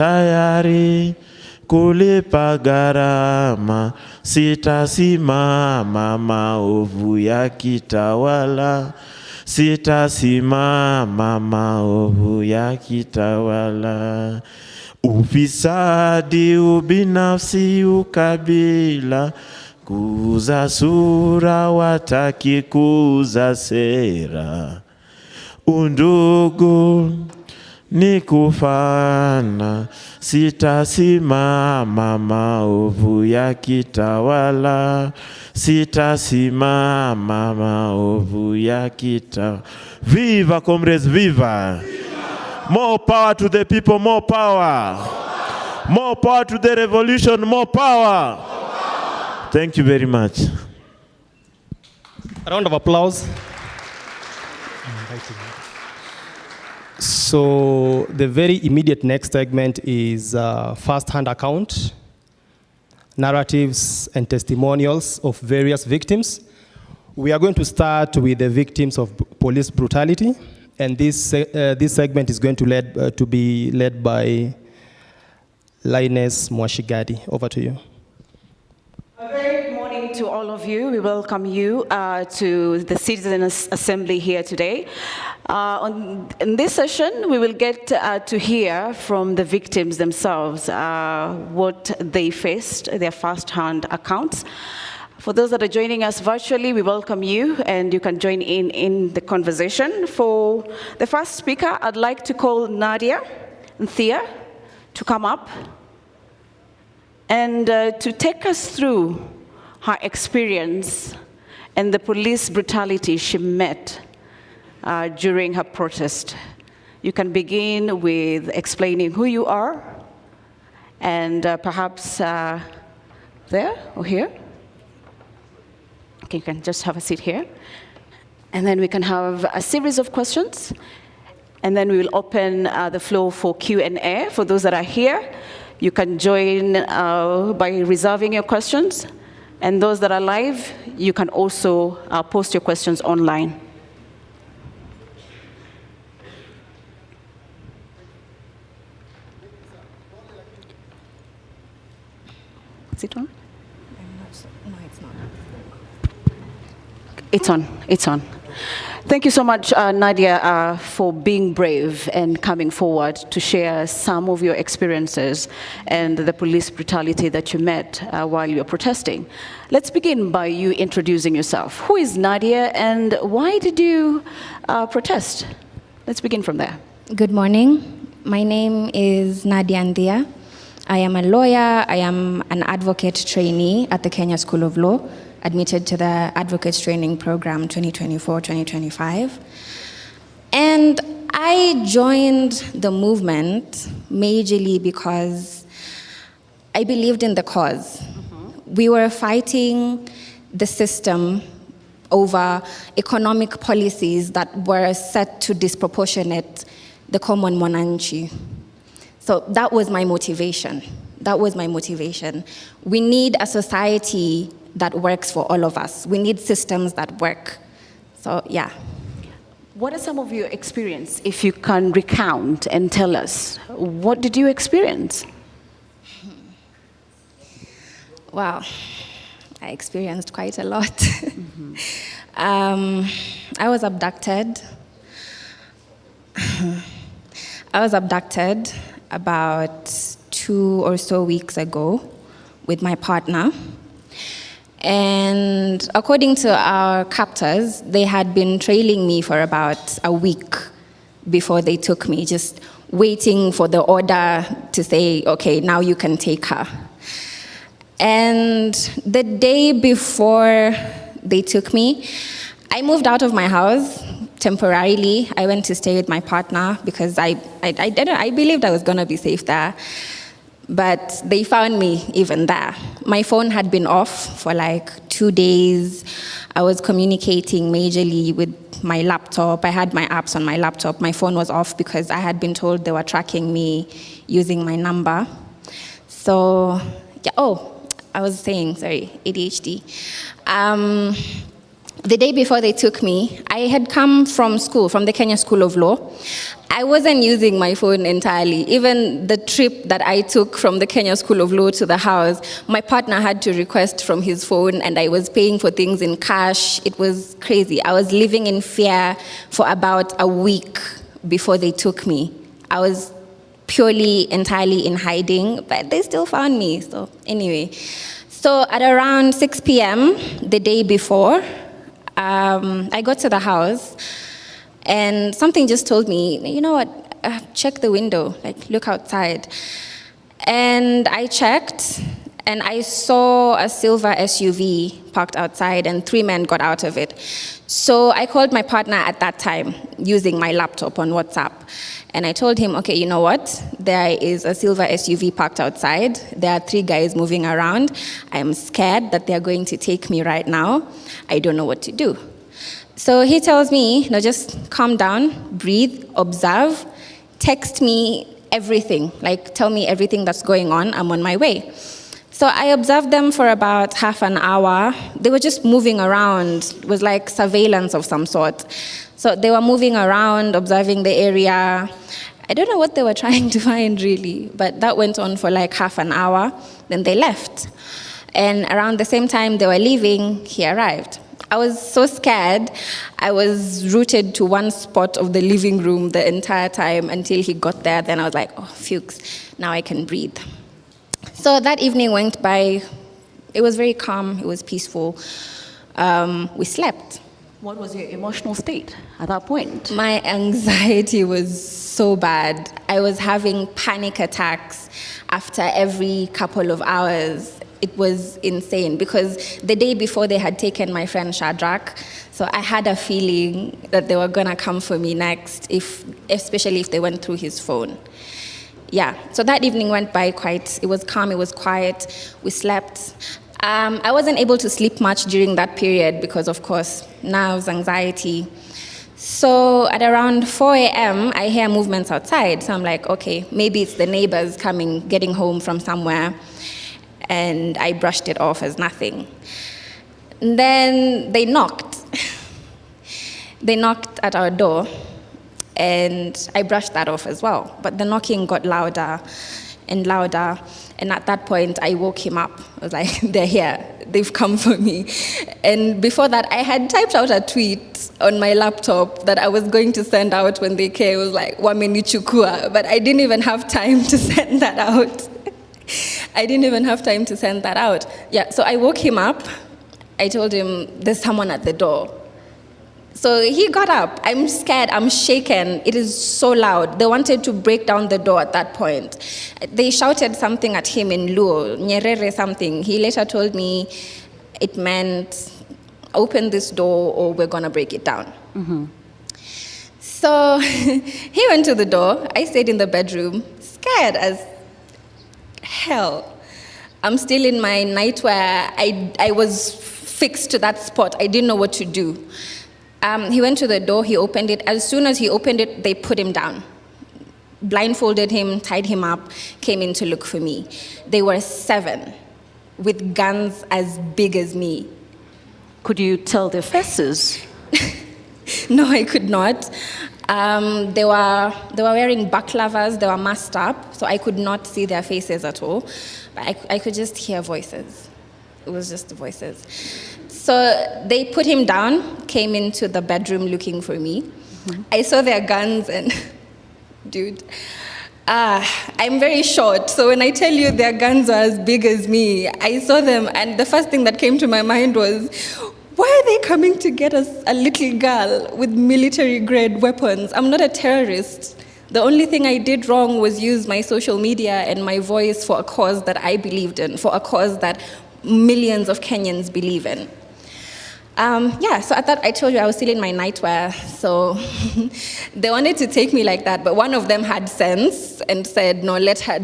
tayari kulipa gharama, sitasimama maovu yakitawala, sitasimama maovu yakitawala. Ufisadi, ubinafsi, ukabila, kuuza sura, wataki kuuza sera. Undugu ni kufana, sitasimama maovu yakitawala, sitasimama maovu yakitawala. Viva comrades, viva! More power to the people, more power. More power to the revolution, more power. Thank you very much. A round of applause. So the very immediate next segment is first-hand account, narratives and testimonials of various victims. We are going to start with the victims of police brutality, and this segment is going to be led by Linus Mwashigadi. Over to you. A very good morning to all of you. We welcome you to the Citizens Assembly here today. In this session, we will get to hear from the victims themselves what they faced, their first-hand accounts. For those that are joining us virtually, we welcome you, and you can join in the conversation. For the first speaker, I'd like to call Nadia Nthia to come up and to take us through her experience and the police brutality she met during her protest. You can begin with explaining who you are, and perhaps there or here. Okay, you can just have a seat here. And then we can have a series of questions, and then we will open the floor for Q&A. For those that are here, you can join by reserving your questions, and those that are live, you can also post your questions online. Is it on? No, it's not. It's on. It's on. Thank you so much, Nadia, for being brave and coming forward to share some of your experiences and the police brutality that you met while you were protesting. Let's begin by you introducing yourself. Who is Nadia, and why did you protest? Let's begin from there. Good morning. My name is Nadia Nthia. I am a lawyer. I am an advocate trainee at the Kenya School of Law, admitted to the Advocates Training Program 2024-2025. And I joined the movement majorly because I believed in the cause. We were fighting the system over economic policies that were set to disproportionate the common mwananchi. So that was my motivation. That was my motivation. We need a society that works for all of us. We need systems that work. So, yeah. What are some of your experience, if you can recount and tell us? What did you experience? Wow, I experienced quite a lot. I was abducted. I was abducted about 2 or so weeks ago with my partner. And according to our captors, they had been trailing me for about a week before they took me, just waiting for the order to say, okay, now you can take her. And the day before they took me, I moved out of my house temporarily. I went to stay with my partner because I believed I was gonna be safe there. But they found me even there. My phone had been off for like 2 days. I was communicating majorly with my laptop. I had my apps on my laptop. My phone was off because I had been told they were tracking me using my number. So, yeah, I was saying, sorry, ADHD. the day before they took me, I had come from school, from the Kenya School of Law. I wasn't using my phone entirely. Even the trip that I took from the Kenya School of Law to the house, my partner had to request from his phone, and I was paying for things in cash. It was crazy. I was living in fear for about a week before they took me. I was purely, entirely in hiding, but they still found me. So anyway, so at around 6 p.m. the day before, I got to the house, and something just told me, you know what, check the window, like look outside. And I checked, and I saw a silver SUV parked outside, and 3 men got out of it. So I called my partner at that time using my laptop on WhatsApp. And I told him, okay, you know what? There is a silver SUV parked outside. There are 3 guys moving around. I'm scared that they're going to take me right now. I don't know what to do. So he tells me, no, just calm down, breathe, observe, text me everything, like tell me everything that's going on. I'm on my way. So I observed them for about half an hour. They were just moving around. It was like surveillance of some sort. So they were moving around, observing the area. I don't know what they were trying to find, really, but that went on for like half an hour. Then they left. And around the same time they were leaving, he arrived. I was so scared. I was rooted to one spot of the living room the entire time until he got there. Then I was like, oh, Fuchs, now I can breathe. So that evening went by. It was very calm. It was peaceful. We slept. What was your emotional state at that point? My anxiety was so bad. I was having panic attacks after every couple of hours. It was insane because the day before they had taken my friend Shadrach, so I had a feeling that they were gonna come for me next, especially if they went through his phone. Yeah, so that evening went by it was calm, it was quiet, we slept. I wasn't able to sleep much during that period because, of course, nerves, anxiety. So at around 4 a.m., I hear movements outside. So I'm like, okay, maybe it's the neighbors coming, getting home from somewhere. And I brushed it off as nothing. And then they knocked. They knocked at our door, and I brushed that off as well. But the knocking got louder and louder. And at that point, I woke him up. I was like, they're here. They've come for me. And before that, I had typed out a tweet on my laptop that I was going to send out when they came. It was like, wamenichukua. But I didn't even have time to send that out. I didn't even have time to send that out. Yeah, so I woke him up. I told him, there's someone at the door. So he got up. I'm scared, I'm shaken. It is so loud. They wanted to break down the door at that point. They shouted something at him in Luo, Nyerere something. He later told me it meant, open this door or we're gonna break it down. Mm-hmm. So he went to the door. I stayed in the bedroom, scared as hell. I'm still in my nightwear. I was fixed to that spot. I didn't know what to do. He went to the door, he opened it. As soon as he opened it, they put him down. Blindfolded him, tied him up, came in to look for me. They were 7 with guns as big as me. Could you tell their faces? No, I could not. They were wearing baklavas, they were masked up, so I could not see their faces at all. But I could just hear voices. It was just the voices. So they put him down, came into the bedroom looking for me. Mm-hmm. I saw their guns and, dude, I'm very short. So when I tell you their guns are as big as me, I saw them and the first thing that came to my mind was, why are they coming to get us a little girl with military-grade weapons? I'm not a terrorist. The only thing I did wrong was use my social media and my voice for a cause that I believed in, for a cause that millions of Kenyans believe in. So I thought I told you I was still in my nightwear, so they wanted to take me like that, but one of them had sense and said, no, let her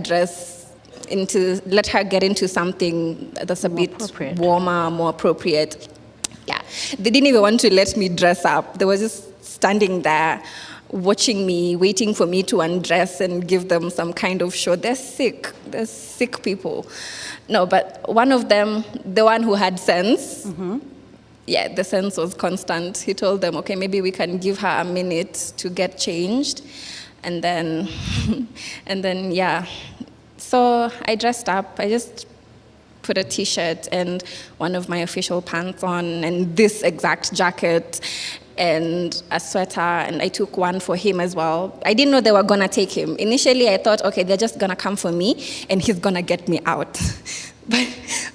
get into something that's a bit warmer, more appropriate. Yeah, they didn't even want to let me dress up. They were just standing there, watching me, waiting for me to undress and give them some kind of show. They're sick people. No, but one of them, the one who had sense, mm-hmm. yeah, the sense was constant. He told them, okay, maybe we can give her a minute to get changed. And then, yeah. So I dressed up. I just put a t-shirt and one of my official pants on and this exact jacket and a sweater, and I took one for him as well. I didn't know they were gonna take him. Initially, I thought, okay, they're just gonna come for me and he's gonna get me out.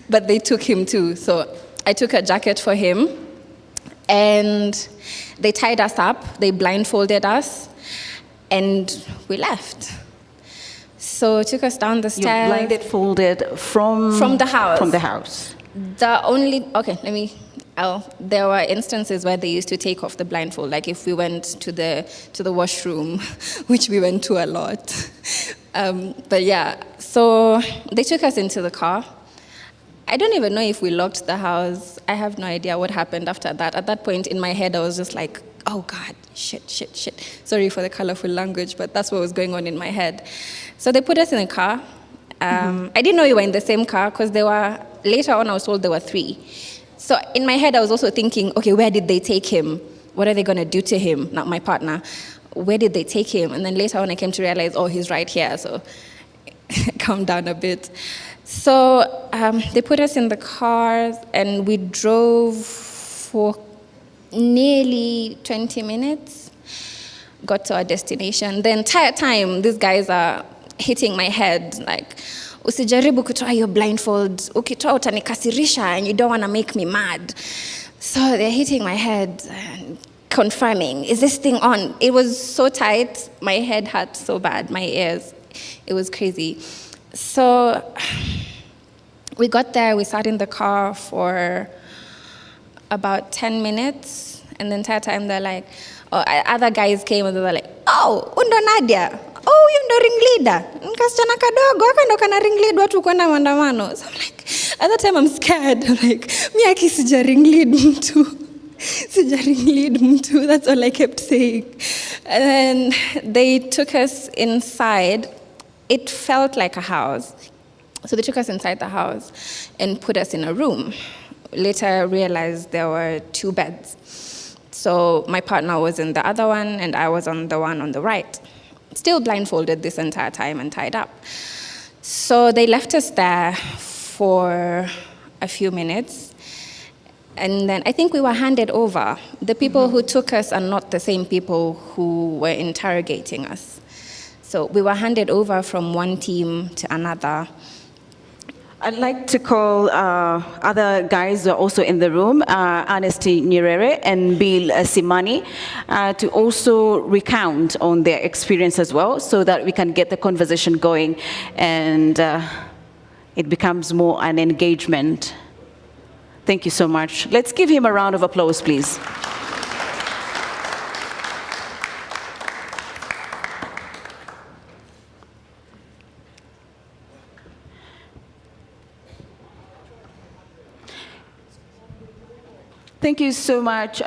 But they took him too. So I took a jacket for him and they tied us up, they blindfolded us, and we left. So took us down the stairs. You blindfolded from the house. From the house. There were instances where they used to take off the blindfold, like if we went to the washroom, which we went to a lot. But yeah, so they took us into the car. I don't even know if we locked the house. I have no idea what happened after that. At that point in my head, I was just like, oh God, shit. Sorry for the colorful language, but that's what was going on in my head. So they put us in a car. I didn't know we were in the same car because later on I was told there were 3. So in my head, I was also thinking, okay, where did they take him? What are they going to do to him? Not my partner. Where did they take him? And then later on, I came to realize, oh, he's right here. So calm down a bit. So they put us in the car, and we drove for nearly 20 minutes, got to our destination. The entire time, these guys are hitting my head, like, usijaribu kutoa hiyo blindfold, ukitoa utanikasirisha and you don't want to make me mad. So they're hitting my head and confirming, is this thing on? It was so tight, my head hurt so bad, my ears, it was crazy. So we got there, we sat in the car for about 10 minutes, and the entire time they're like, other guys came and they were like, oh, undo Nadia. Oh, you ndo ring leader. Nkasichana kadogo, haka ndo kana ring lead watu kwenda maandamano. So I'm like, at that time I'm scared. I'm like, mi aki sija ring lead mtu. Sija ring lead mtu. That's all I kept saying. And then they took us inside. It felt like a house. So they took us inside the house and put us in a room. Later I realized there were 2 beds. So my partner was in the other one and I was on the one on the right. Still blindfolded this entire time and tied up. So they left us there for a few minutes. And then I think we were handed over. The people who took us are not the same people who were interrogating us. So we were handed over from one team to another. I'd like to call other guys who are also in the room, Ernest Nyerere and Bill Simani, to also recount on their experience as well, so that we can get the conversation going and it becomes more an engagement. Thank you so much. Let's give him a round of applause, please. Thank you so much.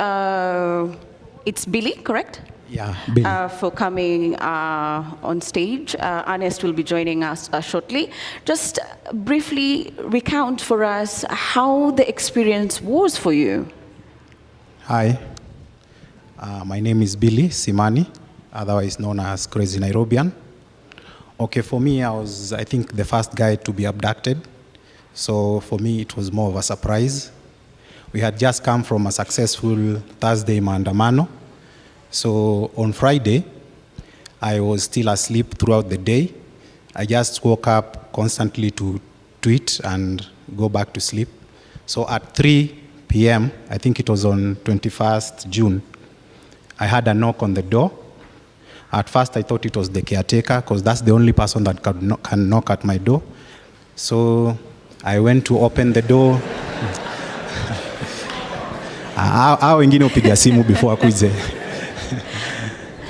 It's Billy, correct? Yeah, Billy. For coming on stage. Ernest will be joining us shortly. Just briefly recount for us how the experience was for you. Hi, my name is Billy Simani, otherwise known as Crazy Nairobian. Okay, for me, I was, I think, the first guy to be abducted. So for me, it was more of a surprise. We had just come from a successful Thursday maandamano. So on Friday, I was still asleep throughout the day. I just woke up constantly to tweet and go back to sleep. So at 3 p.m., I think it was on 21st June, I had a knock on the door. At first, I thought it was the caretaker, because that's the only person that can knock at my door. So I went to open the door. Hao wengine upiga simu before akuze.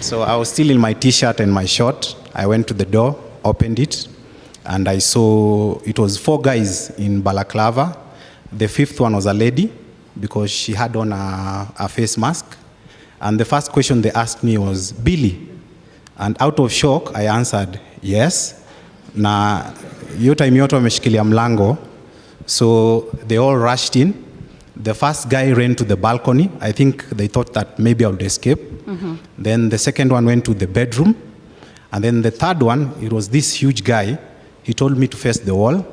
So I was still in my t-shirt and my short. I went to the door, opened it, and I saw it was 4 guys in balaclava. The 5th one was a lady because she had on a face mask. And the first question they asked me was, Billy? And out of shock, I answered, yes. Na hiyo time yote wameshikilia mlango. So they all rushed in. The first guy ran to the balcony. I think they thought that maybe I would escape. Then the second one went to the bedroom. And then the third one, it was this huge guy. He told me to face the wall.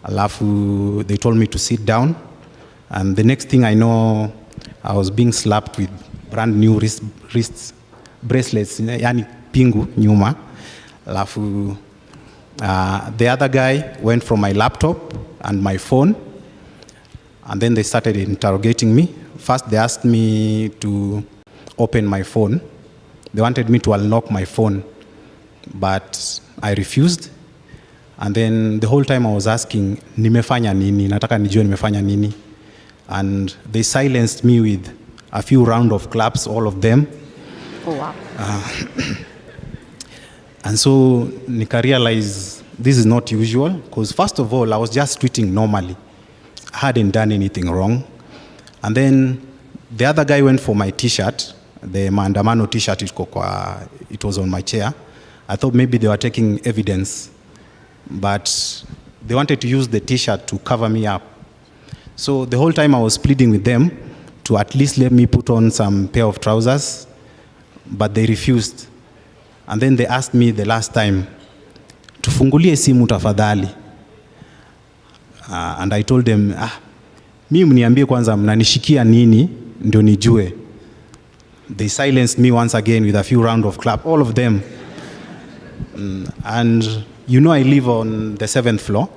Alafu, they told me to sit down. And the next thing I know, I was being slapped with brand new wrist bracelets, yani pingu, nyuma. Alafu, the other guy went from my laptop and my phone. And then they started interrogating me. First, they asked me to open my phone. They wanted me to unlock my phone, but I refused. And then the whole time I was asking, nimefanya nini? Nataka nijue nimefanya nini? And they silenced me with a few rounds of claps, all of them. Oh, wow. And so nika realize this is not usual, because first of all, I was just tweeting normally. I hadn't done anything wrong. And then the other guy went for my t-shirt, the maandamano t-shirt, it was on my chair. I thought maybe they were taking evidence, but they wanted to use the t-shirt to cover me up. So the whole time I was pleading with them to at least let me put on some pair of trousers, but they refused. And then they asked me the last time, tufungulie simu tafadhali. And I told them, mimi mniambie kwanza mnanishikia nini ndio nijue. They silenced me once again with a few rounds of clap, all of them. And you know I live on the 7th floor.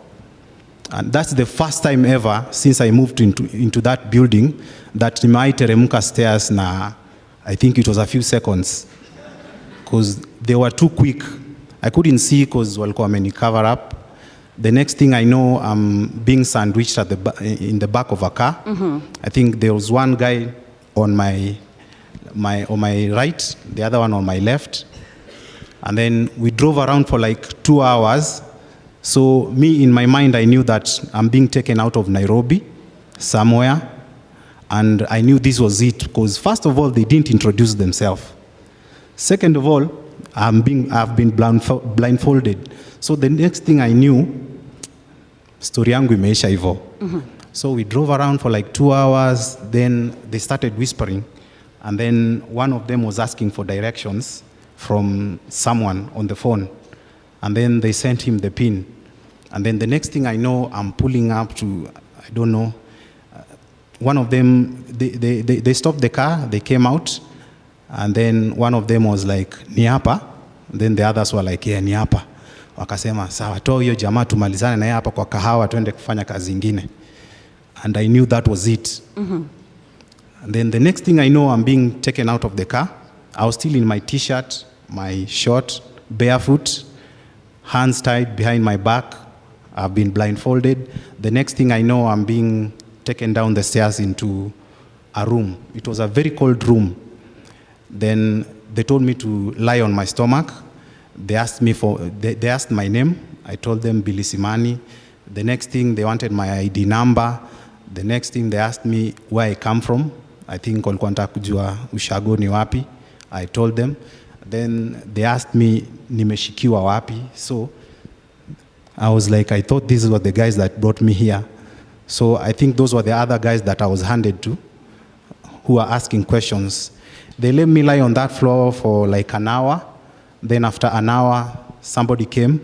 And that's the first time ever since I moved into that building that nimeiteremka stairs na I think it was a few seconds. Because they were too quick. I couldn't see because walikuwa wameni cover up. The next thing I know, I'm being sandwiched in the back of a car. I think there was one guy on my right, the other one on my left. And then we drove around for like 2 hours. So me, in my mind, I knew that I'm being taken out of Nairobi somewhere. And I knew this was it, because first of all, they didn't introduce themselves. Second of all, I've been blindfolded. So the next thing I knew, story yangu imeisha hivyo. So we drove around for like 2 hours. Then they started whispering. And then one of them was asking for directions from someone on the phone. And then they sent him the pin. And then the next thing I know, I'm pulling up to, I don't know, one of them, they stopped the car, they came out. And then one of them was like, ni hapa? Then the others were like, yeah, ni hapa. Wakasema, sawa, toa hiyo jamaa tumalizane na yeye hapa kwa kahawa tuende kufanya kazi ingine. And I knew that was it. And then the next thing I know, I'm being taken out of the car. I was still in my t-shirt, my short, barefoot, hands tied behind my back. I've been blindfolded. The next thing I know, I'm being taken down the stairs into a room. It was a very cold room. Then they told me to lie on my stomach. They asked my name. I told them Billy Simani. The next thing, they wanted my ID number. The next thing, they asked me where I come from. I think walikuwa wanataka kujua ushago ni wapi. I told them. Then they asked me nimeshikiwa wapi. So I was like, I thought these were the guys that brought me here. So I think those were the other guys that I was handed to who were asking questions. They let me lie on that floor for like an hour. Then after an hour, somebody came.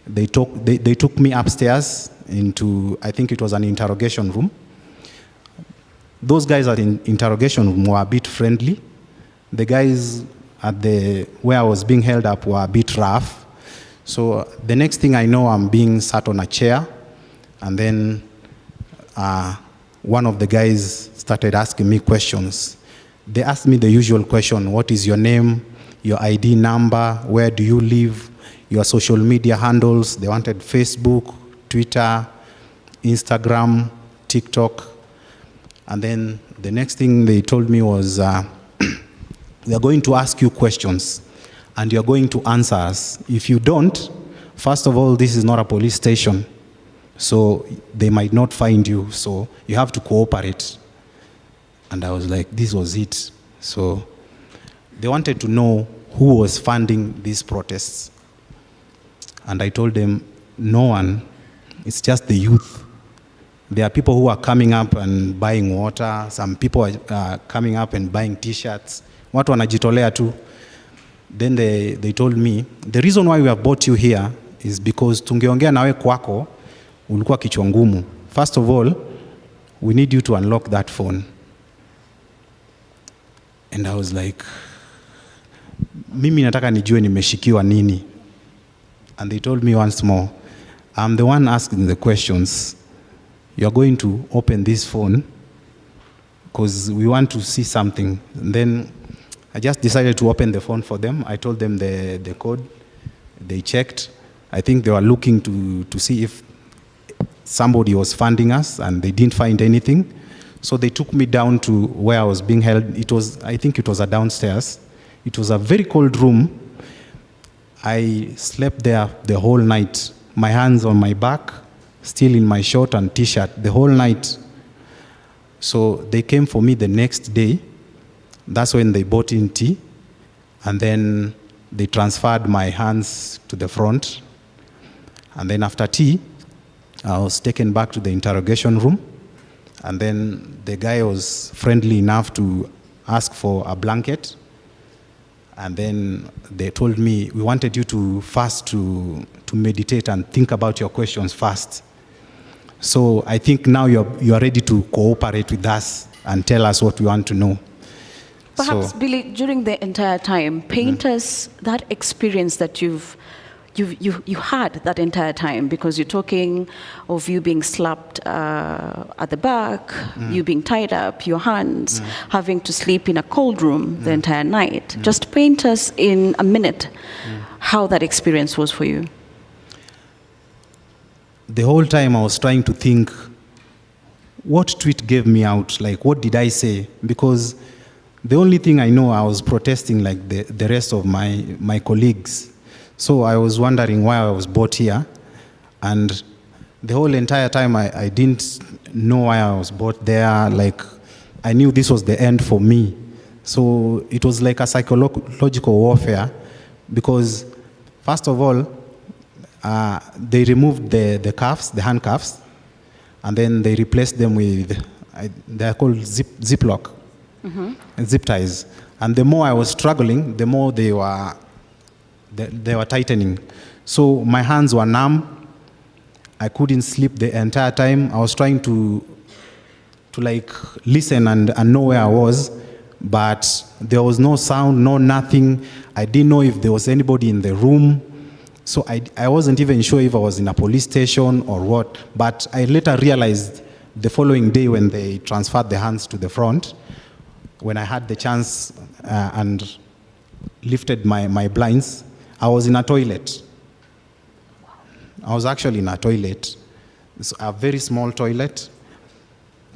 They took me upstairs into, I think it was an interrogation room. Those guys at the interrogation room were a bit friendly. The guys at where I was being held up were a bit rough. So the next thing I know, I'm being sat on a chair. And then one of the guys started asking me questions. They asked me the usual question, what is your name, your ID number, where do you live, your social media handles. They wanted Facebook, Twitter, Instagram, TikTok. And then the next thing they told me was, we are going to ask you questions and you're going to answer us. If you don't, first of all, this is not a police station, so they might not find you, so you have to cooperate. And I was like, this was it. So they wanted to know who was funding these protests. And I told them, no one, it's just the youth. There are people who are coming up and buying water. Some people are coming up and buying T-shirts. Watu wanajitolea tu. Then they told me, the reason why we have brought you here is because tungeongea nawe kwako, ulikuwa kichwa ngumu. First of all, we need you to unlock that phone. And I was like, mimi nataka nijue nimeshikiwa nini. And they told me once more, I'm the one asking the questions. You're going to open this phone because we want to see something. And then I just decided to open the phone for them. I told them the code. They checked. I think they were looking to see if somebody was funding us, and they didn't find anything. So they took me down to where I was being held. I think it was a downstairs. It was a very cold room. I slept there the whole night. My hands on my back, still in my short and T-shirt, the whole night. So they came for me the next day. That's when they brought in tea. And then they transferred my hands to the front. And then after tea, I was taken back to the interrogation room. And then the guy was friendly enough to ask for a blanket. And then they told me, we wanted you to fast to meditate and think about your questions first. So I think now you're ready to cooperate with us and tell us what we want to know. Perhaps, Billy, during the entire time, paint us that experience that you had that entire time, because you're talking of you being slapped at the back, you being tied up, your hands, having to sleep in a cold room the entire night. Just paint us in a minute how that experience was for you. The whole time I was trying to think, what tweet gave me out? Like, what did I say? Because the only thing I know, I was protesting like the rest of my colleagues. So I was wondering why I was brought here. And the whole entire time, I didn't know why I was brought there. Like, I knew this was the end for me. So it was like a psychological warfare, because first of all, they removed the cuffs, the handcuffs, and then they replaced them with, they're called ziplock, zip ties. And the more I was struggling, the more they were tightening. So my hands were numb. I couldn't sleep the entire time. I was trying to like listen and know where I was, but there was no sound, no nothing. I didn't know if there was anybody in the room. So I wasn't even sure if I was in a police station or what. But I later realized the following day when they transferred the hands to the front, when I had the chance and lifted my blinds, I was in a toilet. I was actually in a toilet. It's a very small toilet.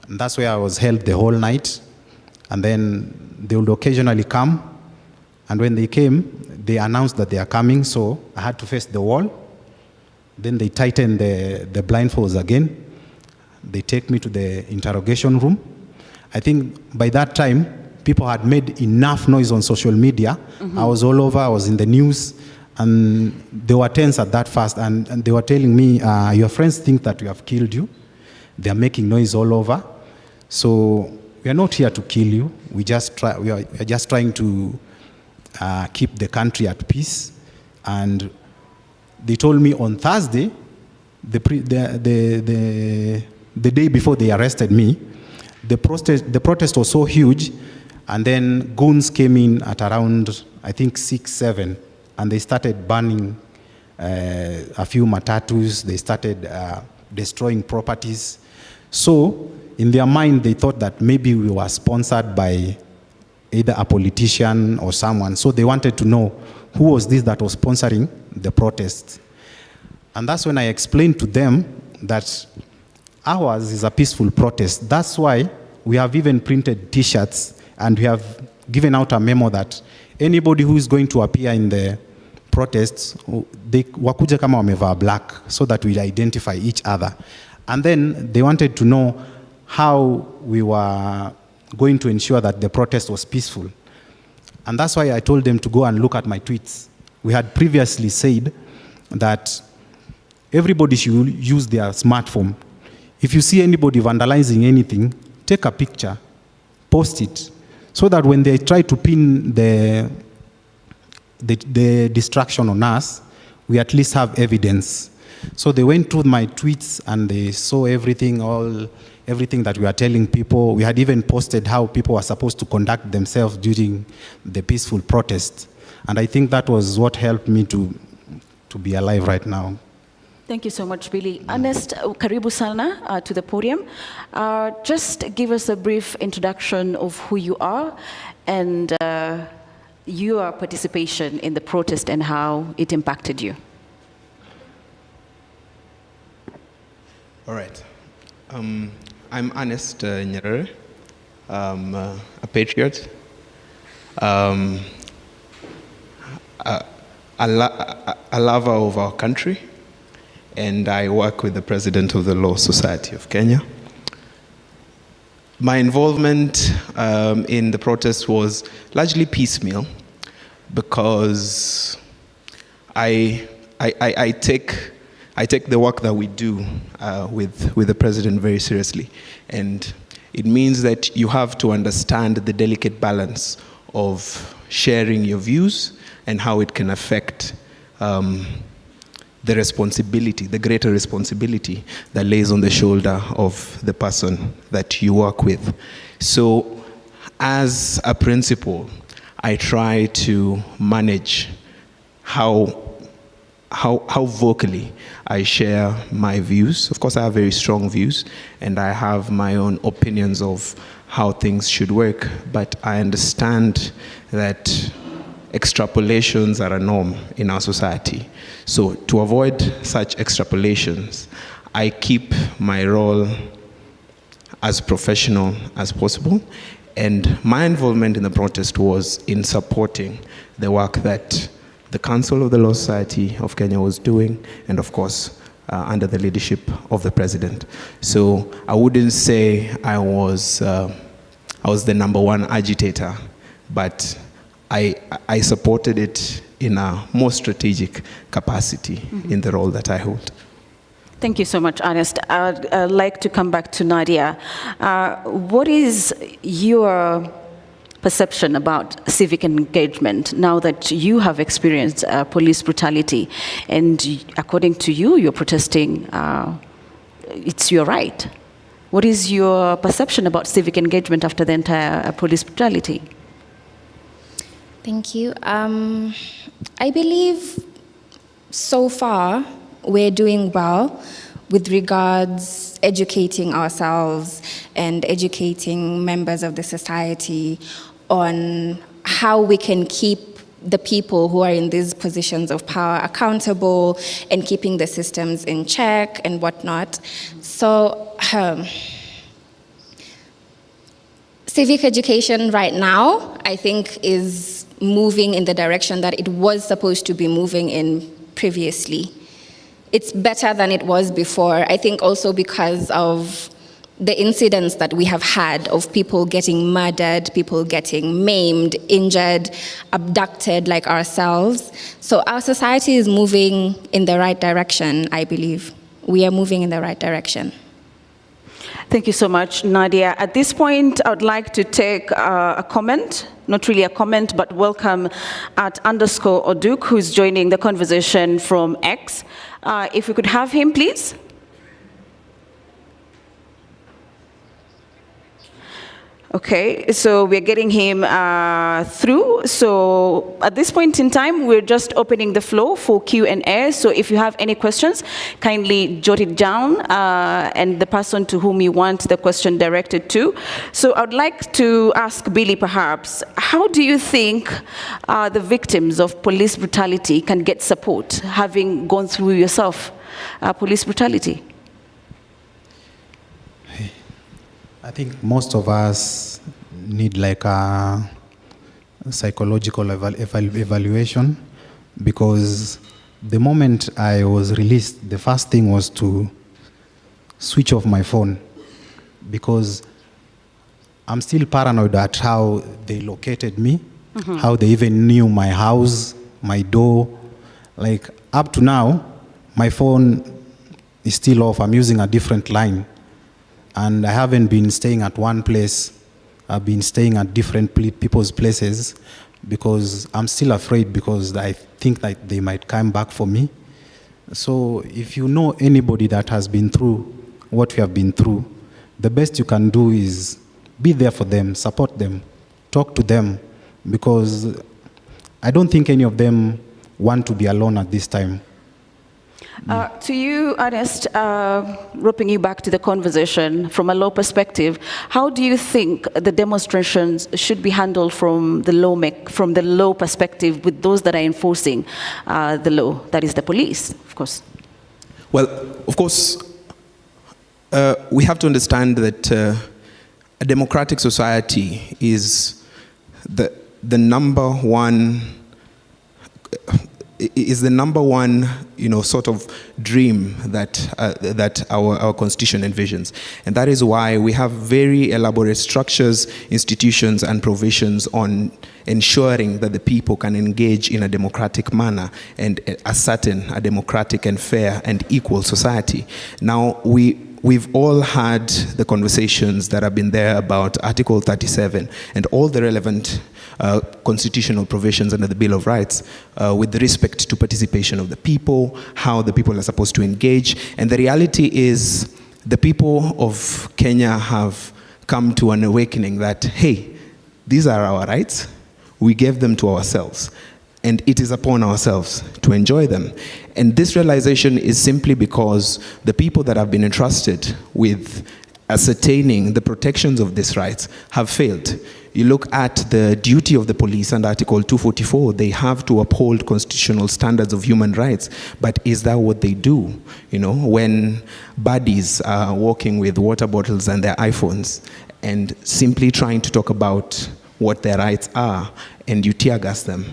And that's where I was held the whole night. And then they would occasionally come. And when they came, they announced that they are coming, so I had to face the wall. Then they tightened the blindfolds again. They take me to the interrogation room. I think by that time, people had made enough noise on social media. I was all over, I was in the news, and they were tense at that fast, and they were telling me, your friends think that we have killed you. They are making noise all over. So we are not here to kill you. We are just trying to keep the country at peace. And they told me on Thursday, the day before they arrested me, the protest was so huge, and then goons came in at around, I think, 6, 7, and they started burning a few matatus. They started destroying properties. So in their mind, they thought that maybe we were sponsored by either a politician or someone. So they wanted to know who was this that was sponsoring the protest. And that's when I explained to them that ours is a peaceful protest. That's why we have even printed T-shirts, and we have given out a memo that anybody who is going to appear in the protests, they wakuja kama wamevaa black, so that we identify each other. And then they wanted to know how we were going to ensure that the protest was peaceful. And that's why I told them to go and look at my tweets. We had previously said that everybody should use their smartphone. If you see anybody vandalizing anything, take a picture, post it, so that when they try to pin the distraction on us, we at least have evidence. So they went through my tweets and they saw everything that we are telling people. We had even posted how people are supposed to conduct themselves during the peaceful protest. And I think that was what helped me to be alive right now. Thank you so much, Billy. Ernest, karibu sana to the podium. Just give us a brief introduction of who you are and your participation in the protest and how it impacted you. All right. I'm Ernest Nyerere. I'm a patriot. A lover of our country, and I work with the President of the Law Society of Kenya. My involvement in the protest was largely piecemeal because I take the work that we do with the President very seriously, and it means that you have to understand the delicate balance of sharing your views and how it can affect the responsibility, the greater responsibility that lays on the shoulder of the person that you work with. So as a principal, I try to manage how vocally I share my views. Of course, I have very strong views, and I have my own opinions of how things should work, but I understand that extrapolations are a norm in our society. So to avoid such extrapolations, I keep my role as professional as possible, and my involvement in the protest was in supporting the work that the Council of the Law Society of Kenya was doing, and of course, under the leadership of the President. So I wouldn't say I was the #1 agitator, but I supported it in a more strategic capacity in the role that I hold. Thank you so much, Ernest. I'd like to come back to Nadia. What is your perception about civic engagement now that you have experienced police brutality, and according to you, you're protesting, it's your right. What is your perception about civic engagement after the entire police brutality? Thank you. I believe so far we're doing well with regards educating ourselves and educating members of the society on how we can keep the people who are in these positions of power accountable and keeping the systems in check and whatnot. So civic education right now, I think, is moving in the direction that it was supposed to be moving in previously. It's better than it was before, I think also because of the incidents that we have had of people getting murdered, people getting maimed, injured, abducted like ourselves. So our society is moving in the right direction, I believe. We are moving in the right direction. Thank you so much, Nadia. At this point, I would like to take a comment, not really a comment, but welcome at _Oduk, who's joining the conversation from X. If we could have him, please. Okay, so we're getting him through. So at this point in time, we're just opening the floor for Q&A. So if you have any questions, kindly jot it down and the person to whom you want the question directed to. So I'd like to ask Billy, perhaps, how do you think the victims of police brutality can get support, having gone through yourself police brutality? I think most of us need like a psychological evaluation, because the moment I was released, the first thing was to switch off my phone, because I'm still paranoid at how they located me, how they even knew my house, my door. Like up to now, my phone is still off. I'm using a different line And I haven't been staying at one place. I've been staying at different people's places because I'm still afraid because I think that they might come back for me. So if you know anybody that has been through what we have been through, the best you can do is be there for them, support them, talk to them, because I don't think any of them want to be alone at this time. To you, Ernest, roping you back to the conversation from a law perspective, how do you think the demonstrations should be handled from the law perspective with those that are enforcing the law, that is the police, of course? Well, of course, we have to understand that a democratic society is the number one sort of dream that our constitution envisions. And that is why we have very elaborate structures, institutions, and provisions on ensuring that the people can engage in a democratic manner and ascertain a democratic and fair and equal society. Now, we've all had the conversations that have been there about Article 37 and all the relevant constitutional provisions under the Bill of Rights with respect to participation of the people, how the people are supposed to engage. And the reality is the people of Kenya have come to an awakening that, hey, these are our rights. We gave them to ourselves. And it is upon ourselves to enjoy them. And this realization is simply because the people that have been entrusted with ascertaining the protections of these rights have failed. You look at the duty of the police under Article 244, they have to uphold constitutional standards of human rights. But is that what they do? You know, when baddies are walking with water bottles and their iPhones and simply trying to talk about what their rights are, and you tear gas them,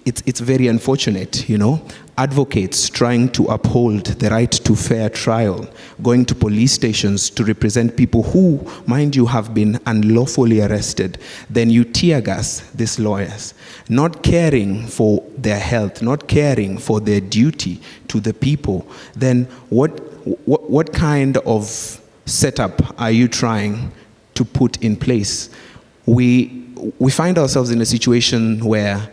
it's very unfortunate, you know. Advocates trying to uphold the right to fair trial, going to police stations to represent people who, mind you, have been unlawfully arrested. Then you tear gas these lawyers, not caring for their health, not caring for their duty to the people. Then what kind of setup are you trying to put in place? We find ourselves in a situation where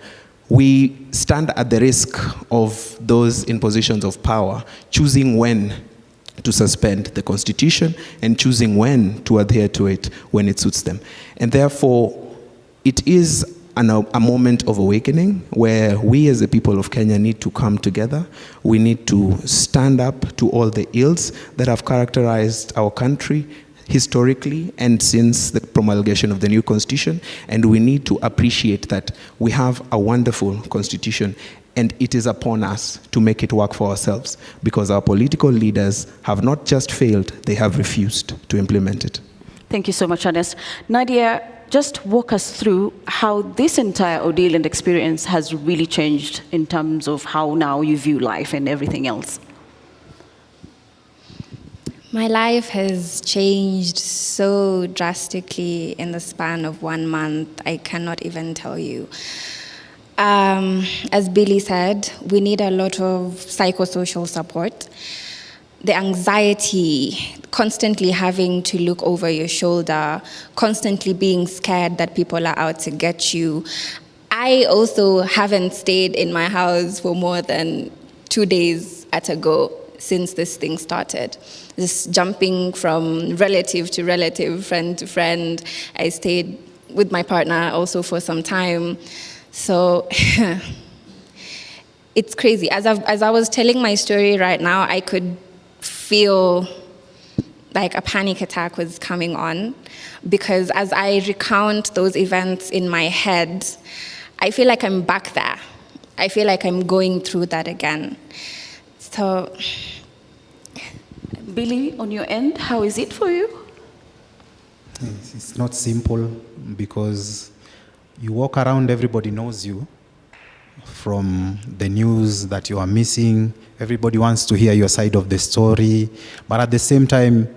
we stand at the risk of those in positions of power choosing when to suspend the Constitution and choosing when to adhere to it when it suits them. And therefore, it is a moment of awakening where we as the people of Kenya need to come together. We need to stand up to all the ills that have characterized our country historically and since the promulgation of the new constitution, and we need to appreciate that we have a wonderful constitution and it is upon us to make it work for ourselves, because our political leaders have not just failed, they have refused to implement it. Thank you so much, Ernest. Nadia, just walk us through how this entire ordeal and experience has really changed in terms of how now you view life and everything else. My life has changed so drastically in the span of 1 month, I cannot even tell you. As Billy said, we need a lot of psychosocial support. The anxiety, constantly having to look over your shoulder, constantly being scared that people are out to get you. I also haven't stayed in my house for more than 2 days at a go since this thing started. Just jumping from relative to relative, friend to friend. I stayed with my partner also for some time. So it's crazy. As I was telling my story right now, I could feel like a panic attack was coming on, because as I recount those events in my head, I feel like I'm back there. I feel like I'm going through that again. So, Billy, on your end, how is it for you? It's not simple, because you walk around, everybody knows you. From the news that you are missing, everybody wants to hear your side of the story. But at the same time,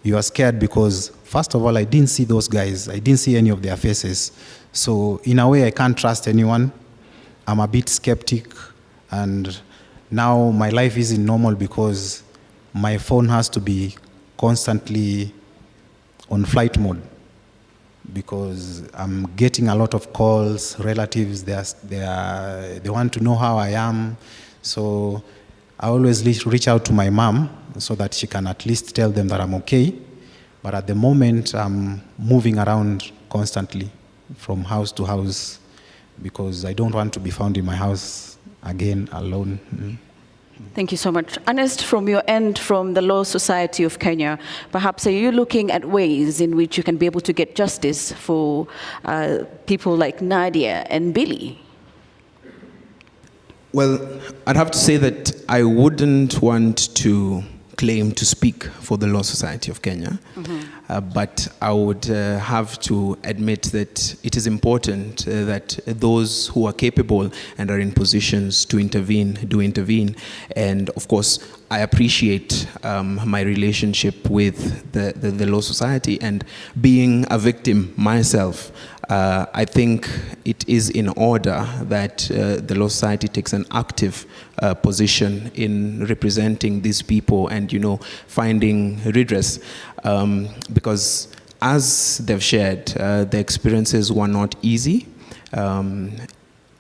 you are scared because, first of all, I didn't see those guys. I didn't see any of their faces. So in a way, I can't trust anyone. I'm a bit skeptic. And now my life isn't normal because my phone has to be constantly on flight mode because I'm getting a lot of calls, relatives, they want to know how I am. So I always reach out to my mom so that she can at least tell them that I'm okay. But at the moment, I'm moving around constantly from house to house because I don't want to be found in my house again alone. Thank you so much. Ernest, from your end, from the Law Society of Kenya, perhaps are you looking at ways in which you can be able to get justice for people like Nadia and Billy? Well, I'd have to say that I wouldn't want to claim to speak for the Law Society of Kenya, but I would have to admit that it is important that those who are capable and are in positions to intervene, do intervene. And of course, I appreciate my relationship with the Law Society, and being a victim myself, I think it is in order that the Law Society takes an active position in representing these people and, finding redress. Because as they've shared, the experiences were not easy.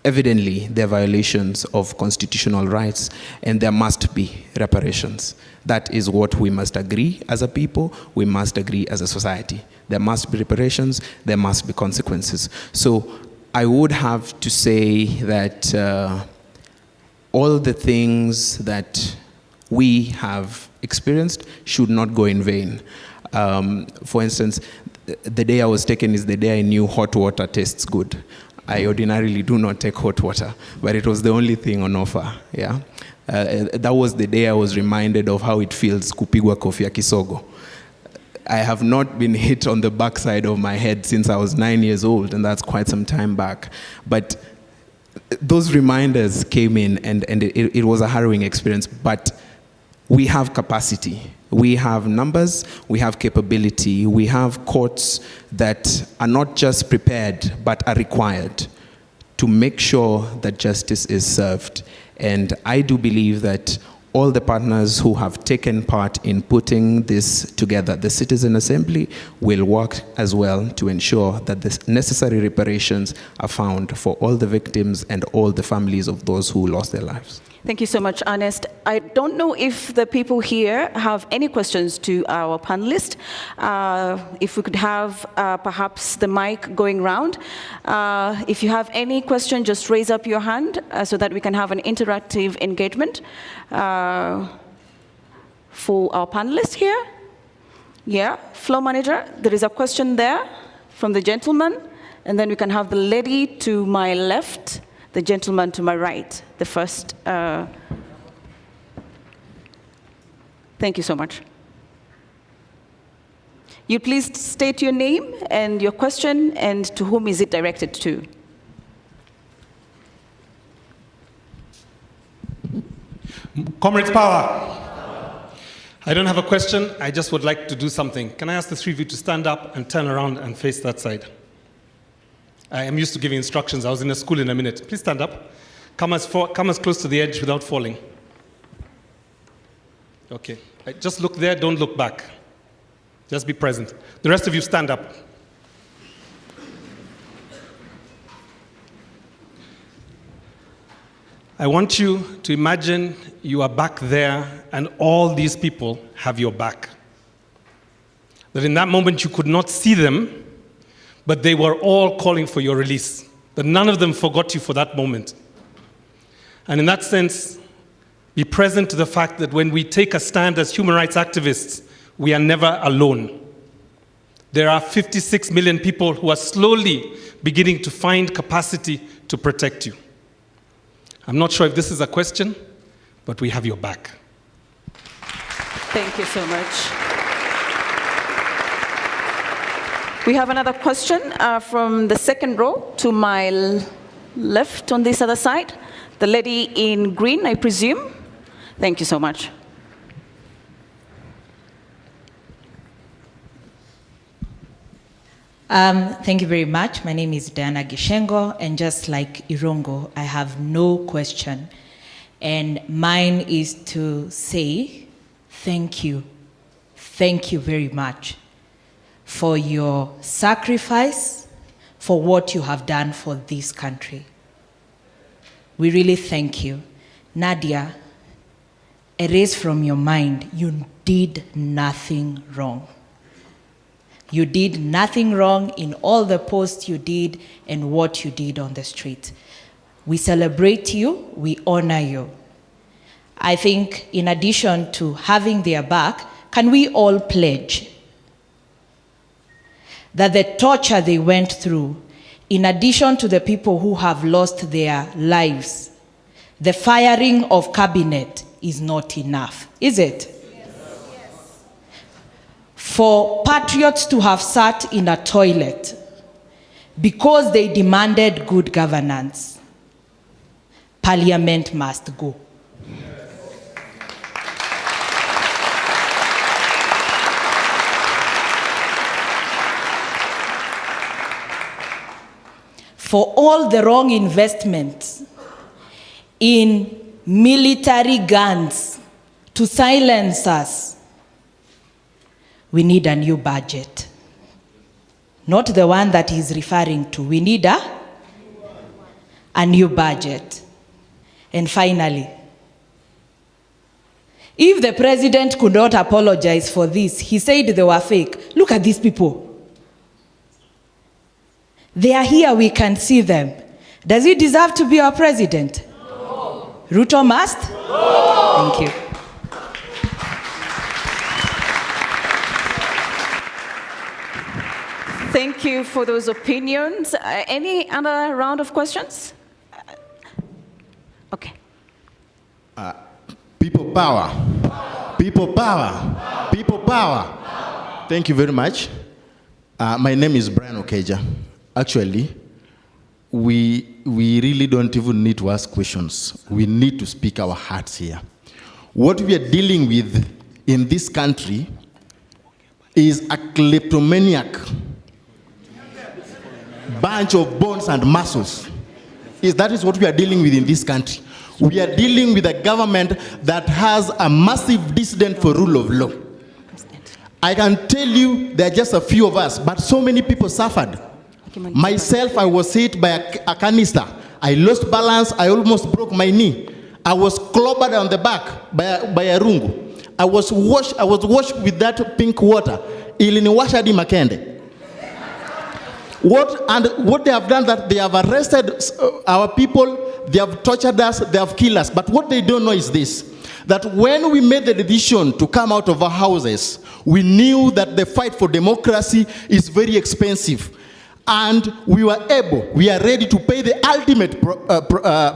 Evidently, there are violations of constitutional rights, and there must be reparations. That is what we must agree as a people, we must agree as a society. There must be reparations, there must be consequences. So I would have to say that all the things that we have experienced should not go in vain. For instance, the day I was taken is the day I knew hot water tastes good. I ordinarily do not take hot water, but it was the only thing on offer, yeah? That was the day I was reminded of how it feels kupigwa kofi ya kisogo. I have not been hit on the backside of my head since I was 9 years old, and that's quite some time back. But those reminders came in, and it was a harrowing experience, but we have capacity. We have numbers, we have capability, we have courts that are not just prepared, but are required to make sure that justice is served. And I do believe that all the partners who have taken part in putting this together, the Citizen Assembly, will work as well to ensure that the necessary reparations are found for all the victims and all the families of those who lost their lives. Thank you so much, Ernest. I don't know if the people here have any questions to our panelists. If we could have perhaps the mic going round. If you have any question, just raise up your hand so that we can have an interactive engagement for our panelists here. Yeah, floor manager, there is a question there from the gentleman, and then we can have the lady to my left, the gentleman to my right, the first. Thank you so much. You please state your name and your question and to whom is it directed to. Comrades Power. I don't have a question, I just would like to do something. Can I ask the three of you to stand up and turn around and face that side? I am used to giving instructions. I was in a school in a minute. Please stand up. Come as close to the edge without falling. Okay. Just look there, don't look back. Just be present. The rest of you stand up. I want you to imagine you are back there and all these people have your back. That in that moment you could not see them, but they were all calling for your release. That none of them forgot you for that moment. And in that sense, be present to the fact that when we take a stand as human rights activists, we are never alone. There are 56 million people who are slowly beginning to find capacity to protect you. I'm not sure if this is a question, but we have your back. Thank you so much. We have another question from the second row to my left on this other side. The lady in green, I presume. Thank you so much. Thank you very much. My name is Diana Gishengo, and just like Irongo, I have no question. And mine is to say thank you. thank you very much for your sacrifice, for what you have done for this country. We really thank you. Nadia, erase from your mind, you did nothing wrong. You did nothing wrong in all the posts you did and what you did on the street. We celebrate you, we honor you. I think in addition to having their back, can we all pledge that the torture they went through, in addition to the people who have lost their lives, the firing of cabinet is not enough, is it? Yes. For patriots to have sat in a toilet because they demanded good governance, Parliament must go. For all the wrong investments in military guns to silence us, we need a new budget. Not the one that he's referring to. We need a new budget. And finally, if the president could not apologize for this, he said they were fake. Look at these people. They are here, we can see them. Does he deserve to be our president? No. Ruto must? No. Thank you. Thank you for those opinions. Any other round of questions? Okay. People power. People power. People power. Thank you very much. My name is Brian Okeja. Actually, we really don't even need to ask questions. We need to speak our hearts here. What we are dealing with in this country is a kleptomaniac bunch of bones and muscles. That is what we are dealing with in this country. We are dealing with a government that has a massive disdain for rule of law. I can tell you there are just a few of us, but so many people suffered. Myself, I was hit by a canister. I lost balance. I almost broke my knee. I was clobbered on the back by a rungu. I was washed with that pink water. Iliniwashadi makende. What they have done, that they have arrested our people, they have tortured us, they have killed us. But what they don't know is this, that when we made the decision to come out of our houses, we knew that the fight for democracy is very expensive. And we are ready to pay the ultimate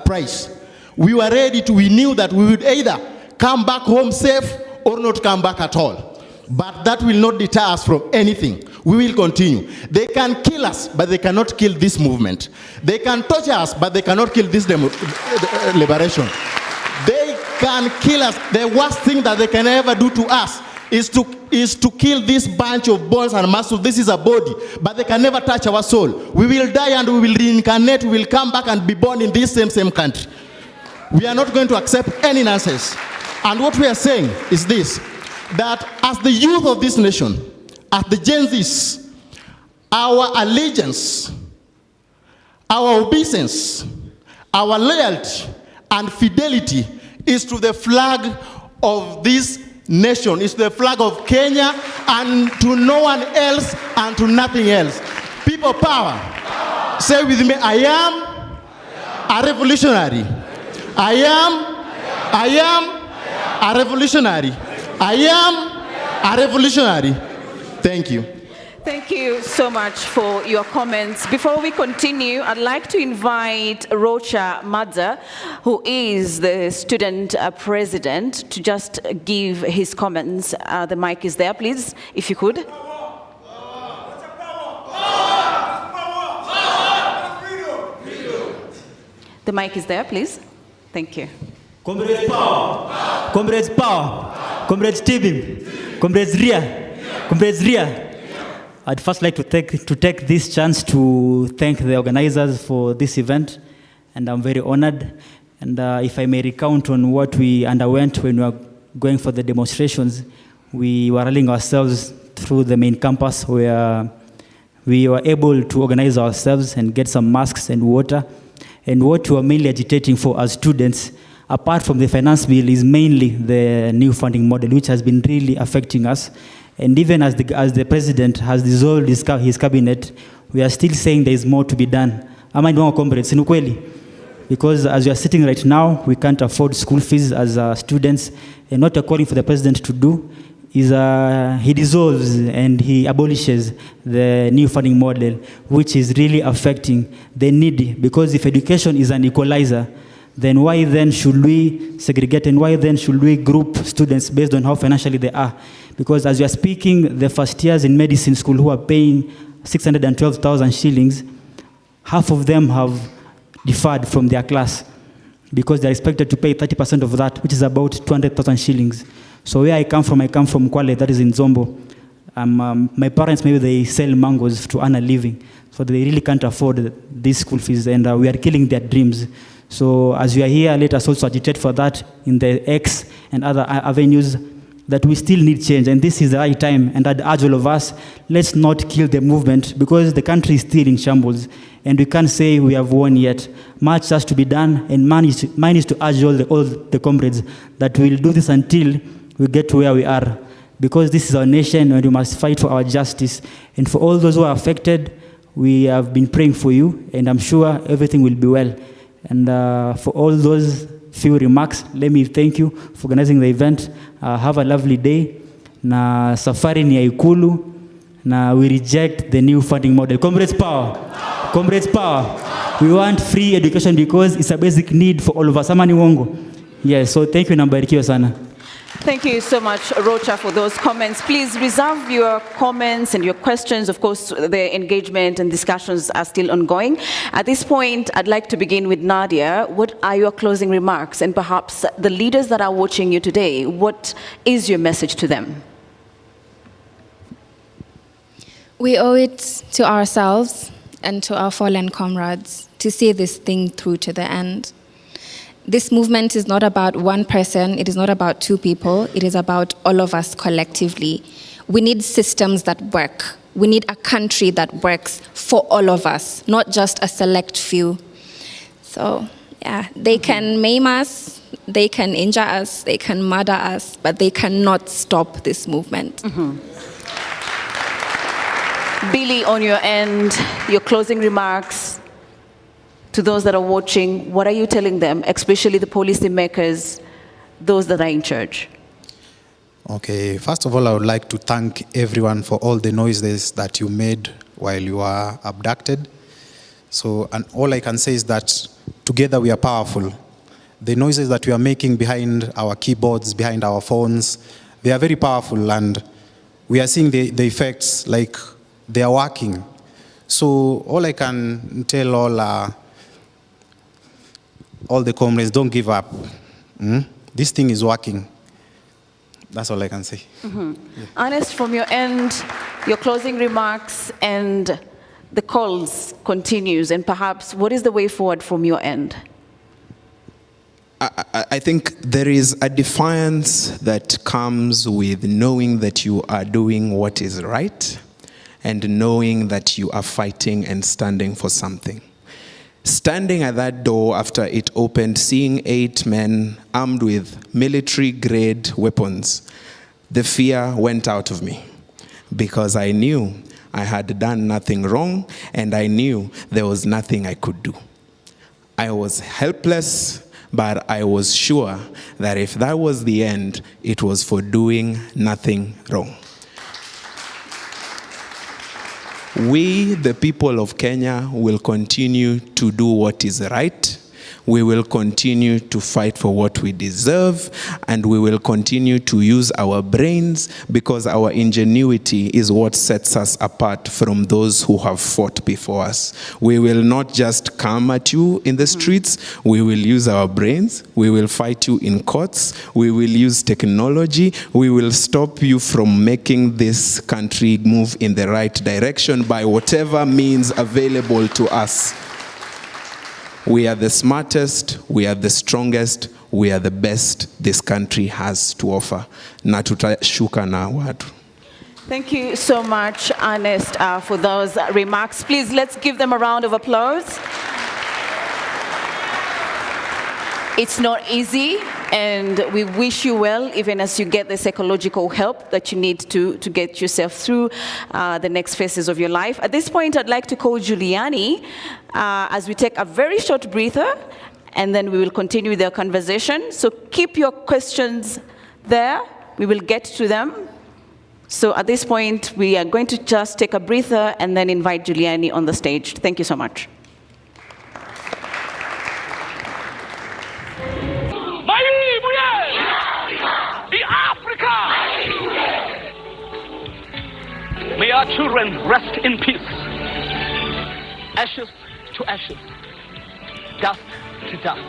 price. We knew that we would either come back home safe or not come back at all. But that will not deter us from anything. We will continue. They can kill us, but they cannot kill this movement. They can torture us, but they cannot kill this liberation. They can kill us. The worst thing that they can ever do to us is to kill this bunch of bones and muscles. This is a body, but they can never touch our soul. We will die and we will reincarnate. We will come back and be born in this same country. We are not going to accept any nonsense. And what we are saying is this, that as the youth of this nation, as the Gen Zs, our allegiance, our obeisance, our loyalty and fidelity is to the flag of this nation, is the flag of Kenya, and to no one else and to nothing else. People power. Say with me, I am a revolutionary. I am a revolutionary. I am a revolutionary. Thank you. Thank you so much for your comments. Before we continue, I'd like to invite Rocha Madza, who is the student president, to just give his comments. The mic is there, please, if you could. The mic is there, please. Thank you. Comrades power! Comrades power! Comrades Tibim! Comrades Ria! Comrades Ria! I'd first like to take this chance to thank the organizers for this event, and I'm very honored. And if I may recount on what we underwent when we were going for the demonstrations, we were rallying ourselves through the main campus where we were able to organize ourselves and get some masks and water. And what we were mainly agitating for as students, apart from the finance bill, is mainly the new funding model, which has been really affecting us. And even as the president has dissolved his cabinet, we are still saying there is more to be done. Am I wrong, comrades? Because as we are sitting right now, we can't afford school fees as students, and what we're calling for the president to do is he dissolves and he abolishes the new funding model, which is really affecting the needy. Because if education is an equalizer, then why then should we segregate, and why then should we group students based on how financially they are? Because as we are speaking, the first years in medicine school who are paying 612,000 shillings, half of them have deferred from their class because they're expected to pay 30% of that, which is about 200,000 shillings. So where I come from Kwale, that is in Zombo. My parents, maybe they sell mangoes to earn a living, so they really can't afford these school fees, and we are killing their dreams. So as we are here, let us also agitate for that in the X and other avenues, that we still need change, and this is the right time. And I'd urge all of us, let's not kill the movement, because the country is still in shambles, and we can't say we have won yet. Much has to be done, and mine is to urge all the comrades that we'll do this until we get to where we are, because this is our nation, and we must fight for our justice. And for all those who are affected, we have been praying for you, and I'm sure everything will be well. And for all those few remarks, let me thank you for organizing the event. Have a lovely day. Na safari ni ya Ikulu, na we reject the new funding model. Comrades power. Comrades power. We want free education because it's a basic need for all of us. Amani wongo. Yes, so thank you, nambarikiwa sana. Thank you so much, Rocha, for those comments. Please reserve your comments and your questions. Of course, the engagement and discussions are still ongoing. At this point, I'd like to begin with Nadia. What are your closing remarks? And perhaps the leaders that are watching you today, what is your message to them? We owe it to ourselves and to our fallen comrades to see this thing through to the end. This movement is not about one person, it is not about two people, it is about all of us collectively. We need systems that work. We need a country that works for all of us, not just a select few. So, yeah, they can maim us, they can injure us, they can murder us, but they cannot stop this movement. Billy, on your end, your closing remarks to those that are watching, what are you telling them, especially the policymakers, those that are in charge? Okay, first of all, I would like to thank everyone for all the noises that you made while you were abducted. So, and all I can say is that together we are powerful. The noises that we are making behind our keyboards, behind our phones, they are very powerful, and we are seeing the effects, like they are working. So all I can tell all the comrades, don't give up. This thing is working. That's all I can say. Yeah. Ernest, from your end, your closing remarks, and the calls continues, and perhaps what is the way forward from your end? I think there is a defiance that comes with knowing that you are doing what is right and knowing that you are fighting and standing for something. Standing at that door after it opened, seeing 8 men armed with military-grade weapons, the fear went out of me because I knew I had done nothing wrong and I knew there was nothing I could do. I was helpless, but I was sure that if that was the end, it was for doing nothing wrong. We, the people of Kenya, will continue to do what is right. We will continue to fight for what we deserve, and we will continue to use our brains because our ingenuity is what sets us apart from those who have fought before us. We will not just come at you in the streets. We will use our brains. We will fight you in courts. We will use technology. We will stop you from making this country move in the right direction by whatever means available to us. We are the smartest, we are the strongest, we are the best this country has to offer. Na tutashuka na watu. Thank you so much, Ernest, for those remarks. Please, let's give them a round of applause. It's not easy, and we wish you well, even as you get the psychological help that you need to get yourself through the next phases of your life. At this point, I'd like to call Giuliani as we take a very short breather, and then we will continue with the conversation. So keep your questions there. We will get to them. So at this point, we are going to just take a breather and then invite Giuliani on the stage. Thank you so much. May our children rest in peace. Ashes to ashes, dust to dust.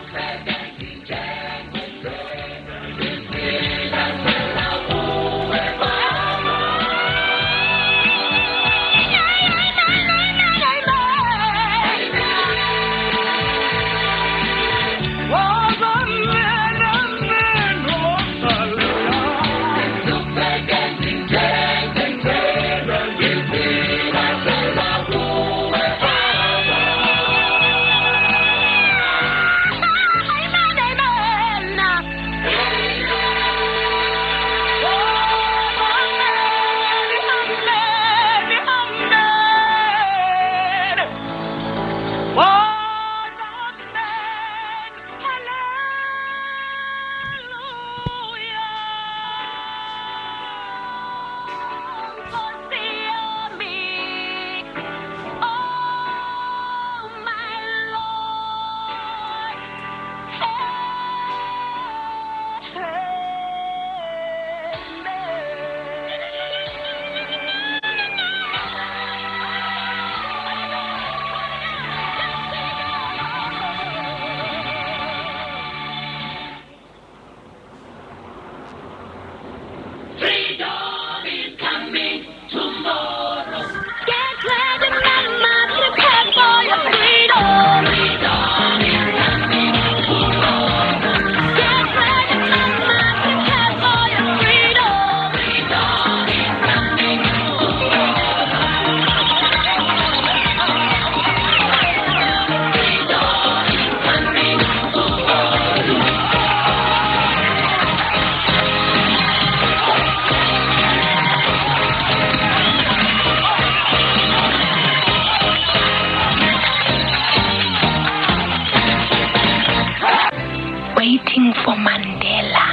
Waiting for Mandela.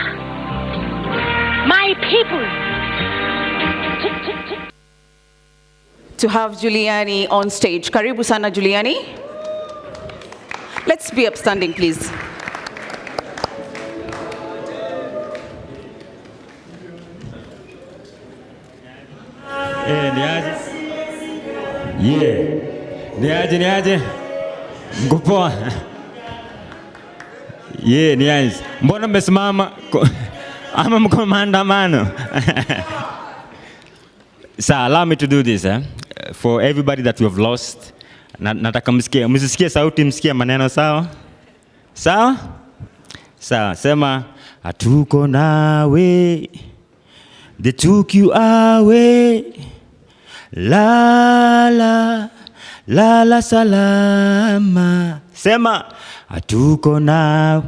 My people. To have Giuliani on stage. Karibu sana, Giuliani. Let's be upstanding, please. Niaje. Ngupoa. Niaje. Mbona mmesimama ama mko maandamano? So allow me to do this for everybody that we have lost. Nataka msisikie sauti, msikie maneno, sawa? Sawa? Sawa, sema hatuko nawe. They took you away. La salama. Sema hatuko nawe.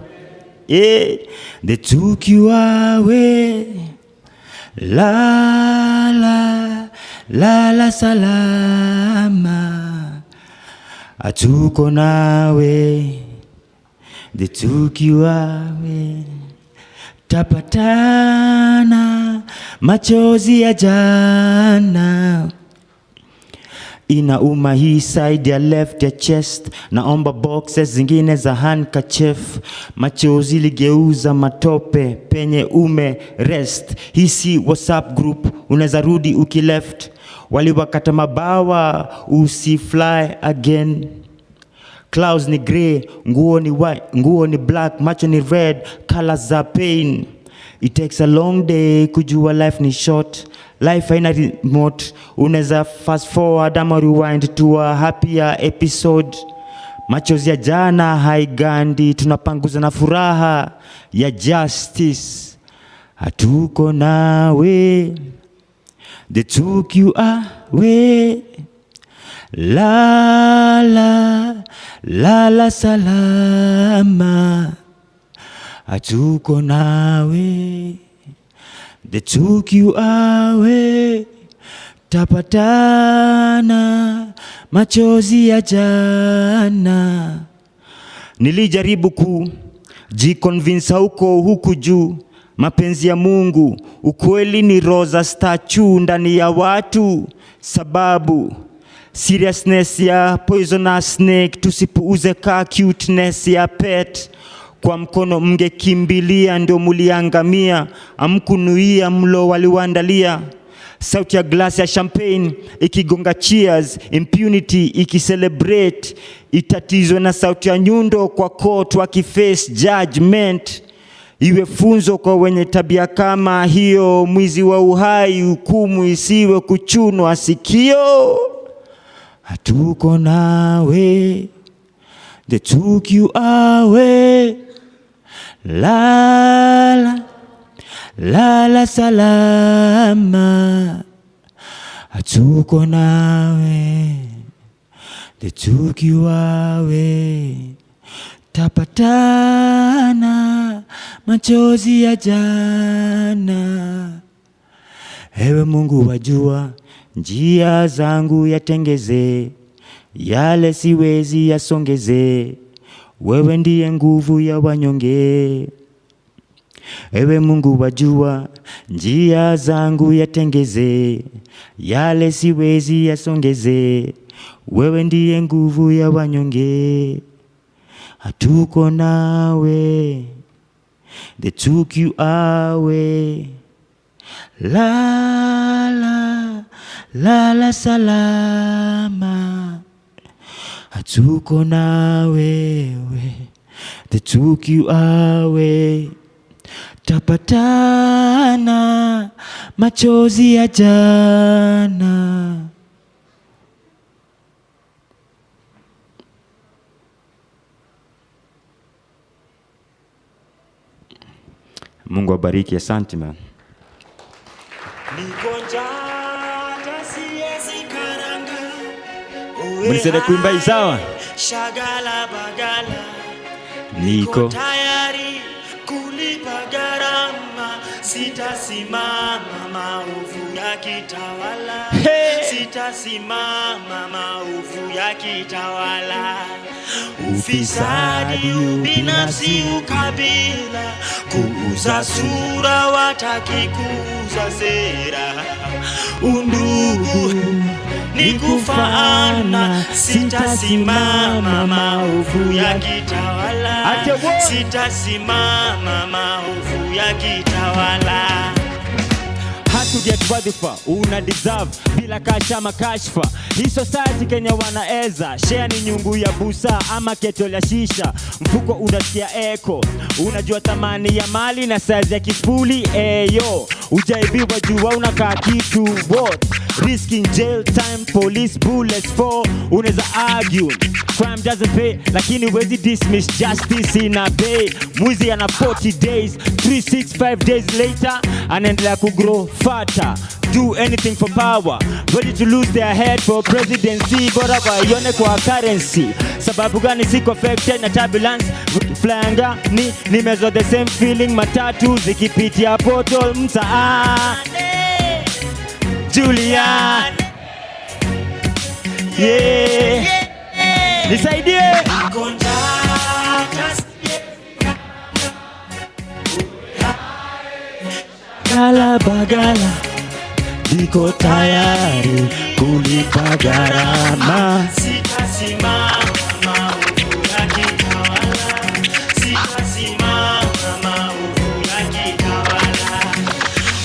They took you away. La salama. Hatuko nawe. They took you away. Tapatana machozi ya jana. Inauma hii side ya left ya chest. Naomba boxes zingine za handkerchief. Machozi ligeuza matope penye ume rest. Hii si WhatsApp group, unaweza rudi ukileft. Waliwakata mabawa, usifly again. Clouds ni grey, nguo ni white, nguo ni black, macho ni red, colors za pain. It takes a long day kujua life ni short. Life haina remote, unaweza fast forward ama rewind to a happier episode. Machozi ya jana haigandi, tunapanguza na furaha ya justice. Hatuko nawe, they took you away. Lala, lala salama. Hatuko nawe, they took you away. Tapatana machozi ya jana. Nilijaribu kujiconvince huku juu, mapenzi ya Mungu ukweli ni rosa statue ndani ya watu. Sababu seriousness ya poisonous snake, tusipuuze ka cuteness ya pet. Kwa mkono mngekimbilia ndio muliangamia, amkunuia mlo waliwandalia. Sauti ya glass ya champagne ikigonga cheers, impunity ikicelebrate. Itatizwe na sauti ya nyundo kwa court wakiface judgment. Iwe funzo kwa wenye tabia kama hiyo, mwizi wa uhai hukumu isiwe kuchunwa sikio. Hatuko nawe, they took you away. Lala, lala salama. Hatuko nawe, they took you away. Tapatana machozi ya jana. Ewe Mungu wajua njia zangu yatengeze, yale siwezi yasongeze. Wewe ndiye nguvu ya wanyonge. Ewe Mungu wajua njia zangu yatengeze, yale siwezi yasongeze. Wewe ndiye nguvu ya wanyonge. Hatuko nawe, they took you away. Lala, lala salama. Hatuko nawe, they took you away. Tapatana machozi ya jana. Mungu abariki, asante man. Mnisede kuimba isawa? Shagala bagala. Niko tayari kulipa gharama, sitasimama maovu ya kitawala. Sitasimama maovu ya kitawala. Ufisadi, ubinafsi, ukabila, kuuza sura wataki kuuza sera. Undugu ni kufaana, sitasimama maovu ya kitawala. Sitasimama maovu ya kitawala. To get wadhifa, una deserve bila kashama kashfa. Hii society Kenya wanaeza share ni nyungu ya busa ama keto la shisha. Mfuko unasikia echo, unajua thamani ya mali na size ya kifuli. Eyo, ujaibiwa jua unakaa kitu. What? Risking jail time, police bullets for. Unaweza argue crime doesn't pay, lakini wezi dismiss justice ina pay. Mwizi ana 40 days, 365 days later anaendelea kugrow fatter. Do anything for power, ready to lose their head for presidency. Bora waione kwa currency. Sababu gani siko affected na turbulence? Flyanga nimezo the same feeling. Matatu zikipitia portal mtaani. Julian, yeah, nisaidie. Gala bagala, niko tayari kulipa gharama. Sitasimama maovu ya kitawala. Sitasimama maovu ya kitawala.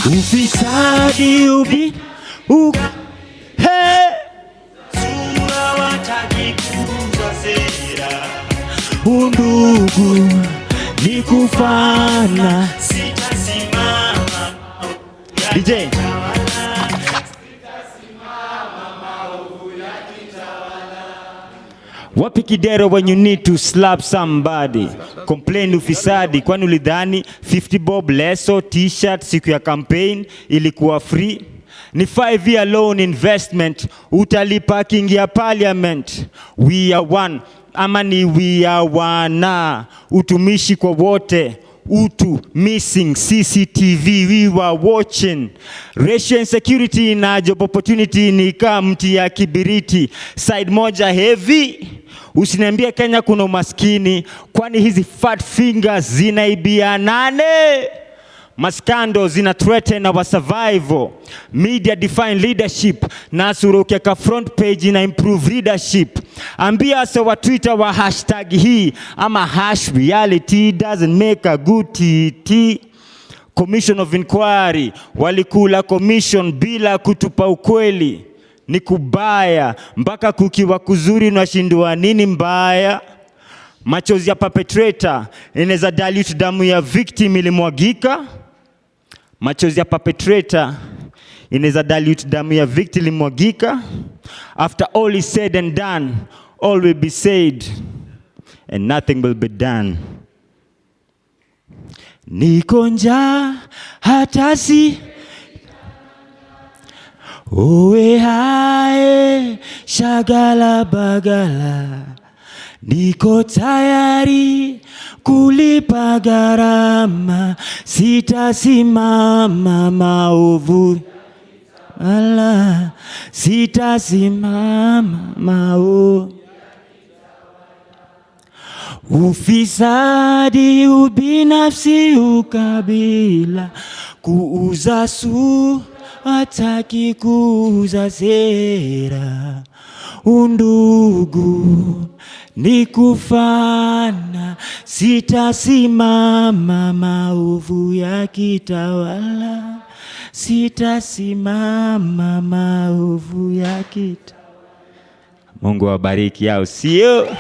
Ufisadi sura wataki kuuza sera. Undugu ni kufana. Sitasimama DJ Wapi kidero when you need to slap somebody? Complain ufisadi, kwani ulidhani 50 bob leso t-shirt siku ya campaign ilikuwa free? Ni 5-year loan investment, utalipa kingia parliament. We are one, ama ni we are one. Utumishi kwa wote, utu missing CCTV, we were watching. Ratio insecurity na job opportunity ni kama mti ya kibiriti. Side moja heavy, usiniambie Kenya kuna umaskini, kwani hizi fat fingers zinaibia nane? Maskando zina threaten our survival. Media define leadership. Nasuru ukiaka front page ina improve leadership. Ambia se wa Twitter wa hashtag hii ama hash reality doesn't make a good TT. Commission of inquiry walikula commission bila kutupa ukweli. Ni kubaya mpaka kukiwa kuzuri unashindwa nini mbaya. Machozi ya perpetrator inaweza dilute damu ya victim ilimwagika. Machozi ya perpetrator inaweza dilute damu ya victim ilimwagika. After all is said and done, all will be said and nothing will be done. Niko njaa hata si owe hae shagala bagala. Niko tayari kulipa gharama, sitasimama maovu. Ala, sitasimama maovu. Ufisadi, ubinafsi, ukabila, kuuza hataki kuuza sera. Undugu ni kufana, sitasimama maovu ya kitawala. Sitasimama maovu ya kitawala. Mungu awabariki yao, sio?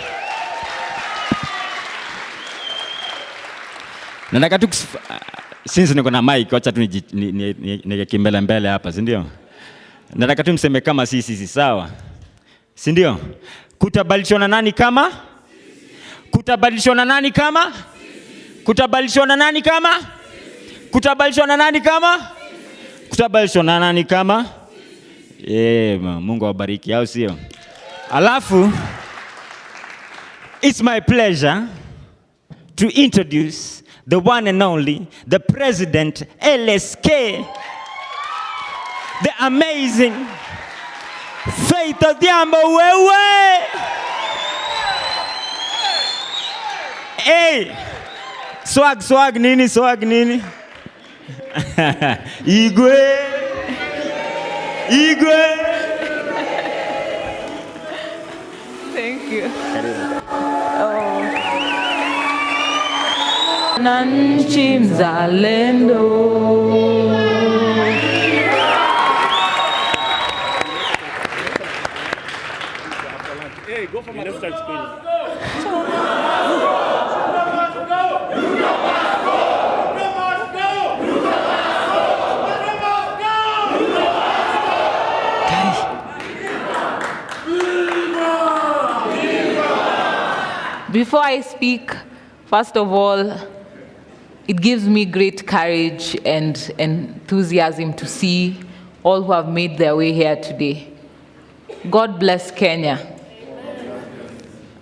Nataka tu since niko na mic, acha tu nikimbele mbele hapa, si ndio? Nataka tu mseme kama sisi sawa? Si ndio? Kutabadilishana nani kama? Kutabadilishana nani kama? Kutabadilishana nani kama? Kutabadilishana nani kama? Kutabadilishana nani kama? Mungu awabariki, au sio? Alafu it's my pleasure to introduce the one and only, the President LSK, the amazing Faith Odhiambo wewe. Hey, swag nini? Igwe. Thank you. Nanchi mzalendo. Hey, go for my left side screen. Before I speak, first of all, it gives me great courage and enthusiasm to see all who have made their way here today. God bless Kenya.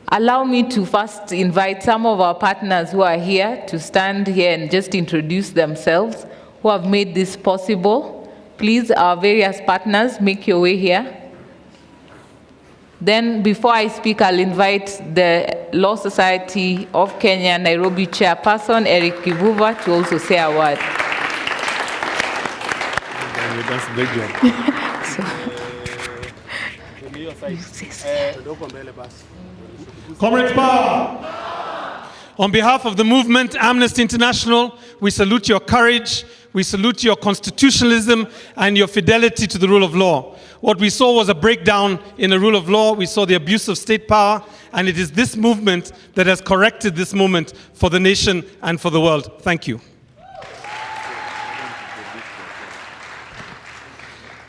Allow me to first invite some of our partners who are here to stand here and just introduce themselves, who have made this possible. Please, our various partners, make your way here. Then, before I speak, I'll invite the Law Society of Kenya, Nairobi Chairperson, Eric Kivuva, to also say a word. That's a big job. Comrades Power! On behalf of the movement, Amnesty International, we salute your courage, we salute your constitutionalism and your fidelity to the rule of law. What we saw was a breakdown in the rule of law. We saw the abuse of state power, and it is this movement that has corrected this moment for the nation and for the world. Thank you.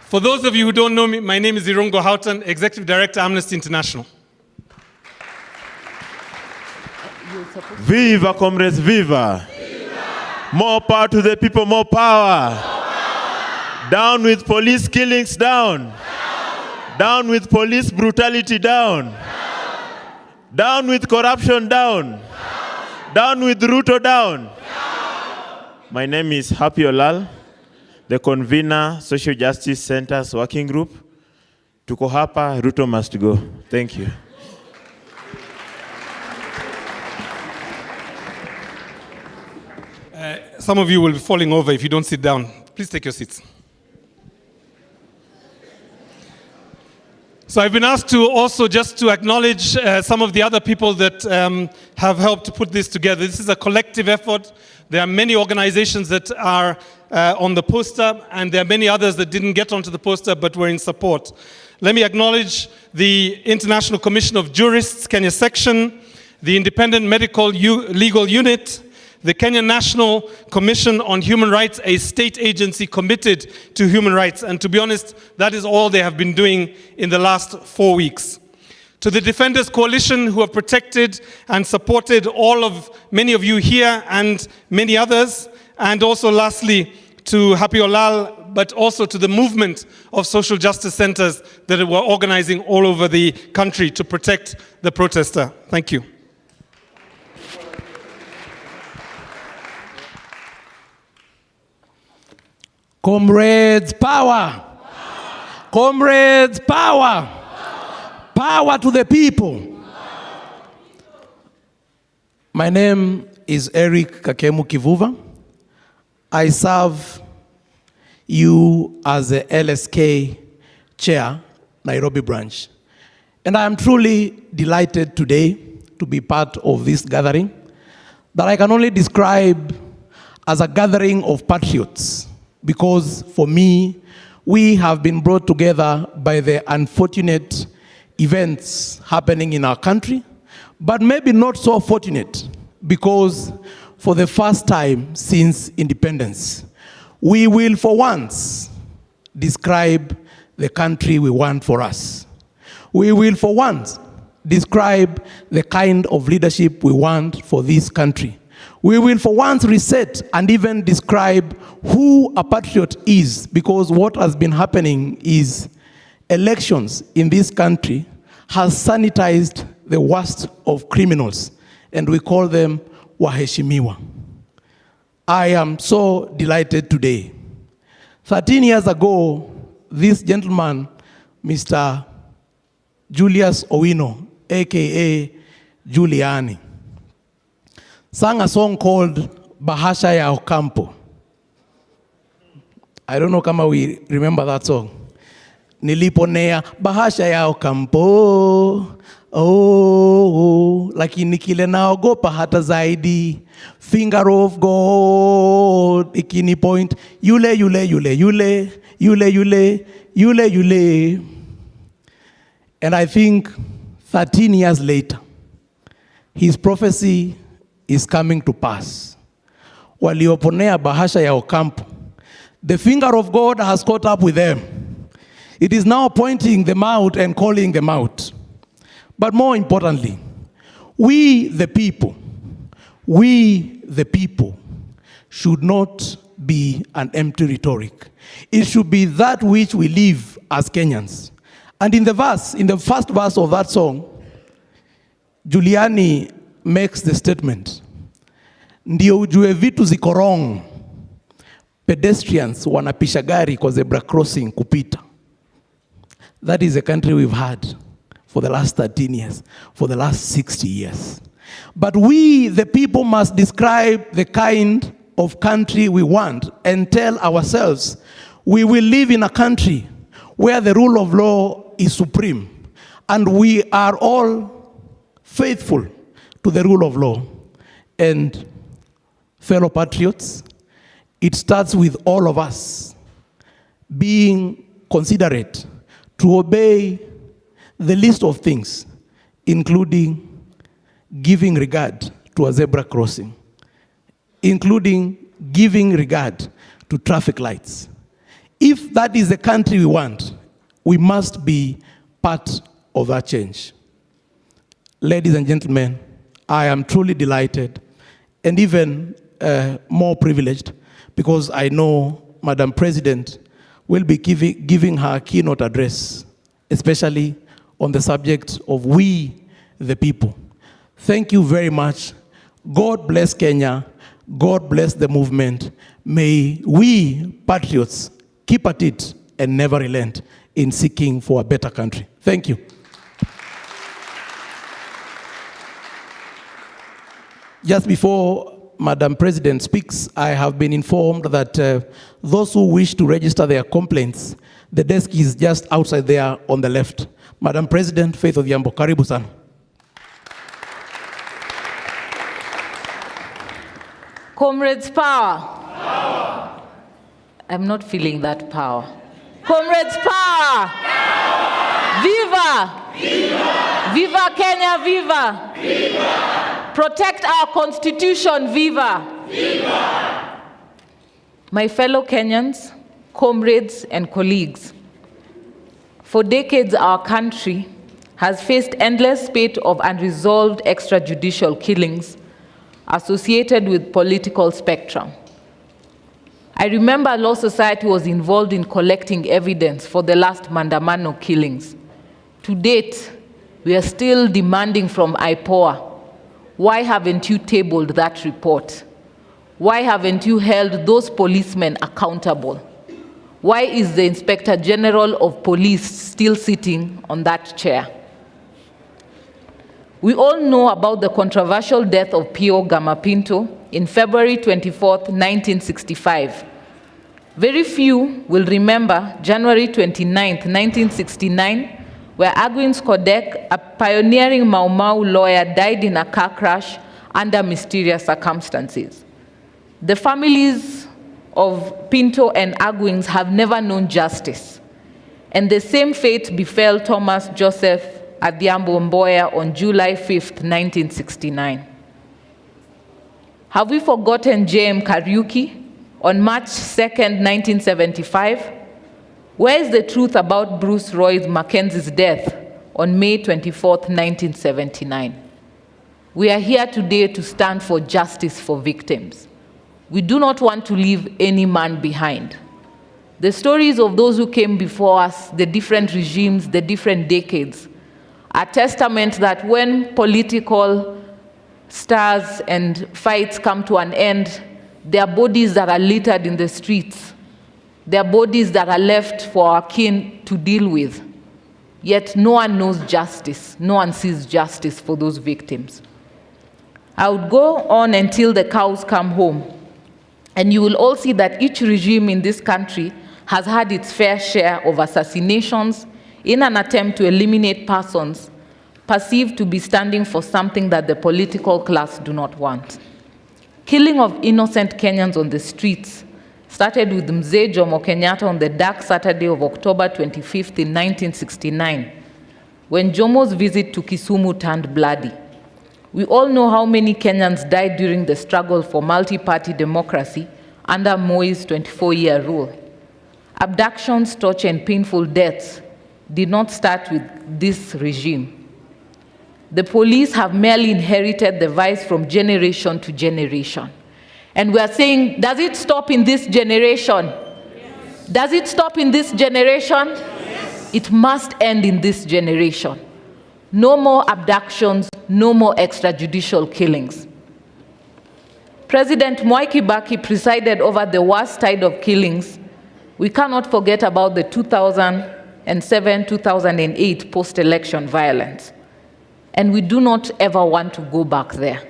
For those of you who don't know me, my name is Irungo Houghton, Executive Director, Amnesty International. Viva, comrades, viva. More power to the people, more power. Down with police killings, down. Down with police brutality, down. Down with corruption, down. Down with Ruto, down. My name is Happy Olal, the convener, Social Justice Centers Working Group. Tuko hapa, Ruto must go. Thank you. Some of you will be falling over if you don't sit down. Please take your seats. So I've been asked to also just to acknowledge some of the other people that have helped put this together. This is a collective effort. There are many organizations that are on the poster, and there are many others that didn't get onto the poster but were in support. Let me acknowledge the International Commission of Jurists, Kenya section, the Independent Medical Legal Unit, the Kenya National Commission on Human Rights, a state agency committed to human rights. And to be honest, that is all they have been doing in the last 4 weeks. To the Defenders Coalition, who have protected and supported many of you here and many others. And also lastly, to Happy Olal, but also to the movement of social justice centers that were organizing all over the country to protect the protester. Thank you. Comrades, power! Comrades, power! Power to the people! My name is Eric Kakemu Kivuva. I serve you as the LSK Chair, Nairobi branch. And I am truly delighted today to be part of this gathering that I can only describe as a gathering of patriots. Because for me, we have been brought together by the unfortunate events happening in our country, but maybe not so fortunate, because for the first time since independence, we will for once describe the country we want for us. We will for once describe the kind of leadership we want for this country. We will for once reset and even describe who a patriot is, because what has been happening is elections in this country has sanitized the worst of criminals, and we call them waheshimiwa. I am so delighted today. 13 years ago, this gentleman, Mr. Julius Owino, aka Giuliani, sang a song called Bahasha ya Ocampo. I don't know kama we remember that song. Niliponea bahasha ya Ocampo, oh, lakini kile naogopa hata zaidi, finger of God, ikini point, yule. And I think 13 years later, his prophecy is coming to pass. Walioponea bahasha ya Ocampo, the finger of God has caught up with them. It is now pointing them out and calling them out. But more importantly, we the people should not be an empty rhetoric. It should be that which we live as Kenyans. And in the first verse of that song, Giuliani makes the statement, ndio ujue vitu ziko wrong, pedestrians wanapisha gari kwa zebra crossing kupita. That is the country we've had for the last 13 years, for the last 60 years. But we, the people, must describe the kind of country we want and tell ourselves we will live in a country where the rule of law is supreme and we are all faithful to the rule of law. And fellow patriots, it starts with all of us being considerate to obey the list of things, including giving regard to a zebra crossing, including giving regard to traffic lights. If that is the country we want, we must be part of that change. Ladies and gentlemen, I am truly delighted and even more privileged because I know Madam President will be giving her keynote address, especially on the subject of we, the people. Thank you very much. God bless Kenya. God bless the movement. May we, patriots, keep at it and never relent in seeking for a better country. Thank you. Just before Madam President speaks, I have been informed that those who wish to register their complaints, the desk is just outside there on the left. Madam President, Faith Odhiambo, karibu sana. Comrades, power. Power. I'm not feeling that power. Comrades, power. Power. Viva. Viva. Viva Kenya, viva. Viva. Protect our constitution, viva. Viva. My fellow Kenyans, comrades and colleagues, for decades our country has faced endless spate of unresolved extrajudicial killings associated with political spectrum. I remember Law Society was involved in collecting evidence for the last Mandamano killings. To date, we are still demanding from IPOA, why haven't you tabled that report? Why haven't you held those policemen accountable? Why is the Inspector General of Police still sitting on that chair? We all know about the controversial death of Pio Gama Pinto in February 24th, 1965. Very few will remember January 29th, 1969, where Agwins Kodek, a pioneering Mau Mau lawyer, died in a car crash under mysterious circumstances. The families of Pinto and Agwins have never known justice, and the same fate befell Thomas Joseph Adhiambo Mboya on July 5th, 1969. Have we forgotten J.M. Kariuki on March 2nd, 1975? Where is the truth about Bruce Roy Mackenzie's death on May 24th, 1979? We are here today to stand for justice for victims. We do not want to leave any man behind. The stories of those who came before us, the different regimes, the different decades, are testament that when political stars and fights come to an end, there are bodies that are littered in the streets. There are bodies that are left for our kin to deal with. Yet no one knows justice. No one sees justice for those victims. I would go on until the cows come home. And you will all see that each regime in this country has had its fair share of assassinations in an attempt to eliminate persons perceived to be standing for something that the political class do not want. Killing of innocent Kenyans on the streets started with Mzee Jomo Kenyatta on the dark Saturday of October 25th in 1969, when Jomo's visit to Kisumu turned bloody. We all know how many Kenyans died during the struggle for multi-party democracy under Moi's 24-year rule. Abductions, torture, and painful deaths did not start with this regime. The police have merely inherited the vice from generation to generation. And we are saying, does it stop in this generation? Yes. Does it stop in this generation? Yes. It must end in this generation. No more abductions, no more extrajudicial killings. President Mwai Kibaki presided over the worst tide of killings. We cannot forget about the 2007-2008 post-election violence. And we do not ever want to go back there.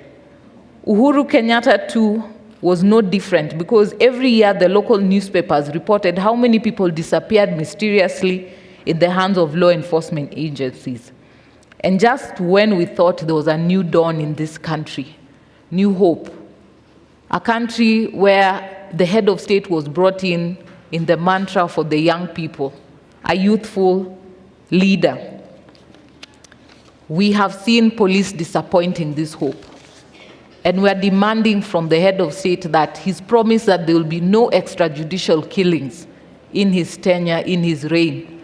Uhuru Kenyatta too was no different, because every year the local newspapers reported how many people disappeared mysteriously in the hands of law enforcement agencies. And just when we thought there was a new dawn in this country, new hope, a country where the head of state was brought in the mantra for the young people, a youthful leader, we have seen police disappointing this hope. And we are demanding from the head of state that his promise that there will be no extrajudicial killings in his tenure, in his reign,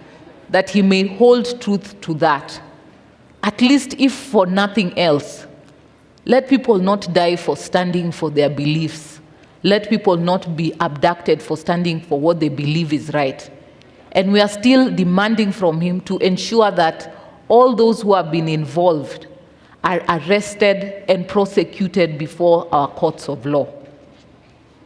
that he may hold truth to that. At least if for nothing else, Let people not die for standing for their beliefs. Let people not be abducted for standing for what they believe is right. And we are still demanding from him to ensure that all those who have been involved are arrested and prosecuted before our courts of law.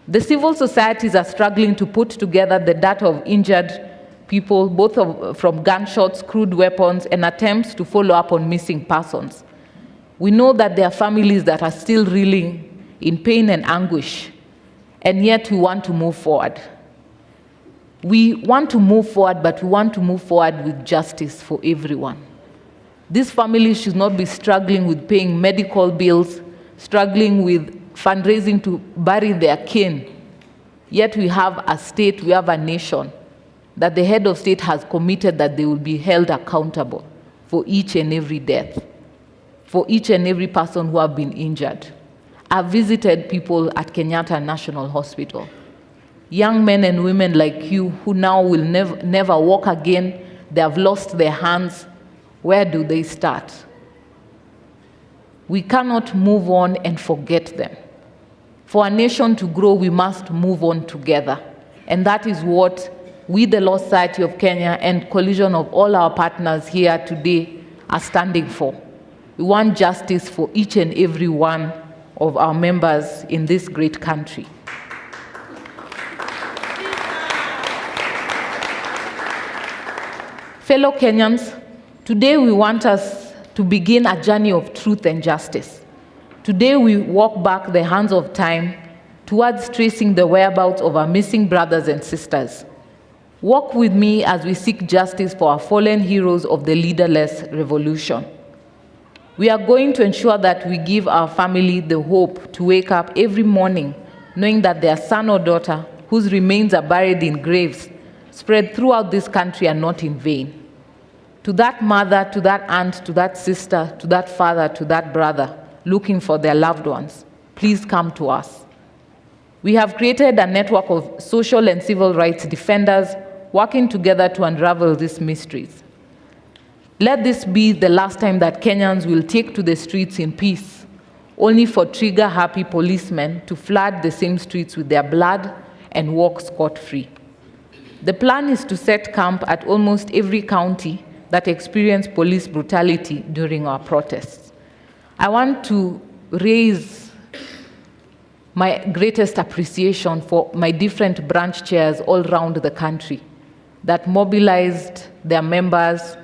The civil societies are struggling to put together the data of injured people, both from gunshots, crude weapons, and attempts to follow up on missing persons. We know that there are families that are still reeling in pain and anguish, and yet we want to move forward. We want to move forward, but we want to move forward with justice for everyone. These families should not be struggling with paying medical bills, struggling with fundraising to bury their kin. Yet we have a state, we have a nation that the head of state has committed that they will be held accountable for each and every death, for each and every person who have been injured. I've visited people at Kenyatta National Hospital. Young men and women like you who now will never walk again. They have lost their hands. Where do they start? We cannot move on and forget them. For a nation to grow, we must move on together. And that is what we, the Law Society of Kenya, and coalition of all our partners here today are standing for. We want justice for each and every one of our members in this great country. Fellow Kenyans, today we want us to begin a journey of truth and justice. Today we walk back the hands of time towards tracing the whereabouts of our missing brothers and sisters. Walk with me as we seek justice for our fallen heroes of the leaderless revolution. We are going to ensure that we give our family the hope to wake up every morning knowing that their son or daughter, whose remains are buried in graves spread throughout this country, are not in vain. To that mother, to that aunt, to that sister, to that father, to that brother looking for their loved ones, please come to us. We have created a network of social and civil rights defenders working together to unravel these mysteries. Let this be the last time that Kenyans will take to the streets in peace, only for trigger-happy policemen to flood the same streets with their blood and walk scot-free. The plan is to set camp at almost every county that experienced police brutality during our protests. I want to raise my greatest appreciation for my different branch chairs all around the country that mobilized their members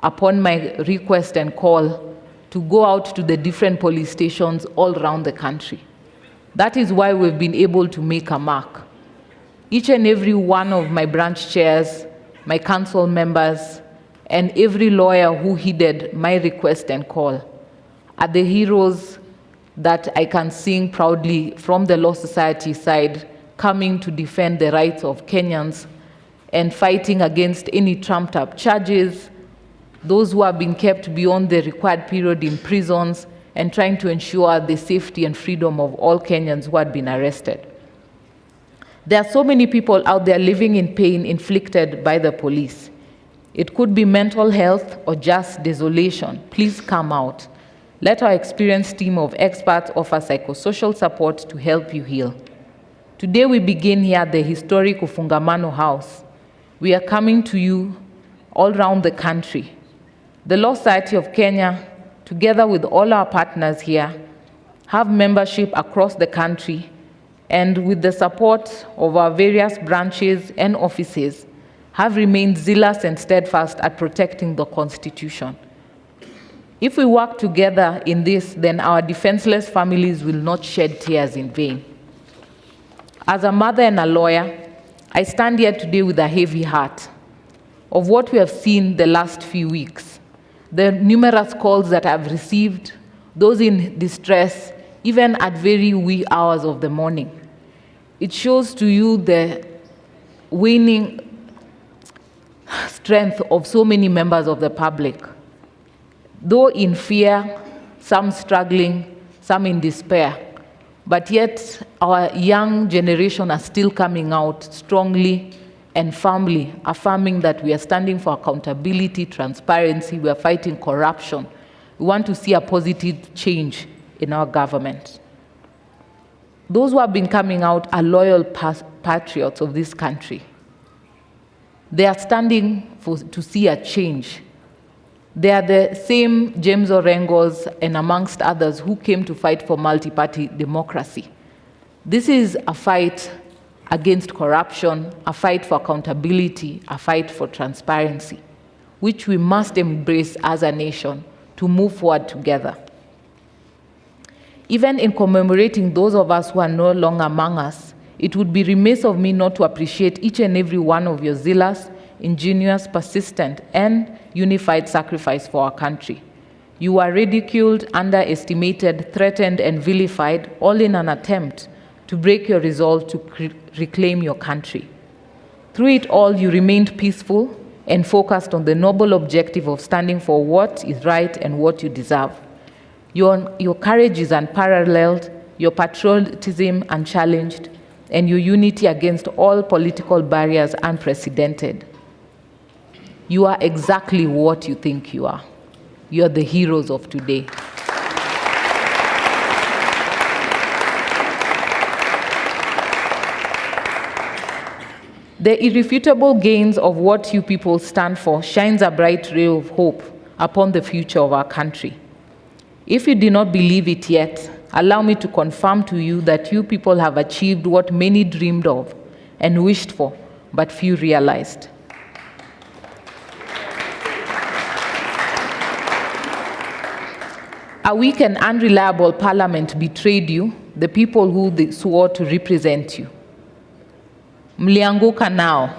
upon my request and call to go out to the different police stations all around the country. That is why we've been able to make a mark. Each and every one of my branch chairs, my council members, and every lawyer who heeded my request and call are the heroes that I can sing proudly from the Law Society side, coming to defend the rights of Kenyans and fighting against any trumped-up charges, those who have been kept beyond the required period in prisons, and trying to ensure the safety and freedom of all Kenyans who had been arrested. There are so many people out there living in pain inflicted by the police. It could be mental health or just desolation. Please come out. Let our experienced team of experts offer psychosocial support to help you heal. Today we begin here at the historic Ufungamano House. We are coming to you all around the country. The Law Society of Kenya, together with all our partners here, have membership across the country, and with the support of our various branches and offices, have remained zealous and steadfast at protecting the Constitution. If we work together in this, then our defenseless families will not shed tears in vain. As a mother and a lawyer, I stand here today with a heavy heart of what we have seen the last few weeks. The numerous calls that I've received, those in distress, even at very wee hours of the morning. It shows to you the waning strength of so many members of the public. Though in fear, some struggling, some in despair, but yet our young generation are still coming out strongly and firmly, affirming that we are standing for accountability, transparency, we are fighting corruption. We want to see a positive change in our government. Those who have been coming out are loyal patriots of this country. They are standing to see a change. They are the same James Orengos and amongst others who came to fight for multi-party democracy. This is a fight against corruption, a fight for accountability, a fight for transparency, which we must embrace as a nation to move forward together. Even in commemorating those of us who are no longer among us, it would be remiss of me not to appreciate each and every one of your zealous, ingenious, persistent, and unified sacrifice for our country. You are ridiculed, underestimated, threatened, and vilified, all in an attempt to break your resolve to reclaim your country. Through it all, you remained peaceful and focused on the noble objective of standing for what is right and what you deserve. Your courage is unparalleled, your patriotism unchallenged, and your unity against all political barriers unprecedented. You are exactly what you think you are. You are the heroes of today. The irrefutable gains of what you people stand for shines a bright ray of hope upon the future of our country. If you do not believe it yet, allow me to confirm to you that you people have achieved what many dreamed of and wished for, but few realized. A weak and unreliable parliament betrayed you, the people who they swore to represent you. Mlianguka now.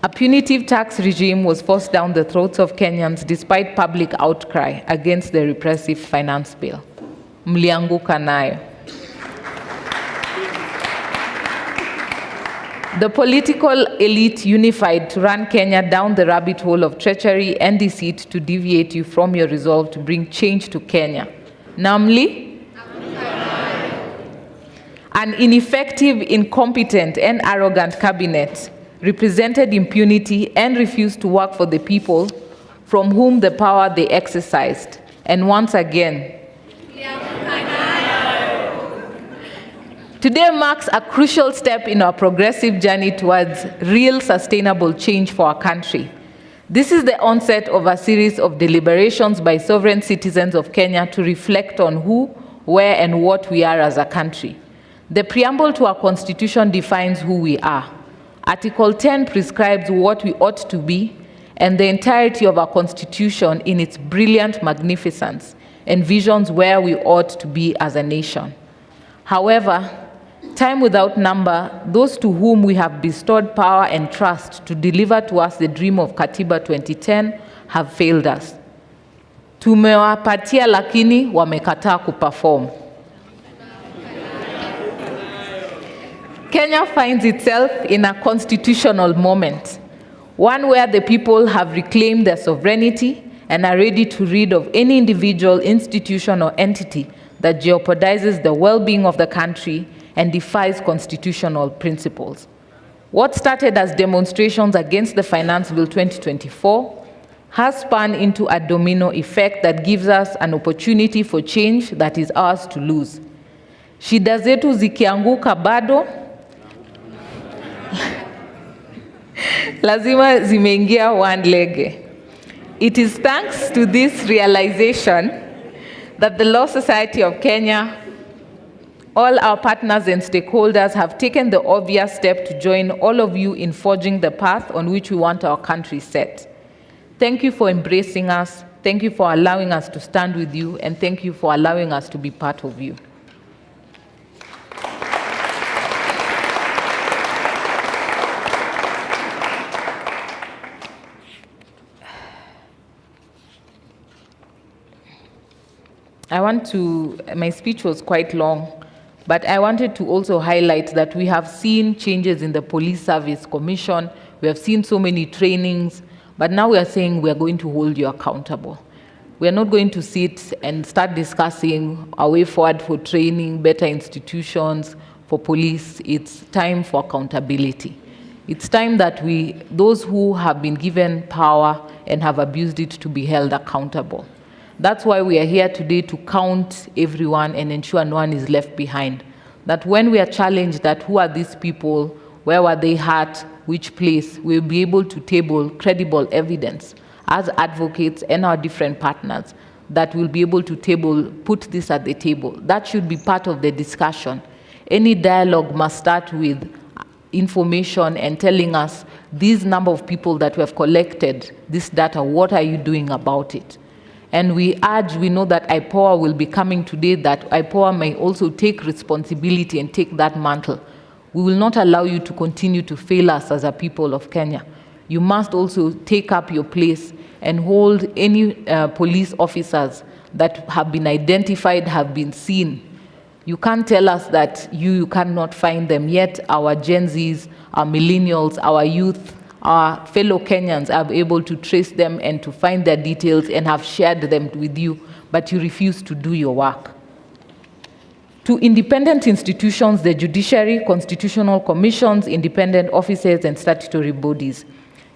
A punitive tax regime was forced down the throats of Kenyans despite public outcry against the repressive finance bill. Mlianguka nayo. The political elite unified to run Kenya down the rabbit hole of treachery and deceit to deviate you from your resolve to bring change to Kenya. Namely, an ineffective, incompetent, and arrogant cabinet represented impunity and refused to work for the people from whom the power they exercised. And once again, today marks a crucial step in our progressive journey towards real sustainable change for our country. This is the onset of a series of deliberations by sovereign citizens of Kenya to reflect on who, where, and what we are as a country. The preamble to our constitution defines who we are. Article 10 prescribes what we ought to be, and the entirety of our constitution in its brilliant magnificence envisions where we ought to be as a nation. However, time without number, those to whom we have bestowed power and trust to deliver to us the dream of Katiba 2010 have failed us. Tumewapatia lakini wamekataa kuperform. Kenya finds itself in a constitutional moment, one where the people have reclaimed their sovereignty and are ready to rid of any individual, institution, or entity that jeopardizes the well-being of the country and defies constitutional principles. What started as demonstrations against the Finance Bill 2024 has spun into a domino effect that gives us an opportunity for change that is ours to lose. Shida zetu zikianguka bado, lazima zimeingia one leg. It is thanks to this realization that the Law Society of Kenya, all our partners and stakeholders have taken the obvious step to join all of you in forging the path on which we want our country set. Thank you for embracing us. Thank you for allowing us to stand with you, and thank you for allowing us to be part of you. My speech was quite long, but I wanted to also highlight that we have seen changes in the Police Service Commission. We have seen so many trainings, but now we are saying we are going to hold you accountable. We are not going to sit and start discussing a way forward for training, better institutions for police. It's time for accountability. It's time that those who have been given power and have abused it to be held accountable. That's why we are here today, to count everyone and ensure no one is left behind. That when we are challenged that who are these people, where were they hurt, which place, we'll be able to table credible evidence as advocates and our different partners, that will be able to put this at the table. That should be part of the discussion. Any dialogue must start with information and telling us these number of people that we have collected, this data, what are you doing about it? And we know that IPOA will be coming today, that IPOA may also take responsibility and take that mantle. We will not allow you to continue to fail us as a people of Kenya. You must also take up your place and hold any police officers that have been identified, have been seen. You can't tell us that you cannot find them, yet our Gen Zs, our millennials, our youth, our fellow Kenyans are able to trace them and to find their details and have shared them with you, but you refuse to do your work. To independent institutions, the judiciary, constitutional commissions, independent offices, and statutory bodies,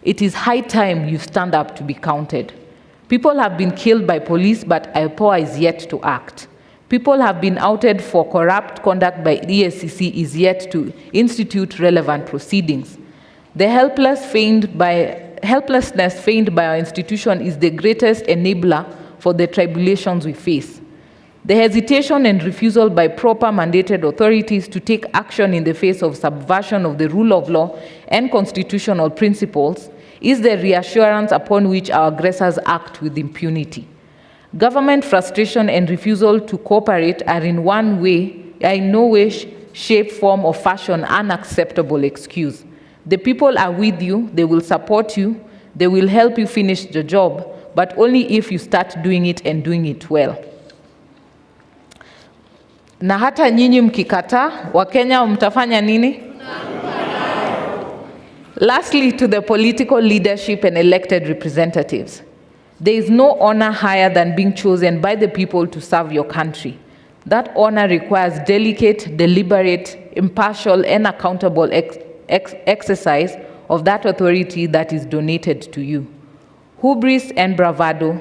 it is high time you stand up to be counted. People have been killed by police, but IPOA is yet to act. People have been outed for corrupt conduct by EACC is yet to institute relevant proceedings. The helplessness feigned by our institution is the greatest enabler for the tribulations we face. The hesitation and refusal by proper mandated authorities to take action in the face of subversion of the rule of law and constitutional principles is the reassurance upon which our aggressors act with impunity. Government frustration and refusal to cooperate are in no way, shape, form, or fashion unacceptable excuse. The people are with you, they will support you, they will help you finish the job, but only if you start doing it and doing it well. Na hata nyinyi mkikataa, Wakenya mtafanya nini? Lastly, to the political leadership and elected representatives, there is no honor higher than being chosen by the people to serve your country. That honor requires delicate, deliberate, impartial, and accountable exercise of that authority that is donated to you. Hubris and bravado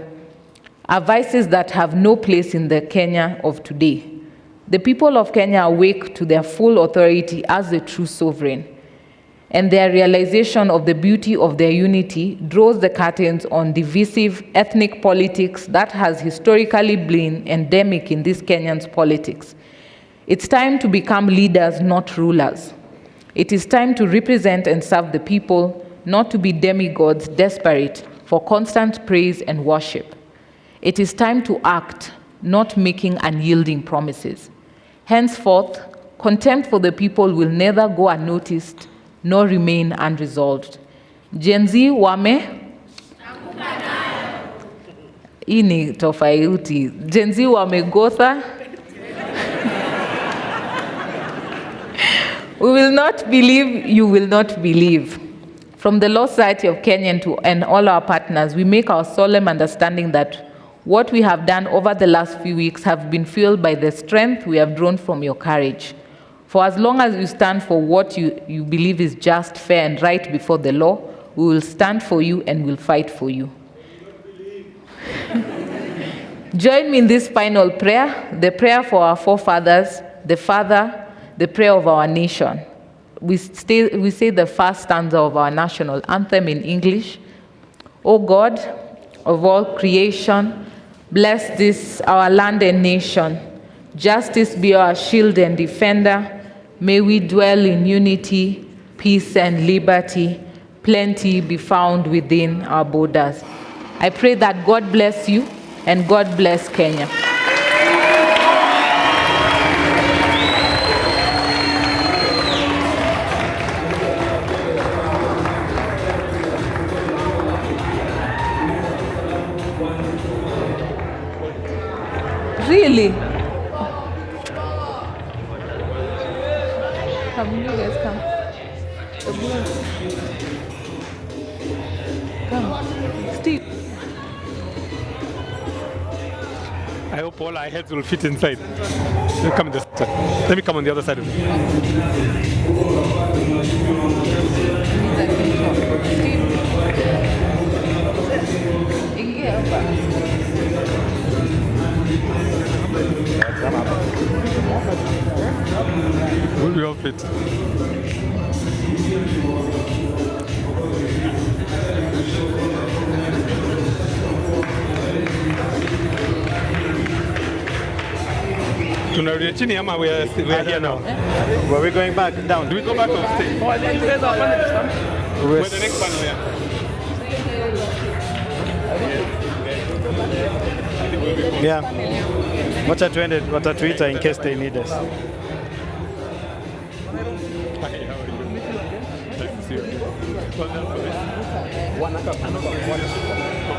are vices that have no place in the Kenya of today. The people of Kenya awake to their full authority as the true sovereign, and their realization of the beauty of their unity draws the curtains on divisive ethnic politics that has historically been endemic in this Kenyan's politics. It's time to become leaders, not rulers. It is time to represent and serve the people, not to be demigods desperate for constant praise and worship. It is time to act, not making unyielding promises. Henceforth, contempt for the people will neither go unnoticed nor remain unresolved. Gen Z hii ni tofauti. Gen Z wamegotha. We will not believe, you will not believe. From the Law Society of Kenya and all our partners, we make our solemn understanding that what we have done over the last few weeks have been fueled by the strength we have drawn from your courage. For as long as you stand for what you believe is just, fair, and right before the law, we will stand for you and will fight for you. Join me in this final prayer, the prayer for our forefathers, the Father, the prayer of our nation. We say the first stanza of our national anthem in English. O God of all creation, bless this our land and nation. Justice be our shield and defender. May we dwell in unity, peace, and liberty. Plenty be found within our borders. I pray that God bless you and God bless Kenya. Really? Come, you guys come. Come. Steve. I hope all our heads will fit inside. Let me come on this side. Let me come on the other side of it. We'll be off it. Tunarudia chini ama we are here now? Were we going back down? Do we go back or stay? Oh, I think you guys are panelists. We're the next panel, yeah. Yeah. Watatuita in case they need us. Hi, how are you? Nice to see you. Well done for this. One from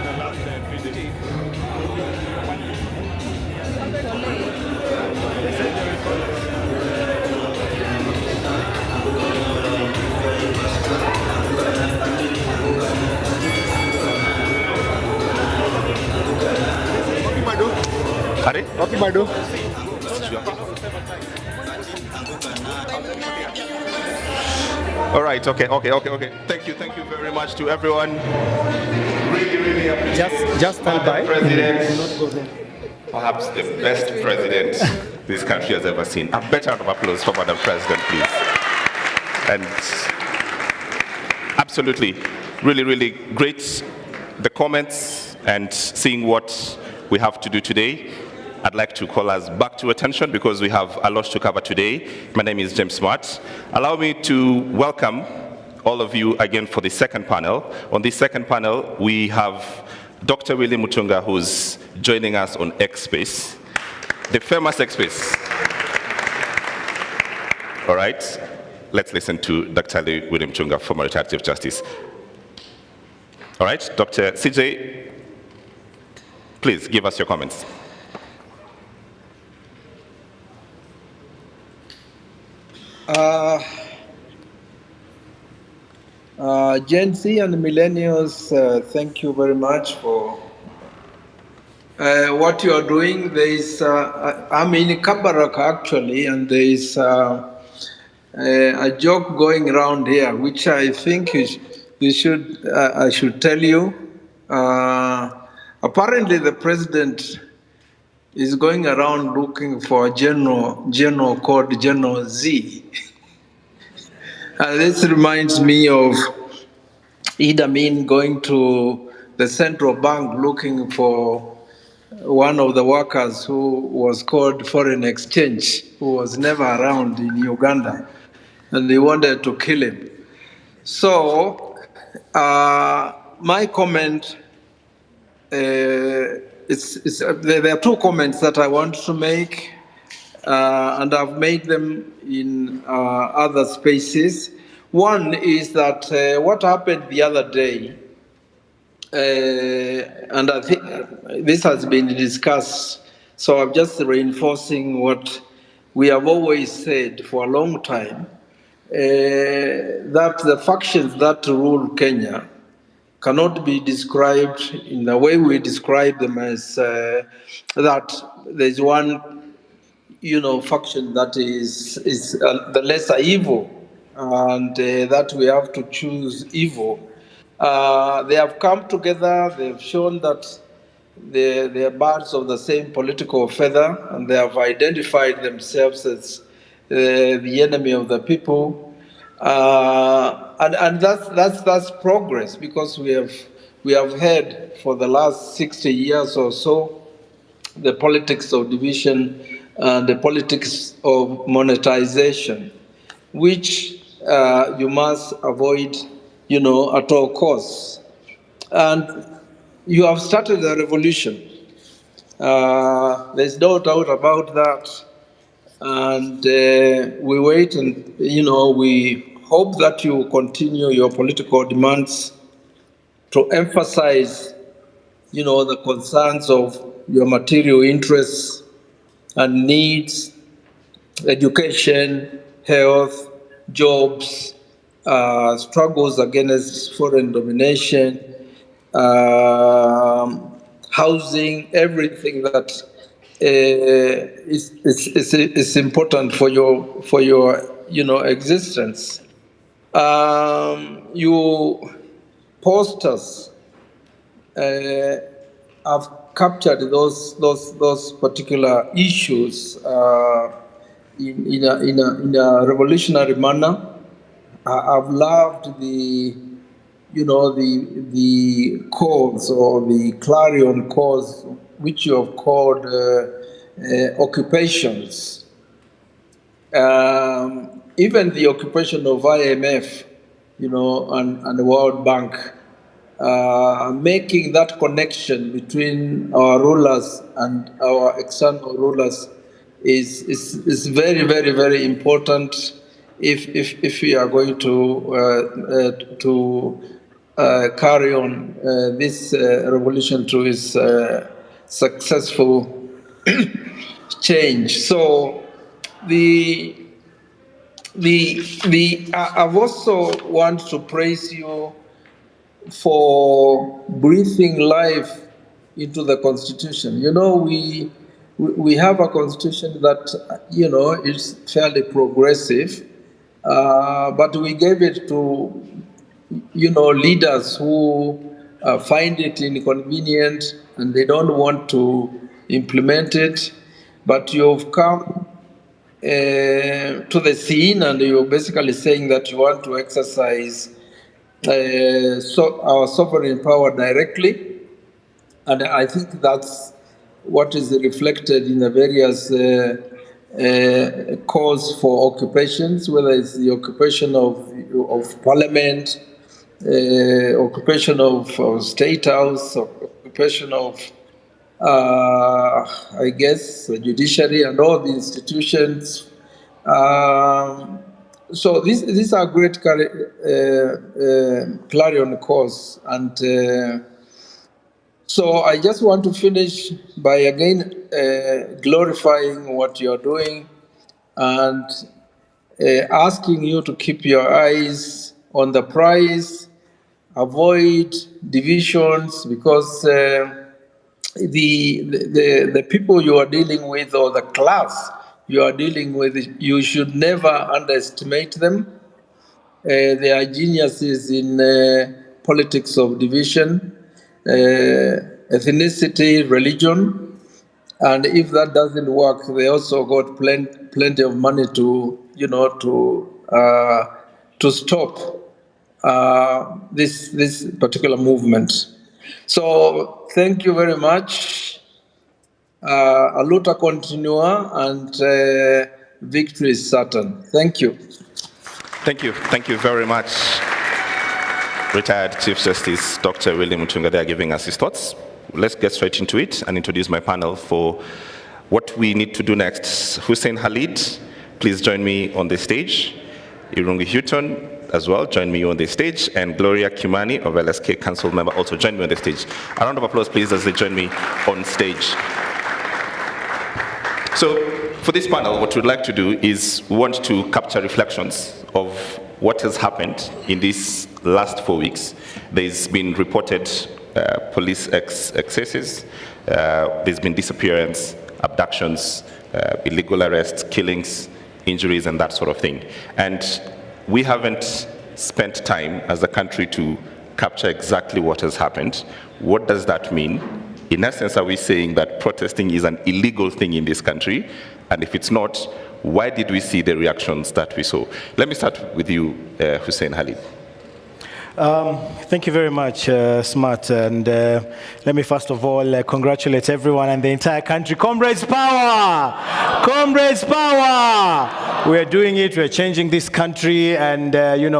the last 3 days. Hari? Okay, Badu. All right, okay. Thank you very much to everyone. Really appreciate Just stand by. President, perhaps the best president this country has ever seen. A better round of applause for Madam President, please. And absolutely, really great, the comments and seeing what we have to do today. I'd like to call us back to attention because we have a lot to cover today. My name is James Smart. Allow me to welcome all of you again for the second panel. On this second panel, we have Dr. Willie Mutunga, who's joining us on X-Space, the famous X-Space. All right, let's listen to Dr. Willie Mutunga, former retired Chief Justice. All right, Dr. CJ, please give us your comments. Gen Z and millennials, thank you very much for what you are doing. There is, I'm in Kabarak actually, and there is a joke going around here, which I think I should tell you. Apparently, the president is going around looking for a general called General Z. This reminds me of Idi Amin going to the central bank looking for one of the workers who was called Foreign Exchange, who was never around in Uganda, and they wanted to kill him. So, my comment, there are two comments that I want to make, and I've made them in other spaces. One is that what happened the other day, and I think this has been discussed, so I'm just reinforcing what we have always said for a long time, that the factions that rule Kenya cannot be described in the way we describe them as that there's one faction that is the lesser evil, and that we have to choose evil. They have come together, they've shown that they are birds of the same political feather, and they have identified themselves as the enemy of the people. And that's progress, because we have had for the last 60 years or so the politics of division and the politics of monetization, which you must avoid, at all costs. And you have started a revolution. There's no doubt about that. And we wait and, we hope that you continue your political demands to emphasize, the concerns of your material interests and needs, education, health, jobs, struggles against foreign domination, housing, everything that is important for your existence. You posters have captured those particular issues in a revolutionary manner. I've loved the cause or the clarion cause, which you have called occupations. Even the occupation of IMF, and the World Bank, making that connection between our rulers and our external rulers is very, very, very important if we are going to carry on this revolution to its successful change. So I've also want to praise you for breathing life into the Constitution. We have a Constitution that, is fairly progressive, but we gave it to, leaders who find it inconvenient and they don't want to implement it. But you've come to the scene and you're basically saying that you want to exercise our sovereign power directly. And I think that's what is reflected in the various calls for occupations, whether it's the occupation of parliament, occupation of state house, occupation of, I guess, the judiciary and all the institutions. So these are great clarion calls. And so I just want to finish by again glorifying what you're doing and asking you to keep your eyes on the prize, avoid divisions, because the people you are dealing with or the class you are dealing with, you should never underestimate them. They are geniuses in politics of division, ethnicity, religion, and if that doesn't work, they also got plenty of money to stop this particular movement. So thank you very much. Aluta continua, and victory is certain. Thank you. Thank you. Thank you very much, retired Chief Justice Dr. William Mutunga. They are giving us his thoughts. Let's get straight into it and introduce my panel for what we need to do next. Hussein Khalid, please join me on the stage. Irungi Houghton as well, join me on the stage. And Gloria Kimani of LSK Council member also join me on the stage. A round of applause, please, as they join me on stage. So for this panel, what we'd like to do is we want to capture reflections of what has happened in these last 4 weeks. There's been reported police excesses, there's been disappearance, abductions, illegal arrests, killings, injuries, and that sort of thing. And we haven't spent time as a country to capture exactly what has happened. What does that mean? In essence, are we saying that protesting is an illegal thing in this country? And if it's not, why did we see the reactions that we saw? Let me start with you, Hussein Khalid. Thank you very much, Smart. And let me first of all congratulate everyone and the entire country. Comrades power! Comrades power! We're doing it, we're changing this country, and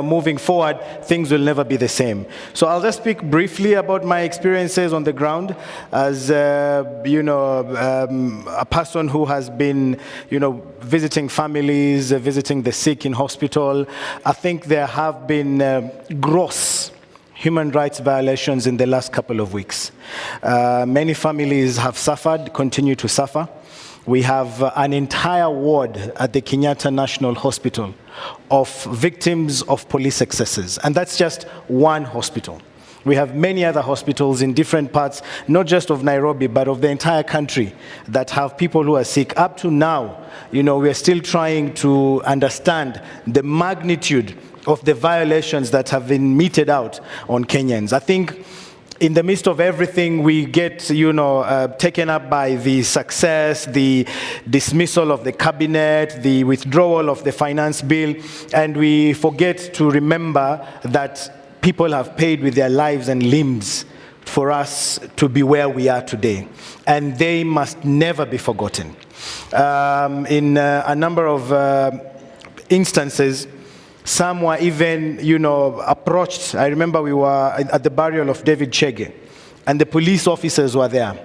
moving forward, things will never be the same. So I'll just speak briefly about my experiences on the ground as, a person who has been, visiting families, visiting the sick in hospital. I think there have been gross human rights violations in the last couple of weeks. Many families have suffered, continue to suffer. We have an entire ward at the Kenyatta National Hospital of victims of police excesses, and that's just one hospital. We have many other hospitals in different parts, not just of Nairobi, but of the entire country, that have people who are sick. Up to now, we're still trying to understand the magnitude of the violations that have been meted out on Kenyans. I think in the midst of everything, we get, taken up by the success, the dismissal of the cabinet, the withdrawal of the finance bill, and we forget to remember that people have paid with their lives and limbs for us to be where we are today, and they must never be forgotten. In a number of instances, some were even, approached. I remember we were at the burial of David Chege, and the police officers were there.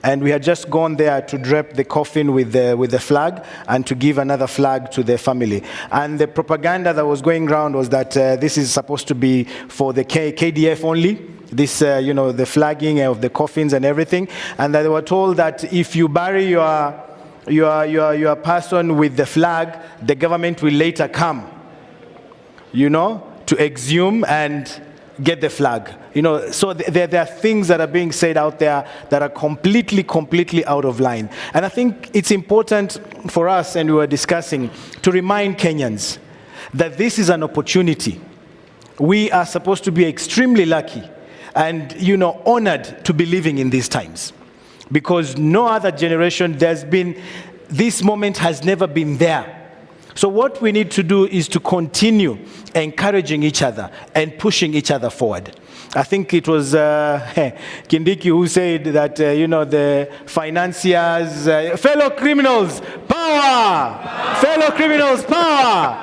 And we had just gone there to drape the coffin with the flag and to give another flag to the family. And the propaganda that was going around was that this is supposed to be for the KDF only, this, the flagging of the coffins and everything. And they were told that if you bury your person with the flag, the government will later come, to exhume and get the flag. So there are things that are being said out there that are completely out of line. And I think it's important for us, and we were discussing, to remind Kenyans that this is an opportunity. We are supposed to be extremely lucky and, honored to be living in these times. Because no other generation, this moment has never been there. So what we need to do is to continue encouraging each other and pushing each other forward. I think it was Kindiki who said that, the financiers, fellow criminals, power! Fellow criminals, power!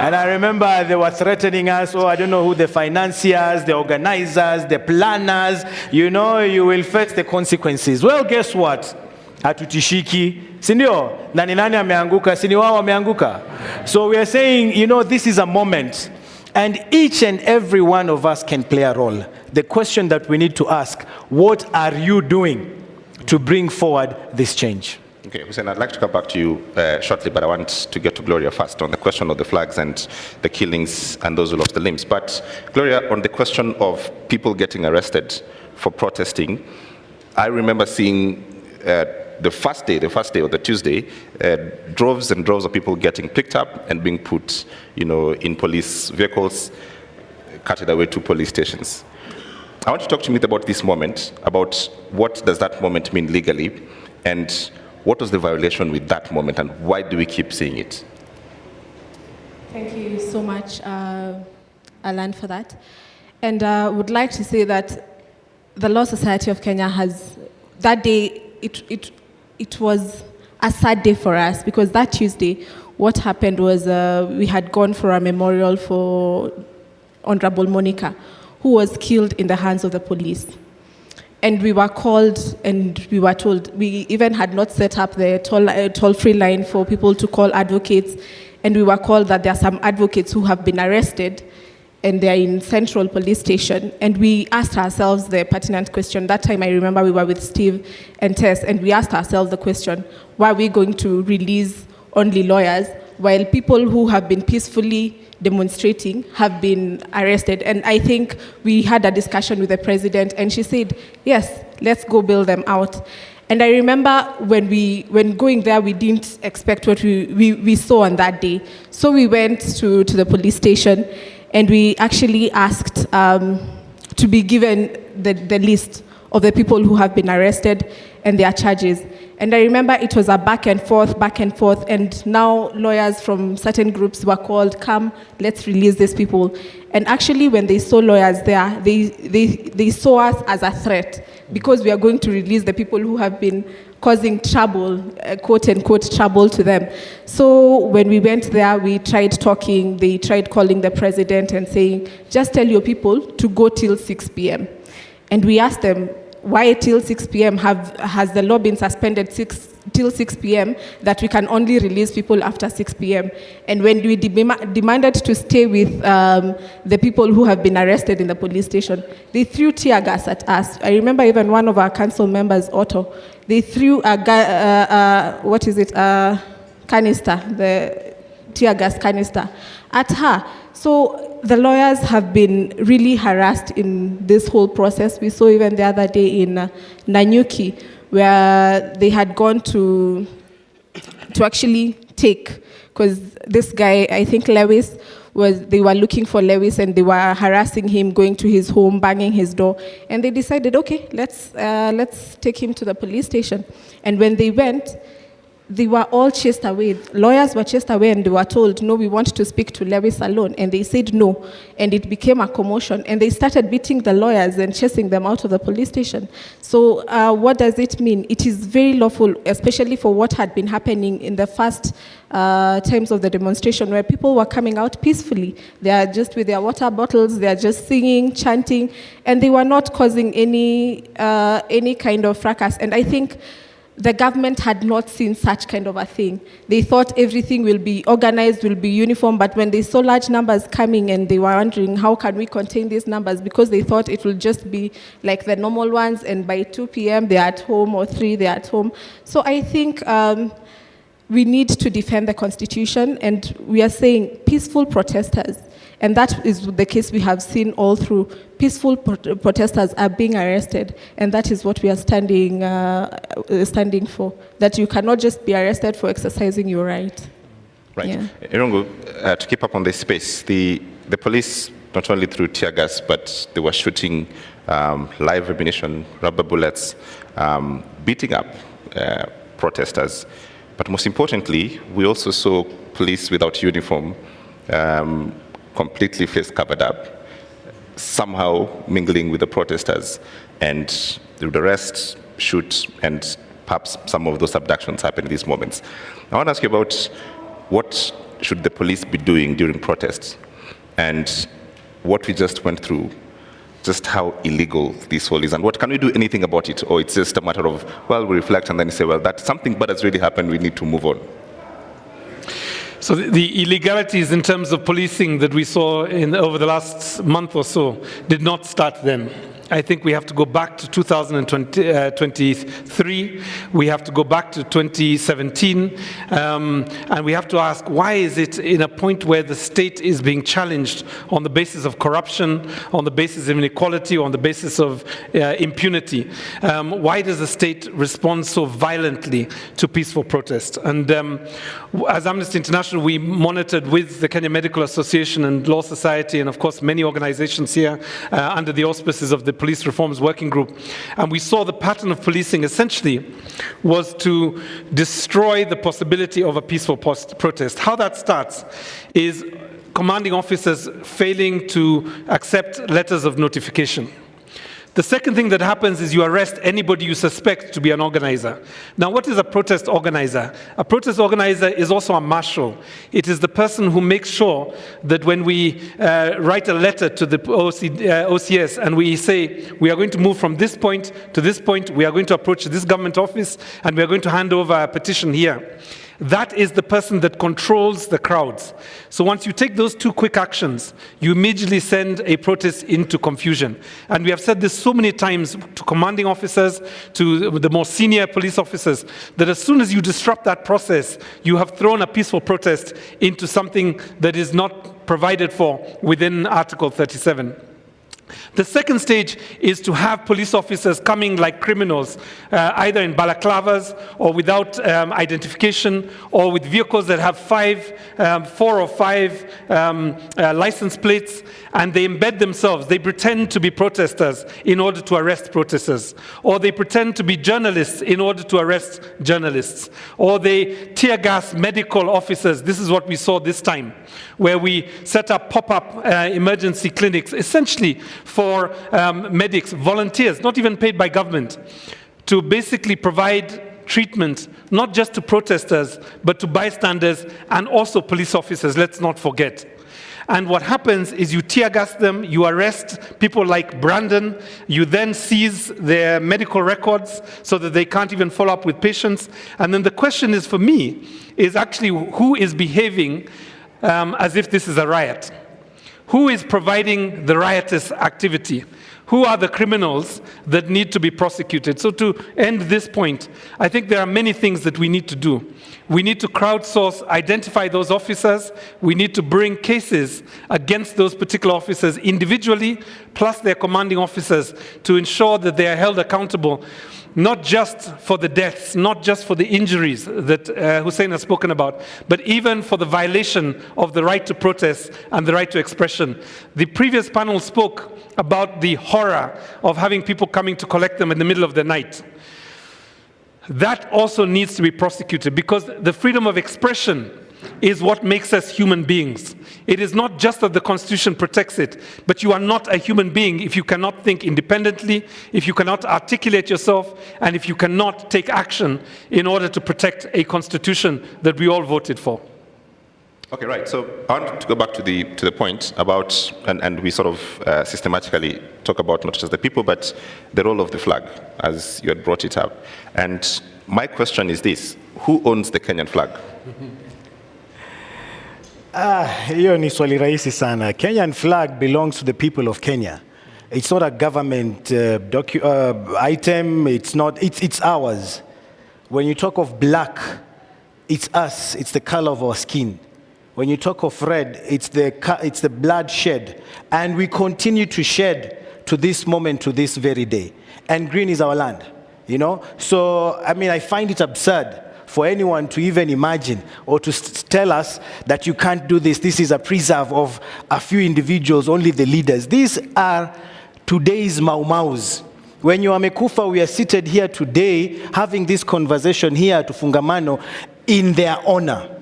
And I remember they were threatening us, I don't know who, the financiers, the organizers, the planners, you will face the consequences. Well, guess what? Hatutishiki, sindio? Nani ameanguka, sini wao ameanguka. So we are saying, this is a moment, and each and every one of us can play a role. The question that we need to ask, what are you doing to bring forward this change? Okay, Hussein, I'd like to come back to you shortly, but I want to get to Gloria first on the question of the flags and the killings and those who lost the limbs. But Gloria, on the question of people getting arrested for protesting, I remember seeing the first day or the Tuesday, droves and droves of people getting picked up and being put, in police vehicles, carted away to police stations. I want you to talk to me about this moment, about what does that moment mean legally, and what was the violation with that moment, and why do we keep seeing it? Thank you so much, Alan, for that. And I would like to say that the Law Society of Kenya has, that day, it was a sad day for us, because that Tuesday, what happened was we had gone for a memorial for Honorable Monica, who was killed in the hands of the police. And we were called and we were told, we even had not set up the toll-free line for people to call advocates, and we were called that there are some advocates who have been arrested and they're in Central Police Station. And we asked ourselves the pertinent question. That time I remember we were with Steve and Tess, and we asked ourselves the question, why are we going to release only lawyers while people who have been peacefully demonstrating have been arrested? And I think we had a discussion with the president, and she said, yes, let's go bail them out. And I remember when going there, we didn't expect what we saw on that day. So we went to the police station, and we actually asked to be given the list of the people who have been arrested and their charges. And I remember it was a back and forth, and now lawyers from certain groups were called, come, let's release these people. And actually when they saw lawyers there, they saw us as a threat, because we are going to release the people who have been causing trouble, quote unquote, trouble to them. So when we went there, we tried talking, they tried calling the president and saying, just tell your people to go till 6 p.m. And we asked them, why till 6 p.m.? Has the law been suspended till 6 p.m. that we can only release people after 6 p.m.? And when we demanded to stay with the people who have been arrested in the police station, they threw tear gas at us. I remember even one of our council members, Otto, they threw a canister, tear gas canister at her. So the lawyers have been really harassed in this whole process. We saw even the other day in Nanyuki, where they had gone to actually take, because this guy, I think Lewis, they were looking for Lewis and they were harassing him, going to his home, banging his door. And they decided, okay, let's take him to the police station. And when they went, they were all chased away. Lawyers were chased away and they were told, no, we want to speak to Lewis alone. And they said no. And it became a commotion. And they started beating the lawyers and chasing them out of the police station. So what does it mean? It is very lawful, especially for what had been happening in the first times of the demonstration, where people were coming out peacefully. They are just with their water bottles, they are just singing, chanting, and they were not causing any kind of fracas. And I think the government had not seen such kind of a thing. They thought everything will be organized, will be uniform, but when they saw large numbers coming and they were wondering, how can we contain these numbers? Because they thought it will just be like the normal ones, and by 2 p.m. they're at home, or 3 they're at home. So I think we need to defend the Constitution, and we are saying peaceful protesters, and that is the case we have seen all through. Peaceful protesters are being arrested, and that is what we are standing for, that you cannot just be arrested for exercising your right. Right. Yeah. Irungu, to keep up on this space, the police not only threw tear gas, but they were shooting live ammunition, rubber bullets, beating up protesters. But most importantly, we also saw police without uniform, completely face covered up, somehow mingling with the protesters, and they would arrest, shoot, and perhaps some of those abductions happen in these moments. I want to ask you about what should the police be doing during protests, and what we just went through, just how illegal this whole is, and what can we do anything about it, or it's just a matter of, well, we reflect and then say, well, that's something bad has really happened, we need to move on. So the illegalities in terms of policing that we saw over the last month or so did not start then. I think we have to go back to 2023. We have to go back to 2017. And we have to ask, why is it in a point where the state is being challenged on the basis of corruption, on the basis of inequality, on the basis of impunity? Why does the state respond so violently to peaceful protest? And as Amnesty International, we monitored with the Kenya Medical Association and Law Society, and of course many organizations here under the auspices of the Police Reforms Working Group. And we saw the pattern of policing essentially was to destroy the possibility of a peaceful protest. How that starts is commanding officers failing to accept letters of notification. The second thing that happens is you arrest anybody you suspect to be an organizer. Now, what is a protest organizer? A protest organizer is also a marshal. It is the person who makes sure that when we write a letter to the OCS and we say, we are going to move from this point to this point, we are going to approach this government office, and we are going to hand over a petition here. That is the person that controls the crowds. So once you take those two quick actions, you immediately send a protest into confusion. And we have said this so many times to commanding officers, to the more senior police officers, that as soon as you disrupt that process, you have thrown a peaceful protest into something that is not provided for within Article 37. The second stage is to have police officers coming like criminals, either in balaclavas or without identification, or with vehicles that have 4 or 5 license plates, and they embed themselves. They pretend to be protesters in order to arrest protesters, or they pretend to be journalists in order to arrest journalists, or they tear gas medical officers. This is what we saw this time, where we set up pop-up emergency clinics, essentially for medics, volunteers, not even paid by government, to basically provide treatment, not just to protesters, but to bystanders and also police officers, let's not forget. And what happens is you tear gas them, you arrest people like Brandon, you then seize their medical records so that they can't even follow up with patients. And then the question is, for me, is actually who is behaving as if this is a riot? Who is providing the riotous activity? Who are the criminals that need to be prosecuted? So to end this point, I think there are many things that we need to do. We need to crowdsource, identify those officers. We need to bring cases against those particular officers individually, plus their commanding officers, to ensure that they are held accountable, not just for the deaths, not just for the injuries that Hussein has spoken about, but even for the violation of the right to protest and the right to expression. The previous panel spoke about the horror of having people coming to collect them in the middle of the night. That also needs to be prosecuted, because the freedom of expression is what makes us human beings. It is not just that the Constitution protects it, but you are not a human being if you cannot think independently, if you cannot articulate yourself, and if you cannot take action in order to protect a Constitution that we all voted for. Okay, right. So I want to go back to the point about, and we sort of systematically talk about not just the people, but the role of the flag, as you had brought it up. And my question is this: who owns the Kenyan flag? Hiyo ni swali rahisi sana. Kenyan flag belongs to the people of Kenya. It's not a government item. It's not. It's ours. When you talk of black, it's us. It's the color of our skin. When you talk of red, it's the blood shed, and we continue to shed to this moment, to this very day. And green is our land, you know. So I mean, I find it absurd for anyone to even imagine or to tell us that you can't do this. This is a preserve of a few individuals, only the leaders. These are today's Mau-Maus. When you are Mekufa, we are seated here today having this conversation here at Fungamano in their honor,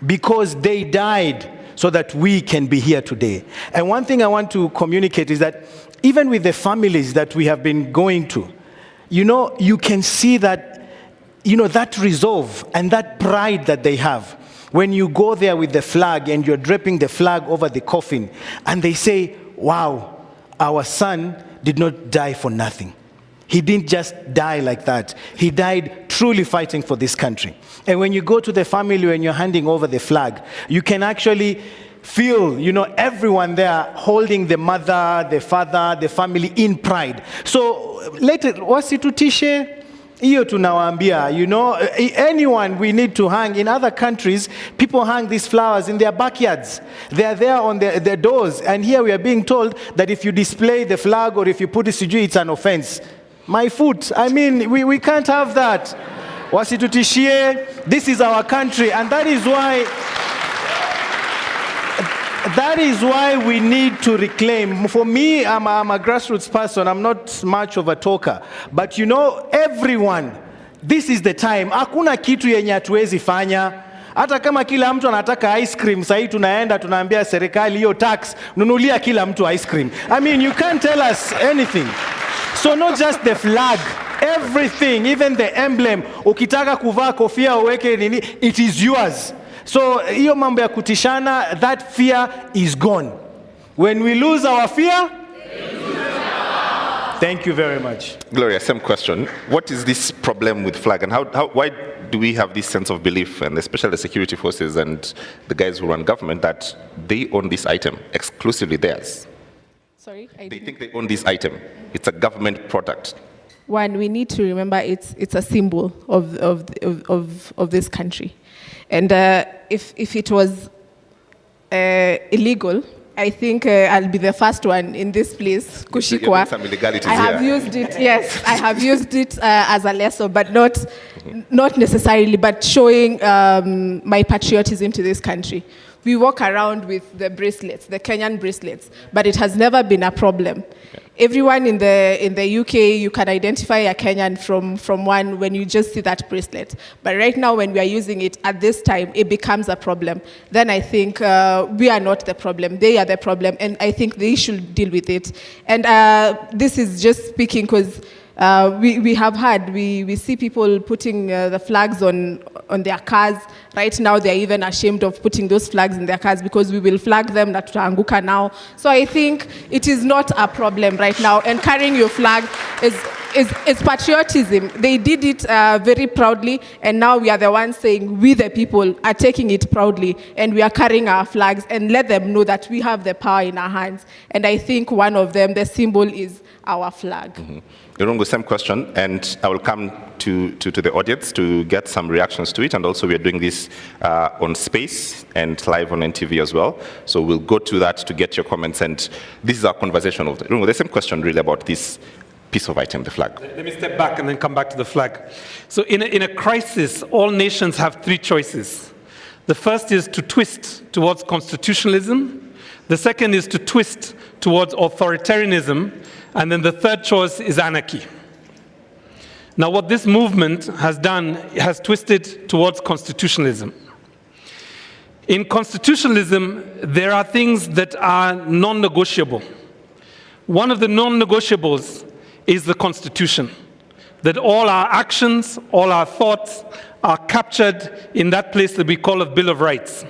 because they died so that we can be here today. And one thing I want to communicate is that even with the families that we have been going to, you know, you can see that, you know, that resolve and that pride that they have. When you go there with the flag and you're draping the flag over the coffin, and they say, wow, our son did not die for nothing. He didn't just die like that. He died truly fighting for this country. And when you go to the family, when you're handing over the flag, you can actually feel, you know, everyone there holding the mother, the father, the family in pride. So later, wasitutishe hiyo tunawaambia, you know, anyone we need to hang. In other countries, people hang these flowers in their backyards. They are there on their doors. And here we are being told that if you display the flag or if you put it sijui, it's an offense. My foot, I mean, we can't have that. Wasitutishie, this is our country, and that is why we need to reclaim. For me, I'm a grassroots person. I'm not much of a talker. But you know, everyone, this is the time. Hakuna kitu yenye hatuwezi fanya. Hata kama kila mtu anataka ice cream, sasa tunaenda tunaambia serikali hiyo tax, nunulia kila mtu ice cream. I mean, you can't tell us anything. So not just the flag, everything, even the emblem. Ukitaka kuvaa kofia uweke nini, it is yours. So hiyo mambo ya kutishana, that fear is gone. When we lose our fear, thank you very much. Gloria, same question. What is this problem with flag, and why do we have this sense of belief, and especially the security forces and the guys who run government, that they own this item, exclusively theirs? Sorry? They think they own this item. It's a government product. One, we need to remember it's a symbol of this country. And if it was illegal, I think I'll be the first one in this place, Kushikwa. Some illegalities I have used it, yes, I have used it as a lesson, but not necessarily, but showing my patriotism to this country. We walk around with the bracelets, the Kenyan bracelets, but it has never been a problem. Yeah. Everyone in the UK, you can identify a Kenyan from one when you just see that bracelet. But right now, when we are using it at this time, it becomes a problem. Then I think we are not the problem; they are the problem, and I think they should deal with it. And this is just speaking because we have had, we see people putting the flags on their cars. Right now, they're even ashamed of putting those flags in their cars because we will flag them na tutaanguka now. So I think it is not a problem right now. And carrying your flag is is patriotism. They did it very proudly, and now we are the ones saying we the people are taking it proudly, and we are carrying our flags, and let them know that we have the power in our hands. And I think one of them, the symbol, is our flag. Irungu, same question, and I will come to the audience to get some reactions to it, and also we are doing this on Space and live on NTV as well, so we'll go to that to get your comments, and this is our conversation of the Irungu, the same question really about this piece of item, the flag. Let me step back and then come back to the flag. So in a crisis, all nations have three choices. The first is to twist towards constitutionalism, the second is to twist towards authoritarianism, and then the third choice is anarchy. Now, what this movement has done has twisted towards constitutionalism. In constitutionalism, there are things that are non-negotiable. One of the non-negotiables is the Constitution, that all our actions, all our thoughts are captured in that place that we call a Bill of Rights.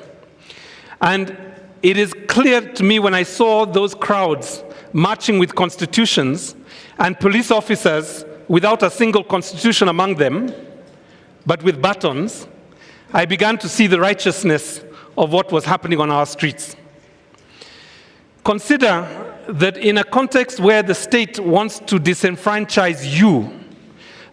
And it is clear to me when I saw those crowds marching with constitutions and police officers without a single constitution among them, but with batons, I began to see the righteousness of what was happening on our streets. Consider that in a context where the state wants to disenfranchise you,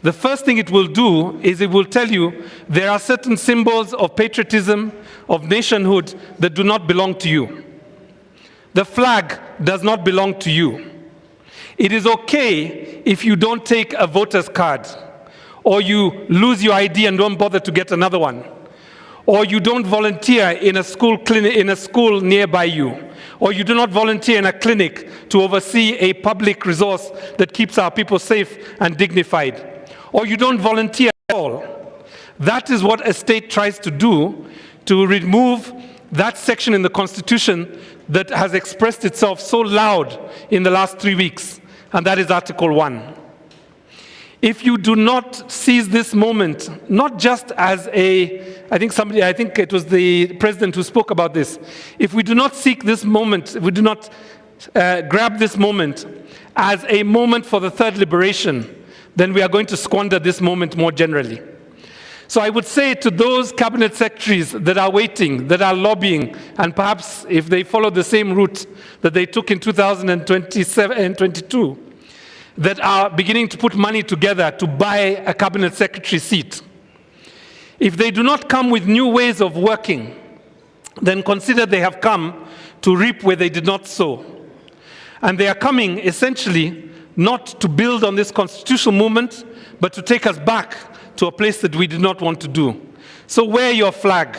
the first thing it will do is it will tell you there are certain symbols of patriotism, of nationhood that do not belong to you. The flag does not belong to you. It is okay if you don't take a voter's card, or you lose your ID and don't bother to get another one, or you don't volunteer in a school clinic, in a school nearby you, or you do not volunteer in a clinic to oversee a public resource that keeps our people safe and dignified, or you don't volunteer at all. That is what a state tries to do, to remove that section in the Constitution that has expressed itself so loud in the last 3 weeks, and that is Article 1. If you do not seize this moment, not just as I think it was the president who spoke about this. If we do not seek this moment, if we do not grab this moment as a moment for the third liberation, then we are going to squander this moment more generally. So I would say to those cabinet secretaries that are waiting, that are lobbying, and perhaps if they follow the same route that they took in 2027 and 22, that are beginning to put money together to buy a cabinet secretary seat, if they do not come with new ways of working, then consider they have come to reap where they did not sow. And they are coming essentially not to build on this constitutional movement, but to take us back to a place that we did not want to do. So wear your flag.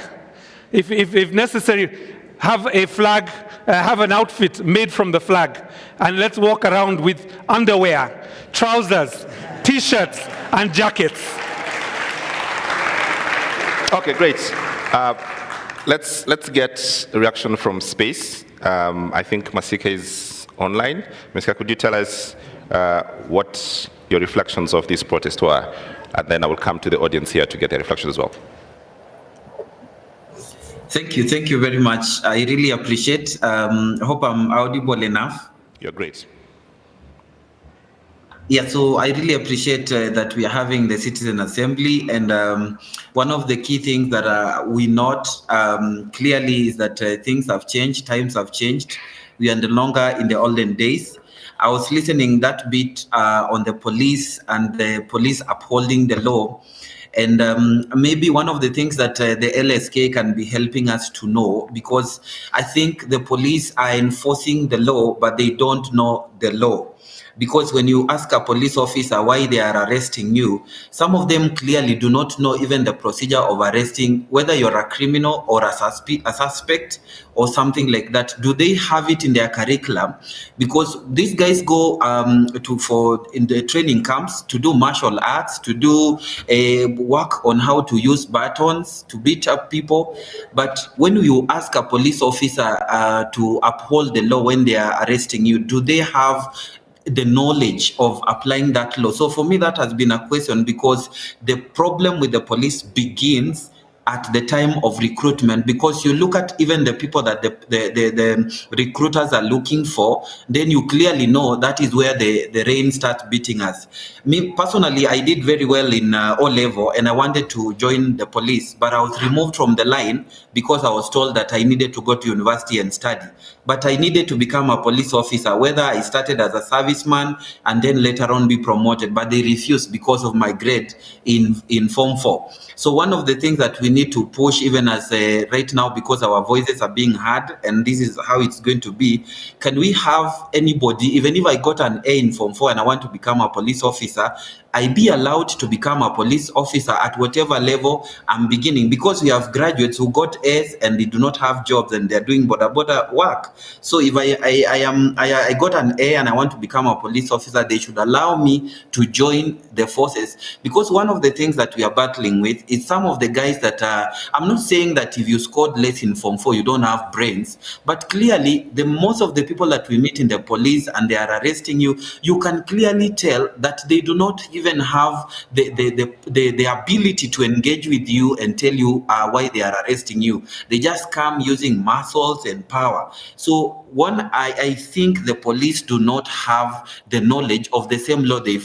If necessary, have a flag, have an outfit made from the flag, and let's walk around with underwear, trousers, t-shirts, and jackets. Okay, great. Let's get a reaction from Space. I think Masika is online. Masika, could you tell us what your reflections of this protest were? And then I will come to the audience here to get their reflections as well. Thank you very much. I really appreciate. I hope I'm audible enough. You're great. Yeah, so I really appreciate that we are having the Citizen Assembly, and one of the key things that we note clearly is that things have changed, times have changed. We are no longer in the olden days. I was listening that bit on the police and the police upholding the law. And maybe one of the things that the LSK can be helping us to know, because I think the police are enforcing the law, but they don't know the law. Because when you ask a police officer why they are arresting you, some of them clearly do not know even the procedure of arresting, whether you're a criminal or a suspect or something like that. Do they have it in their curriculum? Because these guys go in the training camps to do martial arts, to do work on how to use batons to beat up people. But when you ask a police officer to uphold the law when they are arresting you, do they have the knowledge of applying that law? So for me, that has been a question, because the problem with the police begins at the time of recruitment, because you look at even the people that the recruiters are looking for, then you clearly know that is where the rain starts beating us. Me personally, I did very well in O-level and I wanted to join the police, but I was removed from the line because I was told that I needed to go to university and study. But I needed to become a police officer, whether I started as a serviceman and then later on be promoted, but they refused because of my grade in Form 4. So one of the things that we need to push, even as right now, because our voices are being heard, and this is how it's going to be, can we have anybody, even if I got an A in Form 4 and I want to become a police officer, I be allowed to become a police officer at whatever level I'm beginning, because we have graduates who got A's and they do not have jobs and they're doing border work. So if I got an A and I want to become a police officer, they should allow me to join the forces, because one of the things that we are battling with is some of the guys that I'm not saying that if you scored less in Form 4 you don't have brains, but clearly most of the people that we meet in the police and they are arresting you, you can clearly tell that they do not even have the ability to engage with you and tell you why they are arresting you. They just come using muscles and power. So one, I think the police do not have the knowledge of the same law they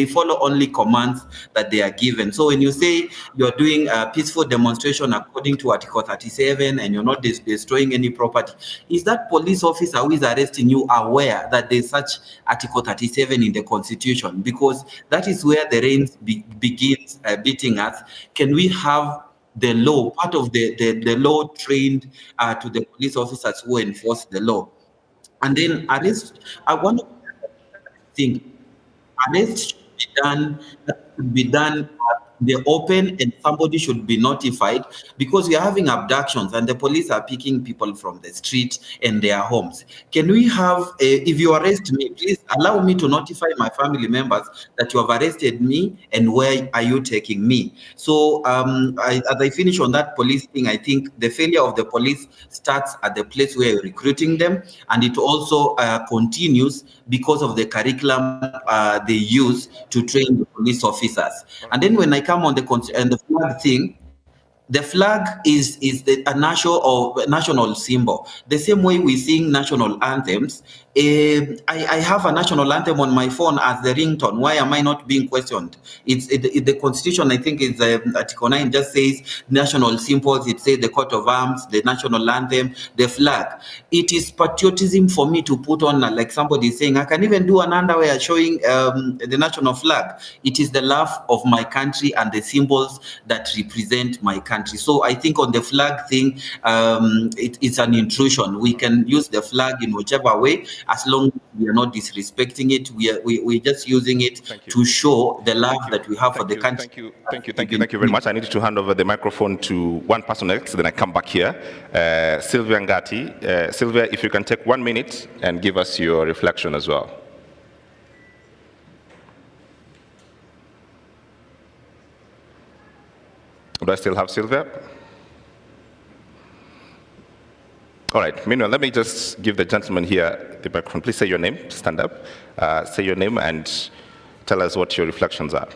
follow only commands that they are given. So when you say you're doing a peaceful demonstration according to Article 37 and you're not destroying any property, is that police officer who is arresting you aware that there's such Article 37 in the Constitution? Because that is where the rain begins beating us. Can we have the law, part of the law trained to the police officers who enforce the law? And then arrest, I want to think, arrest should be done the open, and somebody should be notified, because we are having abductions and the police are picking people from the street and their homes. Can we have, if you arrest me, please allow me to notify my family members that you have arrested me and where are you taking me? So as I finish on that police thing, I think the failure of the police starts at the place where you're recruiting them, and it also continues because of the curriculum they use to train the police officers. And then when I come on the flag thing, the flag is a national symbol. The same way we sing national anthems. I have a national anthem on my phone as the ringtone. Why am I not being questioned? The Constitution, I think, is Article 9 just says national symbols. It says the coat of arms, the national anthem, the flag. It is patriotism for me to put on, like somebody is saying, I can even do an underwear showing the national flag. It is the love of my country and the symbols that represent my country. So I think on the flag thing, it's an intrusion. We can use the flag in whichever way, as long as we are not disrespecting it. We're just using it to show the love that we have for the country. Thank you very much. I need to hand over the microphone to one person next, then I come back here. Sylvia Ngati. Sylvia, if you can take 1 minute and give us your reflection as well. Do I still have Sylvia? All right, meanwhile, let me just give the gentleman here the microphone. Please say your name, stand up, say your name and tell us what your reflections are.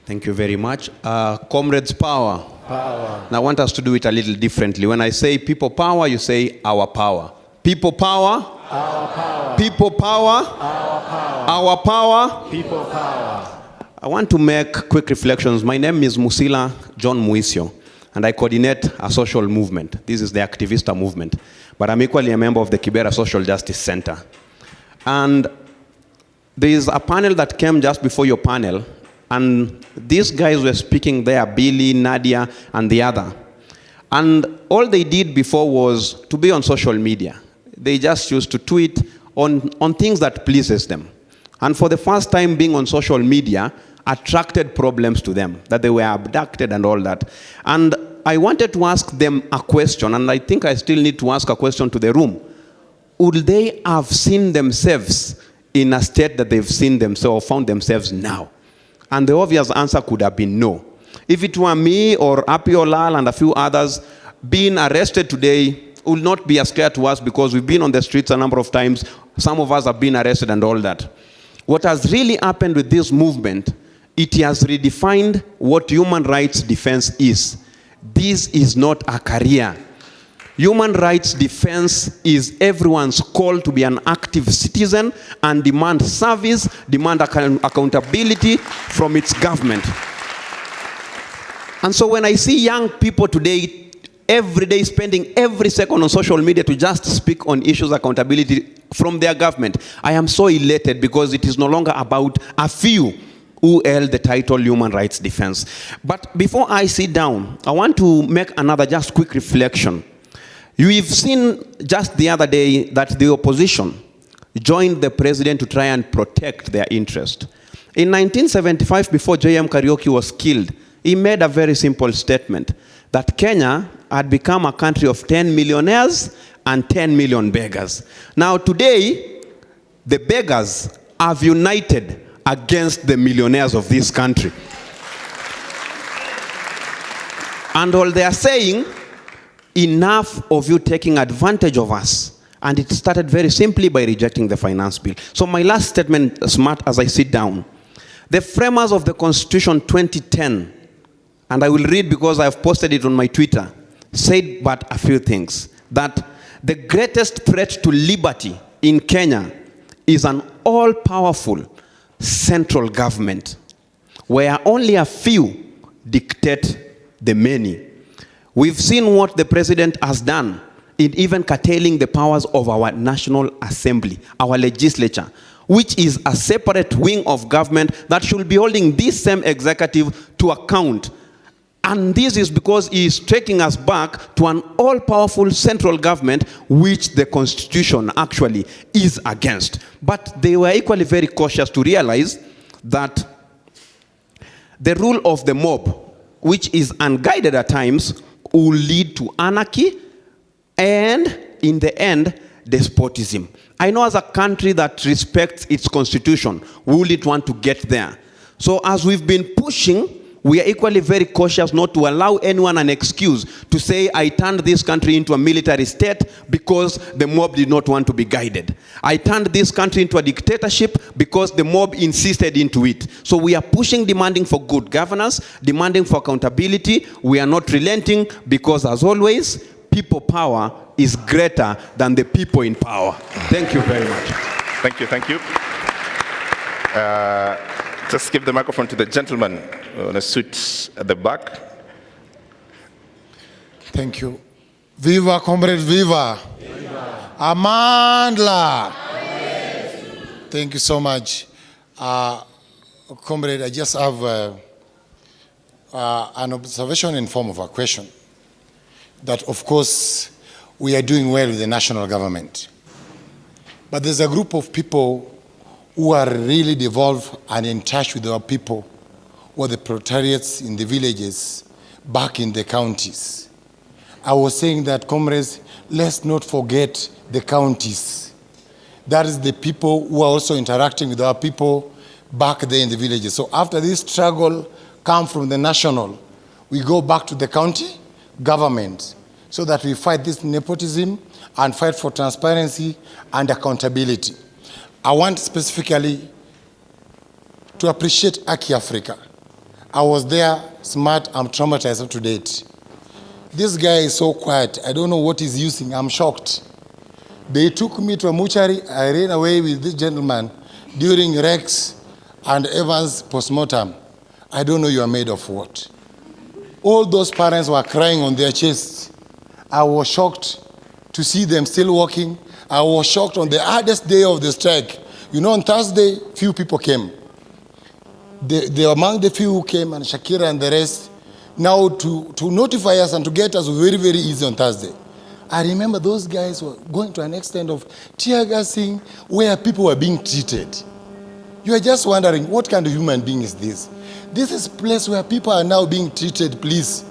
Thank you very much. Comrades power. Power. Now I want us to do it a little differently. When I say people power, you say our power. People power. Our power. People power. Our power. Our power. People power. I want to make quick reflections. My name is Musila John Muisio, and I coordinate a social movement. This is the Activista movement. But I'm equally a member of the Kibera Social Justice Center. And there is a panel that came just before your panel, and these guys were speaking there, Billy, Nadia, and the other. And all they did before was to be on social media. They just used to tweet on things that pleases them. And for the first time, being on social media attracted problems to them, that they were abducted and all that. And I wanted to ask them a question, and I think I still need to ask a question to the room. Would they have seen themselves in a state that they've seen themselves, or found themselves now? And the obvious answer could have been no. If it were me or Apiolal and a few others, being arrested today will not be a scare to us, because we've been on the streets a number of times. Some of us have been arrested and all that. What has really happened with this movement, it has redefined what human rights defense is. this is not a career. Human rights defense is everyone's call to be an active citizen and demand service, demand accountability from its government. And so when I see young people today, every day spending every second on social media to just speak on issues of accountability from their government, I am so elated because it is no longer about a few who held the title human rights defense. But before I sit down, I want to make another just quick reflection. You've seen just the other day that the opposition joined the president to try and protect their interest. In 1975, before J.M. Kariuki was killed, he made a very simple statement that Kenya had become a country of 10 millionaires and 10 million beggars. Now today, the beggars have united against the millionaires of this country. And all they are saying, enough of you taking advantage of us. And it started very simply by rejecting the finance bill. So my last statement, smart as I sit down. The framers of the Constitution 2010, and I will read because I have posted it on my Twitter, said but a few things. That the greatest threat to liberty in Kenya is an all-powerful central government where only a few dictate the many. We've seen what the president has done in even curtailing the powers of our National Assembly, our legislature, which is a separate wing of government that should be holding this same executive to account. And this is because he is taking us back to an all-powerful central government, which the Constitution actually is against. But they were equally very cautious to realize that the rule of the mob, which is unguided at times, will lead to anarchy and, in the end, despotism. I know as a country that respects its constitution, we wouldn't want to get there. So as we've been pushing, we are equally very cautious not to allow anyone an excuse to say, I turned this country into a military state because the mob did not want to be guided. I turned this country into a dictatorship because the mob insisted into it. So we are pushing, demanding for good governance, demanding for accountability. We are not relenting because, as always, people power is greater than the people in power. Thank you very much. Thank you, thank you. Just give the microphone to the gentleman in a suit at the back. Thank you. Viva, comrades, viva. Viva. Amandla. Thank you so much. Comrade, I just have an observation in form of a question. That, of course, we are doing well with the national government. But there's a group of people who are really devolved and in touch with our people, or the proletariats in the villages, back in the counties. I was saying that, comrades, let's not forget the counties. That is the people who are also interacting with our people back there in the villages. So after this struggle come from the national, we go back to the county government so that we fight this nepotism and fight for transparency and accountability. I want specifically to appreciate Aki Africa. I was there, smart, I'm traumatized up to date. This guy is so quiet, I don't know what he's using, I'm shocked. They took me to a mortuary, I ran away with this gentleman during Rex and Evans postmortem. I don't know you are made of what. All those parents were crying on their chests. I was shocked to see them still walking. I was shocked on the hardest day of the strike. You know, on Thursday, few people came. They among the few who came, and Shakira and the rest, now to notify us and to get us very, very easy on Thursday. I remember those guys were going to an extent of tear gassing where people were being treated. You are just wondering, what kind of human being is this? This is a place where people are now being treated, please.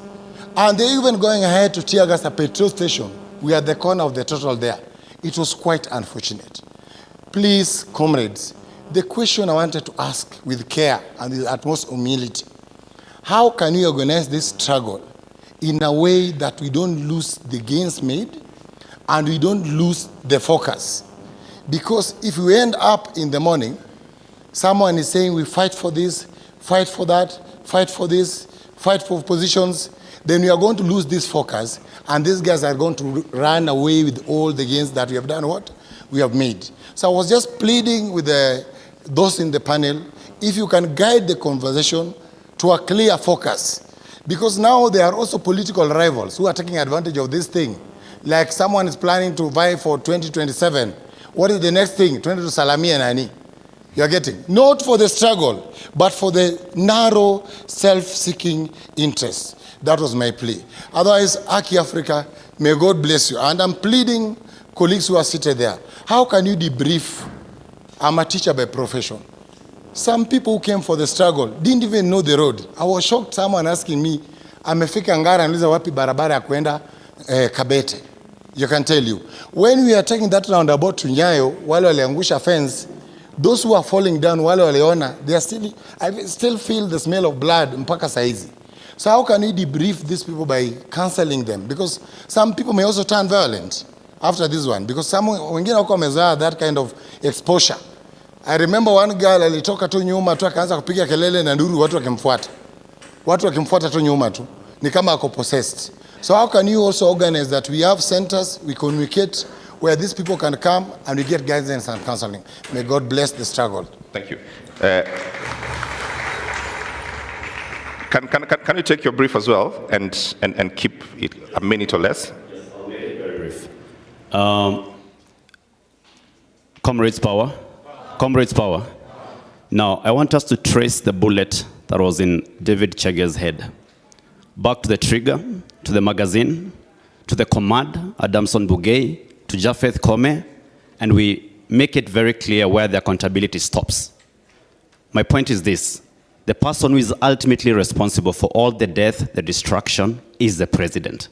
And they're even going ahead to tear gas a petrol station. We are at the corner of the total there. It was quite unfortunate. Please, comrades, the question I wanted to ask with care and with utmost humility, how can we organize this struggle in a way that we don't lose the gains made and we don't lose the focus? Because if we end up in the morning, someone is saying we fight for this, fight for that, fight for this, fight for positions, then we are going to lose this focus, and these guys are going to run away with all the gains that we have done, what? We have made. So I was just pleading with those in the panel, if you can guide the conversation to a clear focus. Because now there are also political rivals who are taking advantage of this thing. Like someone is planning to vie for 2027. What is the next thing? 20 to Salami and Ani. You are getting? Not for the struggle, but for the narrow, self-seeking interest. That was my plea. Otherwise, Aki Africa, may God bless you. And I'm pleading, colleagues who are seated there, how can you debrief? I'm a teacher by profession. Some people who came for the struggle didn't even know the road. I was shocked, someone asking me, amefika Ngara niuliza wapi barabara ya kwenda Kabete. You can tell you. When we are taking that roundabout to Nyayo, wale waliangusha fence, those who are falling down, wale waliona, they are still, I still feel the smell of blood mpaka saizi. So how can we debrief these people by counseling them? Because some people may also turn violent after this one. Because some wengine wako wamezoea that kind of exposure. I remember one girl alitoka tu nyuma tu akaanza kupiga kelele na nduru, watu wakimfuata. Watu wakimfuata tu nyuma tu. Ni kama ako possessed. So how can you also organize that? We have centers, we communicate, where these people can come and we get guidance and counseling. May God bless the struggle. Thank you. Can you take your brief as well and keep it a minute or less? Yes, I'll make it very brief. Comrades power. Comrades power. Now, I want us to trace the bullet that was in David Chege's head. Back to the trigger, to the magazine, to the command, Adamson Bugay, to Japheth Kome, and we make it very clear where the accountability stops. My point is this. The person who is ultimately responsible for all the death, the destruction, is the president.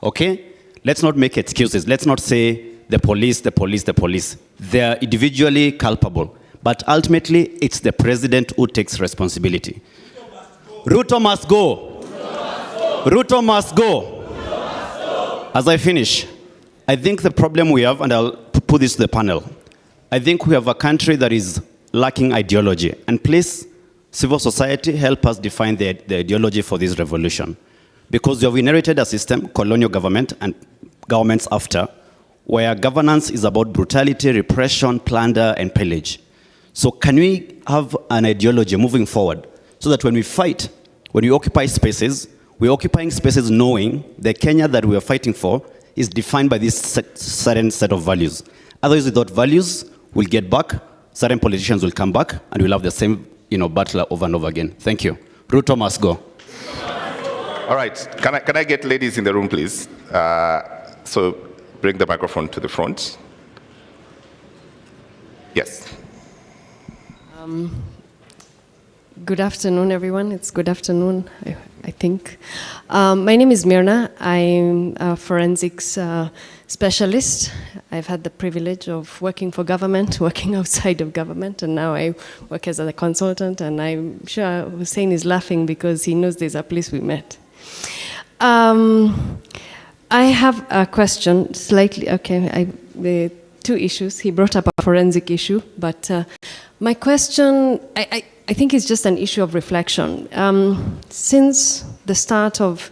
Okay? Let's not make excuses. Let's not say the police, the police, the police. They're individually culpable. But ultimately, it's the president who takes responsibility. Ruto must go. Ruto must go. As I finish, I think the problem we have, and I'll put this to the panel, I think we have a country that is lacking ideology. And please, civil society, help us define the ideology for this revolution. Because we have inherited a system, colonial government and governments after, where governance is about brutality, repression, plunder, and pillage. So can we have an ideology moving forward so that when we fight, when we occupy spaces, we're occupying spaces knowing the Kenya that we are fighting for is defined by this certain set of values. Otherwise, without values, we'll get back, certain politicians will come back, and we'll have the same battle over and over again. Thank you. Ruto must go. All right. Can I get ladies in the room, please? So bring the microphone to the front. Yes. Good afternoon, everyone. It's good afternoon, I think. My name is Mirna. I'm a forensics specialist. I've had the privilege of working for government, working outside of government, and now I work as a consultant, and I'm sure Hussein is laughing because he knows there's a place we met. I have a question, slightly, okay, the two issues. He brought up a forensic issue, but my question, I think it's just an issue of reflection. Since the start of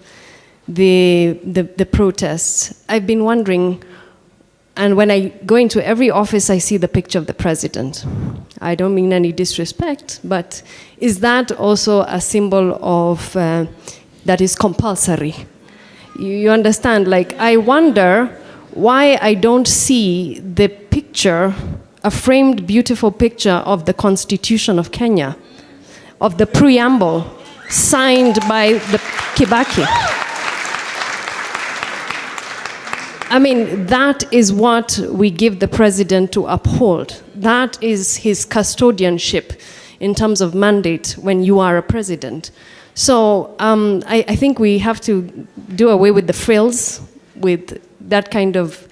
the protests, I've been wondering, and when I go into every office, I see the picture of the president. I don't mean any disrespect, but is that also a symbol of, that is compulsory? You understand, like, I wonder why I don't see the picture, a framed, beautiful picture of the Constitution of Kenya, of the preamble signed by the Kibaki. I mean, that is what we give the president to uphold. That is his custodianship in terms of mandate when you are a president. So I think we have to do away with the frills, with that kind of,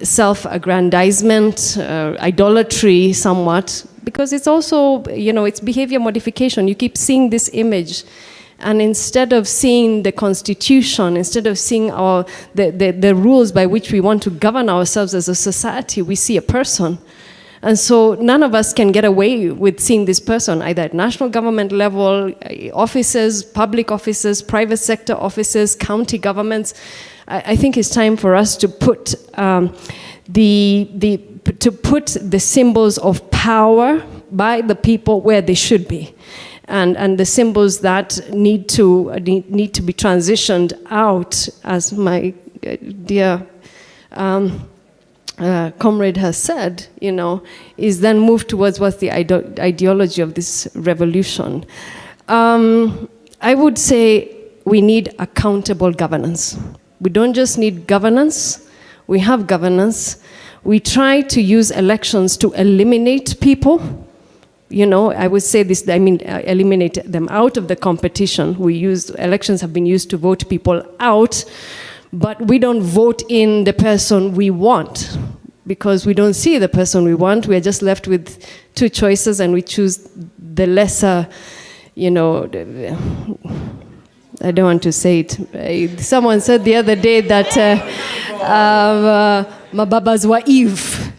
self-aggrandizement, idolatry somewhat, because it's also, it's behavior modification. You keep seeing this image, and instead of seeing the Constitution, instead of seeing the rules by which we want to govern ourselves as a society, we see a person. And so none of us can get away with seeing this person either at national government level, offices, public offices, private sector offices, county governments. I think it's time for us to put the symbols of power by the people where they should be, and the symbols that need to be transitioned out, as my dear comrade has said, is then moved towards what's the ideology of this revolution. I would say we need accountable governance. We don't just need governance, we have governance. We try to use elections to eliminate people. I would say this, eliminate them out of the competition. Elections have been used to vote people out, but we don't vote in the person we want because we don't see the person we want. We are just left with two choices and we choose the lesser, I don't want to say it. Someone said the other day that mababas wa Eve,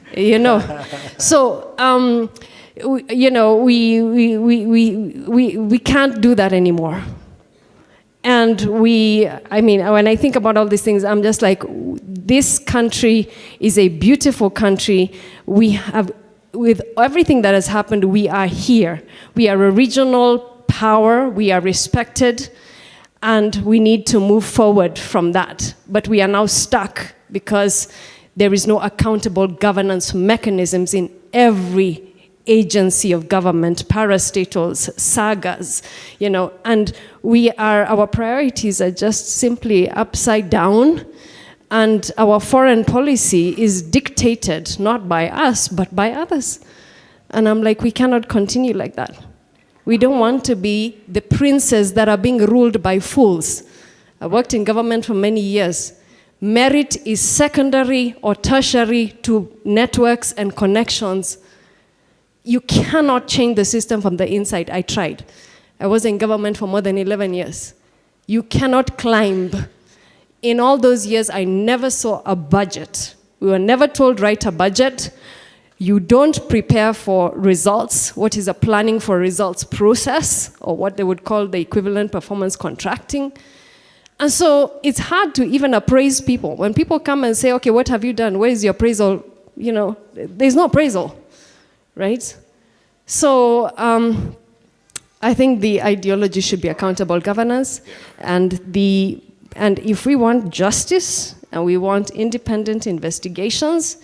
So, we can't do that anymore. And when I think about all these things, I'm just like, this country is a beautiful country. We have, with everything that has happened, we are here. We are a regional power. We are respected. And we need to move forward from that. But we are now stuck because there is no accountable governance mechanisms in every agency of government, parastatals, sagas, and our priorities are just simply upside down, and our foreign policy is dictated not by us, but by others. And I'm like, we cannot continue like that. We don't want to be the princes that are being ruled by fools. I worked in government for many years. Merit is secondary or tertiary to networks and connections. You cannot change the system from the inside. I tried. I was in government for more than 11 years. You cannot climb. In all those years, I never saw a budget. We were never told, write a budget. You don't prepare for results. What is a planning for results process, or what they would call the equivalent performance contracting. And so it's hard to even appraise people. When people come and say, okay, what have you done? Where is your appraisal? There's no appraisal, right? So I think the ideology should be accountable governance, and if we want justice and we want independent investigations,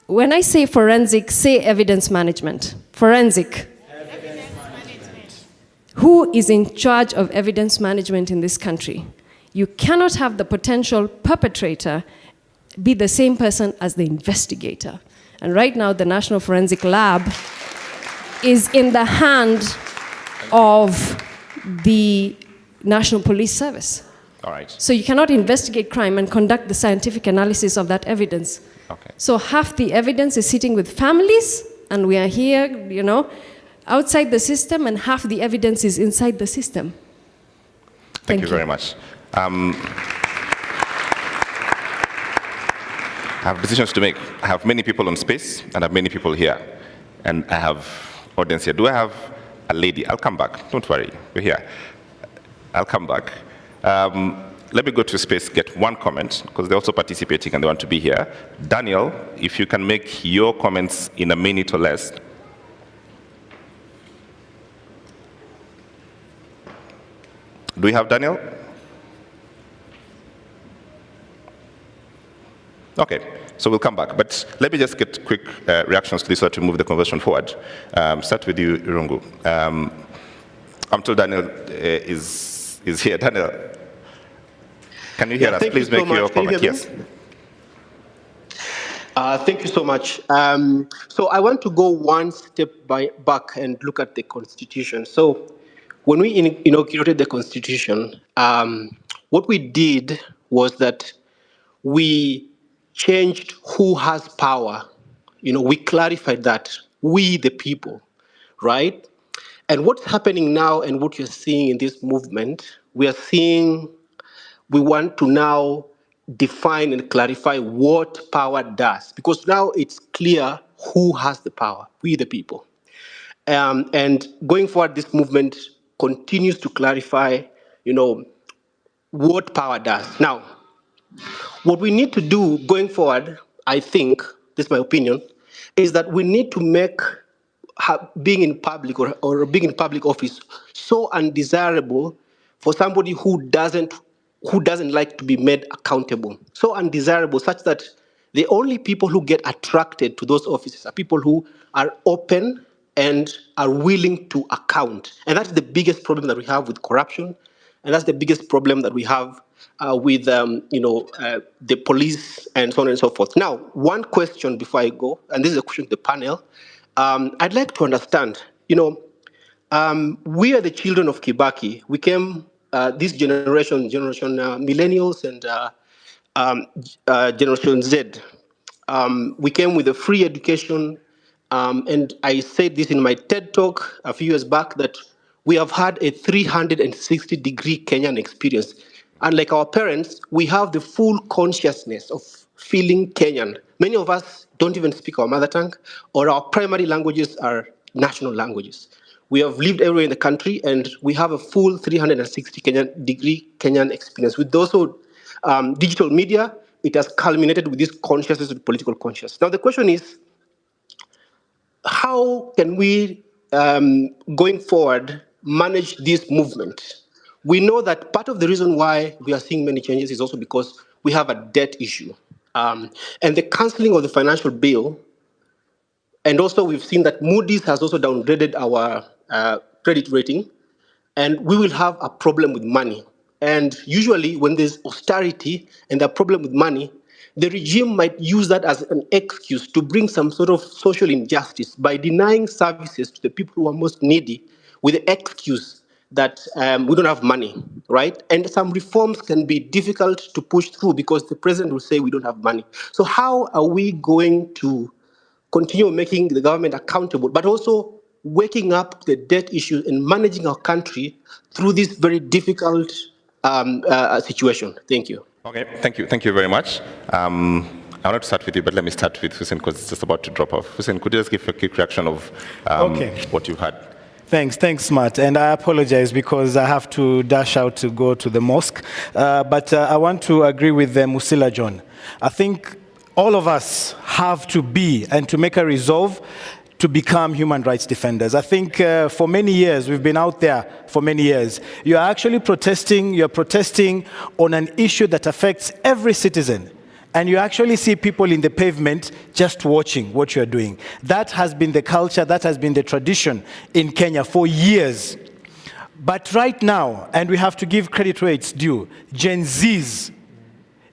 when I say forensic, say evidence management. Forensic. Evidence management. Who is in charge of evidence management in this country? You cannot have the potential perpetrator be the same person as the investigator. And right now, the National Forensic Lab is in the hand of the National Police Service. All right. So you cannot investigate crime and conduct the scientific analysis of that evidence. Okay. So half the evidence is sitting with families, and we are here, outside the system, and half the evidence is inside the system. Thank you very much. I have decisions to make. I have many people on space, and I have many people here. And I have audience here. Do I have a lady? I'll come back. Don't worry. We're here. I'll come back. Let me go to space, get one comment, because they're also participating and they want to be here. Daniel, if you can make your comments in a minute or less. Do we have Daniel? Okay, so we'll come back. But let me just get quick reactions to this so to move the conversation forward. Start with you, Irungu. I'm told Daniel is here. Daniel, can you hear us? Please make your comment. Yes. Thank you so much. So I want to go one step back and look at the Constitution. So when we inaugurated the Constitution, what we did was that we changed who has power. We clarified that, we the people, right? And what's happening now and what you're seeing in this movement, we want to now define and clarify what power does, because now it's clear who has the power, we the people. And going forward, this movement continues to clarify, what power does. Now, what we need to do going forward, I think, this is my opinion, is that we need to make being in public or being in public office so undesirable for somebody who doesn't like to be made accountable. So undesirable such that the only people who get attracted to those offices are people who are open and are willing to account. And that's the biggest problem that we have with corruption. And that's the biggest problem that we have with the police and so on and so forth. Now, one question before I go, and this is a question to the panel. I'd like to understand, we are the children of Kibaki. We came, this generation millennials and Generation Z. We came with a free education, and I said this in my TED talk a few years back, that we have had a 360-degree Kenyan experience. Unlike our parents, we have the full consciousness of feeling Kenyan. Many of us don't even speak our mother tongue, or our primary languages are national languages. We have lived everywhere in the country, and we have a full 360-degree Kenyan experience. With also digital media, it has culminated with this consciousness, with political consciousness. Now the question is, how can we, going forward, manage this movement? We know that part of the reason why we are seeing many changes is also because we have a debt issue. And the cancelling of the financial bill, and also we've seen that Moody's has also downgraded our credit rating, and we will have a problem with money. And usually when there's austerity and a problem with money, the regime might use that as an excuse to bring some sort of social injustice by denying services to the people who are most needy with the excuse that we don't have money, right? And some reforms can be difficult to push through because the president will say we don't have money. So how are we going to continue making the government accountable, but also waking up the debt issue and managing our country through this very difficult situation? Thank you. Okay, thank you very much. I want to start with you, but let me start with Hussein because it's just about to drop off. Hussein, could you just give a quick reaction of what you had? Thanks, Matt. And I apologize because I have to dash out to go to the mosque. But I want to agree with Musila John. I think all of us have to be and to make a resolve to become human rights defenders. I think for many years, we've been out there for many years. You're actually protesting, you're protesting on an issue that affects every citizen. And you actually see people in the pavement just watching what you're doing. That has been the culture, that has been the tradition in Kenya for years. But right now, and we have to give credit where it's due, Gen Zs,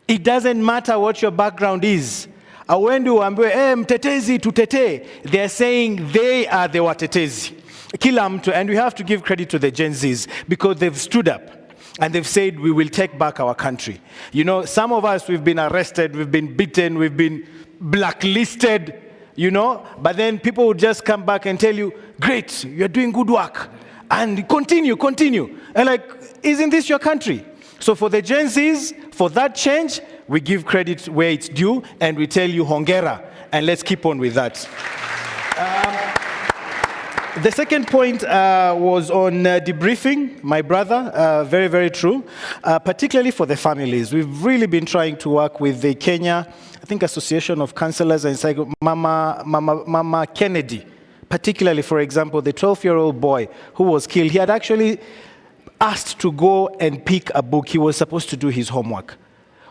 it doesn't matter what your background is. Awendu wambiwe, mtetezi tutete. They're saying they are the watetezi. Kila mtu, and we have to give credit to the Gen Zs because they've stood up. And they've said, we will take back our country. You know, some of us, we've been arrested, we've been beaten, we've been blacklisted, but then people would just come back and tell you, great, you're doing good work. And continue. And like, isn't this your country? So for the Gen Zs, for that change, we give credit where it's due, and we tell you, hongera, and let's keep on with that. The second point was on debriefing, my brother, very, very true, particularly for the families. We've really been trying to work with the Kenya, I think, Association of Counselors and Mama Kennedy, particularly, for example, the 12-year-old boy who was killed. He had actually asked to go and pick a book. He was supposed to do his homework.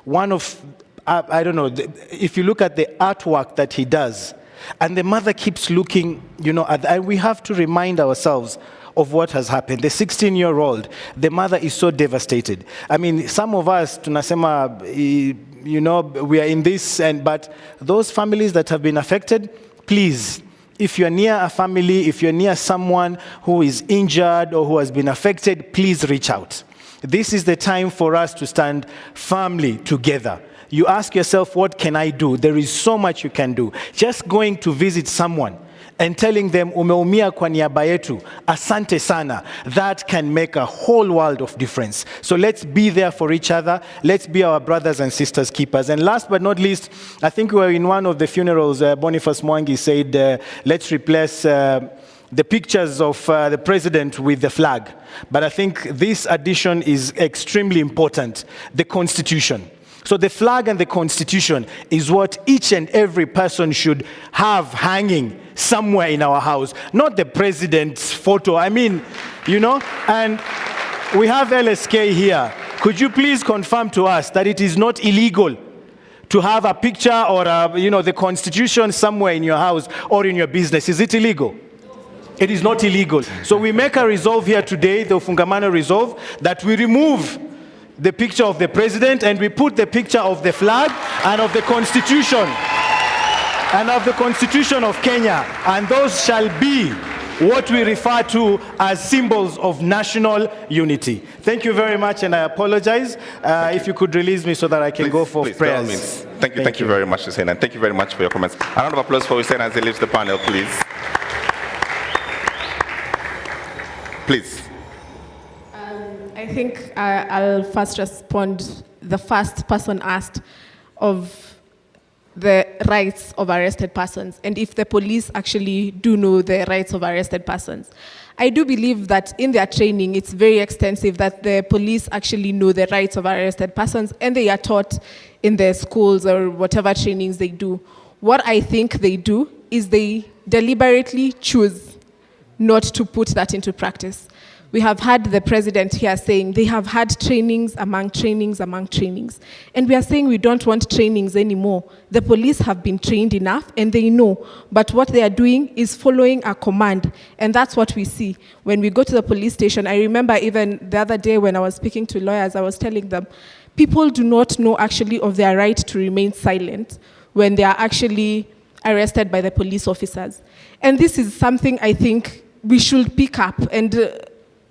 One of, I don't know, if you look at the artwork that he does, and the mother keeps looking, and we have to remind ourselves of what has happened. The 16-year-old, the mother is so devastated. I mean, some of us, tunasema, we are in this, but those families that have been affected, please, if you're near a family, if you're near someone who is injured or who has been affected, please reach out. This is the time for us to stand firmly together. You ask yourself, what can I do? There is so much you can do. Just going to visit someone and telling them, umeumia kwa niaba yetu, asante sana, that can make a whole world of difference. So let's be there for each other. Let's be our brothers and sisters keepers. And last but not least, I think we were in one of the funerals, Boniface Mwangi said, let's replace the pictures of the president with the flag. But I think this addition is extremely important, the Constitution. So the flag and the Constitution is what each and every person should have hanging somewhere in our house, not the president's photo. I mean, you know, and we have LSK here. Could you please confirm to us that it is not illegal to have a picture or the Constitution somewhere in your house or in your business? Is it illegal? It is not illegal. So we make a resolve here today, the Fungamano resolve, that we remove the picture of the president and we put the picture of the flag and of the Constitution of Kenya, and those shall be what we refer to as symbols of national unity. Thank you very much, and I apologize. If you could release me so that I can go for prayers. Thank you very much, Hussein, and thank you very much for your comments. A round of applause for Hussein as he leaves the panel, please. Please. I think I'll first respond. The first person asked of the rights of arrested persons and if the police actually do know the rights of arrested persons. I do believe that in their training, it's very extensive that the police actually know the rights of arrested persons and they are taught in their schools or whatever trainings they do. What I think they do is they deliberately choose not to put that into practice. We have had the president here saying they have had trainings among trainings among trainings. And we are saying we don't want trainings anymore. The police have been trained enough and they know. But what they are doing is following a command. And that's what we see. When we go to the police station, I remember even the other day when I was speaking to lawyers, I was telling them, people do not know actually of their right to remain silent when they are actually arrested by the police officers. And this is something I think we should pick up. And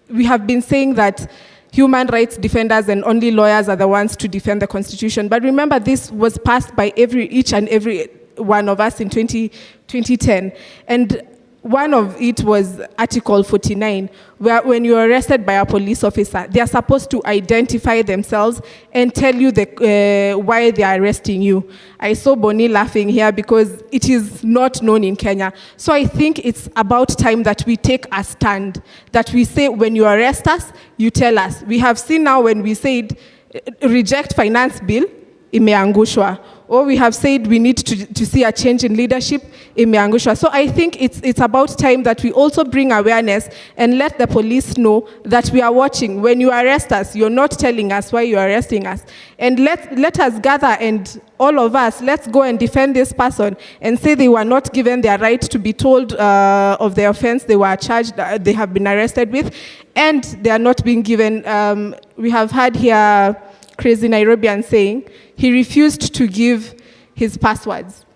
we have been saying that human rights defenders and only lawyers are the ones to defend the Constitution. But remember, this was passed by each and every one of us in 2010. And one of it was Article 49, where when you're arrested by a police officer, they are supposed to identify themselves and tell you why they are arresting you. I saw Bonnie laughing here because it is not known in Kenya. So I think it's about time that we take a stand, that we say when you arrest us, you tell us. We have seen now when we said reject finance bill, imeangushwa. Or we have said we need to see a change in leadership, imeangushwa. So I think it's about time that we also bring awareness and let the police know that we are watching. When you arrest us, you're not telling us why you're arresting us. And let us gather and all of us, let's go and defend this person and say they were not given their right to be told of the offense they were charged, they have been arrested with, and they are not being given. We have had here Crazy Nairobian saying he refused to give his passwords.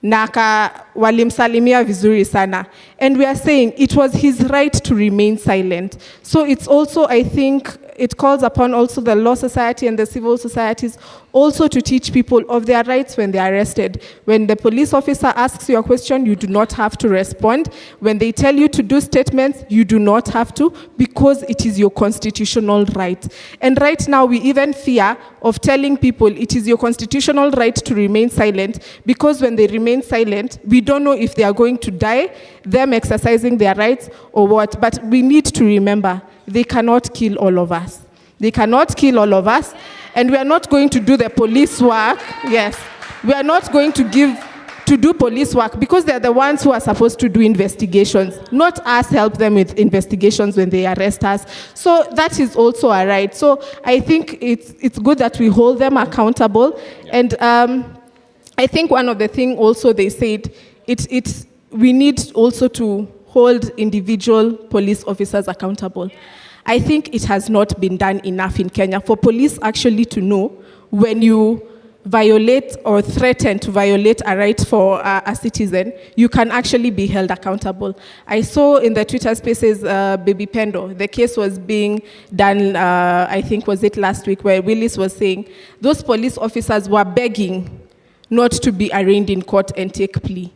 Naka walimsalimia vizuri sana. And we are saying it was his right to remain silent. So it's also, I think, it calls upon also the law society and the civil societies also to teach people of their rights when they are arrested. When the police officer asks you a question, you do not have to respond. When they tell you to do statements, you do not have to, because it is your constitutional right. And right now, we even fear of telling people it is your constitutional right to remain silent, because when they remain silent, we don't know if they are going to die, them exercising their rights or what. But we need to remember, they cannot kill all of us. They cannot kill all of us. And we are not going to do the police work. Yes. We are not going to do police work because they're the ones who are supposed to do investigations, not us help them with investigations when they arrest us. So that is also a right. So I think it's good that we hold them accountable. And I think one of the things also they said, we need also to hold individual police officers accountable. I think it has not been done enough in Kenya for police actually to know when you violate or threaten to violate a right for a citizen, you can actually be held accountable. I saw in the Twitter spaces, Baby Pendo, the case was being done, I think was it last week, where Willis was saying those police officers were begging not to be arraigned in court and take plea.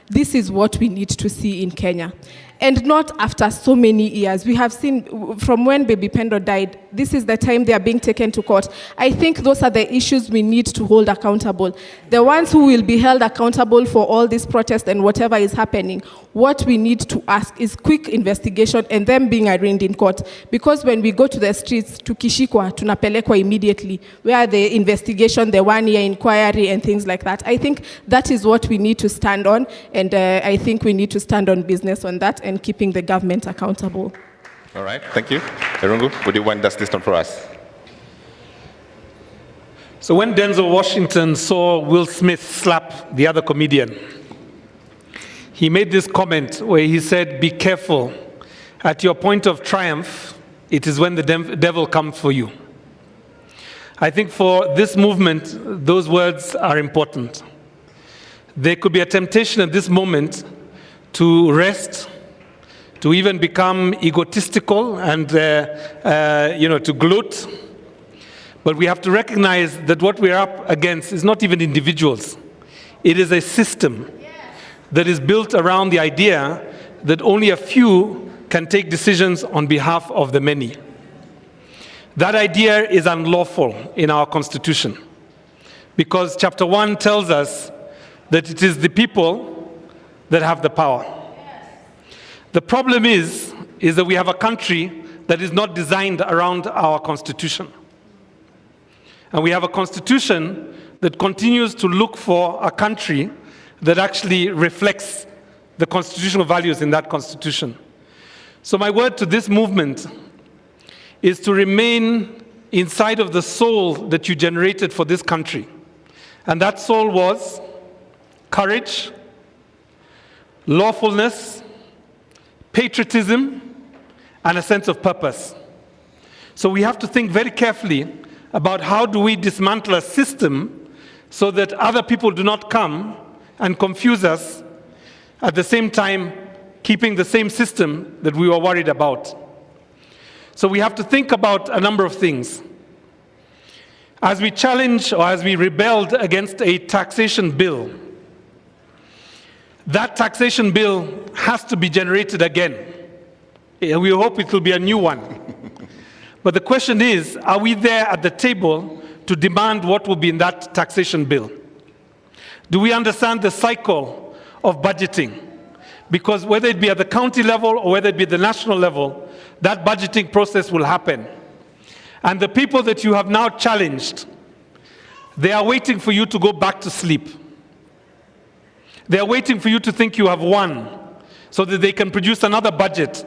this is what we need to see in Kenya. And not after so many years. We have seen from when Baby Pendo died, this is the time they are being taken to court. I think those are the issues we need to hold accountable. The ones who will be held accountable for all this protest and whatever is happening, what we need to ask is quick investigation and them being arraigned in court. Because when we go to the streets, tukishikwa, tunapelekwa immediately, where the investigation, the 1-year inquiry and things like that. I think that is what we need to stand on, and I think we need to stand on business on that and keeping the government accountable. All right, thank you. Erungu, would you wind this down for us? So when Denzel Washington saw Will Smith slap the other comedian, he made this comment where he said, "Be careful. At your point of triumph, it is when the devil comes for you." I think for this movement, those words are important. There could be a temptation at this moment to rest, to even become egotistical and to gloat. But we have to recognize that what we're up against is not even individuals. It is a system that is built around the idea that only a few can take decisions on behalf of the many. That idea is unlawful in our Constitution, because Chapter 1 tells us that it is the people that have the power. The problem is that we have a country that is not designed around our Constitution. And we have a Constitution that continues to look for a country that actually reflects the constitutional values in that Constitution. So my word to this movement is to remain inside of the soul that you generated for this country. And that soul was courage, lawfulness, patriotism, and a sense of purpose. So we have to think very carefully about how do we dismantle a system so that other people do not come and confuse us, at the same time keeping the same system that we were worried about. So we have to think about a number of things. As we challenge or as we rebelled against a taxation bill, that taxation bill has to be generated again. We hope it will be a new one. But the question is, are we there at the table to demand what will be in that taxation bill? Do we understand the cycle of budgeting? Because whether it be at the county level or whether it be at the national level, that budgeting process will happen. And the people that you have now challenged, they are waiting for you to go back to sleep. They are waiting for you to think you have won so that they can produce another budget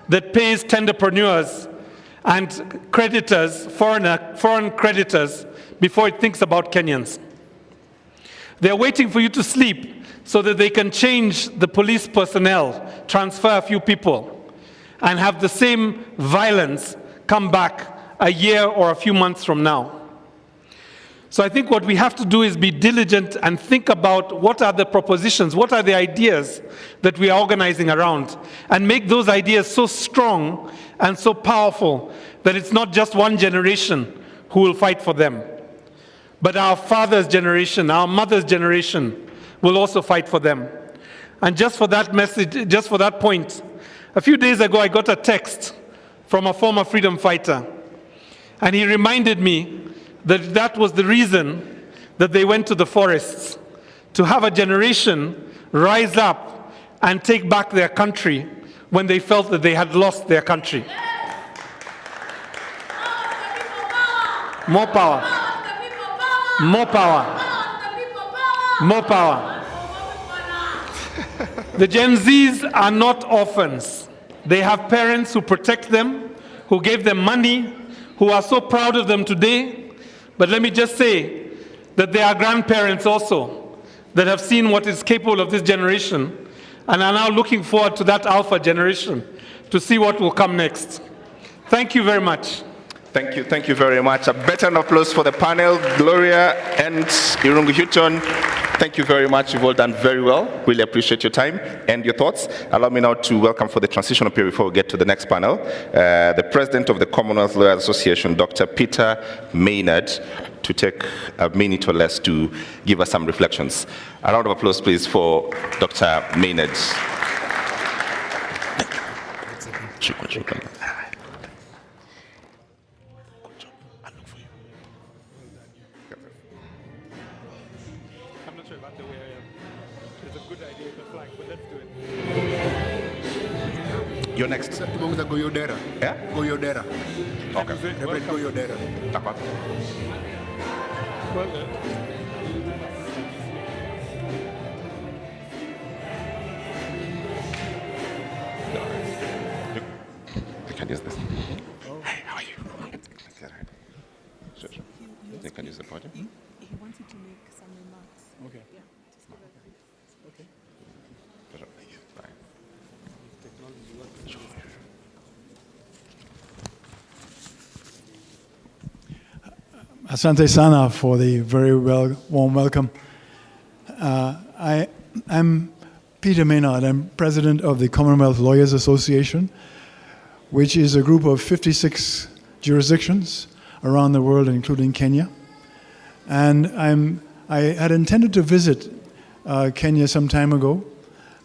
that pays tenderpreneurs and creditors, foreign creditors, before it thinks about Kenyans. They are waiting for you to sleep so that they can change the police personnel, transfer a few people, and have the same violence come back a year or a few months from now. So I think what we have to do is be diligent and think about what are the propositions, what are the ideas that we are organizing around, and make those ideas so strong and so powerful that it's not just one generation who will fight for them, but our father's generation, our mother's generation will also fight for them. And just for that message, just for that point, a few days ago I got a text from a former freedom fighter, and he reminded me that that was the reason that they went to the forests, to have a generation rise up and take back their country when they felt that they had lost their country. More power. More power. More power. The Gen Zs are not orphans. They have parents who protect them, who gave them money, who are so proud of them today. But let me just say that there are grandparents also that have seen what is capable of this generation and are now looking forward to that alpha generation to see what will come next. Thank you very much. Thank you very much. A better applause for the panel, Gloria and Irungu Houghton. Thank you very much. You've all done very well. Really appreciate your time and your thoughts. Allow me now to welcome for the transitional period before we get to the next panel, the President of the Commonwealth Lawyers Association, Dr. Peter Maynard, to take a minute or less to give us some reflections. A round of applause, please, for Dr. Maynard. You're next. Yeah? Goyodera. Okay. Reverend Goyodera. Well, I can use this. Hey, how are you? Sure. You can use the podium. He wanted to make some remarks. Okay. Yeah. Okay. Asante Sana for the very warm welcome. I'm Peter Maynard. I'm president of the Commonwealth Lawyers Association, which is a group of 56 jurisdictions around the world, including Kenya. And I had intended to visit Kenya some time ago,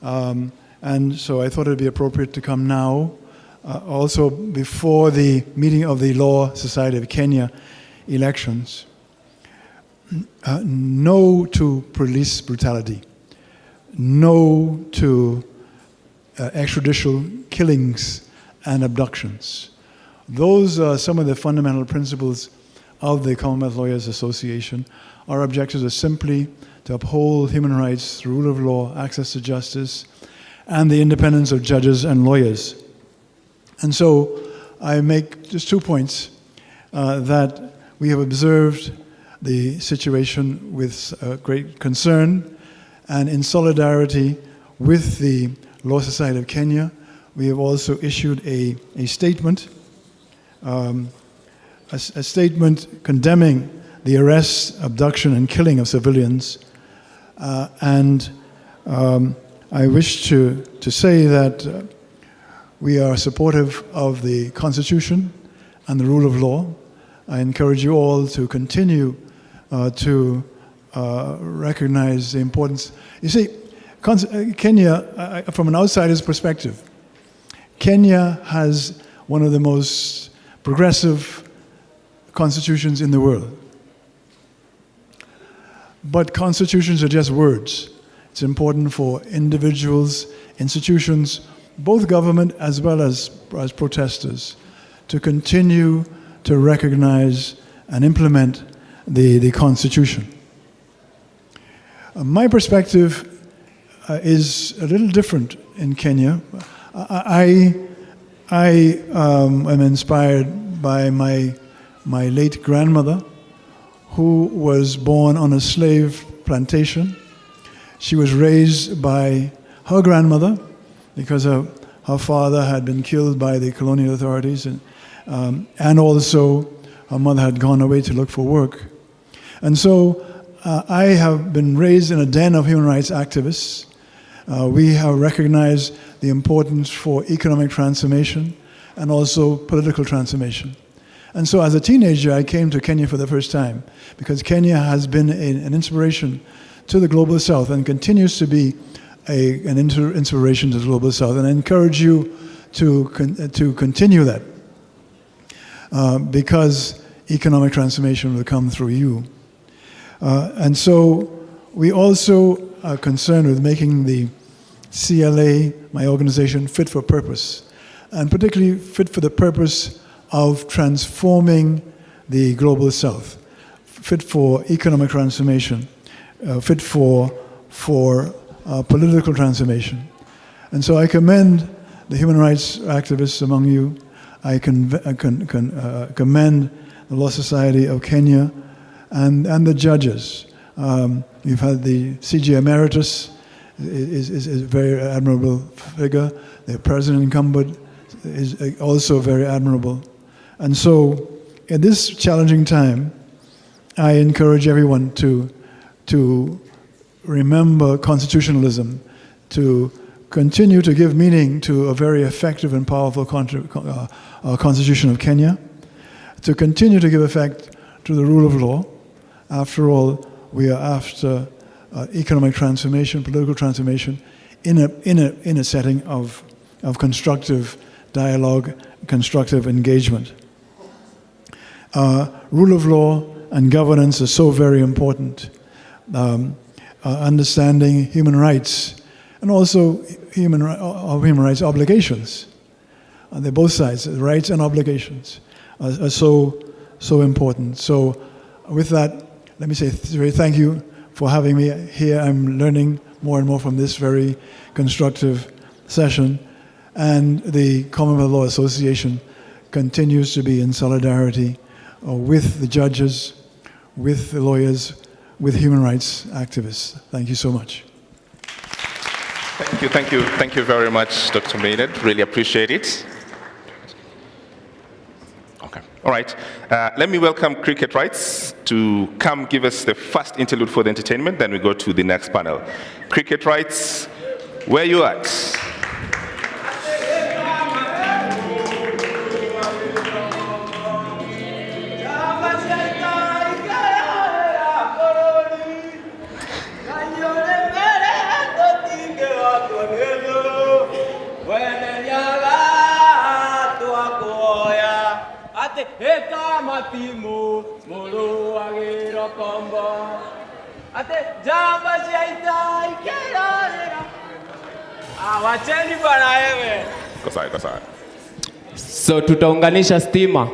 and so I thought it would be appropriate to come now, also before the meeting of the Law Society of Kenya elections. No to police brutality. No to extrajudicial killings and abductions. Those are some of the fundamental principles of the Commonwealth Lawyers Association. Our objectives are simply to uphold human rights, the rule of law, access to justice, and the independence of judges and lawyers. And so I make just 2 points, that we have observed the situation with great concern, and in solidarity with the Law Society of Kenya, we have also issued a statement, a statement condemning the arrest, abduction, and killing of civilians. I wish to say that we are supportive of the Constitution and the rule of law. I encourage you all to continue to recognize the importance. You see, Kenya, from an outsider's perspective, Kenya has one of the most progressive constitutions in the world. But constitutions are just words. It's important for individuals, institutions, both government as well as protesters, to continue to recognize and implement the Constitution. My perspective is a little different in Kenya. I am inspired by my late grandmother, who was born on a slave plantation. She was raised by her grandmother because her father had been killed by the colonial authorities, and also her mother had gone away to look for work. And so I have been raised in a den of human rights activists. We have recognized the importance for economic transformation and also political transformation. And so as a teenager, I came to Kenya for the first time, because Kenya has been an inspiration to the Global South and continues to be an inspiration to the Global South. And I encourage you to continue that, because economic transformation will come through you. And so we also are concerned with making the CLA, my organization, fit for purpose, and particularly fit for the purpose of transforming the Global South, fit for economic transformation, fit for political transformation. And so I commend the human rights activists among you. I commend the Law Society of Kenya and the judges. We've had the CJ Emeritus, is a very admirable figure. The President incumbent is also very admirable. And so, at this challenging time, I encourage everyone to remember constitutionalism, to continue to give meaning to a very effective and powerful Constitution of Kenya, to continue to give effect to the rule of law. After all, we are after economic transformation, political transformation, in a setting of constructive dialogue, constructive engagement. Rule of law and governance are so very important. Understanding human rights and also human rights obligations. They're both sides, rights and obligations are so important. So with that, let me say thank you for having me here. I'm learning more and more from this very constructive session. And the Commonwealth Law Association continues to be in solidarity with the judges, with the lawyers, with human rights activists. Thank you so much. Thank you very much, Dr. Maynard. Really appreciate it. Okay, all right. Let me welcome Cricket Rights to come give us the first interlude for the entertainment, then we go to the next panel. Cricket Rights, where you at? So tutaunganisha stima,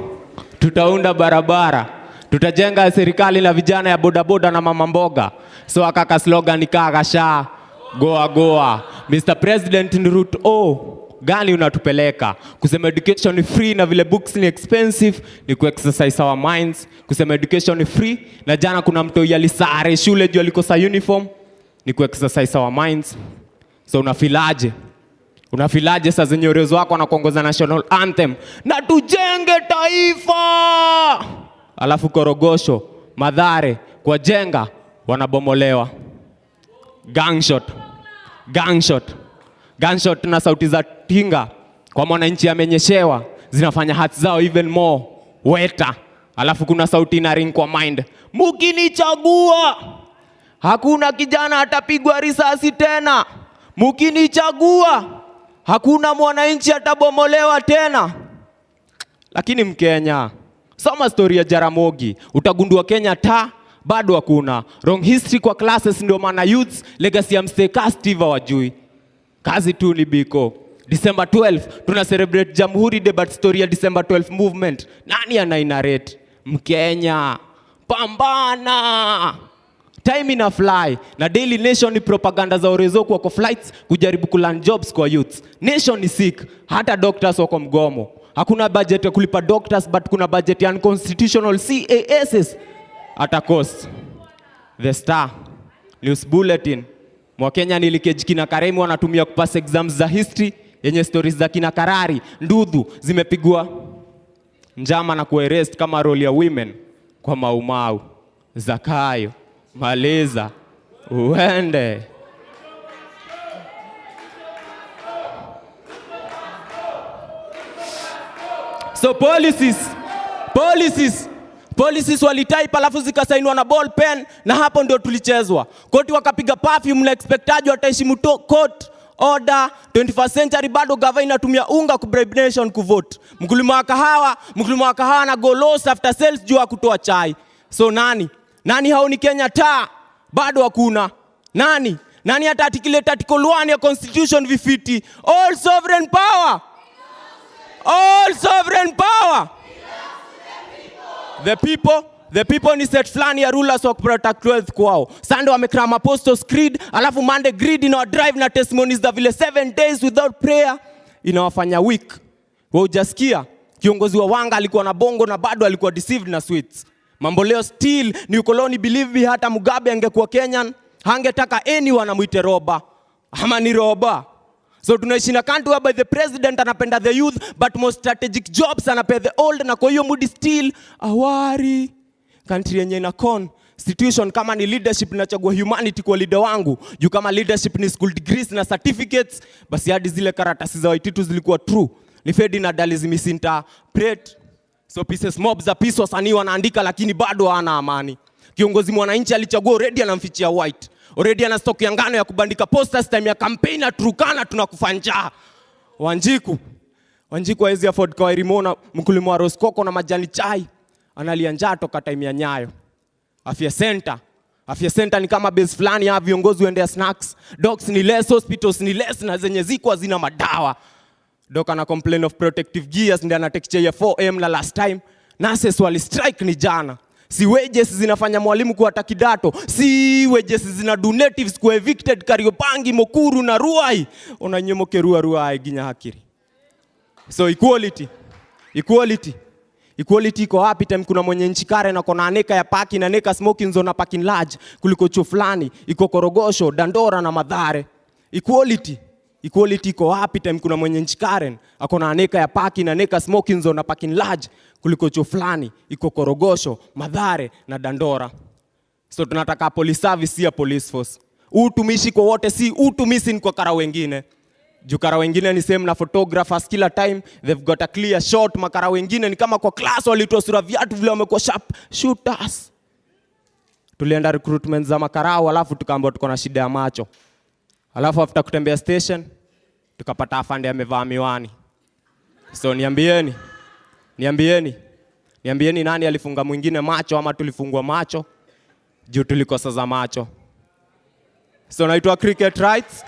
tutaunda barabara, tutajenga serikali na vijana ya bodaboda na mama mboga. So akaka slogan ikagasha goa goa. Mr. President, ni route gani unatupeleka? Kusema education ni free na vile books ni expensive, ni ku-exercise our minds. Kusema education ni free na jana kuna mtoi alisare shule juu alikosa uniform, ni ku-exercise our minds. So unafilaje? Unafilaje saa zenye urezo wako na kuongoza national anthem na tujenge taifa, alafu Korogosho, Madhare, kwa jenga wanabomolewa? Gunshot na sauti za tinga kwa mwananchi amenyeshewa zinafanya hearts zao even more weta. Alafu kuna sauti na ring kwa mind, mukinichagua hakuna kijana atapigwa risasi tena, mukinichagua hakuna mwananchi atabomolewa tena. Lakini Mkenya, soma story ya Jaramogi, utagundua Kenya bado hakuna. Wrong history kwa classes, ndio maana youths legacy ya mstay Steve wajui. Kazi tu ni biko. December 12 tuna celebrate Jamhuri Day, but story ya December 12 movement nani anainarrate? Mkenya, pambana. Time ina fly na Daily Nation ni propaganda za orezo kwa flights kujaribu kuland jobs kwa youths. Nation ni sick, hata doctors wako mgomo. Hakuna budget ya kulipa doctors, but kuna budget ya unconstitutional CASs at cost. The Star News Bulletin, Mwakenya nilikeji kina Karemi wanatumia kupass exams za history yenye stories za kina Karari, Ndudhu zimepigwa njama na kuarrest kama role ya women kwa Maumau, Zakayo, Maleza, uende. So policies walitype alafu zikasainwa na ball pen, na hapo ndio tulichezwa. Koti wakapiga perfume na expectaji wataheshimu court order. 21st century bado gava inatumia unga kubribe nation kuvote. Mkulima wa kahawa na go loss after sales juu kutoa chai. So nani hao ni Kenya bado hakuna. Nani hata articulate article 1 ya constitution vifiti? All sovereign power. The people ni set flani ya rulers wa protect wealth kwao. Sunday wamekrama Apostles Creed, alafu Monday greed ina drive na testimonies za vile 7 days without prayer inawafanya weak. Wewe hujasikia kiongozi wa Wanga alikuwa na bongo na bado alikuwa deceived na sweets. Mambo leo still ni ukoloni. Believe hata Mugabe angekuwa Kenyan hangetaka anyone amuite roba ama ni roba. So tunaishi na country whereby the president anapenda the youth, but most strategic jobs anapenda the old, na kwa hiyo mood still awari country yenye ina con Situation kama ni leadership nachagua humanity kwa leader wangu. Juu kama leadership ni school degrees na certificates, basi hadi zile karatasi za Waititu zilikuwa true. Ni Fedi na Dali misinterpret. So pieces mob za peace wasanii wanaandika lakini bado hana amani. Kiongozi mwananchi alichagua already anamfichia white. Already ana stock ya ngano ya kubandika posters time ya campaign na Turkana tunakufa njaa. Wanjiku hawezi afford kwa Rimona mkulima wa Roskoko na majani chai. Analia njaa toka time ya Nyayo. Afya center ni kama base fulani ya viongozi waendea snacks. Docs ni less, hospitals ni less na zenye ziko hazina madawa. Doc ana complain of protective gears ndio ana take ya 4M la last time. Nurses wali strike ni jana. Si wages zinafanya mwalimu kuata kidato. Si wages zina do natives ku evicted Kariobangi, Mokuru na Ruai. Onanyemoke Ruai ginya hakiri. So equality iko wapi time kuna mwenye nchi kare na kona aneka ya parking na neka smoking zone na parking large kuliko chuo fulani iko Korogosho, Dandora na Mathare. Equality iko wapi time kuna mwenye nchi kare akona aneka ya parking na neka smoking zone na parking large kuliko chuo fulani iko Korogosho, Mathare na Dandora. So tunataka police service ya police force. Utumishi kwa wote si utumisi kwa kara wengine. Jukara wengine ni same na photographers kila time they've got a clear shot. Makara wengine ni kama kwa class walitoa sura viatu vile wamekuwa sharp shooters. Tulienda recruitment za makarao alafu tukaambiwa tuko na shida ya macho. Alafu after kutembea station tukapata afande amevaa miwani. So niambieni nani alifunga mwingine macho ama tulifungwa macho juu tulikosa za macho. So naitwa cricket rights.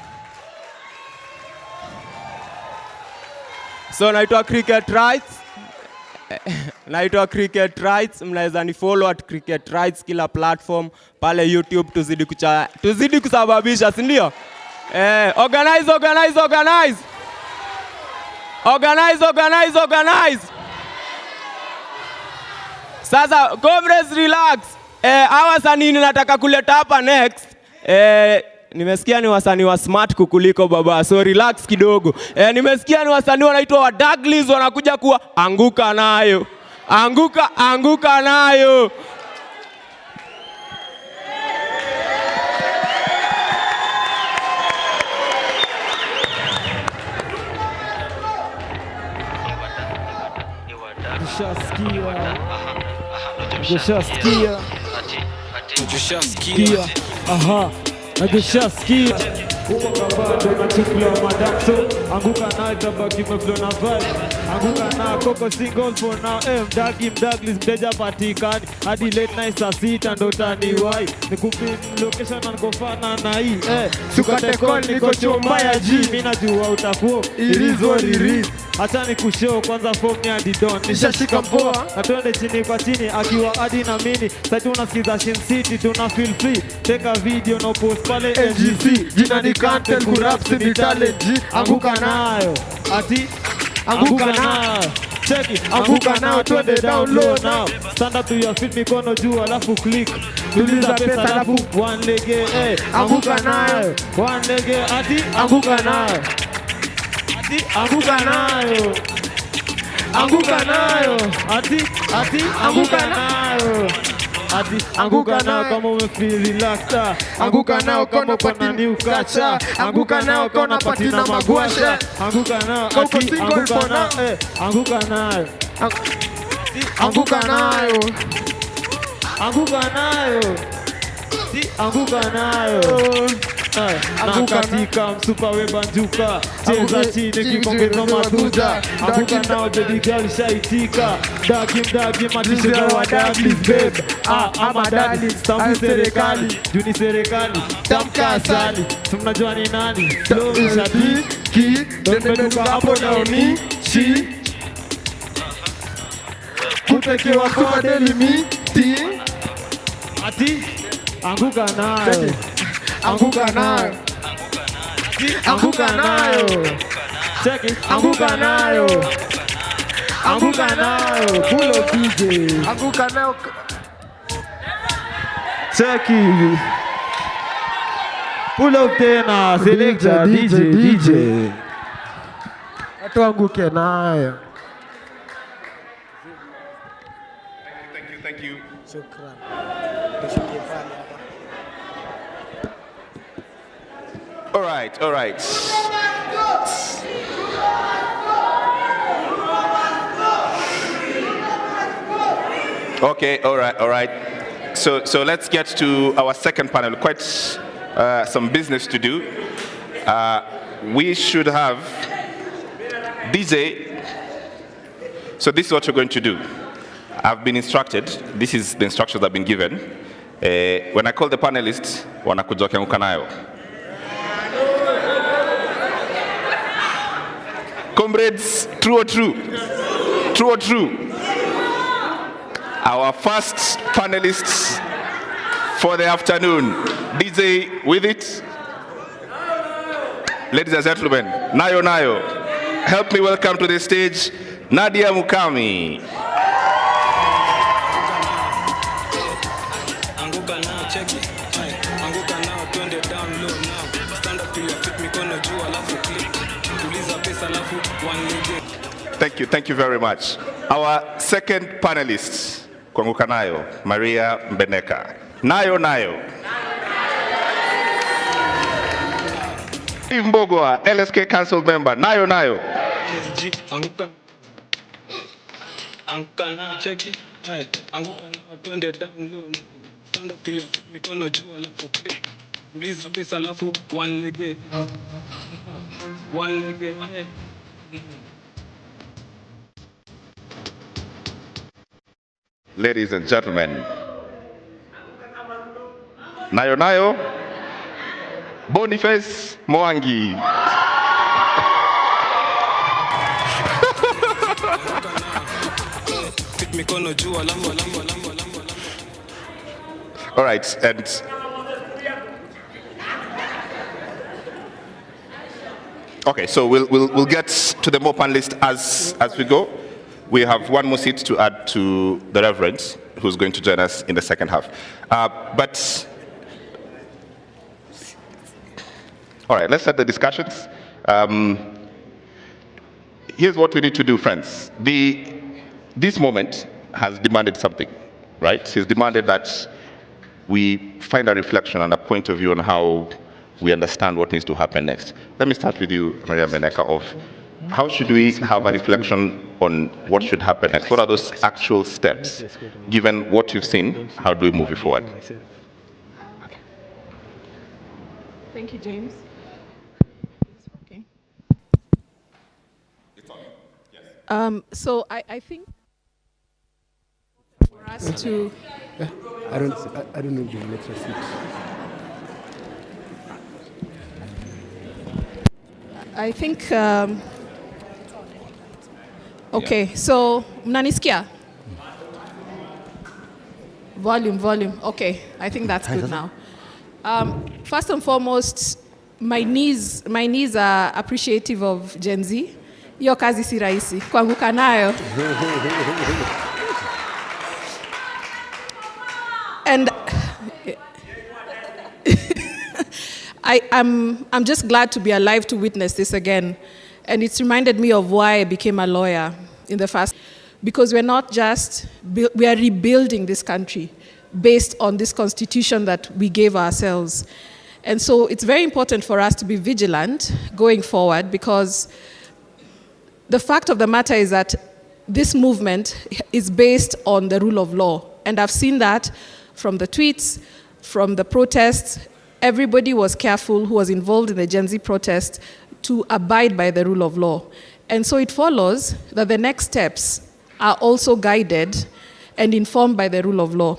Naitwa Cricket Rights. Mnaweza ni follow at Cricket Rights kila platform pale YouTube. Tuzidi kusababisha, si ndio? Organize. Sasa comrades relax. Hawa wasanii nataka kuleta hapa next. Nimesikia ni wasanii wa smart kukuliko baba, so relax kidogo. Nimesikia ni wasanii wanaitwa wa Douglas wanakuja kuwa anguka nayo. Tushasikia. Nakushasikia uko kabado na chukua madakso anguka nayo tabaki mflo na vibe anguka na koko single for now Douglas mteja patikani hadi late night saa 6 ndo taniwai nikupin location na ngofana na hii sukate call niko chomba ya G mimi najua utakuwa ilizo release acha nikushow kwanza form ni hadi don nishashika mpoa na twende chini kwa chini akiwa hadi na mini sasa tunasikiza Shin City tuna feel free take a video no post pale NGC jina ni content kurap ni talent anguka nayo anguka nayo check it anguka nayo twende down low now stand up to your feet mikono juu alafu click tuliza pesa alafu one lege anguka nayo one lege anguka nayo anguka nayo anguka nayo anguka nao kama umefeel relaxed anguka nao kama pati new kacha anguka nao kama pati na magwasha anguka nao anguka nayo anguka tika msupa webanjuka cheza chini kikongeza matuja anguka nao baby girl shaitika dagi matisha wa Douglas babe ama Douglas stampu serikali juni serikali tamka asali mnajua ni nani flow shabiki ndio hapo naoni shi kutekewa kwa delimiti anguka nayo check it anguka nayo pull up DJ anguka nayo check it pull up tena selector DJ watu anguke nayo. Thank you. Shukran. All right, all right. Okay, all right, all right. So let's get to our second panel. Quite some business to do. We should have DJ. So this is what you're going to do. I've been instructed. This is the instructions I've been given. When I call the panelists, wanakuja wakianguka nayo. Comrades, true or true? True or true? Our first panelists for the afternoon. DJ with it. Ladies and gentlemen, Nayo Nayo. Help me welcome to the stage Nadia Mukami. Thank you very much. Our second panelist, Kwanguka Nayo, Maria Mbeneka. Nayo Nayo. Steve Mbogwa, LSK Council member. Nayo Nayo. Ladies and gentlemen, Nayo Nayo, Boniface Mwangi. All right, and okay, so we'll get to the more panelists as we go. We have one more seat to add to the Reverend, who's going to join us in the second half. But all right, let's start the discussions. Here's what we need to do, friends. This moment has demanded something, right? It's demanded that we find a reflection and a point of view on how we understand what needs to happen next. Let me start with you, Maria Beneka, of how should we have a reflection on what should happen next? What are those actual steps? Given what you've seen, how do we move it forward? Thank you, James. Okay. So I think for us to... I don't know the letter seat. I think... okay, so mnanisikia? Volume. Okay, I think that's good now. First and foremost, my knees are appreciative of Gen Z. Hiyo kazi si rahisi, kuanguka nayo. And I'm just glad to be alive to witness this again. And it's reminded me of why I became a lawyer in the first, because we're not just, we are rebuilding this country based on this constitution that we gave ourselves. And so it's very important for us to be vigilant going forward, because the fact of the matter is that this movement is based on the rule of law. And I've seen that from the tweets, from the protests. Everybody was careful who was involved in the Gen Z protest to abide by the rule of law. And so it follows that the next steps are also guided and informed by the rule of law.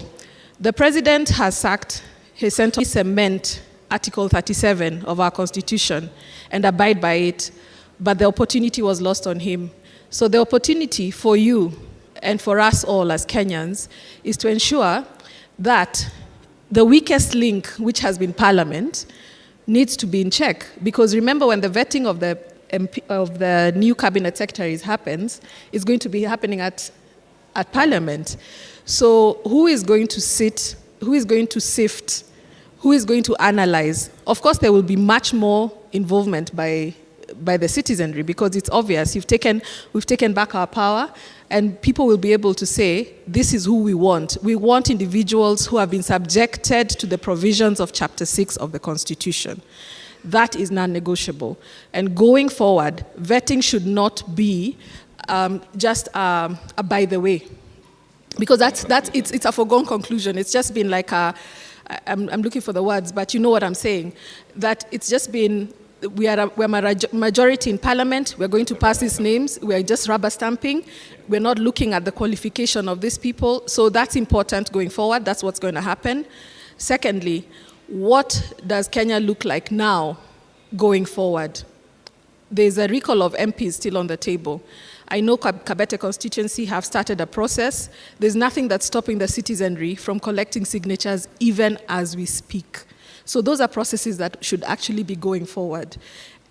The president has sacked his central cement Article 37 of our constitution and abide by it, but the opportunity was lost on him. So the opportunity for you and for us all as Kenyans is to ensure that the weakest link, which has been Parliament, needs to be in check. Because remember, when the vetting of the new cabinet secretaries happens, it's going to be happening at Parliament. So who is going to sit, who is going to sift, who is going to analyze? Of course, there will be much more involvement by the citizenry, because it's obvious we've taken back our power, and people will be able to say, this is who we want. We want individuals who have been subjected to the provisions of Chapter 6 of the Constitution. That is non-negotiable. And going forward, vetting should not be just a by the way, because it's a foregone conclusion. It's just been like I'm looking for the words, but you know what I'm saying. That it's just been, we're majority in parliament, we're going to pass these names, we're just rubber stamping, we're not looking at the qualification of these people, so that's important going forward, that's what's going to happen. Secondly, what does Kenya look like now going forward? There's a recall of MPs still on the table. I know Kabete constituency have started a process. There's nothing that's stopping the citizenry from collecting signatures even as we speak. So those are processes that should actually be going forward.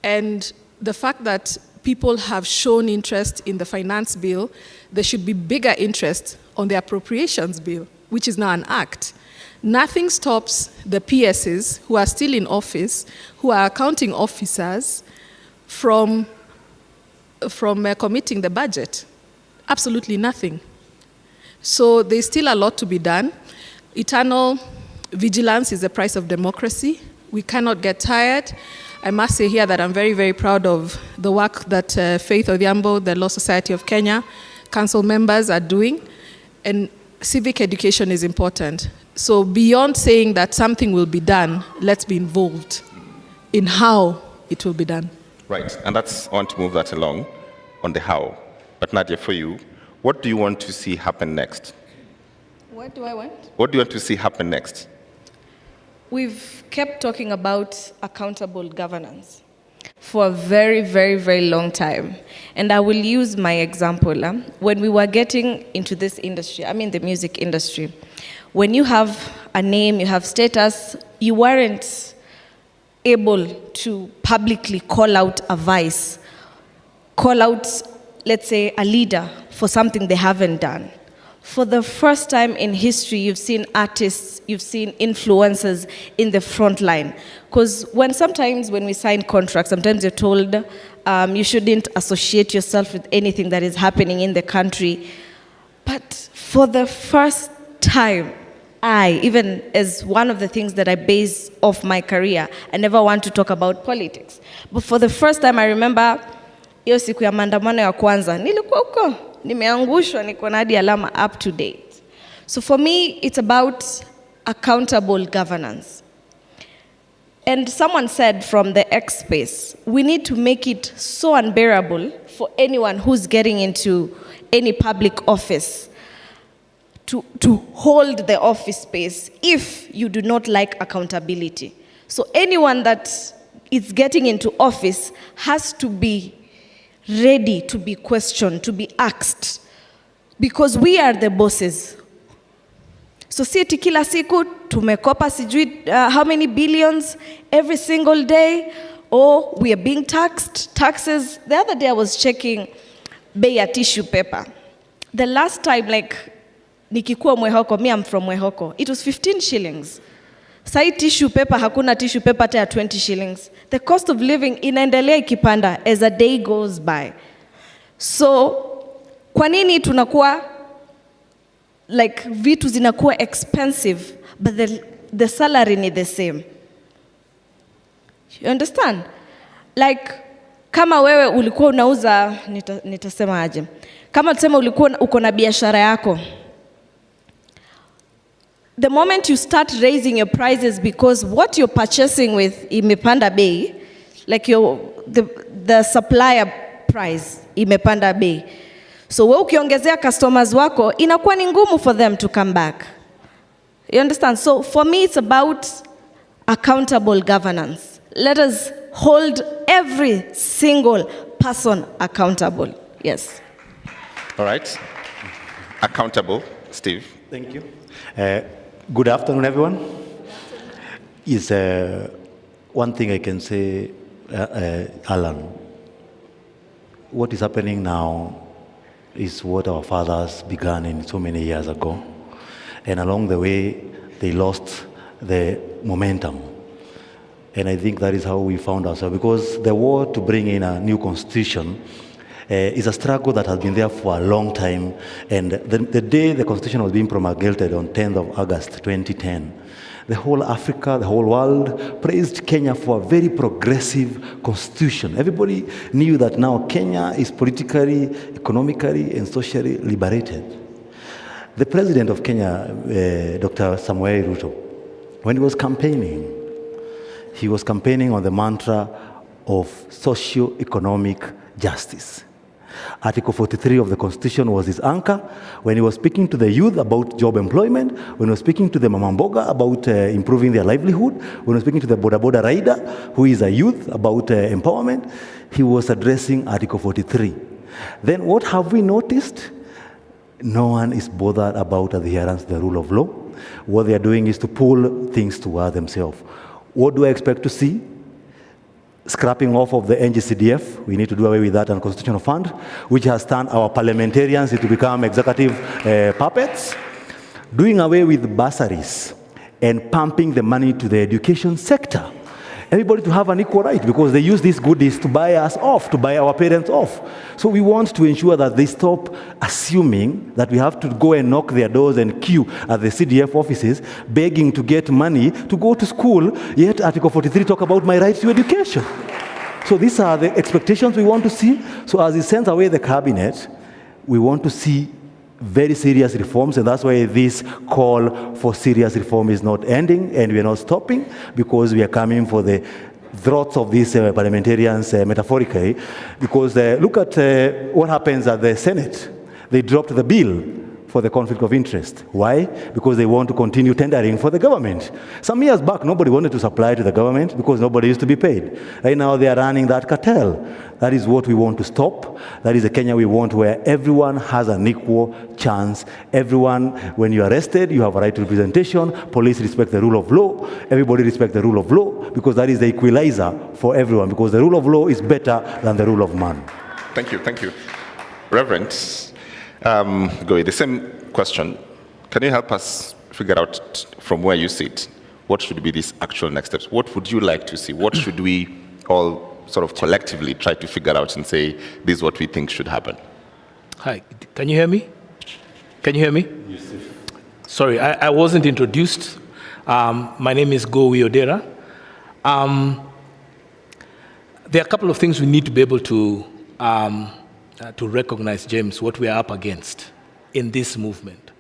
And the fact that people have shown interest in the finance bill, there should be bigger interest on the appropriations bill, which is now an act. Nothing stops the PSs who are still in office, who are accounting officers, from committing the budget. Absolutely nothing. So there's still a lot to be done. Eternal vigilance is the price of democracy. We cannot get tired. I must say here that I'm very, very proud of the work that Faith Odhiambo, the Law Society of Kenya, council members are doing. And civic education is important. So beyond saying that something will be done, let's be involved in how it will be done. Right, and I want to move that along on the how. But Nadia, for you, what do you want to see happen next? What do I want? What do you want to see happen next? We've kept talking about accountable governance for a very, very, very long time. And I will use my example. When we were getting into this industry, I mean the music industry, when you have a name, you have status, you weren't able to publicly call out a vice, call out, let's say, a leader for something they haven't done. For the first time in history, you've seen artists, you've seen influencers in the front line. Because sometimes when we sign contracts, sometimes you're told you shouldn't associate yourself with anything that is happening in the country. But for the first time, even as one of the things that I base off my career, I never want to talk about politics. But for the first time, I remember hiyo siku ya maandamano ya kwanza, nilikuwa huko, nimeangushwa, niko na hadi alama up to date. So for me, it's about accountable governance. And someone said from the X space, we need to make it so unbearable for anyone who's getting into any public office to hold the office space if you do not like accountability. So anyone that is getting into office has to be ready to be questioned, to be asked, because we are the bosses. So si eti kila siku tumekopa sijui how many billions every single day, or we are being taxed, taxes. The other day I was checking bei ya tissue paper. The last time, nikikuwa Mwehoko, me I'm from Mwehoko, it was 15 shillings. Sai tissue paper, hakuna tissue paper hata 20 shillings. The cost of living inaendelea ikipanda as a day goes by. So, kwa nini tunakuwa, vitu zinakuwa expensive, but the salary ni the same? You understand? Kama wewe ulikuwa unauza, nitasema aje. Kama tuseme ulikuwa uko na biashara yako, the moment you start raising your prices because what you're purchasing with imepanda bei, the supplier price imepanda bei. So wewe ukiongezea customers wako, inakuwa ni ngumu for them to come back. You understand? So for me, it's about accountable governance. Let us hold every single person accountable. Yes. All right. Accountable. Steve. Thank you. Good afternoon, everyone. Is one thing I can say, Alan, what is happening now is what our fathers began in so many years ago. And along the way, they lost the momentum. And I think that is how we found ourselves. Because the war to bring in a new constitution is a struggle that has been there for a long time. And the day the constitution was being promulgated on 10th of August 2010, the whole Africa, the whole world praised Kenya for a very progressive constitution. Everybody knew that now Kenya is politically, economically, and socially liberated. The president of Kenya, Dr. Samuel Ruto, when he was campaigning on the mantra of socio-economic justice. Article 43 of the Constitution was his anchor. When he was speaking to the youth about job employment, when he was speaking to the Mama Mboga about improving their livelihood, when he was speaking to the Boda Boda rider, who is a youth, about empowerment, he was addressing Article 43. Then what have we noticed? No one is bothered about adherence to the rule of law. What they are doing is to pull things toward themselves. What do I expect to see? Scrapping off of the NGCDF, we need to do away with that unconstitutional fund, which has turned our parliamentarians to become executive puppets. Doing away with bursaries and pumping the money to the education sector. Everybody to have an equal right, because they use these goodies to buy us off, to buy our parents off. So we want to ensure that they stop assuming that we have to go and knock their doors and queue at the CDF offices, begging to get money to go to school, yet Article 43 talk about my right to education. So these are the expectations we want to see. So as he sends away the cabinet, we want to see very serious reforms, and that's why this call for serious reform is not ending, and we are not stopping, because we are coming for the throats of these parliamentarians metaphorically, because look at what happens at the Senate. They dropped the bill for the conflict of interest. Why? Because they want to continue tendering for the government. Some years back, nobody wanted to supply to the government because nobody used to be paid. Right now, they are running that cartel. That is what we want to stop. That is the Kenya we want, where everyone has an equal chance. Everyone, when you are arrested, you have a right to representation. Police respect the rule of law. Everybody respect the rule of law, because that is the equalizer for everyone, because the rule of law is better than the rule of man. Thank you, thank you. Reverend, go the same question. Can you help us figure out from where you sit, what should be these actual next steps? What would you like to see? What should we all sort of collectively try to figure out and say, this is what we think should happen? Hi, can you hear me? Can you hear me? Yes. Sorry, I wasn't introduced. My name is Go Wiodera. There are a couple of things we need to be able to recognize, James, what we are up against in this movement.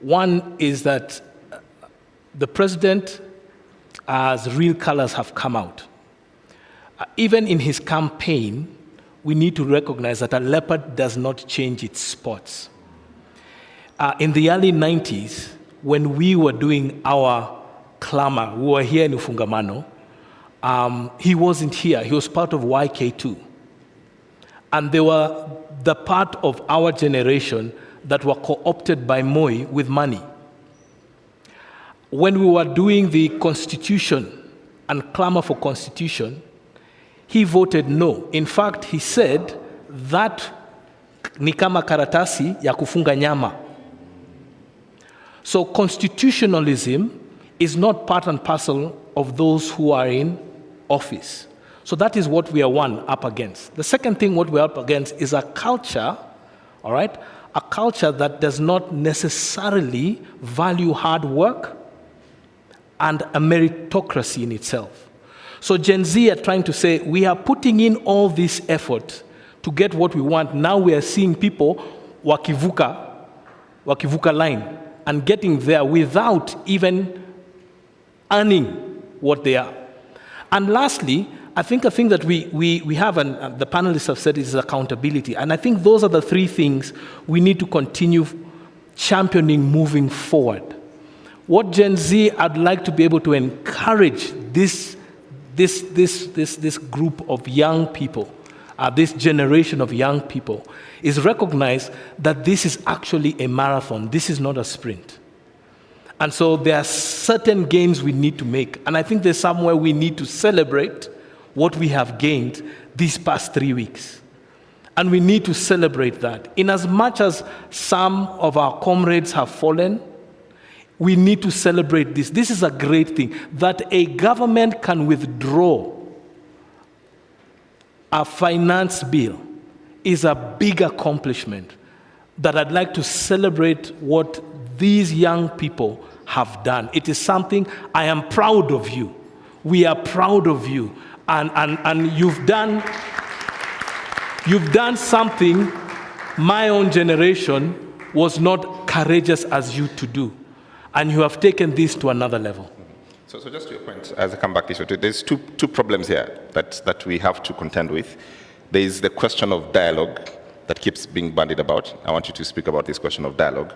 One is that the president, as real colors have come out, even in his campaign, we need to recognize that a leopard does not change its spots. In the early 90s, when we were doing our clamor, we were here in Ufungamano, he wasn't here. He was part of YK2. And they were the part of our generation that were co-opted by Moi with money. When we were doing the constitution and clamor for constitution, he voted no. In fact, he said that ni kama karatasi ya kufunga nyama. So constitutionalism is not part and parcel of those who are in office. So that is what we are up against. The second thing what we're up against is a culture, all right? A culture that does not necessarily value hard work and a meritocracy in itself. So Gen Z are trying to say, we are putting in all this effort to get what we want. Now we are seeing people wakivuka line and getting there without even earning what they are. And lastly, I think a thing that we have, and the panelists have said, is accountability. And I think those are the three things we need to continue championing moving forward. What Gen Z, I'd like to be able to encourage this group of young people, this generation of young people, is recognize that this is actually a marathon. This is not a sprint. And so there are certain gains we need to make. And I think there's somewhere we need to celebrate what we have gained these past 3 weeks. And we need to celebrate that. In as much as some of our comrades have fallen, we need to celebrate this. This is a great thing, that a government can withdraw a finance bill is a big accomplishment that I'd like to celebrate what these young people have done. It is something I am proud of you. We are proud of you. And you've done something my own generation was not courageous as you to do. And you have taken this to another level. So just to your point, as I come back to this, there's two problems here that we have to contend with. There is the question of dialogue that keeps being bandied about. I want you to speak about this question of dialogue.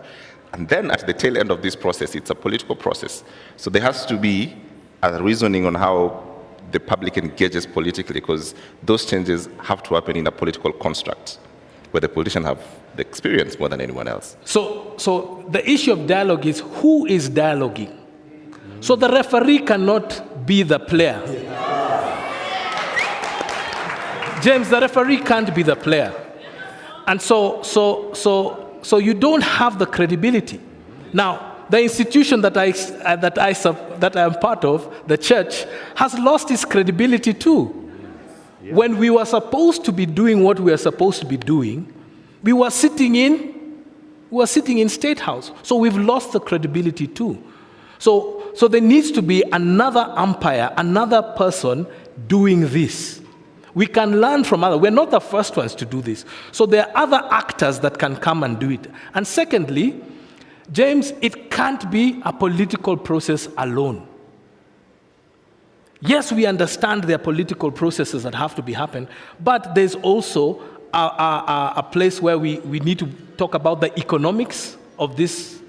And then at the tail end of this process, it's a political process. So there has to be a reasoning on how the public engages politically, because those changes have to happen in a political construct where the politicians have the experience more than anyone else. So the issue of dialogue is who is dialoguing. So the referee cannot be the player. James, the referee can't be the player. And so you don't have the credibility. Now, the institution that I am part of, the church, has lost its credibility too. Yeah. When we were supposed to be doing what we are supposed to be doing, we were sitting in State House. So we've lost the credibility too. So there needs to be another umpire, another person doing this. We can learn from others. We're not the first ones to do this. So there are other actors that can come and do it. And secondly, James, it can't be a political process alone. Yes, we understand there are political processes that have to be happen, but there's also a place where we need to talk about the economics of this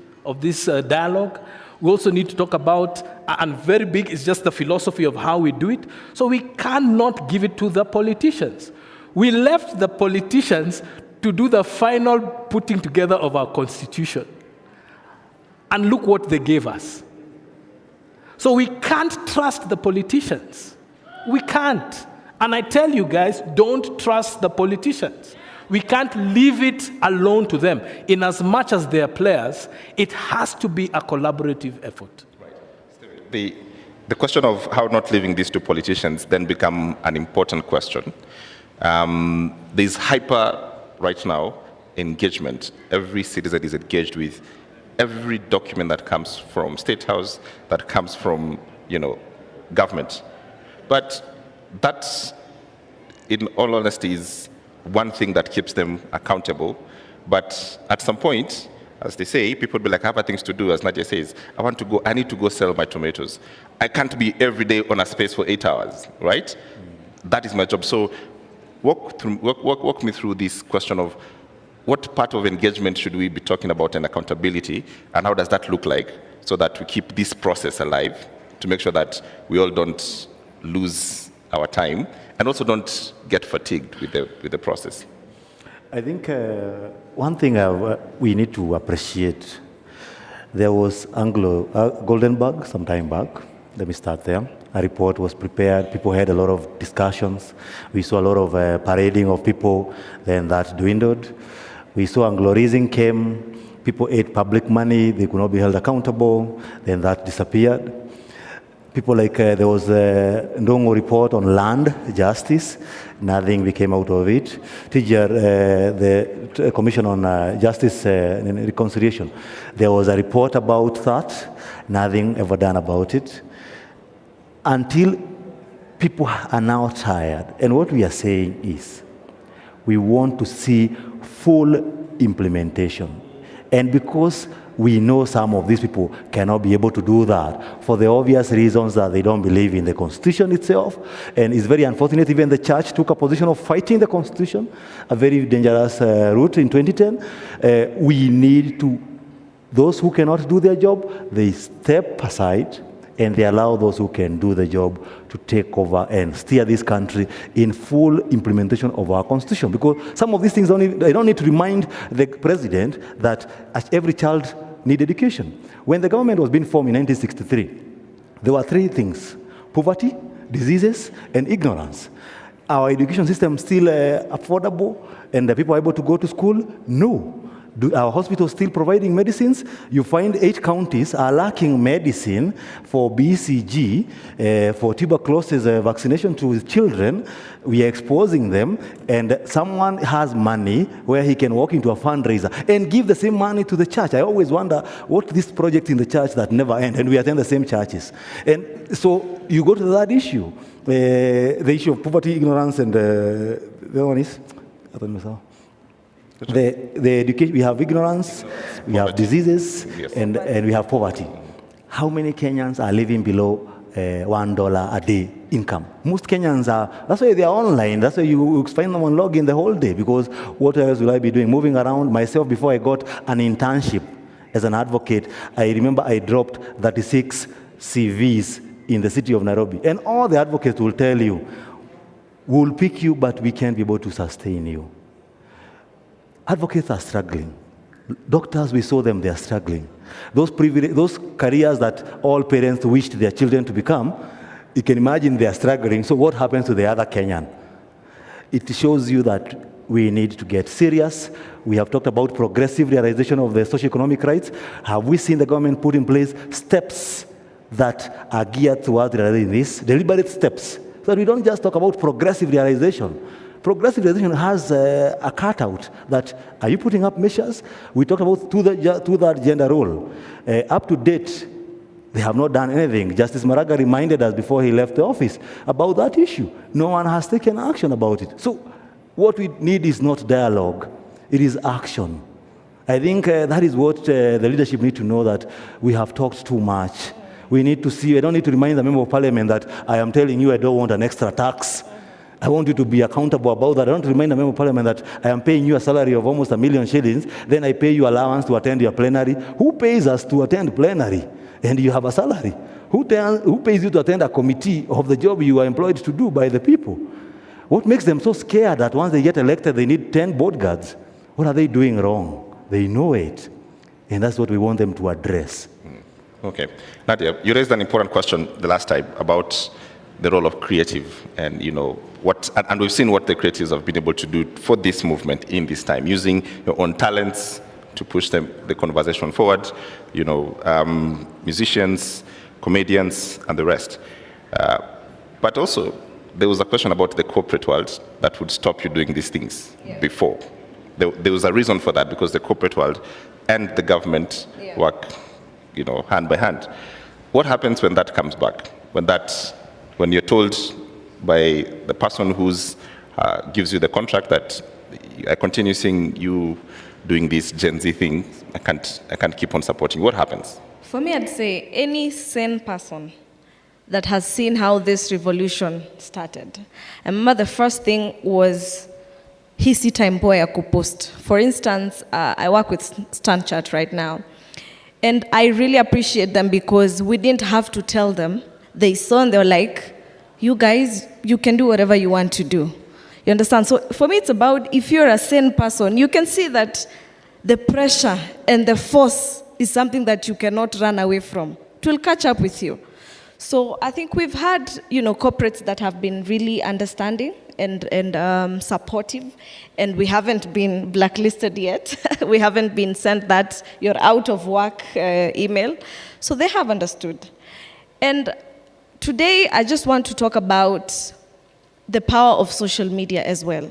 dialogue. We also need to talk about, and very big is just the philosophy of how we do it. So we cannot give it to the politicians. We left the politicians to do the final putting together of our constitution. And look what they gave us. So we can't trust the politicians. We can't. And I tell you guys, don't trust the politicians. We can't leave it alone to them. In as much as they are players, it has to be a collaborative effort. Right. The question of how not leaving this to politicians then become an important question. There's hyper, right now, engagement. Every citizen is engaged with every document that comes from State House, that comes from, government. But that, in all honesty, is one thing that keeps them accountable. But at some point, as they say, people will be like, I have other things to do. As Nadia says, I need to go sell my tomatoes. I can't be every day on a space for 8 hours, right? That is my job. So walk me through this question of what part of engagement should we be talking about and accountability, and how does that look like so that we keep this process alive to make sure that we all don't lose our time and also don't get fatigued with the process? I think one thing we need to appreciate, there was Goldenberg some time back. Let me start there. A report was prepared. People had a lot of discussions. We saw a lot of parading of people. Then that dwindled. We saw Anglo-Rising came. People ate public money. They could not be held accountable. Then that disappeared. People like, there was a Ndongo report on land justice. Nothing came out of it. The Commission on Justice and Reconciliation, there was a report about that. Nothing ever done about it. Until people are now tired. And what we are saying is, we want to see full implementation. And because we know some of these people cannot be able to do that for the obvious reasons that they don't believe in the Constitution itself. And it's very unfortunate, even the church took a position of fighting the Constitution, a very dangerous route in 2010. We need to, those who cannot do their job, they step aside and they allow those who can do the job to take over and steer this country in full implementation of our Constitution. Because some of these things, they don't need to remind the president that every child needs education. When the government was being formed in 1963, there were three things: poverty, diseases, and ignorance. Our education system still affordable and the people are able to go to school? No. Do our hospitals still providing medicines? You find 8 counties are lacking medicine for BCG, for tuberculosis vaccination to children. We are exposing them, and someone has money where he can walk into a fundraiser and give the same money to the church. I always wonder what this project in the church that never end, and we attend the same churches. And so you go to that issue, the issue of poverty, ignorance, and the other one is, I don't know. The education, we have ignorance, we have diseases, and we have poverty. How many Kenyans are living below $1 a day income? Most Kenyans are, that's why they are online. That's why you find them on login the whole day, because what else will I be doing? Moving around. Myself, before I got an internship as an advocate, I remember I dropped 36 CVs in the city of Nairobi. And all the advocates will tell you, we'll pick you, but we can't be able to sustain you. Advocates are struggling. Doctors, we saw them, they are struggling. Those careers that all parents wished their children to become, you can imagine they are struggling. So what happens to the other Kenyan? It shows you that we need to get serious. We have talked about progressive realization of the socioeconomic rights. Have we seen the government put in place steps that are geared towards realizing this? Deliberate steps. So we don't just talk about progressive realization. Progressive realization has a cutout that, are you putting up measures? We talked about two-third gender role. Up to date, they have not done anything. Justice Maraga reminded us before he left the office about that issue. No one has taken action about it. So what we need is not dialogue, it is action. I think that is what the leadership need to know, that we have talked too much. We need to see, I don't need to remind the member of parliament that I am telling you I don't want an extra tax. I want you to be accountable about that. I don't remind the member of parliament that I am paying you a salary of almost 1 million shillings, then I pay you allowance to attend your plenary. Who pays us to attend plenary? And you have a salary. Who pays you to attend a committee of the job you are employed to do by the people? What makes them so scared that once they get elected, they need 10 bodyguards? What are they doing wrong? They know it. And that's what we want them to address. Okay. Nadia, you raised an important question the last time about the role of creative, and and we've seen what the creatives have been able to do for this movement in this time, using your own talents to push the conversation forward, musicians, comedians, and the rest. But also, there was a question about the corporate world that would stop you doing these things before. There was a reason for that, because the corporate world and the government work, hand by hand. What happens when that comes back? When you're told by the person who's gives you the contract that I continue seeing you doing this Gen Z thing, I can't keep on supporting. What happens? For me, I'd say any sane person that has seen how this revolution started. I remember the first thing was hisi time ya kupost. For instance, I work with StandChat right now, and I really appreciate them because we didn't have to tell them. They saw and they were like, you guys, you can do whatever you want to do. You understand? So for me, it's about, if you're a sane person, you can see that the pressure and the force is something that you cannot run away from. It will catch up with you. So I think we've had, corporates that have been really understanding and supportive, and we haven't been blacklisted yet. We haven't been sent that you're out of work email. So they have understood. And today, I just want to talk about the power of social media as well.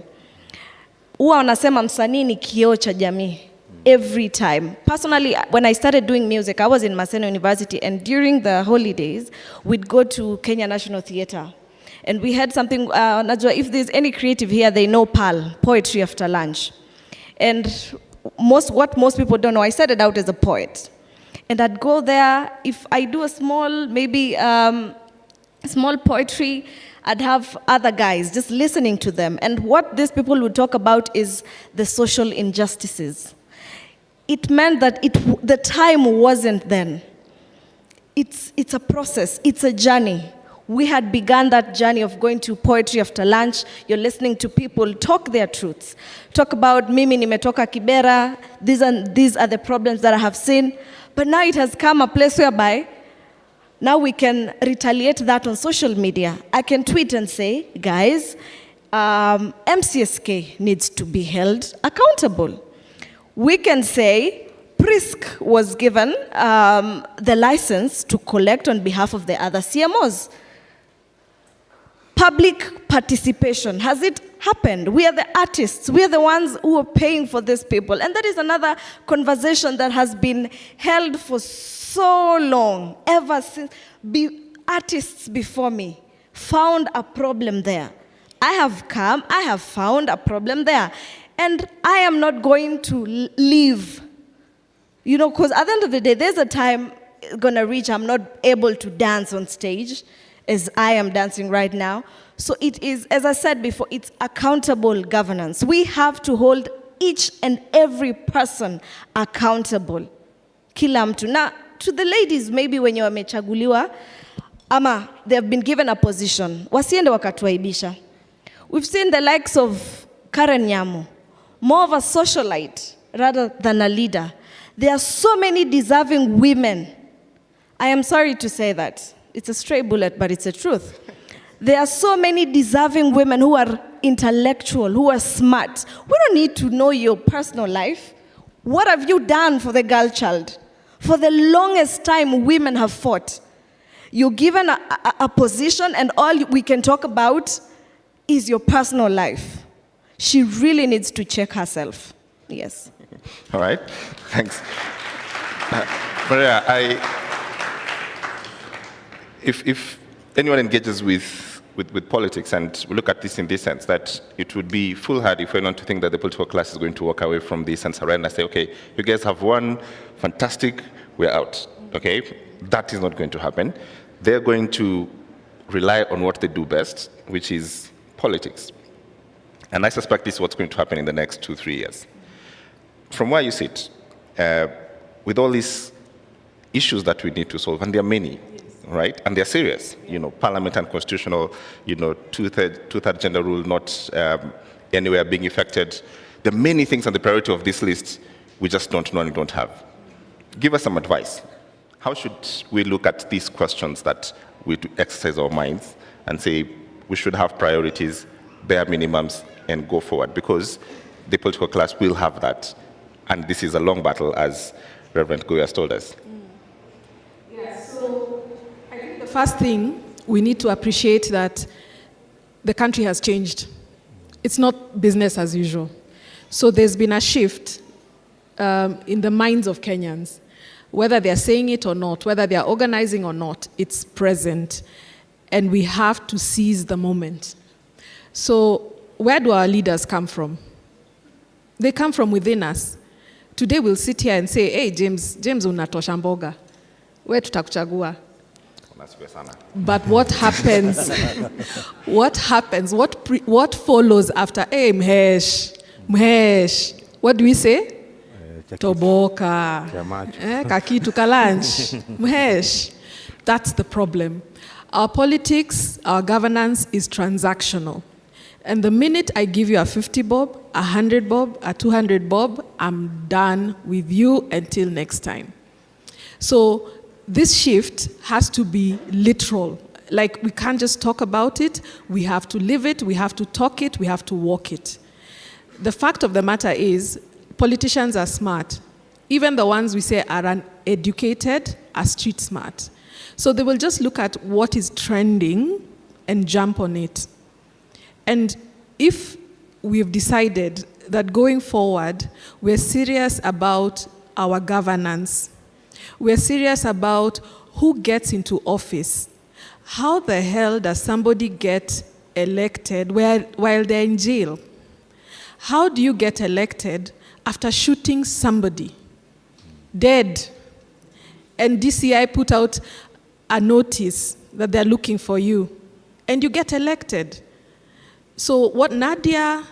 Huwa wanasema msanii ni kioo cha jamii. Every time. Personally, when I started doing music, I was in Maseno University, and during the holidays, we'd go to Kenya National Theatre. And we had something, Najwa, if there's any creative here, they know PAL, Poetry After Lunch. And what most people don't know, I started out as a poet. And I'd go there, if I do a small, maybe small poetry, I'd have other guys just listening to them. And what these people would talk about is the social injustices. It meant that the time wasn't then. It's a process, it's a journey. We had begun that journey of going to Poetry After Lunch. You're listening to people talk their truths. Talk about, mimi nimetoka Kibera, these are the problems that I have seen. But now it has come a place whereby now we can retaliate that on social media. I can tweet and say, guys, MCSK needs to be held accountable. we can say Prisk was given the license to collect on behalf of the other CMOs. Public participation, has it happened? We are the artists, we are the ones who are paying for these people. And that is another conversation that has been held for so long, ever since artists before me found a problem there. I have come, I have found a problem there. And I am not going to leave. You know, because at the end of the day, there's a time gonna reach, I'm not able to dance on stage as I am dancing right now. So it is, as I said before, it's accountable governance. We have to hold each and every person accountable. Kila mtu. Now, to the ladies, maybe when you are wamechaguliwa, ama they have been given a position, wasiende wakatuaibisha. We've seen the likes of Karen Nyamu, more of a socialite rather than a leader. There are so many deserving women. I am sorry to say that. It's a stray bullet, but it's the truth. There are so many deserving women who are intellectual, who are smart. We don't need to know your personal life. What have you done for the girl child? For the longest time, women have fought. You're given a position, and all we can talk about is your personal life. She really needs to check herself. Yes. All right. Thanks. Maria, if anyone engages with politics, and we look at this in this sense, that it would be foolhardy for anyone to think that the political class is going to walk away from this and surrender and say, okay, you guys have won, fantastic, we're out. Okay? That is not going to happen. They're going to rely on what they do best, which is politics. And I suspect this is what's going to happen in the next 2-3 years. From where you sit, with all these issues that we need to solve, and there are many, right? And they're serious. You know, parliament and constitutional, you know, two-third gender rule not anywhere being affected. There are many things on the priority of this list we just don't know and don't have. Give us some advice. How should we look at these questions that we exercise our minds and say we should have priorities, bare minimums, and go forward? Because the political class will have that. And this is a long battle, as Reverend Goya has told us. Yeah, so I think the first thing, we need to appreciate that the country has changed. It's not business as usual. So there's been a shift in the minds of Kenyans. Whether they're saying it or not, whether they're organizing or not, it's present. And we have to seize the moment. So where do our leaders come from? They come from within us. Today we'll sit here and say, hey, James unatosha mboga. Where tutakuchagua? But what happens? What happens? What follows after? Hey, Mhesh. What do we say? Toboka. Kakitu kalanch. Mhesh. That's the problem. Our politics, our governance is transactional. And the minute I give you a 50 bob, a 100 bob, a 200 bob, I'm done with you until next time. So this shift has to be literal. Like, we can't just talk about it, we have to live it, we have to talk it, we have to walk it. The fact of the matter is, politicians are smart. Even the ones we say are uneducated are street smart. So they will just look at what is trending and jump on it. And if we've decided that going forward, we're serious about our governance, we're serious about who gets into office, how the hell does somebody get elected while they're in jail? How do you get elected after shooting somebody dead? And DCI put out a notice that they're looking for you, and you get elected. So what Nadia,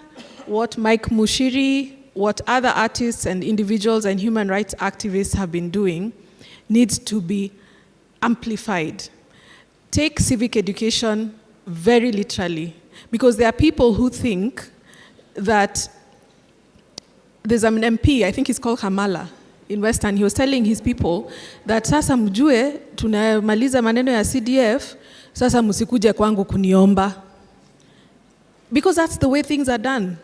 what Mike Mushiri, what other artists and individuals and human rights activists have been doing needs to be amplified. Take civic education very literally, because there are people who think that there's an MP, I think he's called Kamala, in Western. He was telling his people that sasa mjue tunamaliza maneno ya CDF, sasa musikuje kwangu kuniomba. Because that's the way things are done.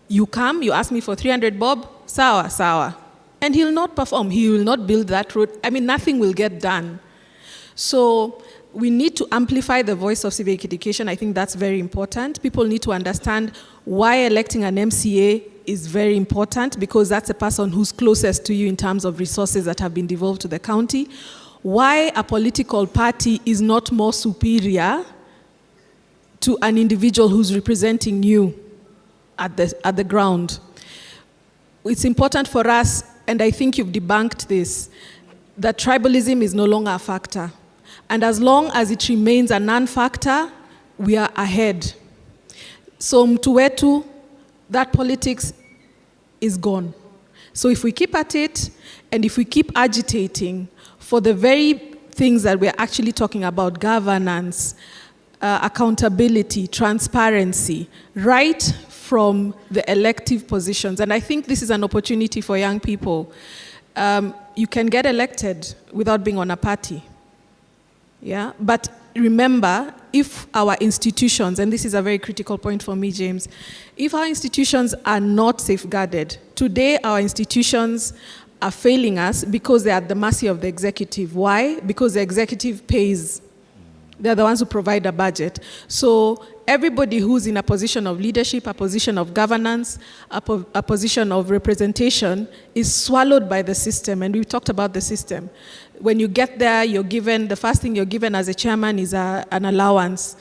You come, you ask me for 300 bob, sawa, sawa. And he'll not perform. He will not build that road. I mean, nothing will get done. So we need to amplify the voice of civic education. I think that's very important. People need to understand why electing an MCA is very important, because that's a person who's closest to you in terms of resources that have been devolved to the county. Why a political party is not more superior to an individual who's representing you at the ground. It's important for us, and I think you've debunked this, that tribalism is no longer a factor. And as long as it remains a non-factor, we are ahead. So mtu wetu, that politics is gone. So if we keep at it, and if we keep agitating for the very things that we're actually talking about, governance, accountability, transparency, right from the elective positions. And I think this is an opportunity for young people. You can get elected without being on a party. Yeah, but remember, if our institutions, and this is a very critical point for me, James, if our institutions are not safeguarded, today our institutions are failing us because they are at the mercy of the executive. Why? Because the executive pays. They're the ones who provide a budget. So everybody who's in a position of leadership, a position of governance, a position of representation is swallowed by the system. And we've talked about the system. When you get there, you're given, the first thing you're given as a chairman is an allowance,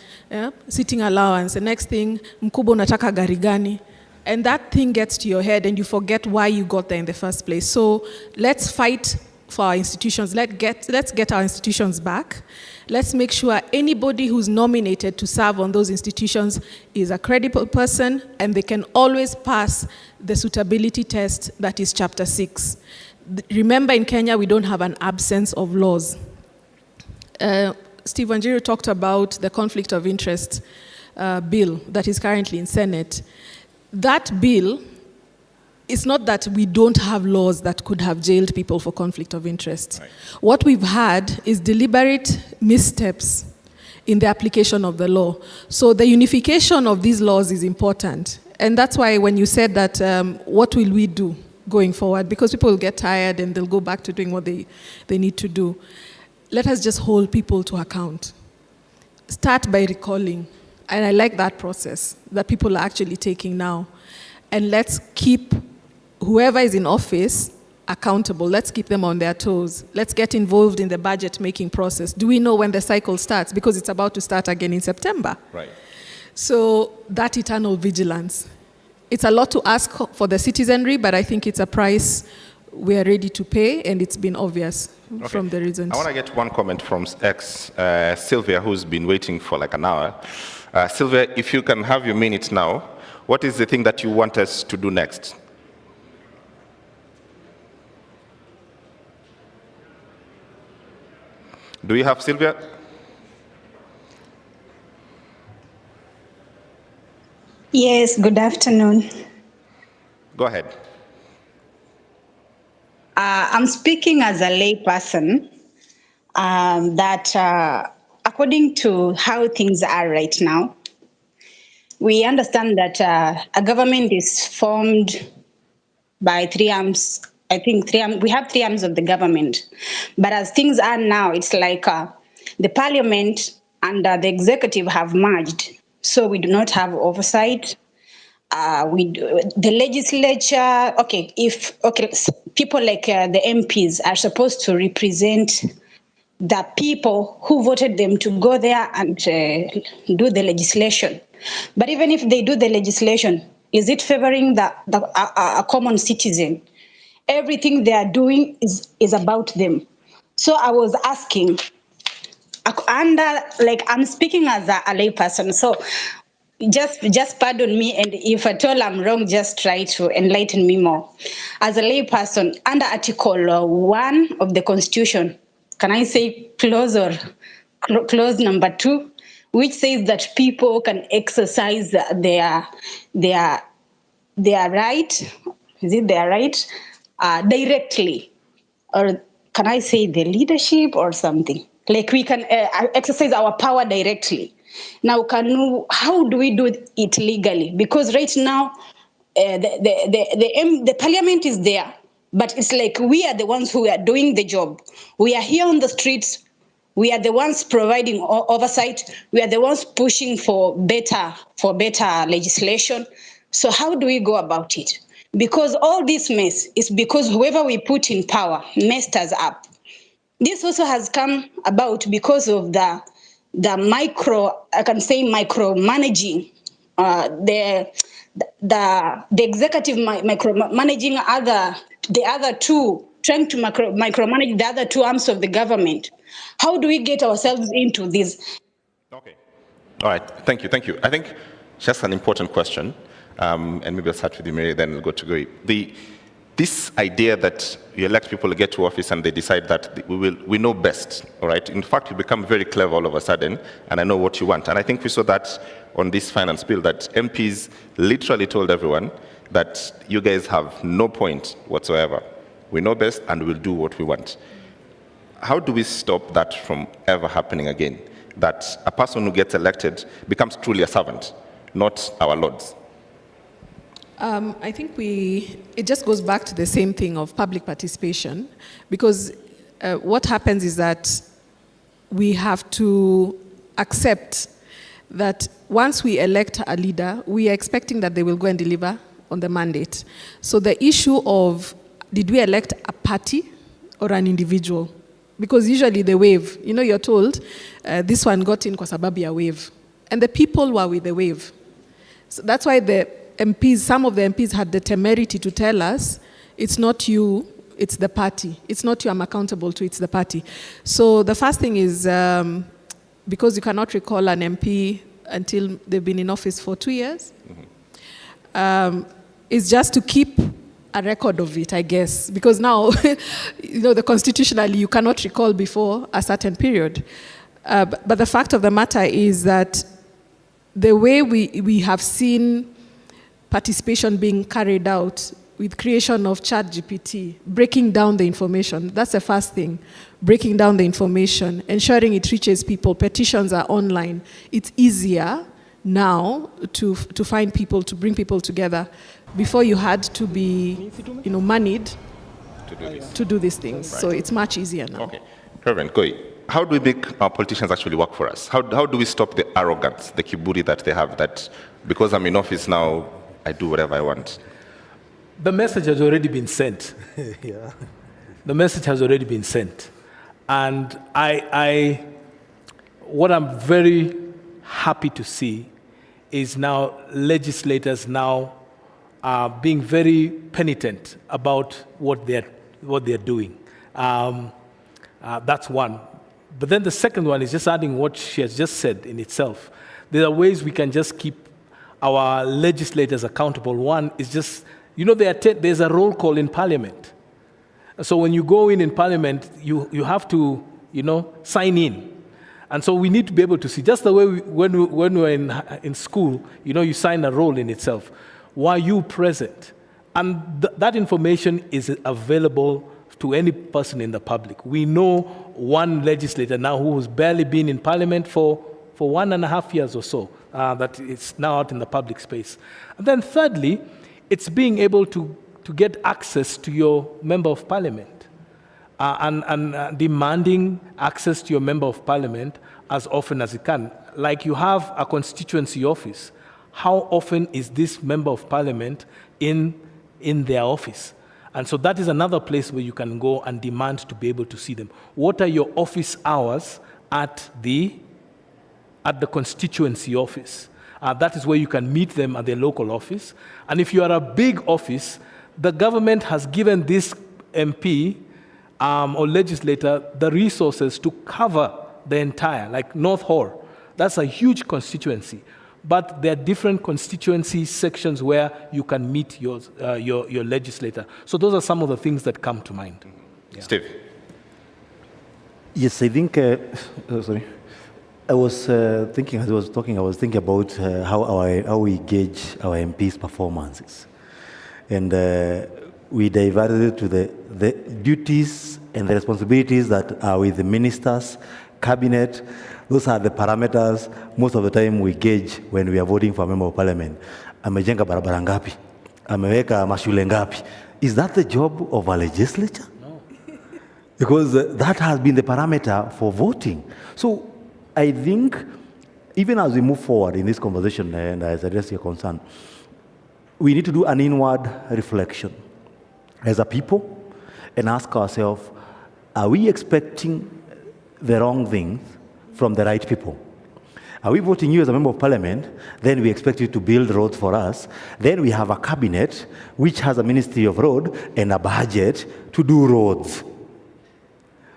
sitting allowance. The next thing, mkubwa unataka gari gani? And that thing gets to your head and you forget why you got there in the first place. So let's fight for our institutions. Let's get our institutions back. Let's make sure anybody who's nominated to serve on those institutions is a credible person, and they can always pass the suitability test that is Chapter 6. Remember, in Kenya, we don't have an absence of laws. Steve Wanjiru talked about the conflict of interest bill that is currently in Senate. That bill, it's not that we don't have laws that could have jailed people for conflict of interest. Right. What we've had is deliberate missteps in the application of the law. So the unification of these laws is important. And that's why when you said that, what will we do going forward? Because people will get tired and they'll go back to doing what they need to do. Let us just hold people to account. Start by recalling. And I like that process that people are actually taking now. And let's keep whoever is in office accountable. Let's keep them on their toes. Let's get involved in the budget-making process. Do we know when the cycle starts? Because it's about to start again in September. Right. So that eternal vigilance. It's a lot to ask for the citizenry, but I think it's a price we are ready to pay, and it's been obvious from the reasons. I want to get one comment from Sylvia, who's been waiting for like an hour. Sylvia, if you can have your minute now, what is the thing that you want us to do next? Do you have Sylvia? Yes, good afternoon. Go ahead. I'm speaking as a lay person that according to how things are right now, we understand that a government is formed by three arms. I think we have three arms of the government. But as things are now, it's like the parliament and the executive have merged. So we do not have oversight. The legislature, people like the MPs are supposed to represent the people who voted them to go there and do the legislation. But even if they do the legislation, is it favoring a common citizen? Everything they are doing is about them. So I was asking, I'm speaking as a lay person, so just pardon me, and if at all I'm wrong, just try to enlighten me more. As a lay person, under Article 1 of the Constitution, can I say clause number 2, which says that people can exercise their right, is it their right, directly, or can I say the leadership or something? Like we can exercise our power directly. Now, how do we do it legally? Because right now, the parliament is there, but it's like we are the ones who are doing the job. We are here on the streets. We are the ones providing oversight. We are the ones pushing for better legislation. So how do we go about it? Because all this mess is because whoever we put in power messed us up. This also has come about because of the micromanaging, the executive micromanaging the other two, trying to micromanage the other two arms of the government. How do we get ourselves into this? Okay. All right. Thank you. Thank you. I think just an important question, and maybe I'll start with you, Mary, then we'll go to Goi. This idea that you elect people to get to office and they decide that we know best, all right? In fact, you become very clever all of a sudden, and I know what you want. And I think we saw that on this finance bill, that MPs literally told everyone that you guys have no point whatsoever. We know best and we'll do what we want. How do we stop that from ever happening again? That a person who gets elected becomes truly a servant, not our lords? I think it just goes back to the same thing of public participation, because what happens is that we have to accept that once we elect a leader, we are expecting that they will go and deliver on the mandate. So the issue of, did we elect a party or an individual? Because usually they wave. You know, you're told, this one got in kwa sababu ya wave. And the people were with the wave. So that's why the MPs, some of the MPs had the temerity to tell us, it's not you, it's the party. It's not you I'm accountable to, it's the party. So the first thing is, because you cannot recall an MP until they've been in office for 2 years, is just to keep a record of it, I guess. Because now, you know, constitutionally, you cannot recall before a certain period. But the fact of the matter is that the way we have seen participation being carried out with creation of ChatGPT, breaking down the information, that's the first thing. Breaking down the information, ensuring it reaches people. Petitions are online. It's easier now to find people, to bring people together. Before you had to be, you know, moneyed to do these things. Right. So it's much easier now. Okay. Reverend Koi, how do we make our politicians actually work for us? How do we stop the arrogance, the kiburi that they have, that because I'm in office now, I do whatever I want? The message has already been sent. Yeah. The message has already been sent. And what I'm very happy to see is now legislators now are being very penitent about what they're doing. That's one. But then the second one is just adding what she has just said in itself. There are ways we can just keep our legislators accountable. One is just, you know, there's a roll call in Parliament. So when you go in Parliament, you have to, you know, sign in. And so we need to be able to see, just the way when we were in school, you know, you sign a roll in itself. Were you present? And that information is available to any person in the public. We know one legislator now who has barely been in Parliament for 1.5 years or so, that it's now out in the public space. And then thirdly, it's being able to get access to your member of Parliament and demanding access to your member of Parliament as often as you can. Like you have a constituency office. How often is this member of Parliament in their office? And so that is another place where you can go and demand to be able to see them. What are your office hours at the constituency office? That is where you can meet them at their local office. And if you are a big office, the government has given this MP or legislator the resources to cover the entire, like North Hall. That's a huge constituency. But there are different constituency sections where you can meet your legislator. So those are some of the things that come to mind. Yeah. Steve. Yes, I think, sorry. I was thinking, as I was talking, I was thinking about how we gauge our MPs' performances. And we diverted it to the duties and the responsibilities that are with the ministers, cabinet. Those are the parameters most of the time we gauge when we are voting for a member of parliament. Amejenga barabara ngapi? ameweka mashule ngapi. Is that the job of a legislature? No. Because that has been the parameter for voting. So I think even as we move forward in this conversation, and as I address your concern, we need to do an inward reflection as a people and ask ourselves, are we expecting the wrong things from the right people? Are we voting you as a member of parliament? Then we expect you to build roads for us. Then we have a cabinet which has a ministry of road and a budget to do roads.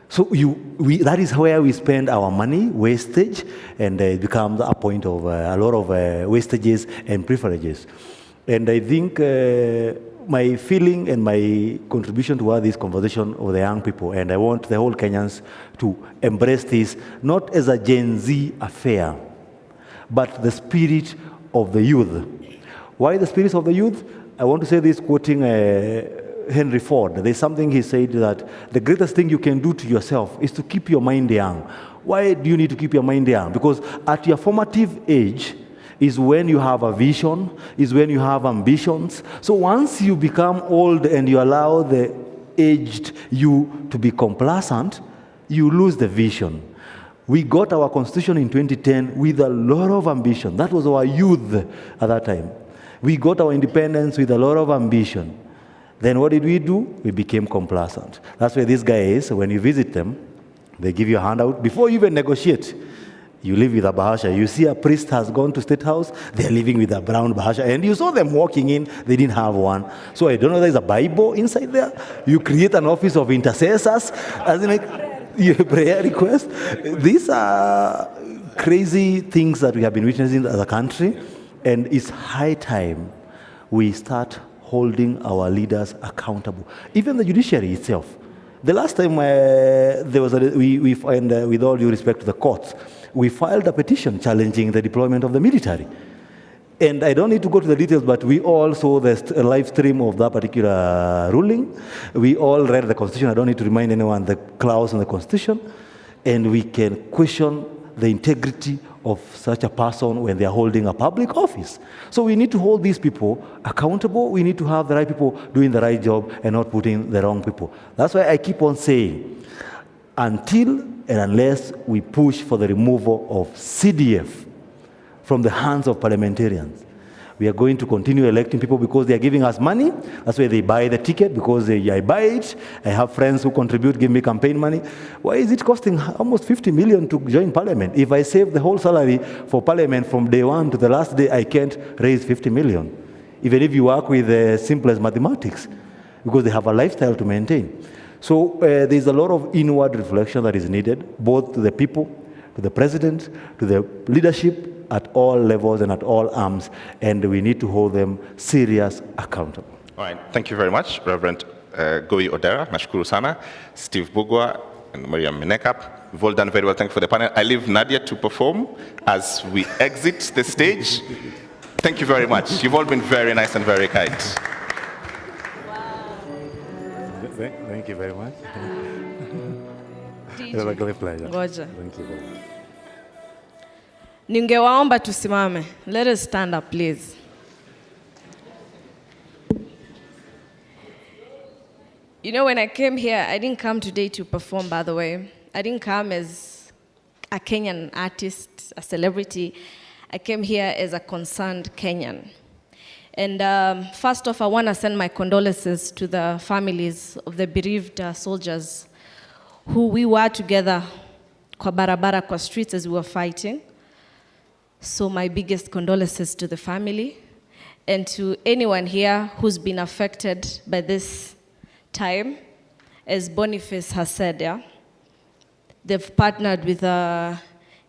So that is where we spend our money, wastage, and it becomes a point of a lot of wastages and privileges. And I think my feeling and my contribution to this conversation of the young people, and I want the whole Kenyans to embrace this, not as a Gen Z affair, but the spirit of the youth. Why the spirit of the youth? I want to say this quoting Henry Ford. There's something he said that the greatest thing you can do to yourself is to keep your mind young. Why do you need to keep your mind young? Because at your formative age is when you have a vision, is when you have ambitions. So once you become old and you allow the aged you to be complacent, you lose the vision. We got our constitution in 2010 with a lot of ambition. That was our youth at that time. We got our independence with a lot of ambition. Then what did we do? We became complacent. That's why these guys, when you visit them, they give you a handout. Before you even negotiate, you live with a bahasha. You see a priest has gone to State House, they're living with a brown bahasha. And you saw them walking in, they didn't have one. So I don't know, there's a Bible inside there. You create an office of intercessors, as in your prayer request. These are crazy things that we have been witnessing as a country. And it's high time we start holding our leaders accountable. Even the judiciary itself. The last time there was we find, with all due respect to the courts, we filed a petition challenging the deployment of the military. And I don't need to go to the details, but we all saw the live stream of that particular ruling. We all read the Constitution. I don't need to remind anyone the clause in the Constitution. And we can question the integrity of such a person when they are holding a public office. So we need to hold these people accountable. We need to have the right people doing the right job and not putting the wrong people. That's why I keep on saying, until and unless we push for the removal of CDF from the hands of parliamentarians, we are going to continue electing people because they are giving us money. That's why they buy the ticket, because I buy it. I have friends who contribute, give me campaign money. Why is it costing almost 50 million to join parliament? If I save the whole salary for parliament from day one to the last day, I can't raise 50 million. Even if you work with the simplest mathematics, because they have a lifestyle to maintain. So there's a lot of inward reflection that is needed, both to the people, to the president, to the leadership, at all levels and at all arms, and we need to hold them serious accountable. All right, thank you very much, Reverend Goi Odera, nashukuru sana, Steve Bugwa, and Maria Menekap. You've all done very well, thank you for the panel. I leave Nadia to perform as we exit the stage. Thank you very much. You've all been very nice and very kind. Wow. Thank you very much. It was a great pleasure. Ngoja. Thank you very much. Ningewaomba tusimame. Let us stand up, please. You know, when I came here, I didn't come today to perform, by the way. I didn't come as a Kenyan artist, a celebrity. I came here as a concerned Kenyan. And first off, I want to send my condolences to the families of the bereaved soldiers who we were together kwa barabara, kwa streets as we were fighting. So my biggest condolences to the family and to anyone here who's been affected by this time. As Boniface has said, yeah, they've partnered with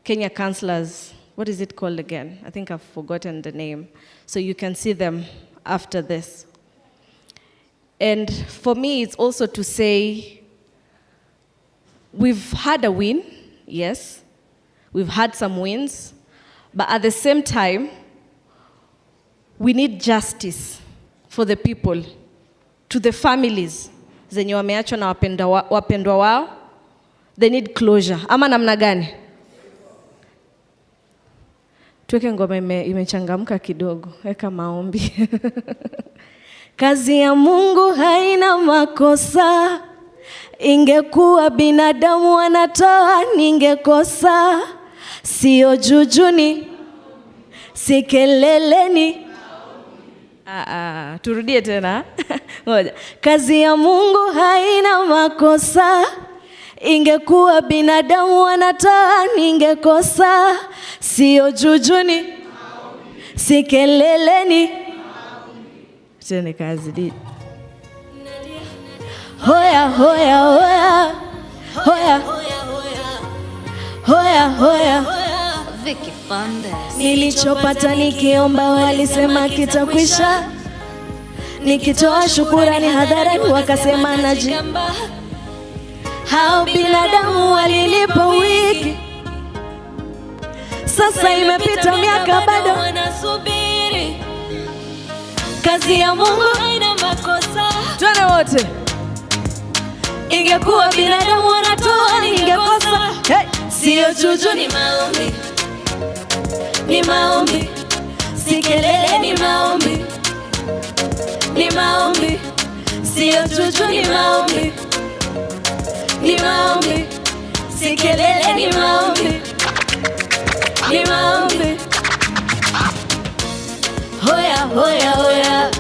Kenya councillors. What is it called again? I think I've forgotten the name. So you can see them after this. And for me, it's also to say, we've had a win, yes. We've had some wins. But at the same time, we need justice for the people, to the families zenye wameachwa na wapendwa wao. They need closure. Ama namna gani? Tuweke ngoma imechangamka kidogo. Weka maombi. Kazi ya Mungu haina makosa. Ingekuwa binadamu wanatoa ningekosa. Sio jujuni, si keleleni. Turudie tena. Ngoja. Kazi ya Mungu haina makosa. Ingekuwa binadamu wanatoa ningekosa. Sio jujuni, si keleleni. Tene kazi di. Hoya hoya hoya. Hoya hoya hoya. Vicky Fundes. Nilichopata nikiomba walisema kitakwisha. Nikitoa shukurani hadharani wakasema najigamba. Hao binadamu walilipa wiki. Sasa imepita miaka bado wanasubiri. Kazi ya Mungu haina makosa. Twende wote. Ingekuwa binadamu wanatoa ningekosa. Hey. Sio juju ni maombi. Ni maombi. Si kelele ni maombi. Ni maombi. Sio juju ni maombi. Ni maombi. Si kelele ni maombi. Ni maombi. Hoya hoya hoya.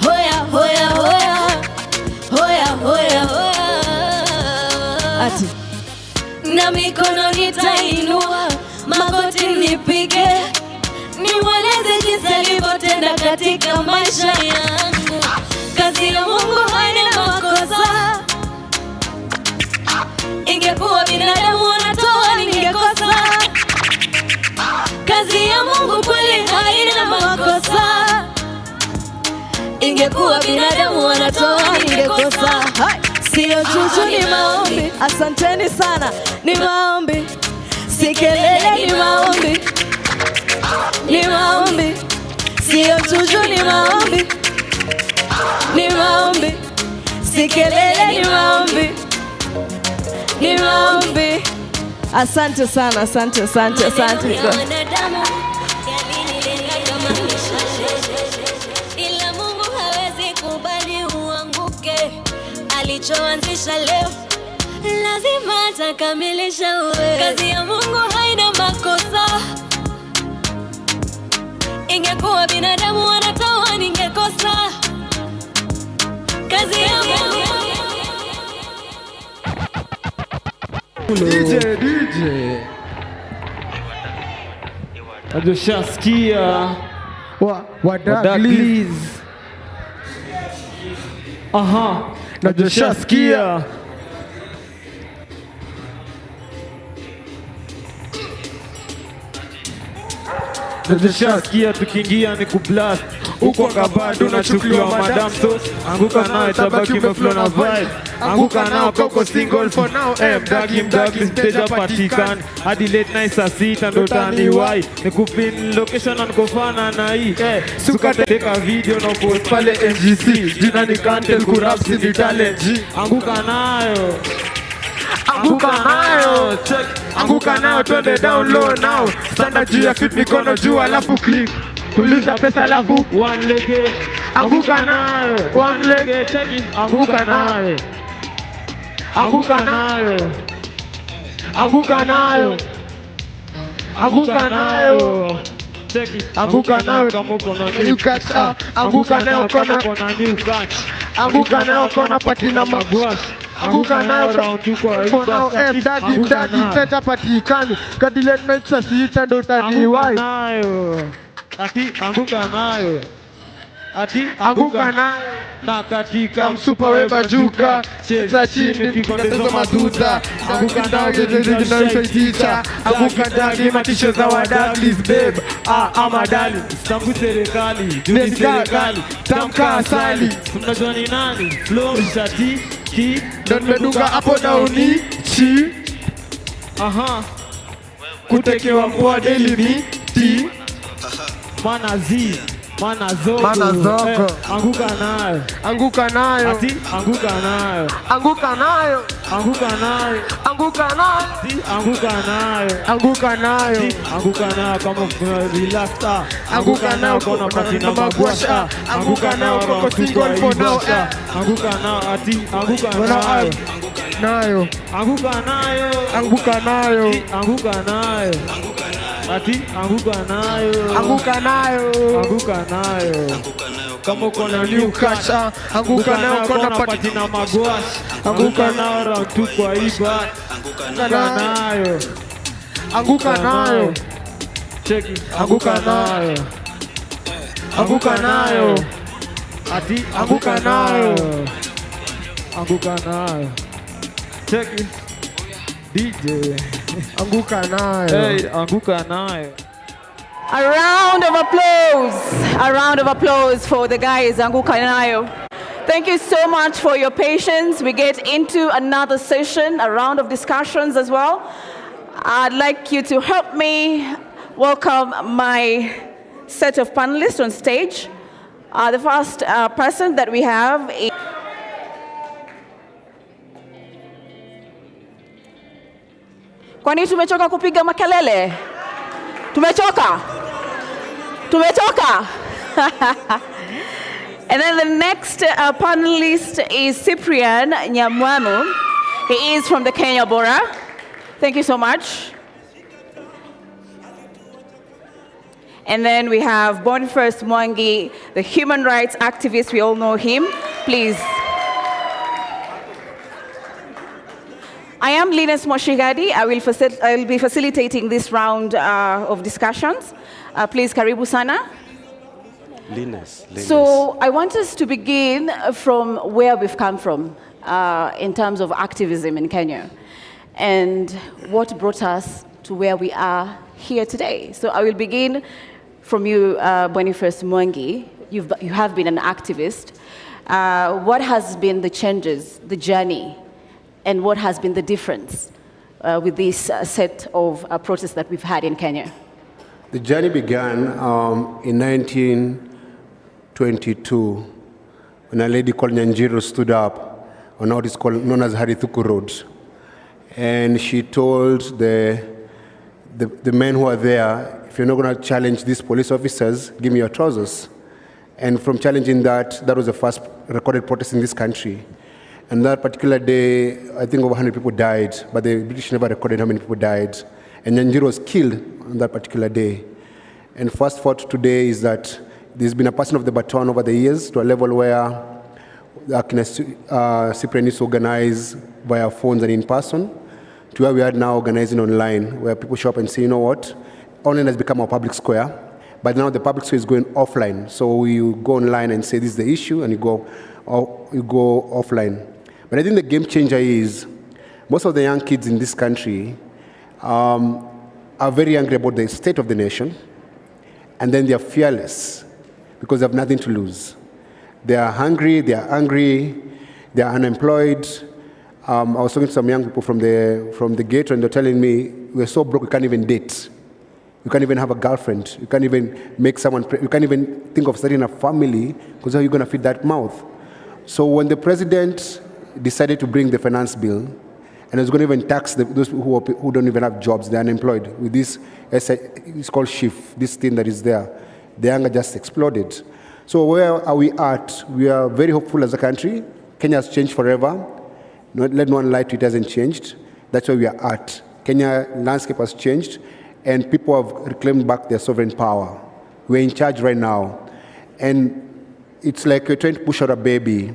Hoya hoya hoya. Hoya hoya hoya. Ati na mikono nitainua, magoti nipige, niweleze jinsi alivyotenda katika maisha yangu. Kazi ya Mungu haina makosa. Ingekuwa binadamu wanatoa ningekosa. Kazi ya Mungu kweli haina makosa. Ingekuwa binadamu wanatoa ningekosa. Sio juju ni maombi. Asanteni sana. Ni maombi. Si kelele ni maombi. Ni maombi. Sio juju ni maombi. Ni maombi. Si kelele ni maombi. Ni maombi. Asante sana, asante, asante, asante. Ila Mungu hawezi kubali uanguke. Alichoanzisha leo lazima atakamilisha wewe. Kazi ya Mungu haina makosa. Ingekuwa binadamu wanatoa ningekosa. Kazi ya Mungu. DJ. Ajoshaskia. Wadaglis. Aha. Najoshaskia. Najoshaskia tukiingia ni kublast. Uko kabado unachukuliwa madam so. Anguka nawe tabaki umeflow na vibe. Anguka nao koko single for now. Mdagi mteja patikani. Hadi late night saa 6 ndo taniwai. Nikupin location na nikofana na hii. Sukate teka video na post pale NGC. Jina ni Kantel kurapsi ni talent. Anguka nayo. Anguka nayo. Check. Anguka nayo twende down low now. Standard juu ya fit mikono juu alafu click. Tuliza pesa alafu one leg. Anguka nayo. One leg. Check it. Anguka nayo. Anguka nayo. Anguka nayo. Anguka nayo. Check it. Anguka nayo kama uko na new catch. Anguka nayo kama uko na new catch. Anguka nayo kama patina magwash. Anguka nayo round you kwa mdagi mteja patikani. Kadile night saa 6 ndo taniwai. Anguka nayo. Ati anguka nayo. Ati anguka nayo. Na katika msupa weba juka. Cheza chini kikondezo maduza. Anguka nayo teacher. Anguka ndagi matisho za wadaglis babe. Ama dali. Tambu serikali. Juni serikali. Tamka asali. Mnajua ni nani? Flow shati. Ki. Don meduka hapo dauni. Chi. Aha. Kutekewa mpoa daily miti. Mana zi. Mana zoko. Mana zoko. Anguka nayo. Anguka nayo. Ati anguka nayo. Anguka nayo. Anguka nayo. Anguka nayo. Ati anguka nayo. Anguka nayo. Ati anguka nayo kama relax. Anguka nayo kona patina magwasha. Anguka nayo koko single for now. Anguka nayo. Ati anguka nayo. Nayo. Anguka nayo. Anguka nayo. Anguka nayo. Ati anguka nayo. Anguka nayo. Anguka nayo. Kama uko na new cash. Anguka nayo kona patina magwash. Anguka nayo round 2 kwa iba. Anguka nayo. Anguka nayo. Cheki. Anguka nayo. Anguka nayo. Ati anguka nayo. Anguka nayo. Cheki. DJ. Anguka nayo. Hey, anguka nayo. A round of applause. A round of applause for the guys, Anguka nayo. Thank you so much for your patience. We get into another session, a round of discussions as well. I'd like you to help me welcome my set of panelists on stage. The first person that we have is Kwani tumechoka kupiga makelele? Tumechoka? Tumechoka? And then the next panelist is Cyprian Nyamwamu. He is from the Kenya Bora. Thank you so much. And then we have Boniface Mwangi, the human rights activist. We all know him. Please. I am Linus Moshigadi. I will be facilitating this round of discussions. Please, karibu sana. Linus. So I want us to begin from where we've come from in terms of activism in Kenya and what brought us to where we are here today. So I will begin from you, Boniface Mwangi. You have been an activist. What has been the changes, the journey, and what has been the difference with this set of protests that we've had in Kenya? The journey began in 1922 when a lady called Nyanjiro stood up on what is known as Harithuku Road. And she told the men who are there, if you're not going to challenge these police officers, give me your trousers. And from challenging that, that was the first recorded protest in this country. And that particular day, I think over 100 people died, but the British never recorded how many people died. And Nyanjiro was killed on that particular day. And fast forward to today is that there's been a passing of the baton over the years to a level where Cyprian used to organize via phones and in person, to where we are now organizing online, where people show up and say, you know what, online has become our public square, but now the public square is going offline. So you go online and say this is the issue, and you go offline. But I think the game changer is most of the young kids in this country are very angry about the state of the nation, and then they are fearless because they have nothing to lose. They are hungry, they are angry, they are unemployed. I was talking to some young people from the gate, and they're telling me, we're so broke we can't even date. You can't even have a girlfriend. You can't even make someone, you can't even think of starting a family, because how are you going to feed that mouth? So when the president decided to bring the finance bill, and was going to even tax those who don't even have jobs, they're unemployed, with this, it's called shift, this thing that is there, the anger just exploded. So where are we at? We are very hopeful as a country. Kenya has changed forever. Let no one lie to it, hasn't changed. That's where we are at. Kenya landscape has changed, and people have reclaimed back their sovereign power. We're in charge right now. And it's like you're trying to push out a baby.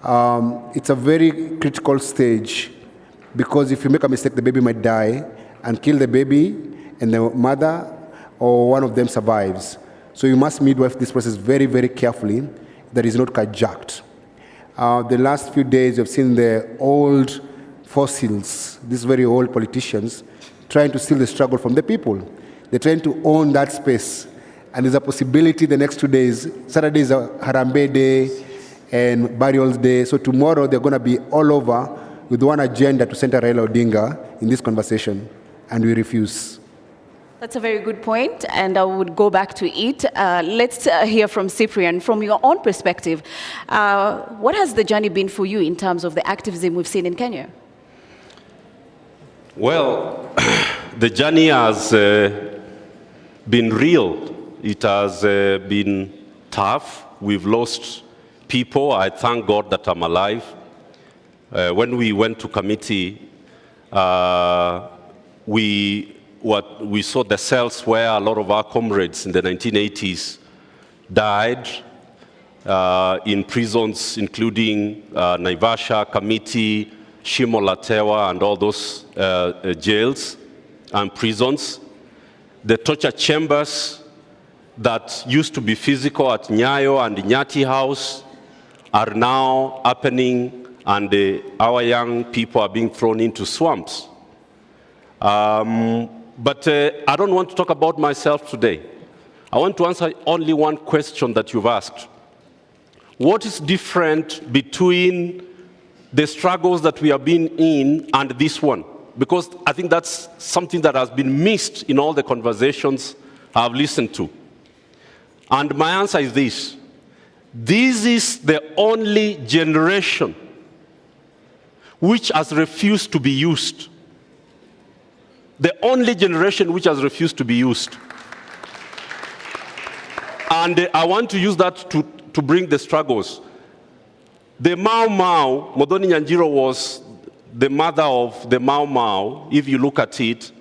It's a very critical stage, because if you make a mistake, the baby might die and kill the baby, and the mother or one of them survives. So you must midwife this process very, very carefully, that is not carjacked. The last few days, you've seen the old fossils, these very old politicians, trying to steal the struggle from the people. They're trying to own that space. And there's a possibility the next 2 days, Saturday is a Harambe Day and Burials Day. So tomorrow they're going to be all over with one agenda to center Raila Odinga in this conversation. And we refuse. That's a very good point, and I would go back to it. Let's hear from Cyprian. From your own perspective, what has the journey been for you in terms of the activism we've seen in Kenya? Well, the journey has been real. It has been tough. We've lost people. I thank God that I'm alive. When we went to committee, we saw the cells where a lot of our comrades in the 1980s died in prisons, including Naivasha, Kamiti, Shimo La Tewa, and all those jails and prisons. The torture chambers that used to be physical at Nyayo and Nyati House are now happening, and our young people are being thrown into swamps. But I don't want to talk about myself today. I want to answer only one question that you've asked. What is different between the struggles that we have been in and this one? Because I think that's something that has been missed in all the conversations I've listened to. And my answer is this. This is the only generation which has refused to be used. The only generation which has refused to be used. And I want to use that to bring the struggles. The Mau Mau, Modoni Nyanjiro was the mother of the Mau Mau. If you look at it,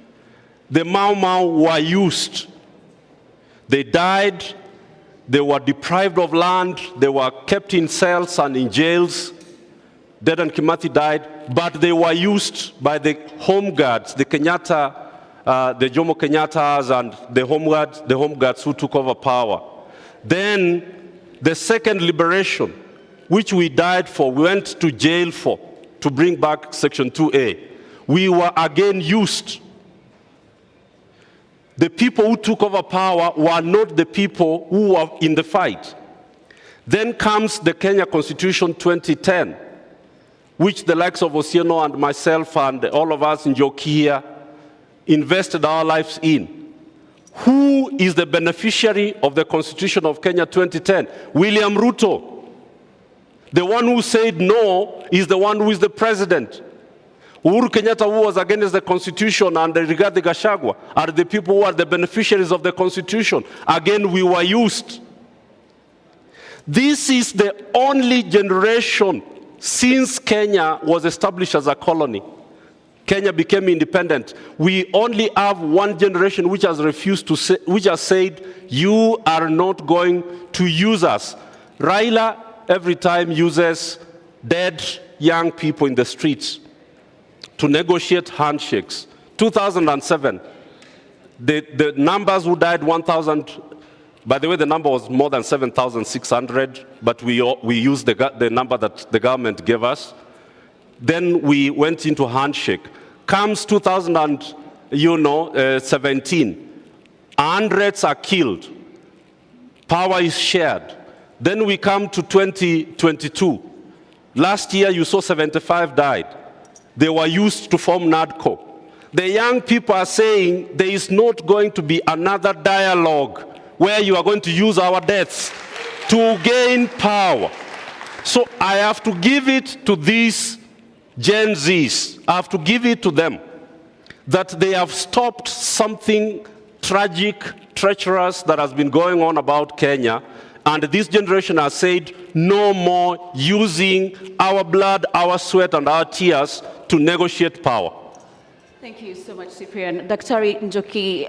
the Mau Mau were used. They died, they were deprived of land, they were kept in cells and in jails. Dedan Kimathi died, but they were used by the home guards, the Kenyatta, the Jomo Kenyattas and the home guards who took over power. Then the second liberation, which we died for, we went to jail for, to bring back Section 2A. We were again used. The people who took over power were not the people who were in the fight. Then comes the Kenya Constitution 2010, which the likes of Osieno and myself and all of us in Jokia invested our lives in. Who is the beneficiary of the Constitution of Kenya 2010? William Ruto. The one who said no is the one who is the president. Uhuru Kenyatta, who was against the Constitution, and Rigathi Gachagua are the people who are the beneficiaries of the Constitution. Again, we were used. This is the only generation since Kenya was established as a colony. Kenya became independent. We only have one generation which has refused to say, which has said, you are not going to use us. Raila every time uses dead young people in the streets to negotiate handshakes. 2007, the numbers who died 1,000, by the way, the number was more than 7,600, but we used the number that the government gave us. Then we went into handshake. Comes 2017, hundreds are killed. Power is shared. Then we come to 2022. Last year you saw 75 died. They were used to form NADCO. The young people are saying there is not going to be another dialogue where you are going to use our deaths to gain power. So I have to give it to these Gen Zs, I have to give it to them, that they have stopped something tragic, treacherous that has been going on about Kenya, and this generation has said no more using our blood, our sweat, and our tears to negotiate power. Thank you so much, Cyprian. Dr. Njoki,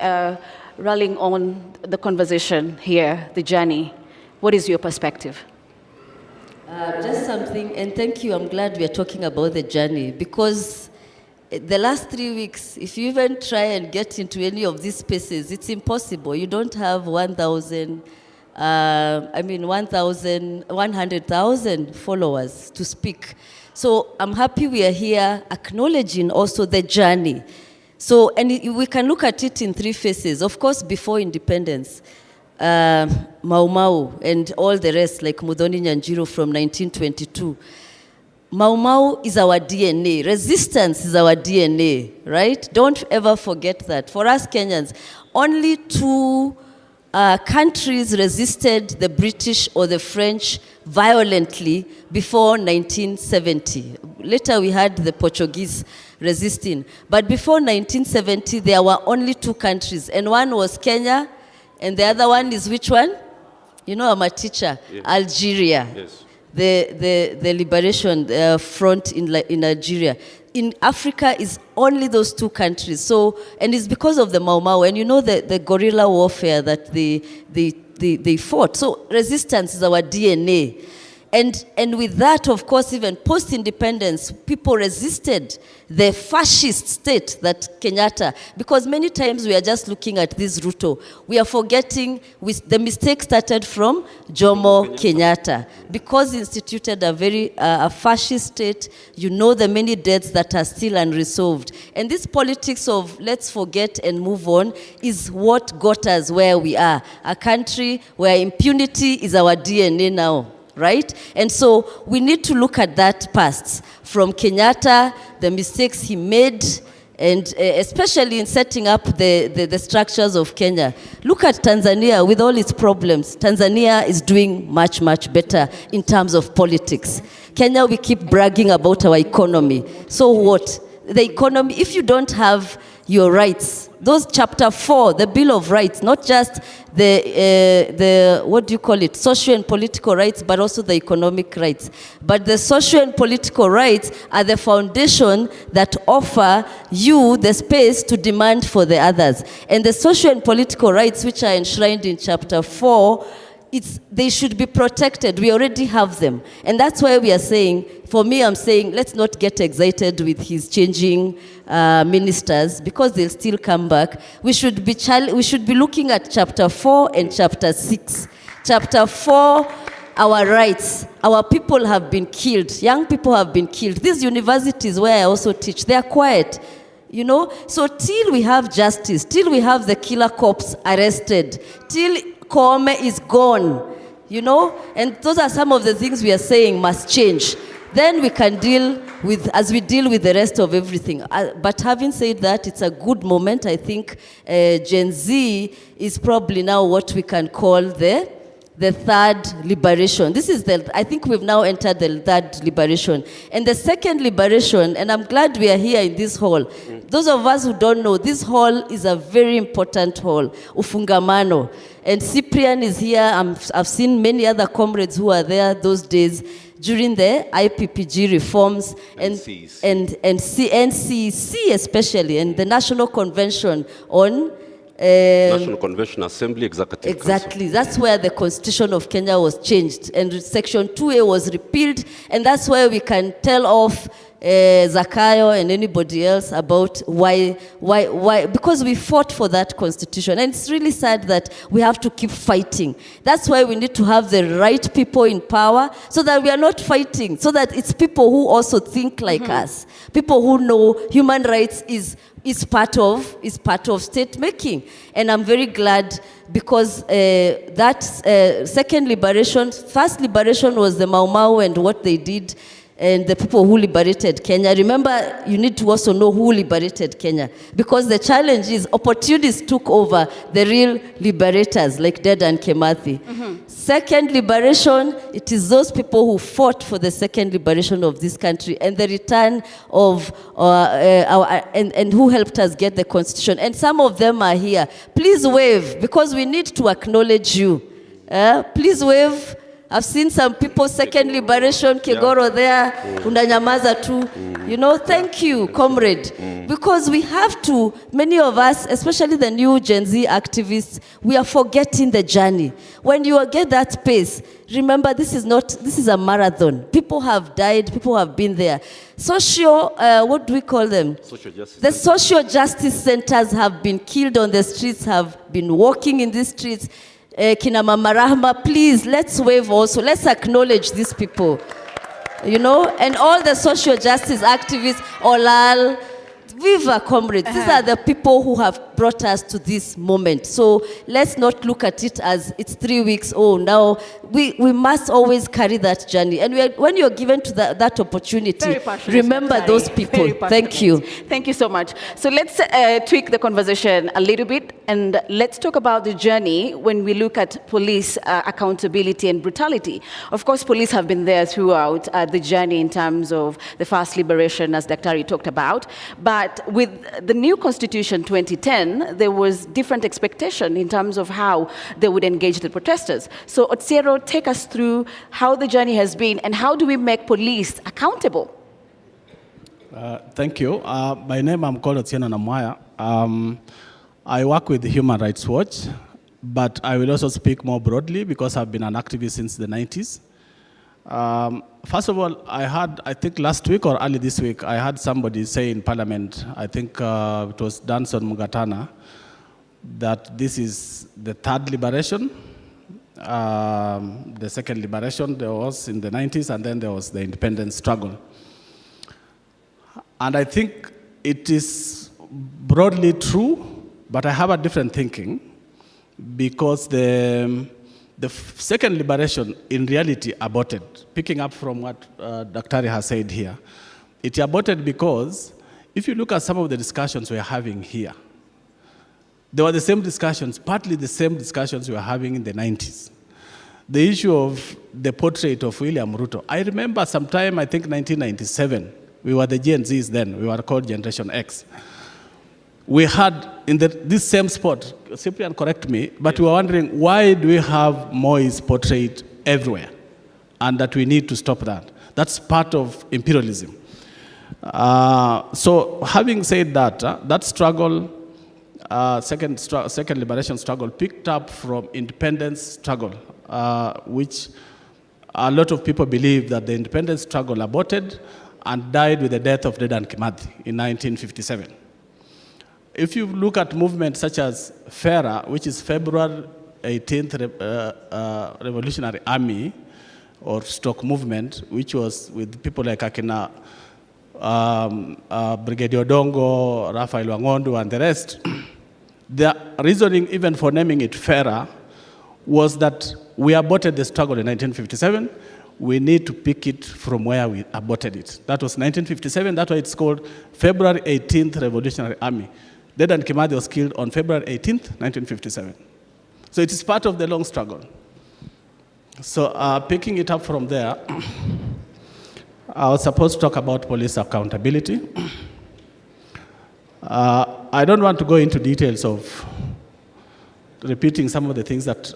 rallying on the conversation here, the journey, what is your perspective? Just something, and thank you, I'm glad we are talking about the journey, because the last 3 weeks, if you even try and get into any of these spaces, it's impossible. You don't have 100,000 followers to speak. So I'm happy we are here acknowledging also the journey. So, and we can look at it in 3 phases. Of course, before independence, Mau Mau and all the rest, like Muthoni Nyanjiro from 1922. Mau Mau is our DNA. Resistance is our DNA, right? Don't ever forget that. For us Kenyans, only 2 countries resisted the British or the French violently before 1970. Later we had the Portuguese resisting. But before 1970, there were only 2 countries. And one was Kenya, and the other one is which one? You know, I'm a teacher. Yes. Algeria. Yes. The liberation front in Algeria. In Africa is only those 2 countries. So, and it's because of the Mau Mau, and you know the guerrilla warfare that they fought. So resistance is our DNA. And with that, of course, even post-independence, people resisted the fascist state that Kenyatta, because many times we are just looking at this Ruto. We are forgetting the mistake started from Jomo Kenyatta, because he instituted a very fascist state. You know the many deaths that are still unresolved. And this politics of let's forget and move on is what got us where we are, a country where impunity is our DNA now. Right? And so we need to look at that past from Kenyatta, the mistakes he made, and especially in setting up the structures of Kenya. Look at Tanzania with all its problems. Tanzania is doing much, much better in terms of politics. Kenya, we keep bragging about our economy. So what? The economy, if you don't have your rights, those chapter 4, the Bill of Rights, not just the what do you call it, social and political rights, but also the economic rights. But the social and political rights are the foundation that offer you the space to demand for the others. And the social and political rights, which are enshrined in chapter 4, they should be protected. We already have them. And that's why we are saying, for me, I'm saying, let's not get excited with his changing ministers, because they'll still come back. We should be looking at chapter 4 and chapter 6. Chapter 4, our rights. Our people have been killed. Young people have been killed. These universities where I also teach, they are quiet. You know, so till we have justice, till we have the killer cops arrested, till Koome is gone, you know, and those are some of the things we are saying must change. Then we can deal with, as we deal with the rest of everything. But having said that, it's a good moment. I think Gen Z is probably now what we can call the third liberation. This is I think we've now entered the third liberation. And the second liberation, and I'm glad we are here in this hall. Those of us who don't know, this hall is a very important hall, Ufungamano. And Cyprian is here. I've seen many other comrades who are there those days during the IPPG reforms and NCC especially, and the National Convention on National Convention Assembly Executive Exactly. Council. That's where the Constitution of Kenya was changed, and Section 2A was repealed, and that's where we can tell off Zakayo and anybody else about why, because we fought for that constitution. And it's really sad that we have to keep fighting. That's why we need to have the right people in power, so that we are not fighting, so that it's people who also think like us, people who know human rights is part of state making. And I'm very glad, because that second liberation, first liberation was the Mau Mau and what they did, and the people who liberated Kenya. Remember, you need to also know who liberated Kenya, because the challenge is opportunists took over the real liberators like Dedan Kimathi. Second liberation, it is those people who fought for the second liberation of this country and the return of and who helped us get the constitution. And some of them are here. Please wave, because we need to acknowledge you. Please wave. I've seen some people, second liberation, Kegoro there, unanyamaza tu. You know, thank you, comrade. Because we have to, many of us, especially the new Gen Z activists, we are forgetting the journey. When you get that space, remember this is a marathon. People have died, people have been there. What do we call them? Social justice. The social justice centers have been killed on the streets, have been walking in the streets. Kina Mama Rahma, please, let's wave also. Let's acknowledge these people. You know, and all the social justice activists, Olal, Viva comrades. These are the people who have brought us to this moment. So let's not look at it as it's 3 weeks, oh, now we must always carry that journey. And when you're given to that opportunity, remember those people. Thank you. Thank you so much. So let's tweak the conversation a little bit, and let's talk about the journey when we look at police accountability and brutality. Of course, police have been there throughout the journey in terms of the first liberation, as Daktari talked about. But with the new Constitution 2010, there was different expectation in terms of how they would engage the protesters. So Otsiero, take us through how the journey has been and how do we make police accountable? Thank you. My name, I'm called Otsieno Namwaya. I work with Human Rights Watch, but I will also speak more broadly because I've been an activist since the 90s. First of all, I think last week or early this week, I had somebody say in Parliament, I think it was Danson Mugatana, that this is the third liberation. The second liberation there was in the 90s, and then there was the independence struggle. And I think it is broadly true, but I have a different thinking, because the second liberation in reality aborted. Picking up from what Daktari has said here, it aborted because if you look at some of the discussions we're having here, they were the same discussions, partly the same discussions we were having in the 90s. The issue of the portrait of William Ruto. I remember sometime, I think 1997, we were the Gen Zs then, we were called Generation X. We had in this same spot, Cyprian, correct me, but we were wondering, why do we have Moi's portrait everywhere? And that we need to stop that. That's part of imperialism. So having said that, that struggle, second liberation struggle picked up from independence struggle, which a lot of people believe that the independence struggle aborted and died with the death of Dedan Kimathi in 1957. If you look at movements such as FERA, which is February 18th Revolutionary Army, or Stock Movement, which was with people like Akina, Brigadier Odongo, Raphael Wangondu, and the rest, the reasoning even for naming it FERA was that we aborted the struggle in 1957. We need to pick it from where we aborted it. That was 1957. That's why it's called February 18th Revolutionary Army. Dedan Kimathi was killed on February 18th, 1957. So it is part of the long struggle. So picking it up from there, I was supposed to talk about police accountability. I don't want to go into details of repeating some of the things that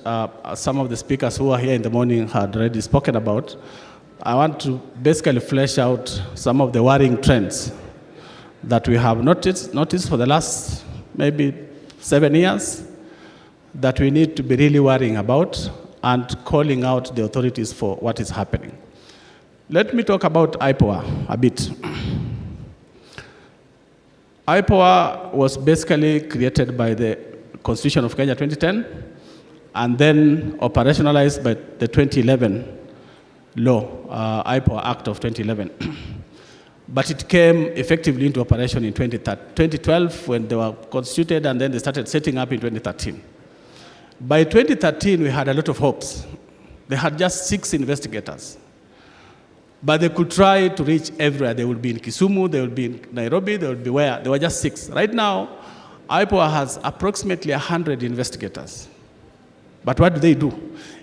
some of the speakers who are here in the morning had already spoken about. I want to basically flesh out some of the worrying trends that we have noticed for the last maybe 7 years that we need to be really worrying about and calling out the authorities for what is happening. Let me talk about IPOA a bit. IPOA was basically created by the Constitution of Kenya 2010 and then operationalized by the 2011 law, IPOA Act of 2011. But it came effectively into operation in 2012 when they were constituted, and then they started setting up in 2013. By 2013, we had a lot of hopes. They had just 6 investigators. But they could try to reach everywhere. They would be in Kisumu, they would be in Nairobi, they would be where? There were just 6. Right now, IPOA has approximately 100 investigators. But what do?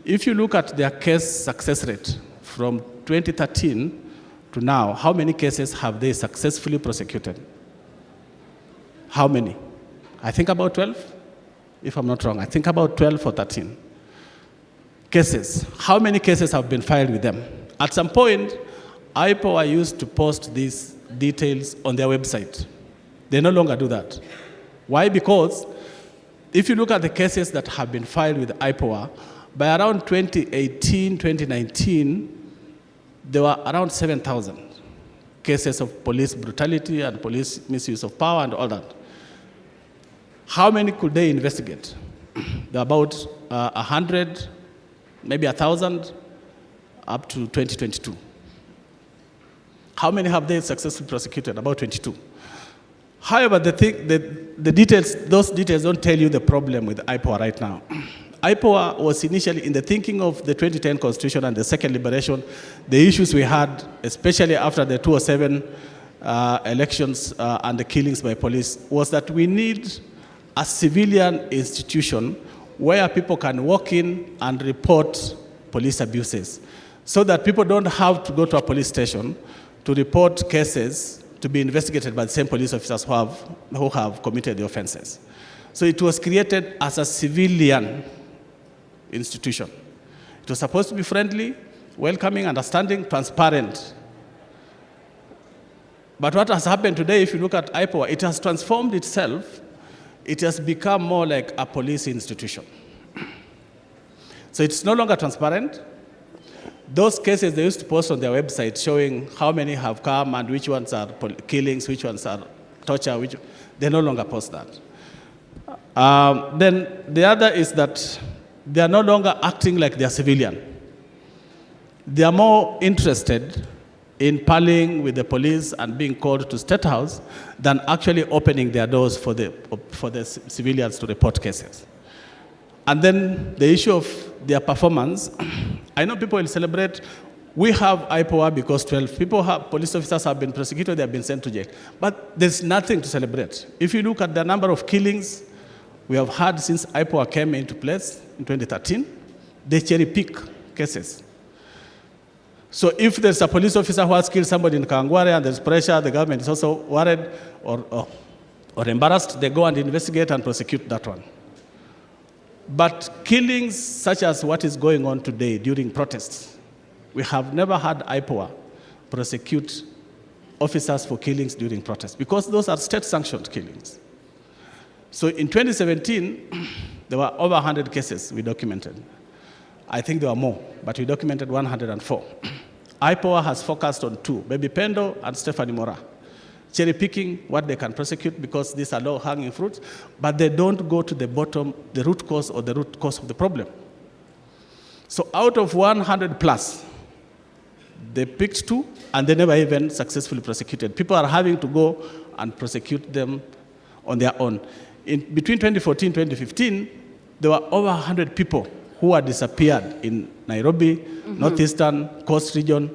If you look at their case success rate from 2013 to now, how many cases have they successfully prosecuted? How many? I think about 12, if I'm not wrong. I think about 12 or 13 cases. How many cases have been filed with them? At some point, IPOA used to post these details on their website. They no longer do that. Why? Because if you look at the cases that have been filed with IPOA, by around 2018, 2019, there were around 7,000 cases of police brutality and police misuse of power and all that. How many could they investigate? There are about 100, maybe 1,000, up to 2022. How many have they successfully prosecuted? About 22. However, the details, those details don't tell you the problem with IPOA right now. IPOA was initially in the thinking of the 2010 Constitution and the second liberation, the issues we had, especially after the 2007 elections and the killings by police, was that we need a civilian institution where people can walk in and report police abuses, so that people don't have to go to a police station to report cases to be investigated by the same police officers who have committed the offenses. So it was created as a civilian institution. It was supposed to be friendly, welcoming, understanding, transparent. But what has happened today, if you look at IPOA, it has transformed itself. It has become more like a police institution. So it's no longer transparent. Those cases they used to post on their website showing how many have come and which ones are killings, which ones are torture, they no longer post that. Then the other is that they are no longer acting like they are civilian. They are more interested in parleying with the police and being called to State House than actually opening their doors for the civilians to report cases. And then the issue of their performance, I know people will celebrate. We have IPOA because 12 police officers have been prosecuted, they have been sent to jail. But there's nothing to celebrate. If you look at the number of killings we have had since IPOA came into place in 2013, they cherry pick cases. So if there's a police officer who has killed somebody in Kangware and there's pressure, the government is also worried or embarrassed, they go and investigate and prosecute that one. But killings such as what is going on today during protests, we have never had IPOA prosecute officers for killings during protests because those are state-sanctioned killings. So in 2017, there were over 100 cases we documented. I think there were more, but we documented 104. IPOA has focused on two, Baby Pendo and Stephanie Mora, cherry picking what they can prosecute because these are low-hanging fruits, but they don't go to the bottom, the root cause of the problem. So out of 100 plus, they picked two, and they never even successfully prosecuted. People are having to go and prosecute them on their own. Between 2014 and 2015, there were over 100 people who had disappeared in Nairobi, Northeastern, Coast Region.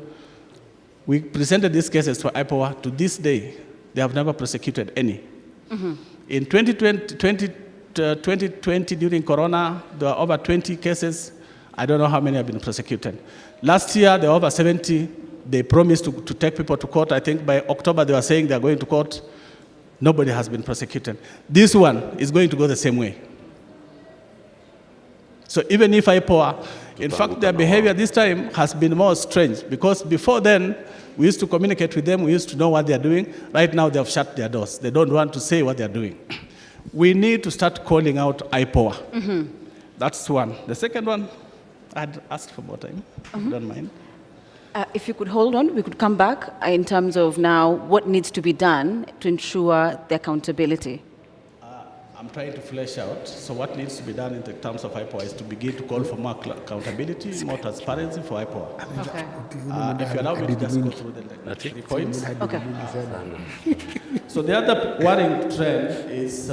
We presented these cases to IPOA. To this day, they have never prosecuted any. In 2020, during Corona, there were over 20 cases. I don't know how many have been prosecuted. Last year, there were over 70. They promised to take people to court. I think by October, they were saying they are going to court. Nobody has been prosecuted. This one is going to go the same way. So even if IPOA, in fact, their behavior this time has been more strange because before then, we used to communicate with them, we used to know what they are doing. Right now, they have shut their doors. They don't want to say what they are doing. We need to start calling out IPOA. That's one. The second one, I'd asked for more time, if you don't mind. If you could hold on, we could come back in terms of now what needs to be done to ensure the accountability. I'm trying to flesh out. So what needs to be done in the terms of IPOA is to begin to call for more accountability, more transparency for IPOA. Okay. If you allow me to just go through the 3 points. Okay. So the other worrying trend is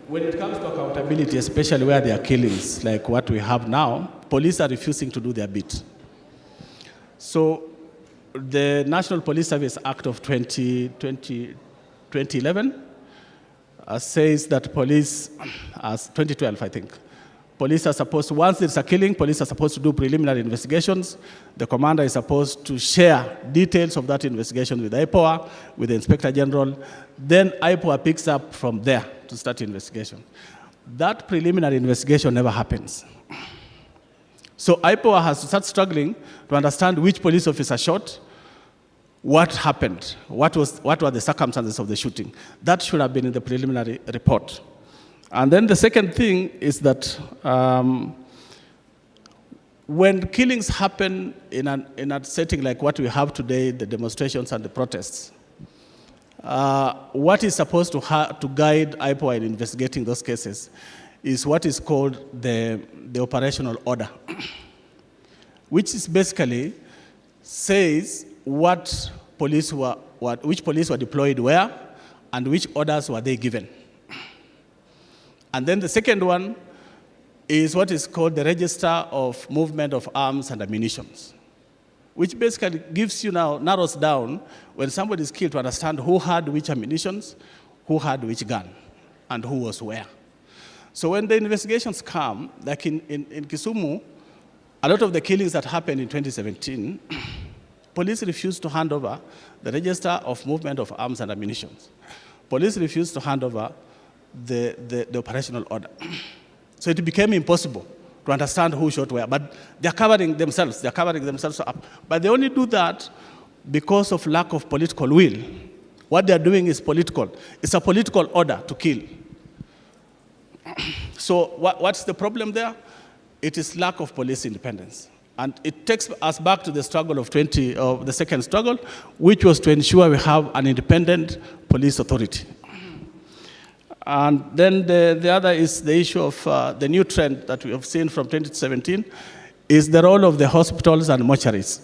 when it comes to accountability, especially where there are killings, like what we have now, police are refusing to do their bit. So the National Police Service Act of 2011 says that police, as 2012 I think, police are supposed to, once there's a killing, police are supposed to do preliminary investigations. The commander is supposed to share details of that investigation with IPOA, with the Inspector General. Then IPOA picks up from there to start investigation. That preliminary investigation never happens. So IPOA has to start struggling to understand which police officer shot, what happened, what were the circumstances of the shooting. That should have been in the preliminary report. And then the second thing is that when killings happen in a setting like what we have today, the demonstrations and the protests, what is supposed to guide IPOA in investigating those cases is what is called the operational order, which is basically says what police were which police were deployed where, and which orders were they given. And then the second one is what is called the Register of Movement of Arms and Ammunition, which basically gives you now, narrows down when somebody is killed to understand who had which ammunition, who had which gun, and who was where. So when the investigations come, like in Kisumu, a lot of the killings that happened in 2017, police refused to hand over the Register of Movement of Arms and Ammunition. Police refused to hand over the operational order. So it became impossible to understand who shot where, but they're covering themselves up. But they only do that because of lack of political will. What they're doing is political. It's a political order to kill. So what's the problem there? It is lack of police independence. And it takes us back to the struggle of the second struggle, which was to ensure we have an independent police authority. And then the other is the issue of the new trend that we have seen from 2017 is the role of the hospitals and mortuaries.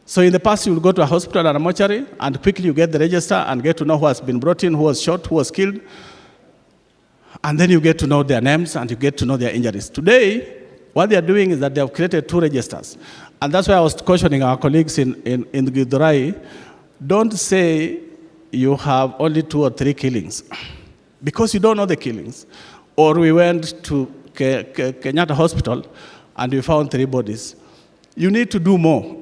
So in the past, you would go to a hospital and a mortuary, and quickly you get the register and get to know who has been brought in, who was shot, who was killed. And then you get to know their names and you get to know their injuries. Today, what they are doing is that they have created 2 registers. And that's why I was cautioning our colleagues in Githurai, don't say you have only 2 or 3 killings, because you don't know the killings. Or we went to Kenyatta Hospital and we found 3 bodies. You need to do more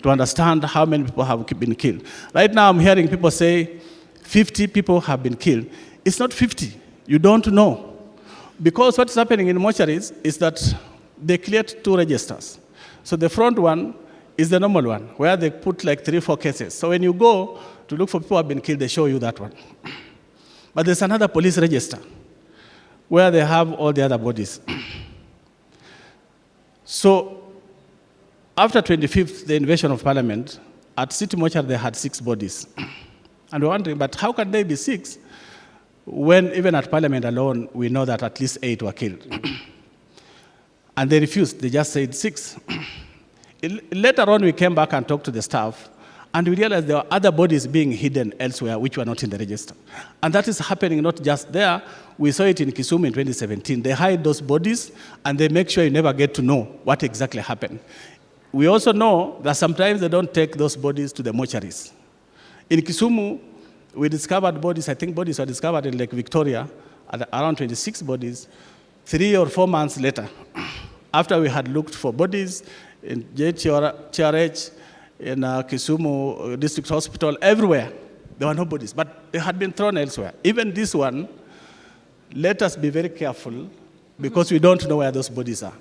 to understand how many people have been killed. Right now I'm hearing people say 50 people have been killed. It's not 50. You don't know. Because what's happening in mortuaries is that they create 2 registers. So the front one is the normal one, where they put like 3 or 4 cases. So when you go to look for people who have been killed, they show you that one. But there's another police register, where they have all the other bodies. So after 25th, the invasion of Parliament, at City Mortuary they had 6 bodies. And we're wondering, but how can they be 6 when even at Parliament alone, we know that at least 8 were killed? And they refused, they just said 6. Later on, we came back and talked to the staff, and we realized there were other bodies being hidden elsewhere which were not in the register. And that is happening not just there. We saw it in Kisumu in 2017. They hide those bodies, and they make sure you never get to know what exactly happened. We also know that sometimes they don't take those bodies to the mortuaries. In Kisumu, we discovered bodies, I think bodies were discovered in Lake Victoria, around 26 bodies, 3 or 4 months later, after we had looked for bodies in JTRH, in Kisumu District Hospital, everywhere. There were no bodies, but they had been thrown elsewhere. Even this one, let us be very careful, because we don't know where those bodies are.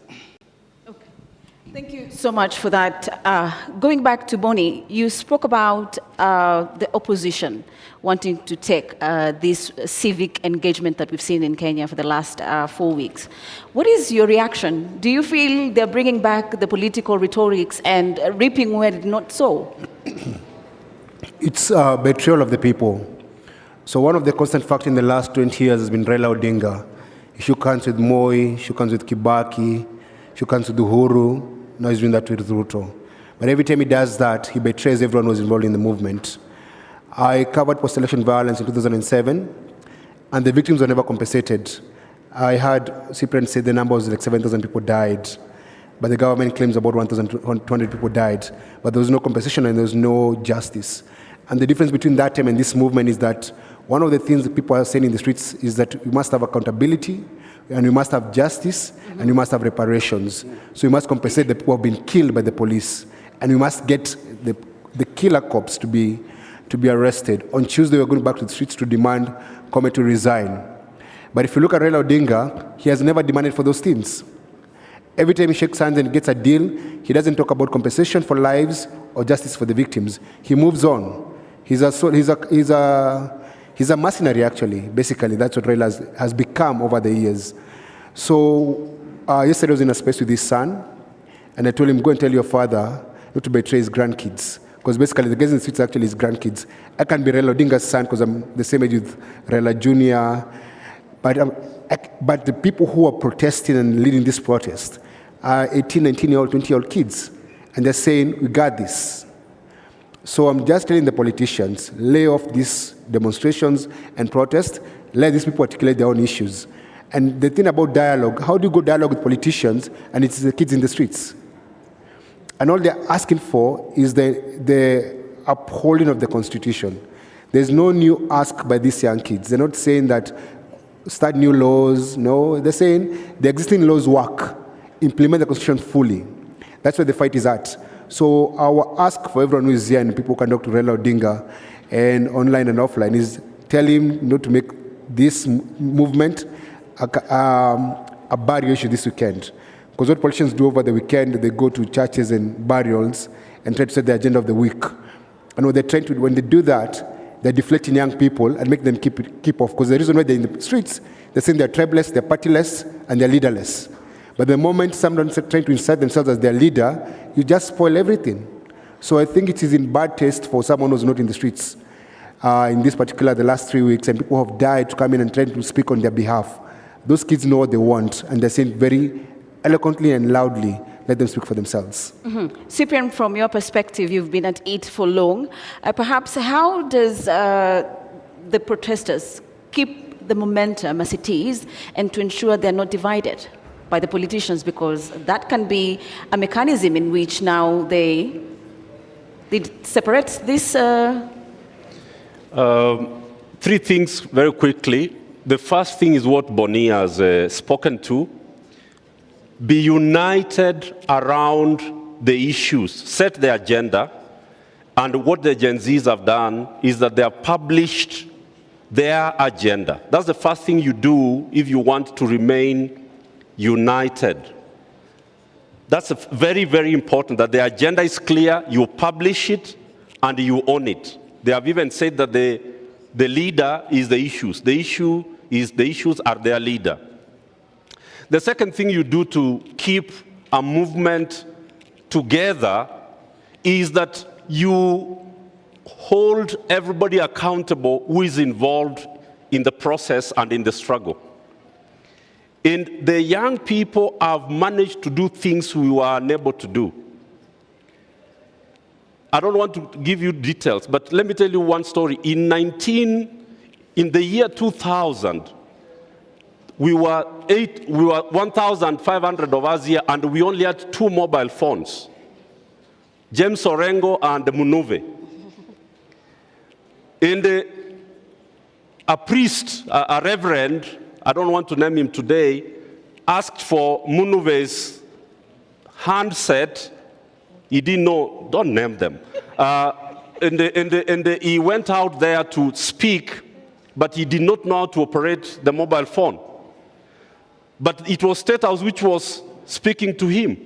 Thank you so much for that. Going back to Bonnie, you spoke about the opposition wanting to take this civic engagement that we've seen in Kenya for the last 4 weeks. What is your reaction? Do you feel they're bringing back the political rhetorics and reaping where it's not so? It's a betrayal of the people. So one of the constant factors in the last 20 years has been Raila Odinga. He shook hands with Moi, shook hands with Kibaki, shook hands with Uhuru. Now he's doing that with Ruto. But every time he does that, he betrays everyone who was involved in the movement. I covered post-election violence in 2007, and the victims were never compensated. I heard Cyprian say the number was like 7,000 people died, but the government claims about 1,200 people died. But there was no compensation and there was no justice. And the difference between that time and this movement is that one of the things that people are saying in the streets is that we must have accountability, and we must have justice, and we must have reparations. So we must compensate the people who have been killed by the police, and we must get the killer cops to be arrested. On Tuesday, we're going back to the streets to demand Kome to resign. But if you look at Raila Odinga, he has never demanded for those things. Every time he shakes hands and gets a deal, he doesn't talk about compensation for lives or justice for the victims. He moves on. He's a mercenary, actually. Basically, that's what Raila has become over the years. So yesterday I was in a space with his son, and I told him, go and tell your father not to betray his grandkids. Because basically, the guys in the streets are actually his grandkids. I can be Raila Odinga's son because I'm the same age with Raila Jr. But the people who are protesting and leading this protest are 18, 19-year-old, 20-year-old kids. And they're saying, we got this. So I'm just telling the politicians, lay off these demonstrations and protests, let these people articulate their own issues. And the thing about dialogue, how do you go dialogue with politicians and it's the kids in the streets? And all they're asking for is the upholding of the Constitution. There's no new ask by these young kids. They're not saying that start new laws. No, they're saying the existing laws work. Implement the Constitution fully. That's where the fight is at. So our ask for everyone who is here and people who can talk to Raila Odinga and online and offline is tell him not to make this movement a barrier issue this weekend. Because what politicians do over the weekend, they go to churches and burials and try to set the agenda of the week. And what they're trying to do, when they do that, they're deflecting young people and make them keep off. Because the reason why they're in the streets, they're saying they're tribeless, they're partyless, and they're leaderless. But the moment someone's trying to insert themselves as their leader, you just spoil everything. So I think it is in bad taste for someone who's not in the streets. In this particular, the last 3 weeks, and people have died to come in and try to speak on their behalf. Those kids know what they want, and they're saying very eloquently and loudly, let them speak for themselves. Cyprian, from your perspective, you've been at it for long. Perhaps how does the protesters keep the momentum as it is and to ensure they're not divided by the politicians? Because that can be a mechanism in which now they separate this. Three things very quickly. The first thing is what Bonnie has spoken to. Be united around the issues, set the agenda, and what the Gen Zs have done is that they have published their agenda. That's the first thing you do if you want to remain united. That's very, very important, that the agenda is clear, you publish it, and you own it. They have even said that the leader is the issues. The issues are their leader. The second thing you do to keep a movement together is that you hold everybody accountable who is involved in the process and in the struggle. And the young people have managed to do things we were unable to do. I don't want to give you details, but let me tell you one story. In the year 2000, we were 1,500 of us here, and we only had 2 mobile phones, James Orengo and Munuve. And a priest, a reverend, I don't want to name him today, asked for Munuve's handset. He didn't know, don't name them. And he went out there to speak, but he did not know how to operate the mobile phone. But it was State House which was speaking to him.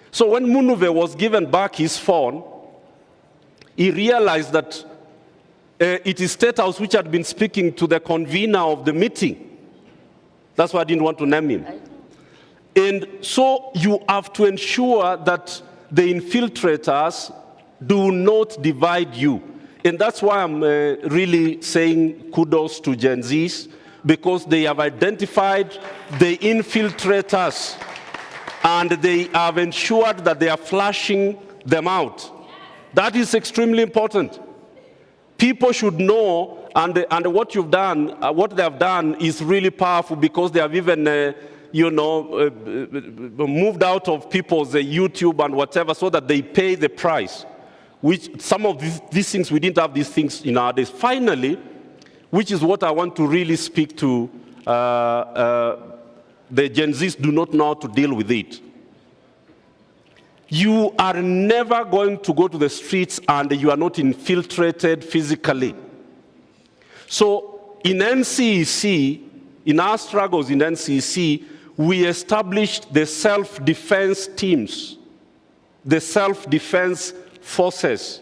So when Munuve was given back his phone, he realized that it is State House which had been speaking to the convener of the meeting. That's why I didn't want to name him. And so you have to ensure that the infiltrators do not divide you. And that's why I'm really saying kudos to Gen Zs, because they have identified the infiltrators and they have ensured that they are flashing them out. That is extremely important. People should know, and what you've done, what they have done is really powerful, because they have even moved out of people's YouTube and whatever, so that they pay the price. Which some of these things, we didn't have these things in our days. Finally, which is what I want to really speak to, the Gen Zs do not know how to deal with it. You are never going to go to the streets and you are not infiltrated physically. So in NCEC, in our struggles in NCEC, we established the self-defense teams, the self-defense forces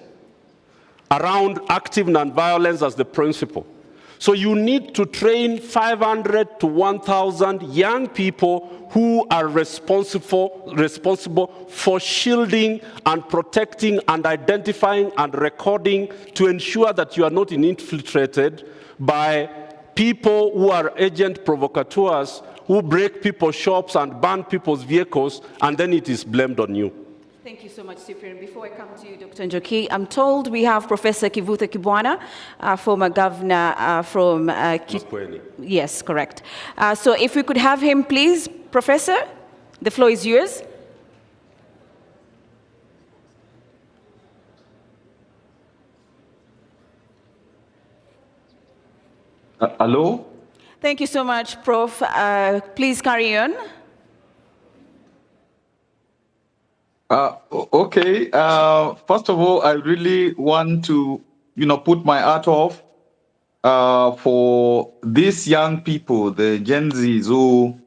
around active nonviolence as the principle. So you need to train 500 to 1,000 young people who are responsible for shielding and protecting and identifying and recording, to ensure that you are not infiltrated by people who are agent provocateurs, who break people's shops and burn people's vehicles, and then it is blamed on you. Thank you so much, Cyprian. Before I come to you, Dr. Njoki, I'm told we have Professor Kivutha Kibwana, former governor from... Yes, correct. So if we could have him, please, Professor, the floor is yours. Hello? Thank you so much, Prof. Please carry on. Okay. First of all, I really want to, put my hat off for these young people, the Gen Zs, who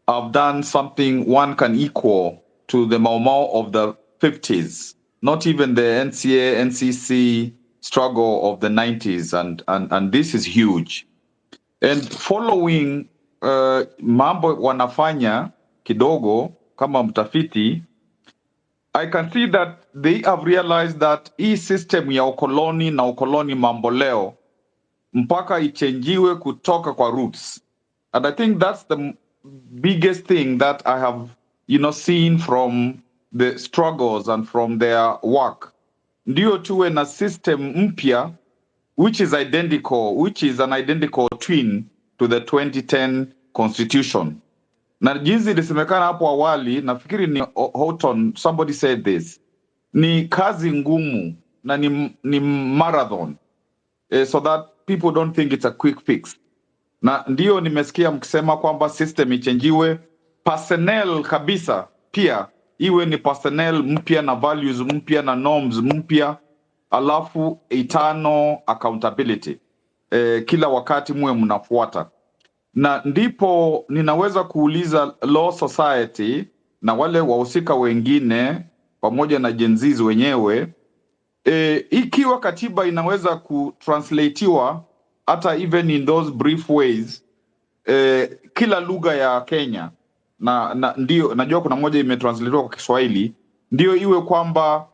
have done something one can equal to the Mau Mau of the 50s, not even the NCA, NCC struggle of the 90s, and this is huge. And following mambo wanafanya kidogo kama mtafiti, I can see that they have realized that hii system ya ukoloni na ukoloni mamboleo mpaka ichenjiwe kutoka kwa roots. And I think that's the biggest thing that I have, seen from the struggles and from their work. Ndio tuwe na system mpya, which is an identical twin to the 2010 constitution. Na jinsi ilisemekana hapo awali, nafikiri ni Houghton, somebody said this, ni kazi ngumu na ni marathon, so that people don't think it's a quick fix. Na ndio nimesikia mkisema kwamba system ichenjiwe, personnel kabisa pia iwe ni personnel mpya na values mpya na norms mpya, alafu eternal accountability. Kila wakati muwe mnafuata. Na ndipo ninaweza kuuliza Law Society na wale wahusika wengine pamoja na Gen Zs wenyewe, ikiwa katiba inaweza kutranslatiwa hata even in those brief ways, kila lugha ya Kenya, na ndio najua kuna moja imetranslatiwa kwa Kiswahili, ndio iwe kwamba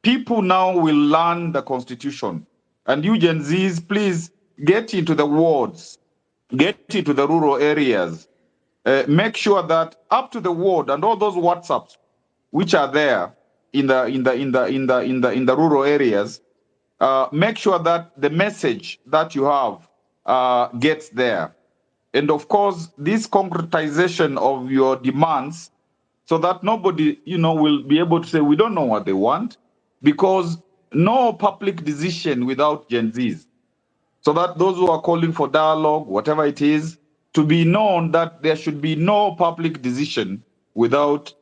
people now will learn the constitution. And you Gen Zs, please get into the wards, get into the rural areas, make sure that up to the ward and all those WhatsApps which are there in the rural areas, make sure that the message that you have gets there. And of course, this concretization of your demands, so that nobody, will be able to say, we don't know what they want, because no public decision without Gen Zs. So that those who are calling for dialogue, whatever it is, to be known that there should be no public decision without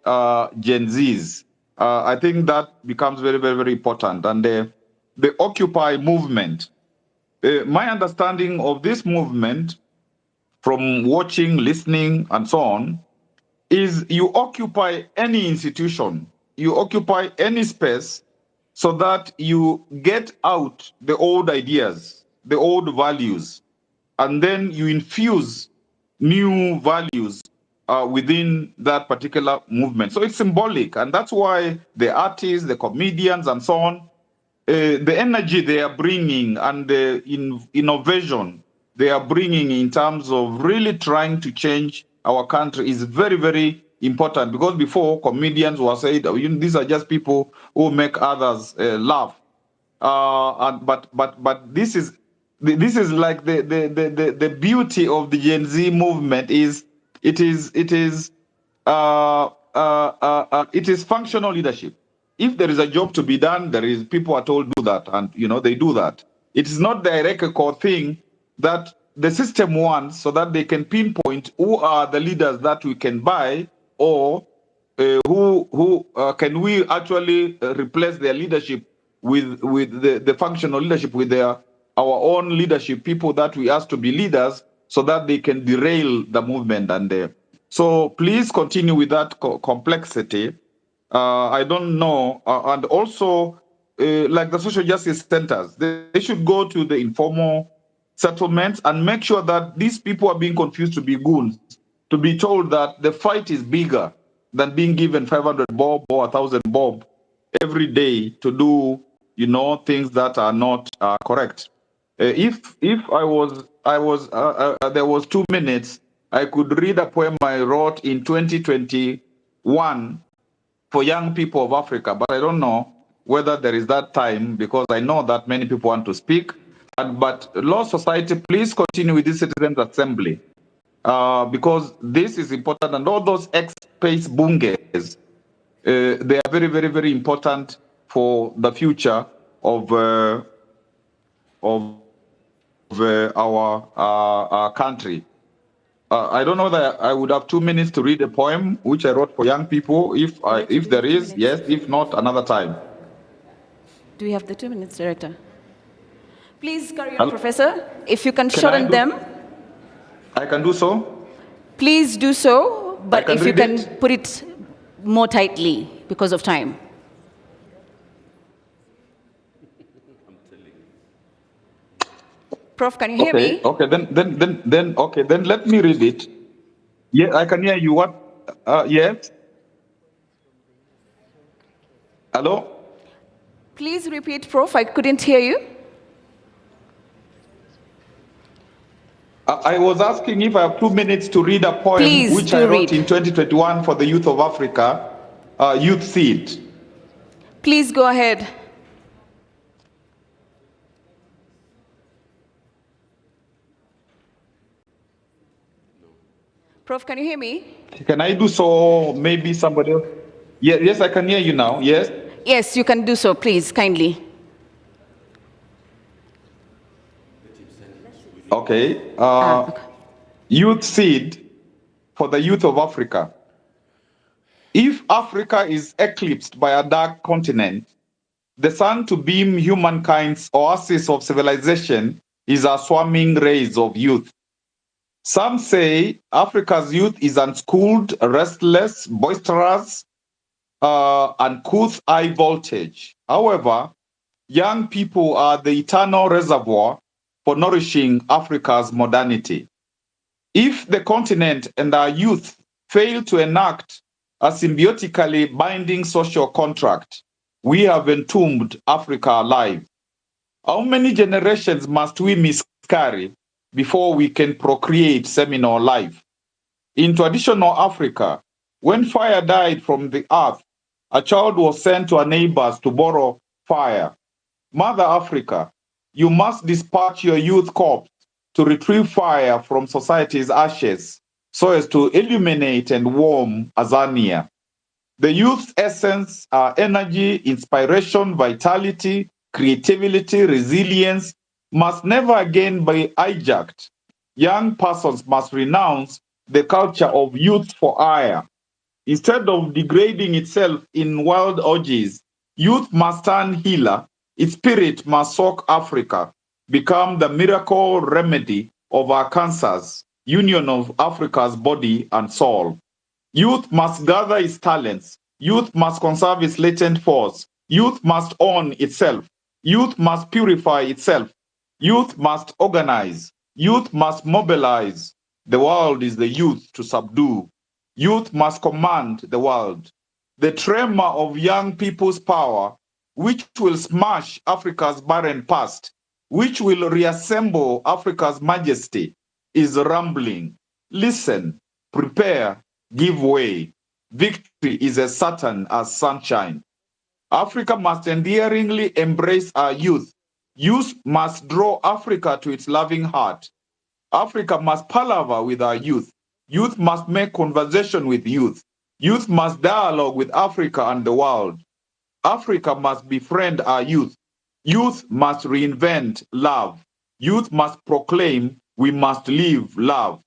Gen Zs. I think that becomes very, very, very important. And the Occupy movement, my understanding of this movement from watching, listening, and so on, is you occupy any institution, you occupy any space, so that you get out the old ideas, the old values, and then you infuse new values within that particular movement. So it's symbolic, and that's why the artists, the comedians, and so on, the energy they are bringing and the innovation they are bringing in terms of really trying to change our country is very, very important. Because before, comedians were saying, these are just people who make others laugh. But this is like the beauty of the Gen Z movement is it is functional leadership. If there is a job to be done, there is people are told do that, and they do that. It is not the hierarchical thing that the system wants, so that they can pinpoint who are the leaders that we can buy, or who can we actually replace their leadership with the functional leadership, with our own leadership, people that we ask to be leaders, so that they can derail the movement. And so please continue with that complexity. I don't know, and also like the social justice centers, they should go to the informal settlements and make sure that these people are being confused to be goons, to be told that the fight is bigger than being given 500 bob or 1,000 bob every day to do, things that are not correct. If I was there was 2 minutes, I could read a poem I wrote in 2021 for young people of Africa, but I don't know whether there is that time, because I know that many people want to speak. But Law Society, please continue with this Citizens Assembly, because this is important, and all those ex-space bunges, they are very, very, very important for the future of our country. I don't know that I would have 2 minutes to read a poem which I wrote for young people. If there is, yes. If not, another time. Do we have the 2 minutes, Director? Please carry on, Professor. If you can shorten them. I can do so. Please do so, but if you can put it more tightly because of time. Prof, can you hear me? Okay, then let me read it. Yeah, I can hear you. What? Yes. Hello? Please repeat, Prof. I couldn't hear you. I was asking if I have 2 minutes to read a poem which I wrote in 2021 for the youth of Africa, Youth Seed. Please go ahead. Prof, can you hear me? Can I do so? Maybe somebody else? Yes, I can hear you now. Yes? Yes, you can do so, please, kindly. Okay. Youth Seed for the youth of Africa. If Africa is eclipsed by a dark continent, the sun to beam humankind's oasis of civilization is a swarming rays of youth. Some say Africa's youth is unschooled, restless, boisterous, uncouth high voltage. However, young people are the eternal reservoir for nourishing Africa's modernity. If the continent and our youth fail to enact a symbiotically binding social contract, we have entombed Africa alive. How many generations must we miscarry before we can procreate seminal life? In traditional Africa, when fire died from the earth, a child was sent to her neighbors to borrow fire. Mother Africa, you must dispatch your youth corps to retrieve fire from society's ashes so as to illuminate and warm Azania. The youth's essence are energy, inspiration, vitality, creativity, resilience must never again be hijacked. Young persons must renounce the culture of youth for hire. Instead of degrading itself in wild orgies, youth must turn healer. Its spirit must soak Africa, become the miracle remedy of our cancers, union of Africa's body and soul. Youth must gather its talents. Youth must conserve its latent force. Youth must own itself. Youth must purify itself. Youth must organize. Youth must mobilize. The world is the youth to subdue. Youth must command the world. The tremor of young people's power, which will smash Africa's barren past, which will reassemble Africa's majesty, is rumbling. Listen, prepare, give way. Victory is as certain as sunshine. Africa must endearingly embrace our youth. Youth must draw Africa to its loving heart. Africa must palaver with our youth. Youth must make conversation with youth. Youth must dialogue with Africa and the world. Africa must befriend our youth. Youth must reinvent love. Youth must proclaim we must live love.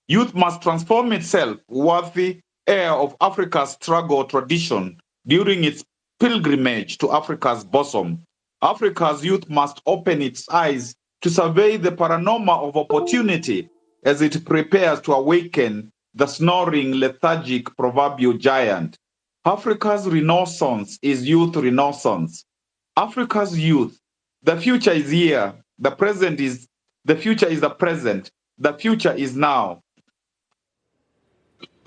Youth must transform itself worthy heir of Africa's struggle tradition during its pilgrimage to Africa's bosom. Africa's youth must open its eyes to survey the panorama of opportunity as it prepares to awaken the snoring, lethargic proverbial giant. Africa's renaissance is youth renaissance. Africa's youth, the future is here. The future is the present. The future is now.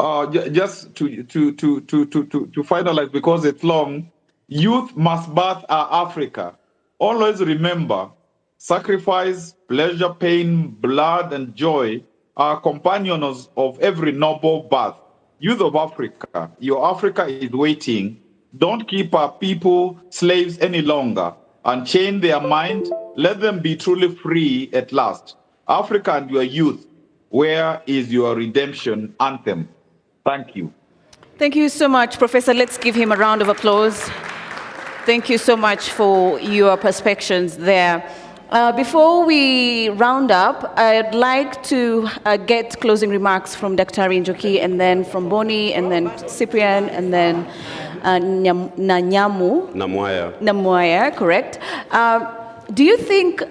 Just to finalize, because it's long, youth must birth our Africa. Always remember, sacrifice, pleasure, pain, blood, and joy are companions of every noble birth. youth of Africa, your Africa is waiting. Don't keep our people slaves any longer and change their mind. Let them be truly free at last. Africa and your youth, where is your redemption anthem? Thank you. Thank you so much, Professor. Let's give him a round of applause. Thank you so much for your perspectives there. Before we round up, I'd like to get closing remarks from Dr. Njoki, and then from Boni, and then Cyprian, and then Namwaya, correct. Do you think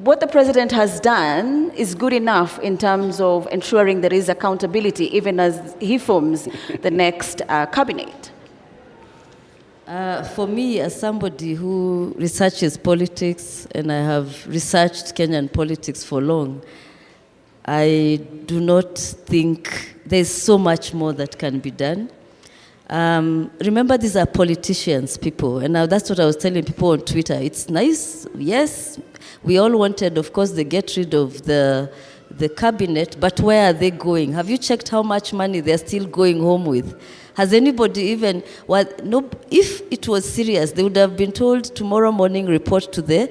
what the president has done is good enough in terms of ensuring there is accountability, even as he forms the next cabinet? For me, as somebody who researches politics, and I have researched Kenyan politics for long, I do not think there's so much more that can be done. Remember, these are politicians, people, and now that's what I was telling people on Twitter. It's nice, yes, we all wanted, of course, they get rid of the cabinet, but where are they going? Have you checked how much money they're still going home with? Has anybody even, well, no, if it was serious, they would have been told tomorrow morning report to the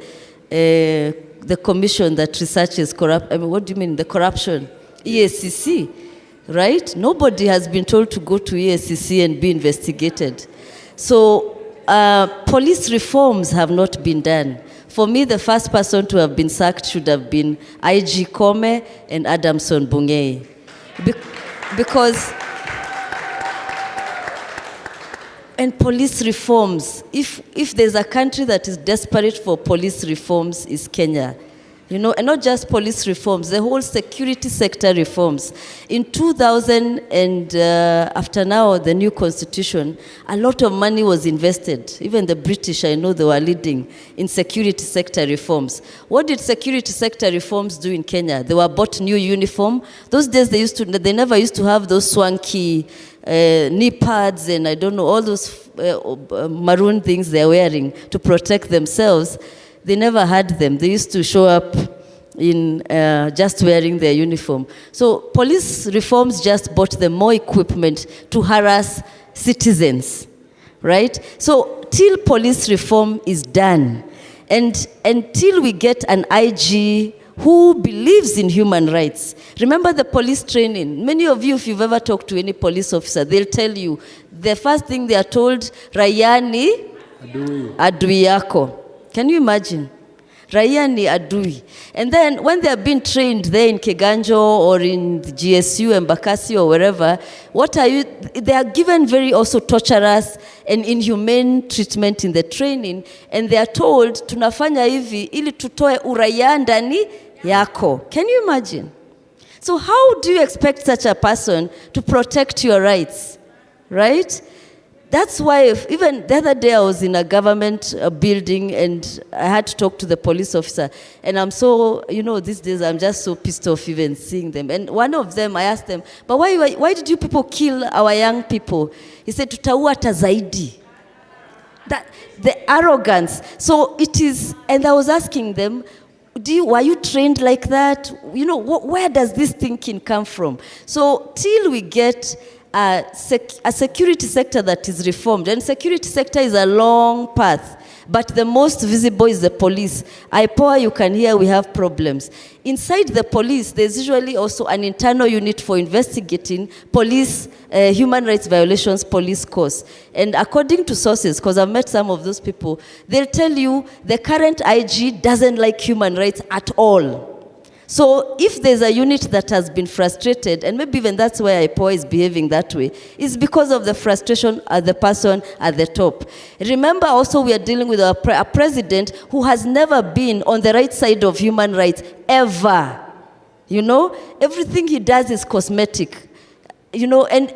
commission that researches corrupt, I mean, what do you mean, the corruption? EACC, right? Nobody has been told to go to EACC and be investigated. So police reforms have not been done. For me, the first person to have been sacked should have been IG Kome and Adamson Bungei. Because, and police reforms, if there's a country that is desperate for police reforms, is Kenya. You know, and not just police reforms, the whole security sector reforms. In 2000 and after now, the new constitution, a lot of money was invested. Even the British, I know they were leading in security sector reforms. What did security sector reforms do in Kenya? They were bought new uniform. Those days they never used to have those swanky knee pads and I don't know, all those maroon things they're wearing to protect themselves. They never had them. They used to show up in just wearing their uniform. So police reforms just bought them more equipment to harass citizens, right? So till police reform is done, and until we get an IG who believes in human rights. Remember the police training. Many of you, if you've ever talked to any police officer, they'll tell you, the first thing they are told, Rayani adui yako. Can you imagine? Raia ni adui. And then when they are being trained there in Keganjo or in the GSU and Bakasi or wherever, they are given very also torturous and inhumane treatment in the training, and they are told, tunafanya hivi ili tutoe uraia ndani yako. Can you imagine? So how do you expect such a person to protect your rights, right? That's why even the other day I was in a government building and I had to talk to the police officer. And I'm so, you know, these days I'm just so pissed off even seeing them. And one of them, I asked them, but why did you people kill our young people? He said, tutaua hata zaidi. That, the arrogance. So it is, and I was asking them, were you trained like that? You know, where does this thinking come from? So till we get a security sector that is reformed, and security sector is a long path, but the most visible is the police. IPOA, you can hear we have problems. Inside the police, there's usually also an internal unit for investigating police, human rights violations, police course. And according to sources, because I've met some of those people, they'll tell you the current IG doesn't like human rights at all. So if there's a unit that has been frustrated, and maybe even that's why IPOA is behaving that way, it's because of the frustration of the person at the top. Remember also we are dealing with a president who has never been on the right side of human rights, ever. You know, everything he does is cosmetic. You know, and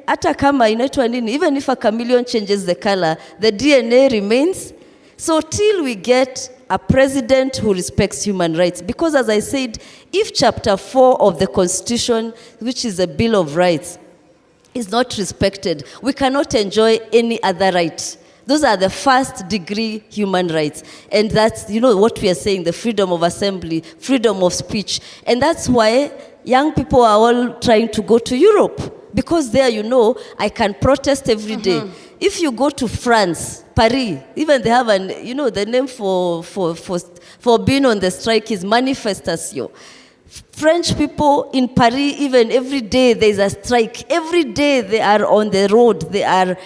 hata kama inaitwa nini, even if a chameleon changes the color, the DNA remains. So till we get a president who respects human rights. Because as I said, if Chapter 4 of the Constitution, which is a Bill of Rights, is not respected, we cannot enjoy any other right. Those are the first degree human rights. And that's, you know, what we are saying, the freedom of assembly, freedom of speech. And that's why young people are all trying to go to Europe. because there, you know, I can protest every day. If you go to France, Paris, even they have the name for being on the strike is manifestation. French people in Paris, even every day there is a strike. Every day they are on the road. They are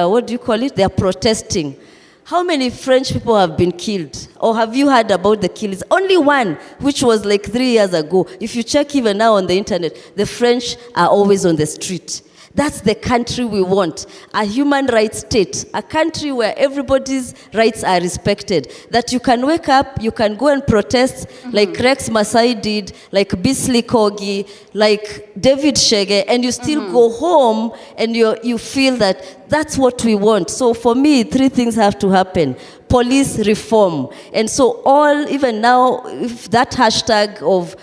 what do you call it? They are protesting. How many French people have been killed? Or have you heard about the killings? Only one, which was like 3 years ago. If you check even now on the internet, the French are always on the street. That's the country we want, a human rights state, a country where everybody's rights are respected, that you can wake up, you can go and protest like Rex Masai did, like Bisley Kogi, like David Shege, and you still go home and you feel that that's what we want. So for me, 3 things have to happen. Police reform. And so even now, if that hashtag of,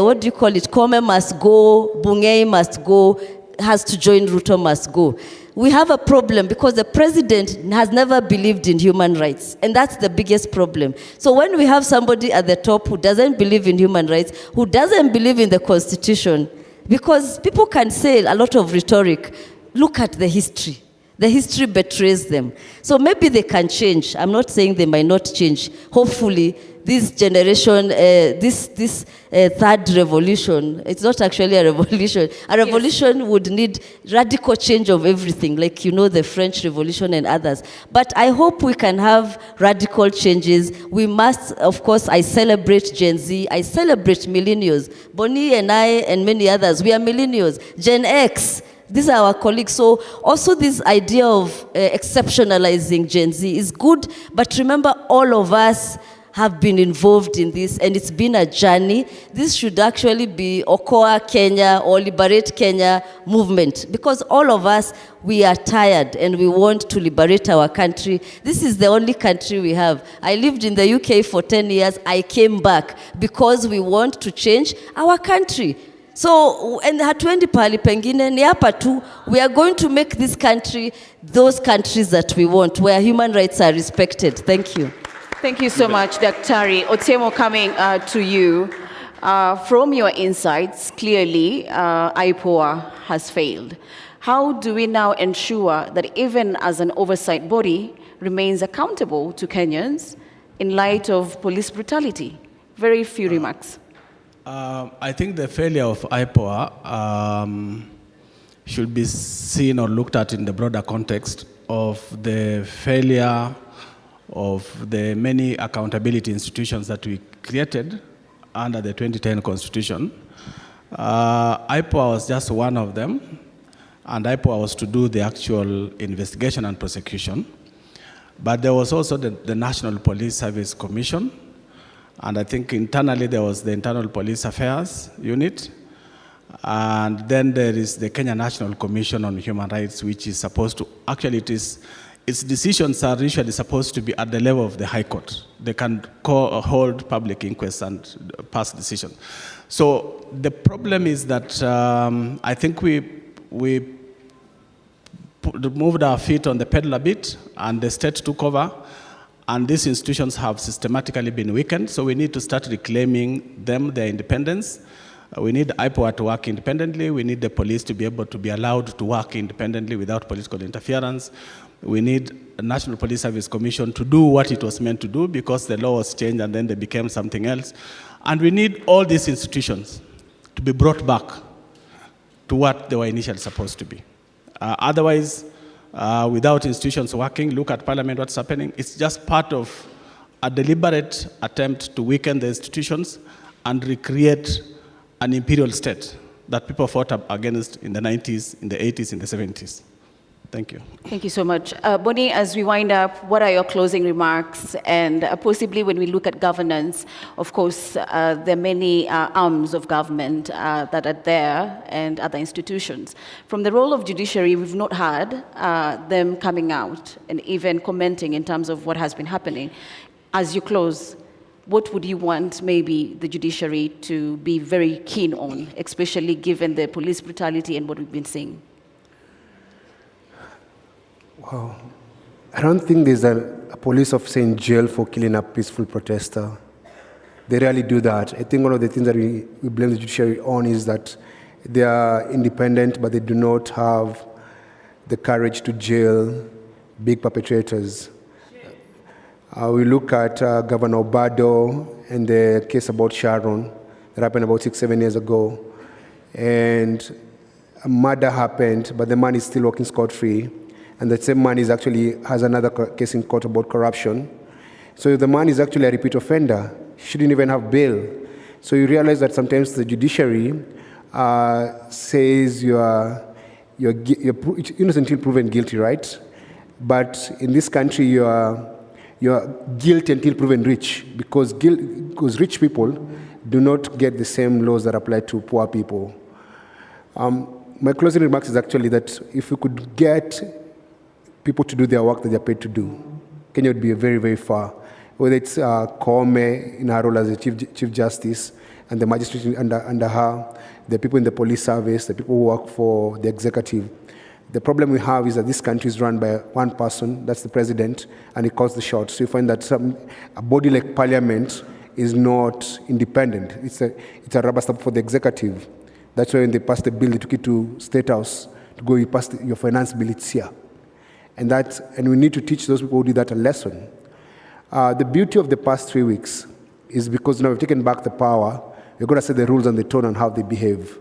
what do you call it, Kome must go, Bungei must go, has to join Ruto must go. We have a problem because the president has never believed in human rights, and that's the biggest problem. So when we have somebody at the top who doesn't believe in human rights, who doesn't believe in the constitution, because people can say a lot of rhetoric, look at the history. The history betrays them. So maybe they can change. I'm not saying they might not change. Hopefully, this generation, this third revolution, it's not actually a revolution. A revolution would need radical change of everything, like, you know, the French Revolution and others. But I hope we can have radical changes. We must, of course, I celebrate Gen Z. I celebrate millennials. Bonnie and I and many others, we are millennials. Gen X. These are our colleagues. So also this idea of exceptionalizing Gen Z is good, but remember all of us have been involved in this, and it's been a journey. This should actually be Okoa Kenya or Liberate Kenya movement, because all of us, we are tired and we want to liberate our country. This is the only country we have. I lived in the UK for 10 years. I came back because we want to change our country. So, and hatuendi pahali pengine, ni hapa tu, we are going to make this country those countries that we want, where human rights are respected. Thank you. Thank you so much, Daktari. Otemo, coming to you. From your insights, clearly, IPOA has failed. How do we now ensure that even as an oversight body remains accountable to Kenyans in light of police brutality? Very few remarks. I think the failure of IPOA should be seen or looked at in the broader context of the failure of the many accountability institutions that we created under the 2010 Constitution. IPOA was just one of them, and IPOA was to do the actual investigation and prosecution. But there was also the National Police Service Commission, and I think internally there was the Internal Police Affairs Unit, and then there is the Kenya National Commission on Human Rights, which is supposed to, actually its decisions are usually supposed to be at the level of the High Court. They can hold public inquests and pass decisions. So the problem is that I think we moved our feet on the pedal a bit, and the state took over, and these institutions have systematically been weakened, so we need to start reclaiming their independence. We need IPOA to work independently. We need the police to be able to be allowed to work independently without political interference. We need a National Police Service Commission to do what it was meant to do, because the law was changed and then they became something else. And we need all these institutions to be brought back to what they were initially supposed to be. Otherwise, without institutions working, look at Parliament, what's happening. It's just part of a deliberate attempt to weaken the institutions and recreate an imperial state that people fought up against in the 90s, in the 80s, in the 70s. Thank you. Thank you so much. Bonnie, as we wind up, what are your closing remarks? And possibly when we look at governance, of course, there are many arms of government that are there and other institutions. From the role of judiciary, we've not had them coming out and even commenting in terms of what has been happening. As you close, what would you want maybe the judiciary to be very keen on, especially given the police brutality and what we've been seeing? Wow. I don't think there's a police officer in jail for killing a peaceful protester. They rarely do that. I think one of the things that we blame the judiciary on is that They are independent, but they do not have the courage to jail big perpetrators. We look at Governor Obado and the case about Sharon that happened about 6-7 years ago. And a murder happened, but the man is still walking scot-free. And the same man is actually has another case in court about corruption. So the man is actually a repeat offender. He shouldn't even have bail. So you realize that sometimes the judiciary says you're innocent until proven guilty, right? But in this country, you're guilty until proven rich, because rich people do not get the same laws that apply to poor people. My closing remarks is actually that if we could get people to do their work that they're paid to do, Kenya would be very, very far. Whether it's Koome in her role as a Chief Justice and the magistrate under her, the people in the police service, the people who work for the executive. The problem we have is that this country is run by one person, that's the president, and he calls the shots. So you find that a body like parliament is not independent. It's a rubber stamp for the executive. That's why when they passed the bill, they took it to State House to go, you pass your finance bill, it's here. And we need to teach those people who did that a lesson. The beauty of the past 3 weeks is because now we've taken back the power, we're going to set the rules and the tone on how they behave.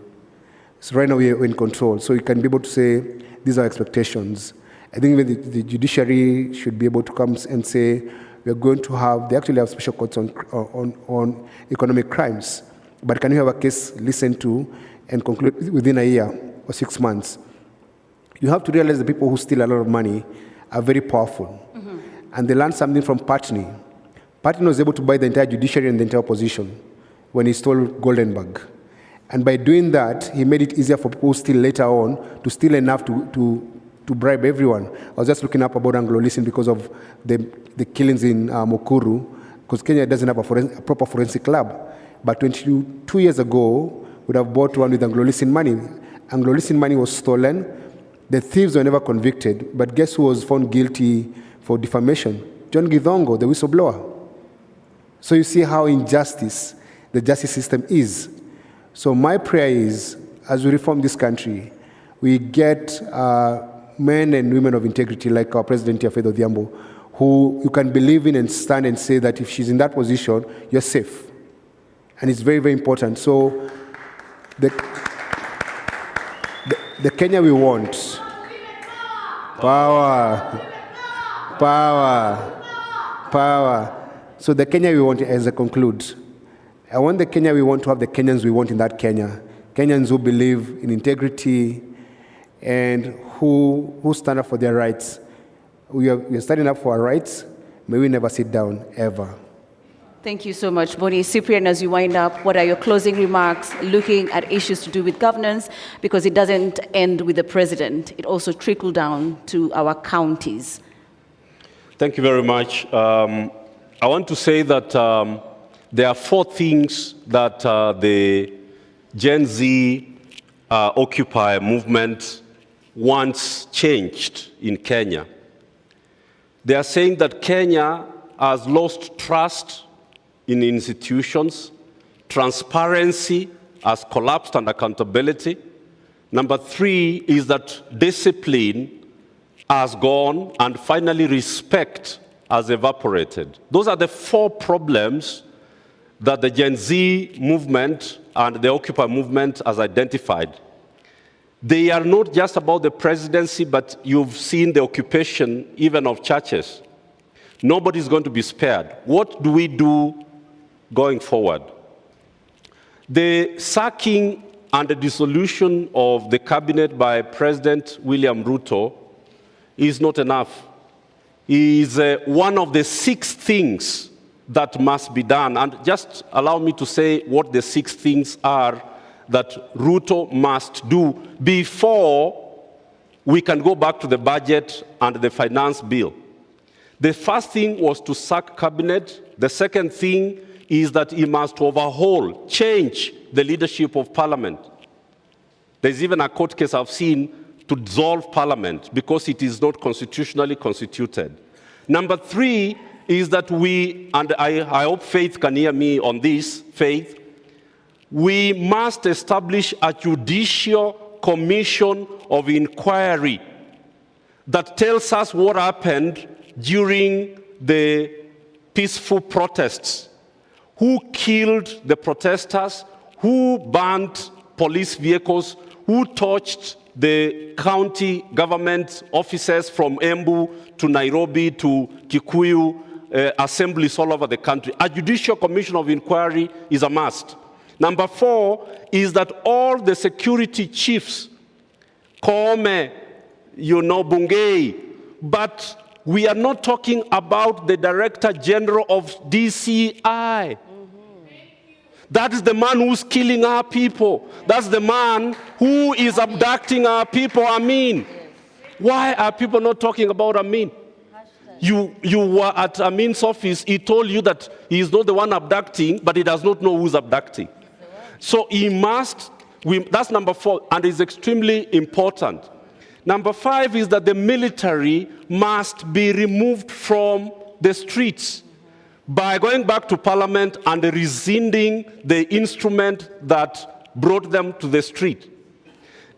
So right now we're in control, so we can be able to say, these are expectations. I think the judiciary should be able to come and say, we're going to have, they actually have special courts on economic crimes, but can you have a case listened to and conclude within a year or 6 months? You have to realize the people who steal a lot of money are very powerful. And they learned something from Patney. Patney was able to buy the entire judiciary and the entire opposition when he stole Goldenberg. And by doing that, he made it easier for people who steal later on to steal enough to bribe everyone. I was just looking up about Anglo-Listen because of the killings in Mukuru, because Kenya doesn't have a proper forensic lab. But 22 years ago, would have bought one with Anglo-Listen money. Anglo-Listen money was stolen. The thieves were never convicted, but guess who was found guilty for defamation? John Githongo, the whistleblower. So you see how injustice the justice system is. So my prayer is, as we reform this country, we get men and women of integrity like our President Faith Odhiambo, who you can believe in and stand and say that if she's in that position, you're safe. And it's very, very important. So the Kenya we want, power. So the Kenya we want, as I conclude, I want the Kenya we want to have the Kenyans we want in that Kenya. Kenyans who believe in integrity and who stand up for their rights. We are standing up for our rights. May we never sit down, ever. Thank you so much, Boni. Cyprian, as you wind up, what are your closing remarks looking at issues to do with governance? Because it doesn't end with the president. It also trickled down to our counties. Thank you very much. I want to say that there are 4 things that the Gen Z Occupy movement wants changed in Kenya. They are saying that Kenya has lost trust in institutions, transparency has collapsed, and accountability. Number 3 is that discipline has gone, and finally respect has evaporated. Those are the 4 problems that the Gen Z movement and the Occupy movement has identified. They are not just about the presidency, but you've seen the occupation even of churches. Nobody's going to be spared. What do we do going forward? The sacking and the dissolution of the cabinet by President William Ruto is not enough. It is one of the 6 things that must be done. And just allow me to say what the 6 things are that Ruto must do before we can go back to the budget and the finance bill. The first thing was to sack cabinet. The second thing is that he must overhaul, change the leadership of parliament. There's even a court case I've seen to dissolve parliament because it is not constitutionally constituted. Number 3 is that we, and I hope Faith can hear me on this, Faith, we must establish a judicial commission of inquiry that tells us what happened during the peaceful protests. Who killed the protesters? Who burned police vehicles? Who torched the county government offices from Embu to Nairobi to Kikuyu assemblies all over the country? A judicial commission of inquiry is a must. Number 4 is that all the security chiefs, Koome, Bungei, but we are not talking about the Director General of DCI. That is the man who's killing our people. That's the man who is abducting our people, Amin. Why are people not talking about Amin? You were at Amin's office, he told you that he is not the one abducting, but he does not know who's abducting. So he must, that's number 4, and it's extremely important. Number 5 is that the military must be removed from the streets by going back to Parliament and rescinding the instrument that brought them to the street.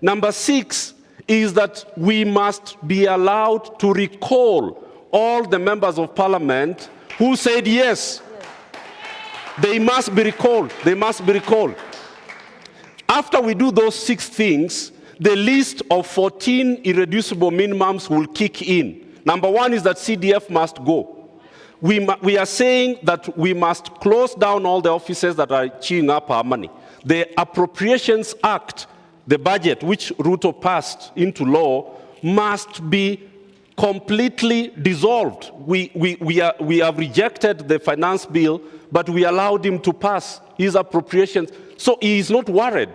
Number 6 is that we must be allowed to recall all the members of Parliament who said yes. They must be recalled. They must be recalled. After we do those 6 things, the list of 14 irreducible minimums will kick in. Number 1 is that CDF must go. We are saying that we must close down all the offices that are chewing up our money. The Appropriations Act, the budget which Ruto passed into law, must be completely dissolved. We have rejected the finance bill, but we allowed him to pass his appropriations. So he is not worried.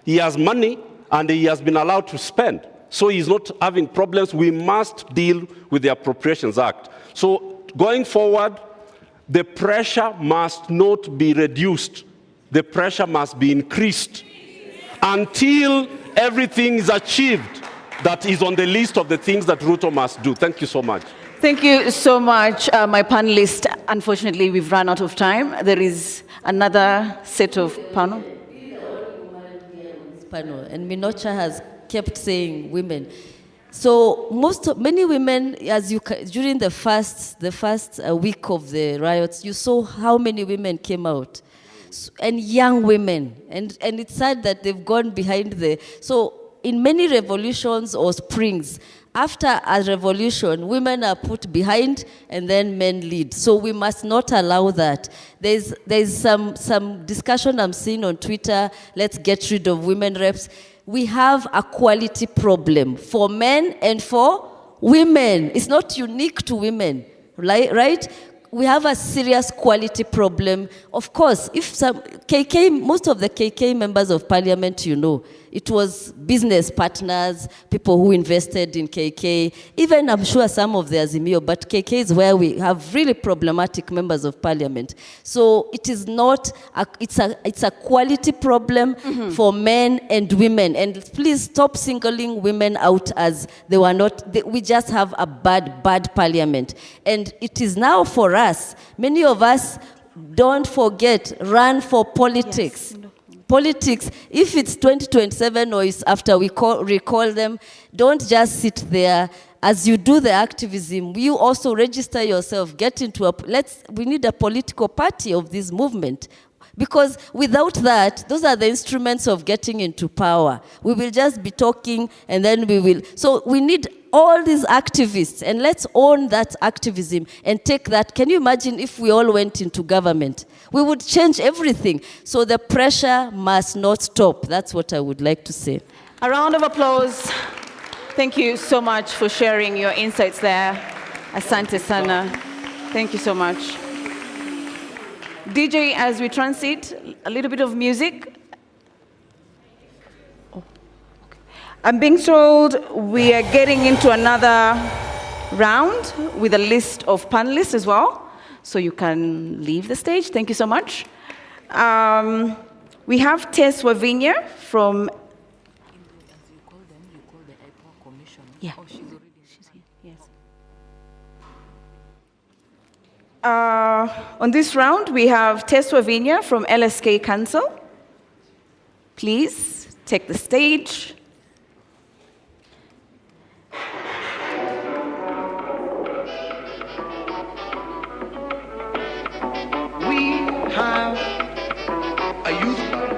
He has money and he has been allowed to spend. So he's not having problems. We must deal with the Appropriations Act. So going forward, the pressure must not be reduced. The pressure must be increased until everything is achieved that is on the list of the things that Ruto must do. Thank you so much. Thank you so much, my panelists. Unfortunately, we've run out of time. There is another set of panel. And Minocha has kept saying women. So many women, during the first week of the riots, you saw how many women came out, and young women, and it's sad that they've gone behind so in many revolutions or springs, after a revolution, women are put behind and then men lead. So we must not allow that. There's some discussion I'm seeing on Twitter, let's get rid of women reps. We have a quality problem for men and for women. It's not unique to women, right? We have a serious quality problem. Of course, if most of the KK members of parliament, it was business partners, people who invested in KK, even I'm sure some of the Azimio, but KK is where we have really problematic members of parliament. So it is not, it's a quality problem for men and women. And please stop singling women out as they were not, we just have a bad parliament. And it is now for us, many of us, don't forget, run for politics. Yes. Politics, if it's 2027 or it's after we recall them, don't just sit there. As you do the activism, you also register yourself, get into we need a political party of this movement. Because without that, those are the instruments of getting into power. We will just be talking and then so we need all these activists, and let's own that activism and take that. Can you imagine if we all went into government? We would change everything. So the pressure must not stop. That's what I would like to say. A round of applause. Thank you so much for sharing your insights there. Asante sana. Thank you so much. DJ, as we transit, a little bit of music. I'm being told we are getting into another round with a list of panelists as well. So you can leave the stage. Thank you so much. We have Tess Wavinya from... Yeah. Oh, she's here. Yes. On this round, we have Tess Wavinya from LSK Council. please take the stage. We have a youth fund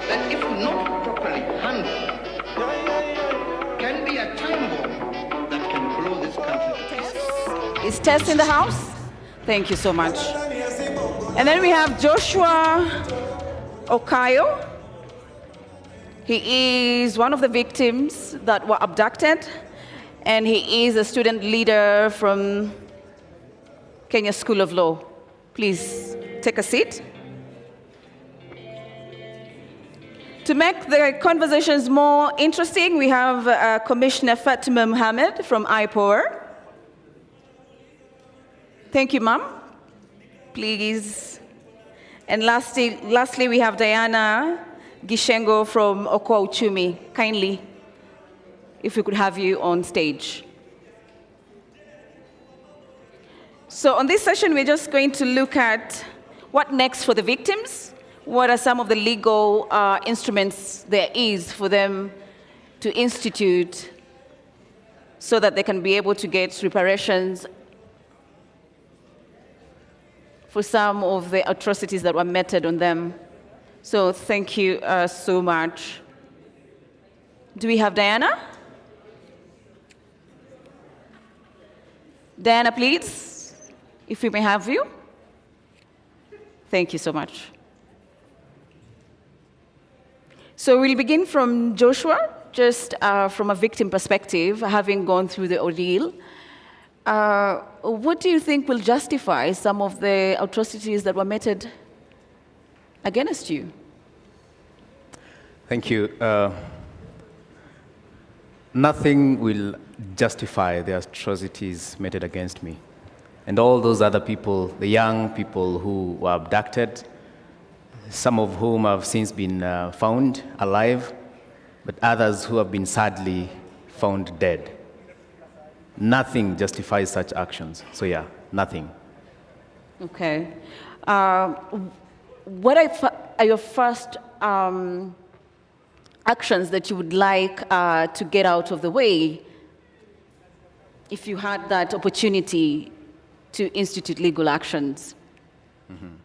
that, if not properly handled, can be a time bomb that can blow this country to pieces. Is Tess in the house? Thank you so much. And then we have Joshua Okayo. He is one of the victims that were abducted, and he is a student leader from Kenya School of Law. Please take a seat. To make the conversations more interesting, we have Commissioner Fatima Mohammed from IPOA. Thank you, ma'am. Please. And lastly, we have Diana Gishengo from Okwa Uchumi. Kindly, if we could have you on stage. So on this session, we're just going to look at what next for the victims. What are some of the legal instruments there is for them to institute so that they can be able to get reparations for some of the atrocities that were meted on them. So thank you so much. Do we have Diana? Diana, please, if we may have you. Thank you so much. So we'll begin from Joshua, just from a victim perspective, having gone through the ordeal. What do you think will justify some of the atrocities that were meted against you? Thank you. Nothing will justify the atrocities meted against me. And all those other people, the young people who were abducted, some of whom have since been found alive, but others who have been sadly found dead. Nothing justifies such actions. So yeah, nothing. Okay. What are your first actions that you would like to get out of the way if you had that opportunity to institute legal actions? Mm-hmm.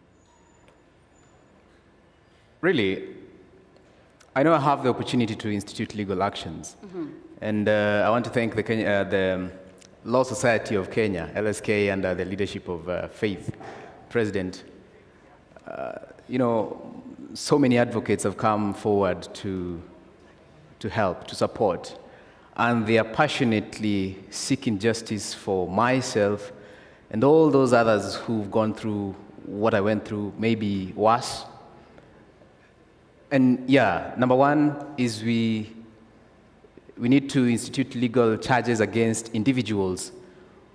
Really, I know I have the opportunity to institute legal actions. Mm-hmm. And I want to thank the Law Society of Kenya, LSK, and the leadership of Faith, President. You know, so many advocates have come forward to help, to support, and they are passionately seeking justice for myself and all those others who've gone through what I went through, maybe worse. And yeah, number one is we need to institute legal charges against individuals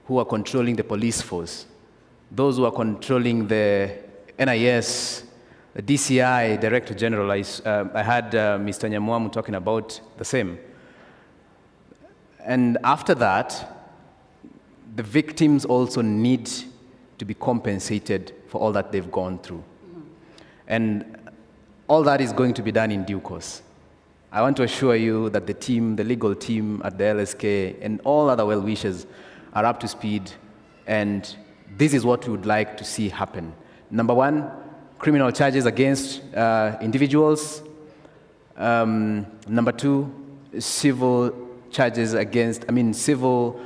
who are controlling the police force, those who are controlling the NIS, the DCI, Director General. I had Mr. Nyamwamu talking about the same. And after that, the victims also need to be compensated for all that they've gone through. Mm-hmm. And all that is going to be done in due course. I want to assure you that the team, the legal team at the LSK, and all other well-wishers are up to speed, and this is what we would like to see happen. Number one, criminal charges against individuals. Number two, civil charges against, civil,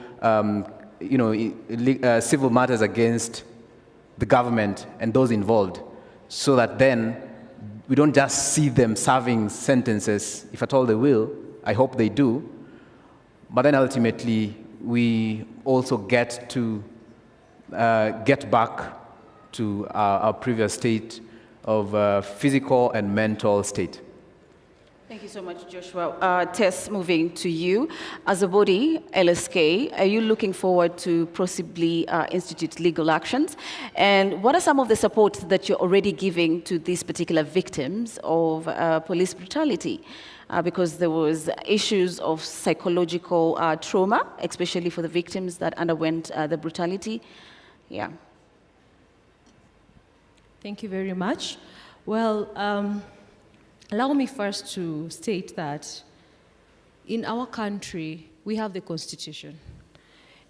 civil matters against the government and those involved, so that then we don't just see them serving sentences, if at all they will. I hope they do. But then ultimately, we also get to get back to our previous state of physical and mental state. Thank you so much, Joshua. Tess, moving to you. As a body, LSK, are you looking forward to possibly institute legal actions? And what are some of the support that you're already giving to these particular victims of police brutality? Because there was issues of psychological trauma, especially for the victims that underwent the brutality. Yeah. Thank you very much. Well, Allow me first to state that in our country, we have the Constitution.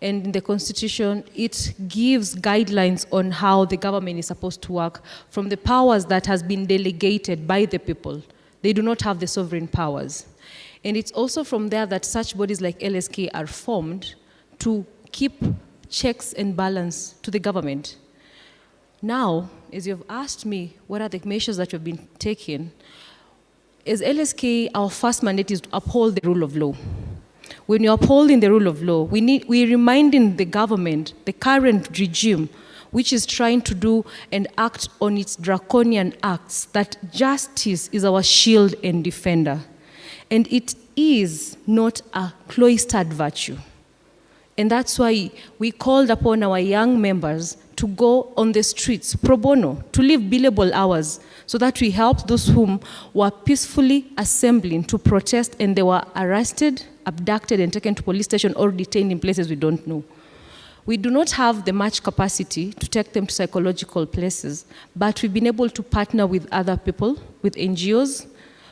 And in the Constitution, it gives guidelines on how the government is supposed to work from the powers that has been delegated by the people. They do not have the sovereign powers. And it's also from there that such bodies like LSK are formed to keep checks and balance to the government. Now, as you've asked me, what are the measures that have been taken? As LSK, our first mandate is to uphold the rule of law. When you're upholding the rule of law, we're reminding the government, the current regime, which is trying to do and act on its draconian acts, that justice is our shield and defender. And it is not a cloistered virtue. And that's why we called upon our young members to go on the streets, pro bono, to live billable hours, so that we help those whom were peacefully assembling to protest and they were arrested, abducted, and taken to police station or detained in places we don't know. We do not have the much capacity to take them to psychological places, but we've been able to partner with other people, with NGOs,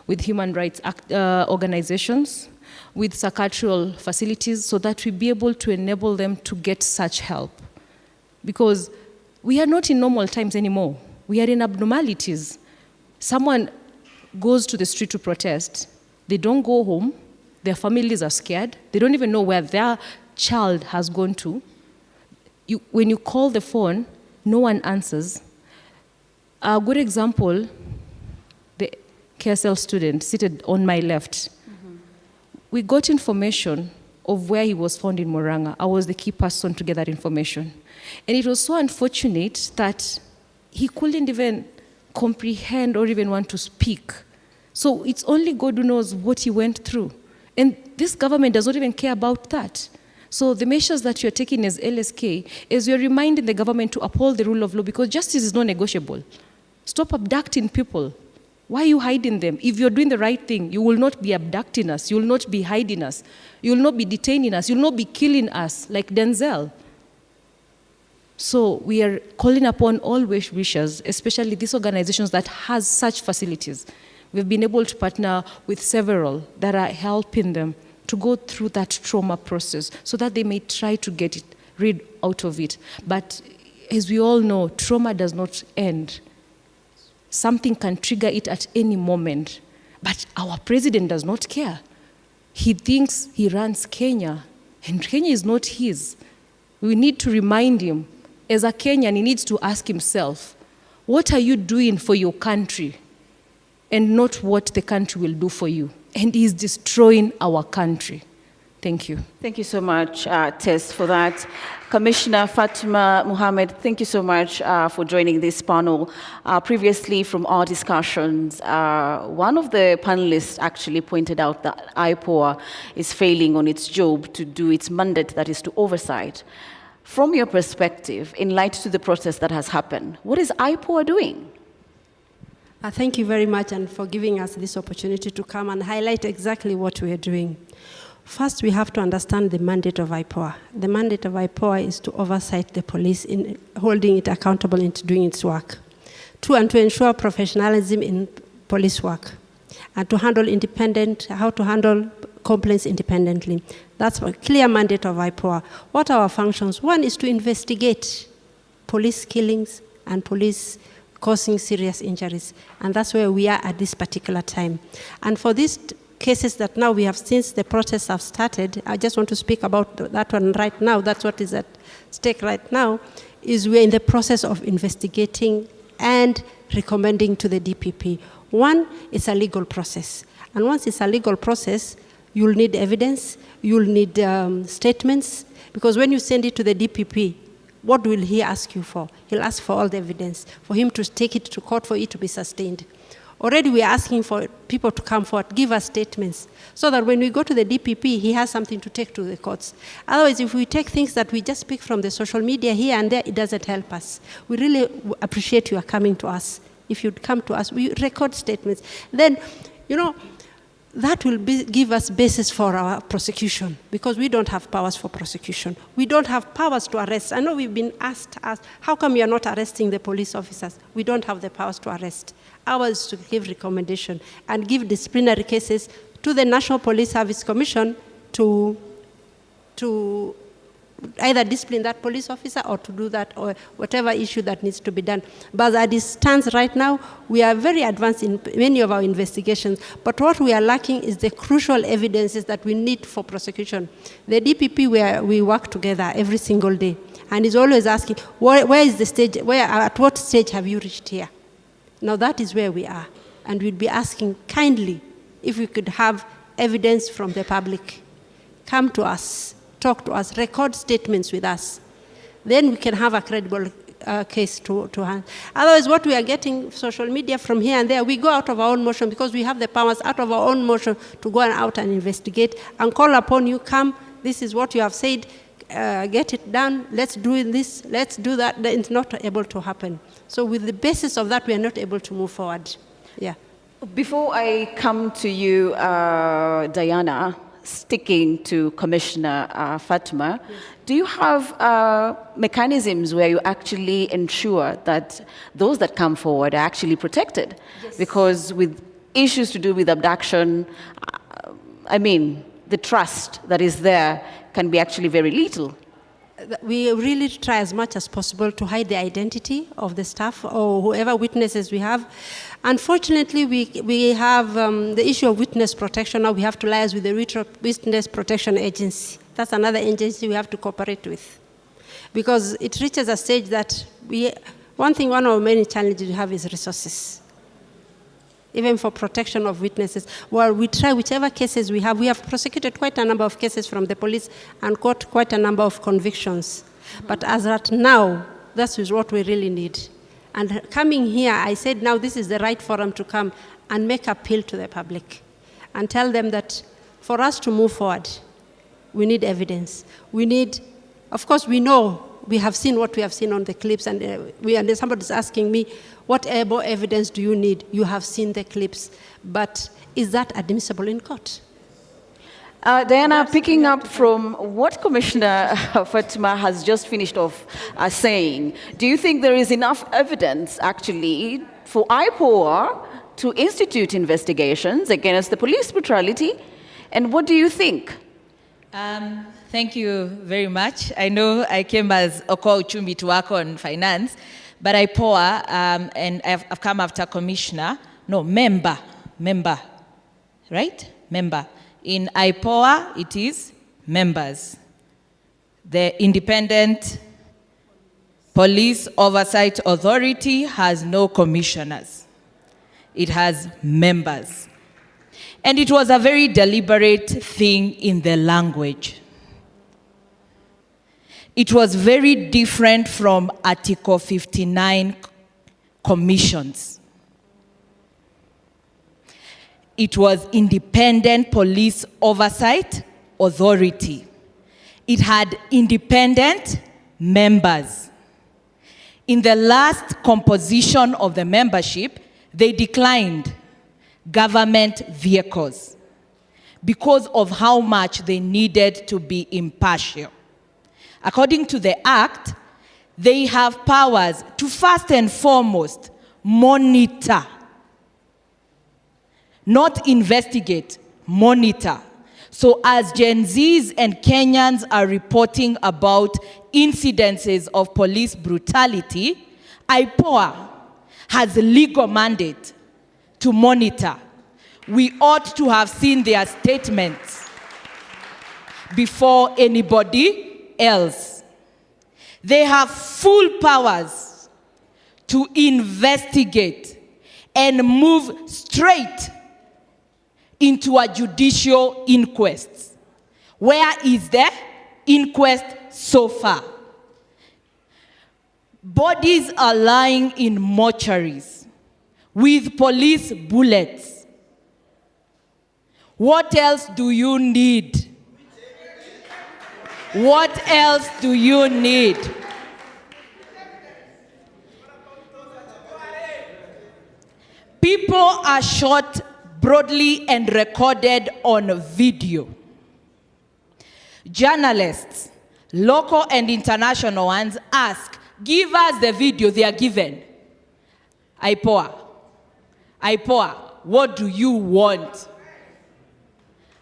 with human rights organizations, with psychiatrical facilities, so that we be able to enable them to get such help. Because we are not in normal times anymore. We are in abnormalities. Someone goes to the street to protest. They don't go home. Their families are scared. They don't even know where their child has gone to. When you call the phone, no one answers. A good example, the KSL student seated on my left. We got information of where he was found in Murang'a. I was the key person to get that information. And it was so unfortunate that he couldn't even comprehend or even want to speak. So it's only God who knows what he went through. And this government does not even care about that. So the measures that you're taking as LSK is you're reminding the government to uphold the rule of law, because justice is not negotiable. Stop abducting people. Why are you hiding them? If you're doing the right thing, you will not be abducting us. You will not be hiding us. You will not be detaining us. You will not be killing us like Denzel. So we are calling upon all wishers, especially these organizations that has such facilities. We've been able to partner with several that are helping them to go through that trauma process so that they may try to get rid out of it. But as we all know, trauma does not end. Something can trigger it at any moment. But our president does not care. He thinks he runs Kenya, and Kenya is not his. We need to remind him, as a Kenyan, he needs to ask himself, what are you doing for your country? And not what the country will do for you. And he's destroying our country. Thank you. Thank you so much, Tess, for that. Commissioner Fatima Mohammed, thank you so much for joining this panel. Previously, from our discussions, one of the panelists actually pointed out that IPOA is failing on its job to do its mandate, that is to oversight. From your perspective, in light to the protest that has happened, what is IPOA doing? Thank you very much and for giving us this opportunity to come and highlight exactly what we are doing. First, we have to understand the mandate of IPOA. The mandate of IPOA is to oversight the police in holding it accountable into doing its work. Two, and to ensure professionalism in police work. And to handle how to handle complaints independently. That's a clear mandate of IPOA. What are our functions? One is to investigate police killings and police causing serious injuries. And that's where we are at this particular time. And for these cases that now we have, since the protests have started, I just want to speak about that one right now. That's what is at stake right now, is we're in the process of investigating and recommending to the DPP. One, it's a legal process. And once it's a legal process, you'll need evidence, you'll need statements, because when you send it to the DPP, what will he ask you for? He'll ask for all the evidence, for him to take it to court for it to be sustained. Already we are asking for people to come forward, give us statements, so that when we go to the DPP, he has something to take to the courts. Otherwise, if we take things that we just pick from the social media here and there, it doesn't help us. We really appreciate you coming to us. If you'd come to us, we record statements. Then, that will give us basis for our prosecution, because we don't have powers for prosecution. We don't have powers to arrest. I know we've been asked, how come you're not arresting the police officers? We don't have the powers to arrest. Ours is to give recommendation and give disciplinary cases to the National Police Service Commission to either discipline that police officer or to do that or whatever issue that needs to be done. But as it stands right now, we are very advanced in many of our investigations, but what we are lacking is the crucial evidences that we need for prosecution. The DPP, we work together every single day, and is always asking, where is the stage, at what stage have you reached here? Now that is where we are, and we'd be asking kindly if we could have evidence from the public. Come to us, talk to us, record statements with us. Then we can have a credible case to hand. Otherwise, what we are getting, social media from here and there, we go out of our own motion because we have the powers out of our own motion to go out and investigate and call upon you, come, this is what you have said, get it done, let's do this, let's do that. It's not able to happen. So with the basis of that, we are not able to move forward. Yeah. Before I come to you, Diana, sticking to Commissioner Fatma, yes. Do you have mechanisms where you actually ensure that those that come forward are actually protected? Yes. Because with issues to do with abduction, I mean, the trust that is there can be actually very little. We really try as much as possible to hide the identity of the staff or whoever witnesses we have. Unfortunately, we have the issue of witness protection. Now we have to liaise with the Witness Protection Agency. That's another agency we have to cooperate with. Because it reaches a stage that one of our many challenges we have is resources. Even for protection of witnesses. Well, we try whichever cases we have. We have prosecuted quite a number of cases from the police and got quite a number of convictions. Mm-hmm. But as at now, that is what we really need. And coming here, I said now this is the right forum to come and make appeal to the public and tell them that for us to move forward, we need evidence. We need, of course, we know, we have seen what we have seen on the clips, and somebody's asking me, what more evidence do you need? You have seen the clips, but is that admissible in court? Diana, picking up from what Commissioner Fatma has just finished off saying, do you think there is enough evidence actually for IPOA to institute investigations against the police brutality? And what do you think? Thank you very much. I know I came as Oko Uchumi to work on finance, but IPOA, and I've come after member, right? Member. In IPOA, it is members. The Independent Police Oversight Authority has no commissioners. It has members. And it was a very deliberate thing in the language. It was very different from Article 59 commissions. It was Independent Police Oversight Authority. It had independent members. In the last composition of the membership, they declined government vehicles because of how much they needed to be impartial. According to the Act, they have powers to first and foremost monitor, not investigate, monitor. So as Gen Zs and Kenyans are reporting about incidences of police brutality, IPOA has a legal mandate to monitor. We ought to have seen their statements before anybody else. They have full powers to investigate and move straight into a judicial inquest. Where is the inquest so far? Bodies are lying in mortuaries with police bullets. What else do you need? What else do you need? People are shot broadly and recorded on video. Journalists, local and international ones, ask, give us the video. They are given. IPOA. IPOA, what do you want?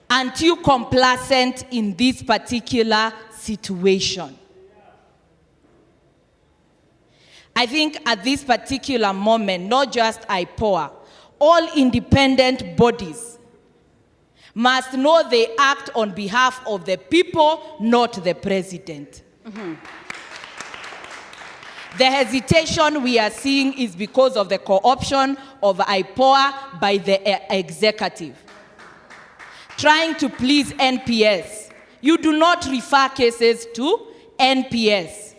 Aren't you complacent in this particular situation? I think at this particular moment, not just IPOA, all independent bodies must know they act on behalf of the people, not the president. The hesitation we are seeing is because of the co-option of IPOA by the executive. Trying to please NPS. You do not refer cases to NPS.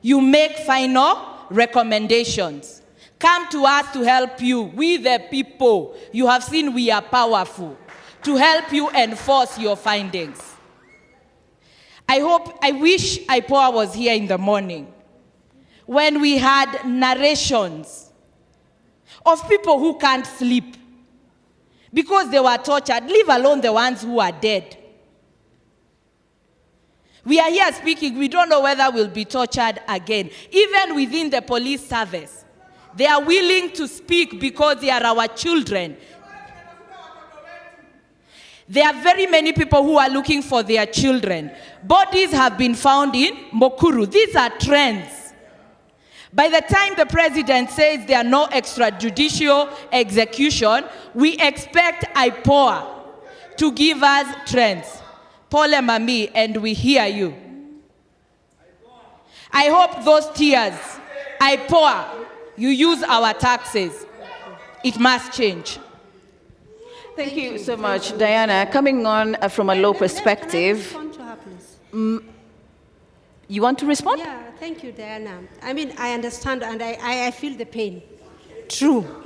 You make final recommendations. Come to us to help you. We the people. You have seen we are powerful. To help you enforce your findings. I wish IPOA was here in the morning when we had narrations of people who can't sleep because they were tortured, leave alone the ones who are dead. We are here speaking, we don't know whether we'll be tortured again. Even within the police service, they are willing to speak because they are our children. There are very many people who are looking for their children. Bodies have been found in Mukuru. These are trends. By the time the president says there are no extrajudicial execution, we expect IPOA to give us trends. Pole Mami, and we hear you. I hope those tears, IPOA, you use our taxes. It must change. Thank you so much, Diana. Coming on from a law perspective. You want to respond? Yeah, thank you, Diana. I mean, I understand and I feel the pain. True.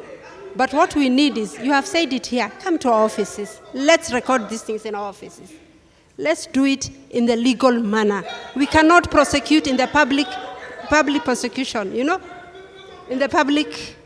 But what we need is, you have said it here, come to our offices. Let's record these things in our offices. Let's do it in the legal manner. We cannot prosecute in the public prosecution, you know, in the public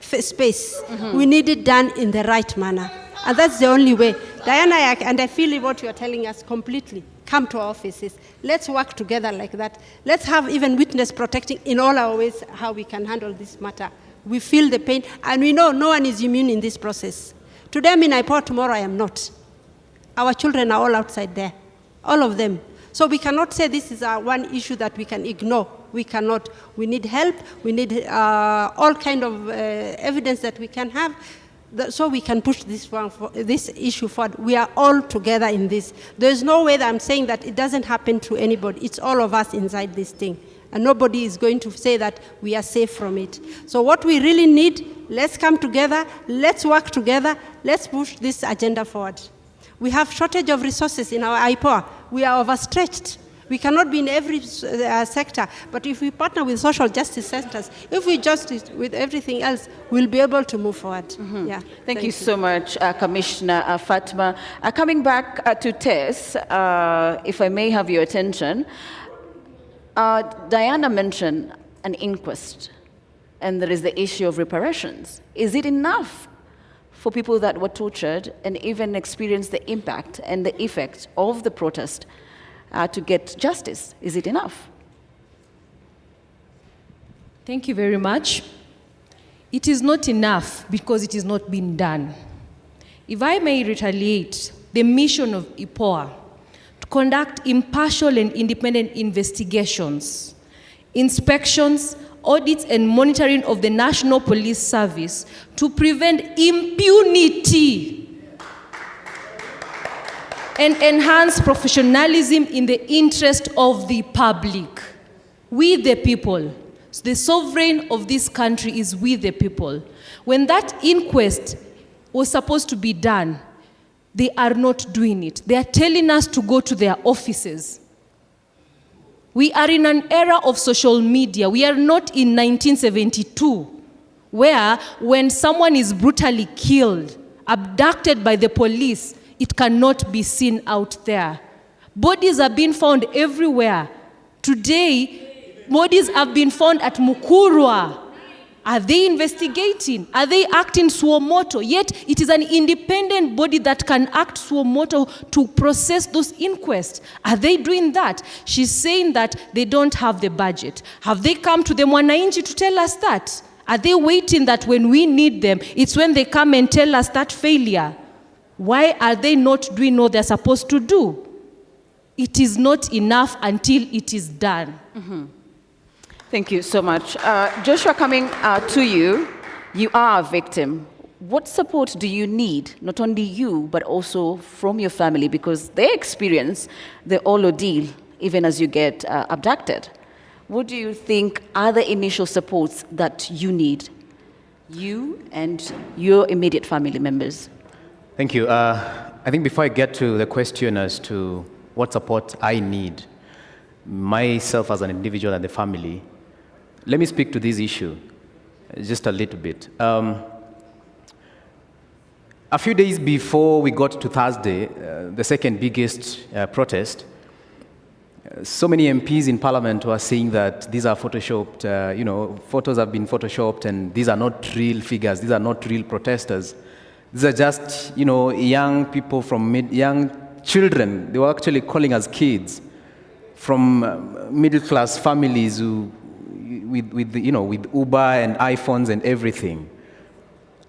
space. We need it done in the right manner. And that's the only way. Diana, and I feel what you are telling us completely. Come to our offices. Let's work together like that. Let's have even witness protecting in all our ways how we can handle this matter. We feel the pain, and we know no one is immune in this process. Today I'm in IPOA, tomorrow I am not. Our children are all outside there, all of them. So we cannot say this is one issue that we can ignore. We cannot. We need help. We need all kind of evidence that we can have, so we can push this issue forward. We are all together in this. There's no way that I'm saying that it doesn't happen to anybody. It's all of us inside this thing. And nobody is going to say that we are safe from it. So what we really need, let's come together, let's work together, let's push this agenda forward. We have shortage of resources in our IPOA. We are overstretched. We cannot be in every sector, but if we partner with social justice centers, if we justice with everything else, we'll be able to move forward. Yeah. Thank you so much, Commissioner Fatma. Coming back to Tess, if I may have your attention, Diana mentioned an inquest, and there is the issue of reparations. Is it enough for people that were tortured and even experienced the impact and the effect of the protest to get justice? Is it enough? Thank you very much. It is not enough because it is not being done. If I may retaliate, the mission of IPOA to conduct impartial and independent investigations, inspections, audits, and monitoring of the National Police Service to prevent impunity and enhance professionalism in the interest of the public. We the people. The sovereign of this country is we the people. When that inquest was supposed to be done, they are not doing it. They are telling us to go to their offices. We are in an era of social media. We are not in 1972, where when someone is brutally killed, abducted by the police, it cannot be seen out there. Bodies are being found everywhere. Today, bodies have been found at Mukurwa. Are they investigating? Are they acting suo moto? Yet it is an independent body that can act suo moto to process those inquests. Are they doing that? She's saying that they don't have the budget. Have they come to the Mwanainchi to tell us that? Are they waiting that when we need them, it's when they come and tell us that failure? Why are they not doing what they're supposed to do? It is not enough until it is done. Thank you so much. Joshua, coming to you, you are a victim. What support do you need, not only you, but also from your family, because they experience the whole ordeal even as you get abducted? What do you think are the initial supports that you need, you and your immediate family members? Thank you. I think before I get to the question as to what support I need, myself as an individual and the family, let me speak to this issue just a little bit. A few days before we got to Thursday, the second biggest protest, so many MPs in Parliament were saying that these are photoshopped, photos have been photoshopped, and these are not real figures, these are not real protesters. These are just, young people from young children. They were actually calling us kids from middle-class families who, with Uber and iPhones and everything.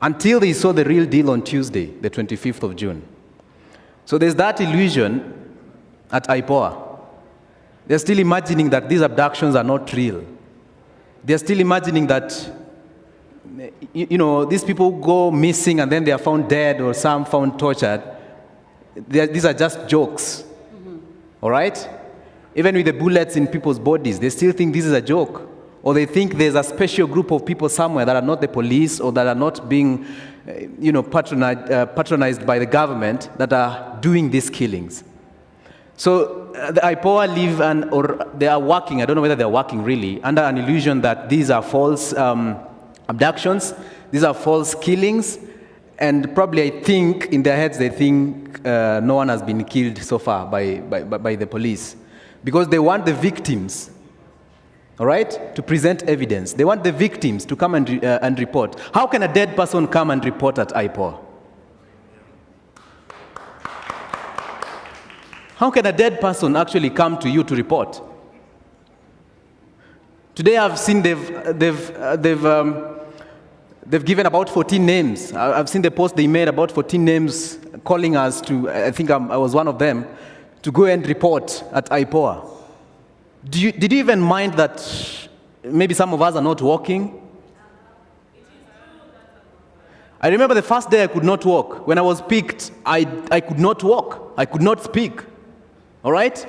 Until they saw the real deal on Tuesday, the 25th of June. So there's that illusion at IPOA. They're still imagining that these abductions are not real. They're still imagining that, these people go missing and then they are found dead or some found tortured. These are just jokes, all right? Even with the bullets in people's bodies, they still think this is a joke. Or they think there's a special group of people somewhere that are not the police or that are not being, patronized by the government that are doing these killings. So the IPOA live or they are working, I don't know whether they're working really, under an illusion that these are false abductions, these are false killings, and probably I think in their heads they think no one has been killed so far by the police. Because they want the victims, all right, to present evidence. They want the victims to come and report. How can a dead person come and report at IPOA? How can a dead person actually come to you to report? Today I've seen they've given about 14 names. I've seen the post they made about 14 names calling us to, I think I was one of them, to go and report at IPOA. Did you even mind that maybe some of us are not walking? I remember the first day I could not walk. When I was picked, I could not walk. I could not speak. All right?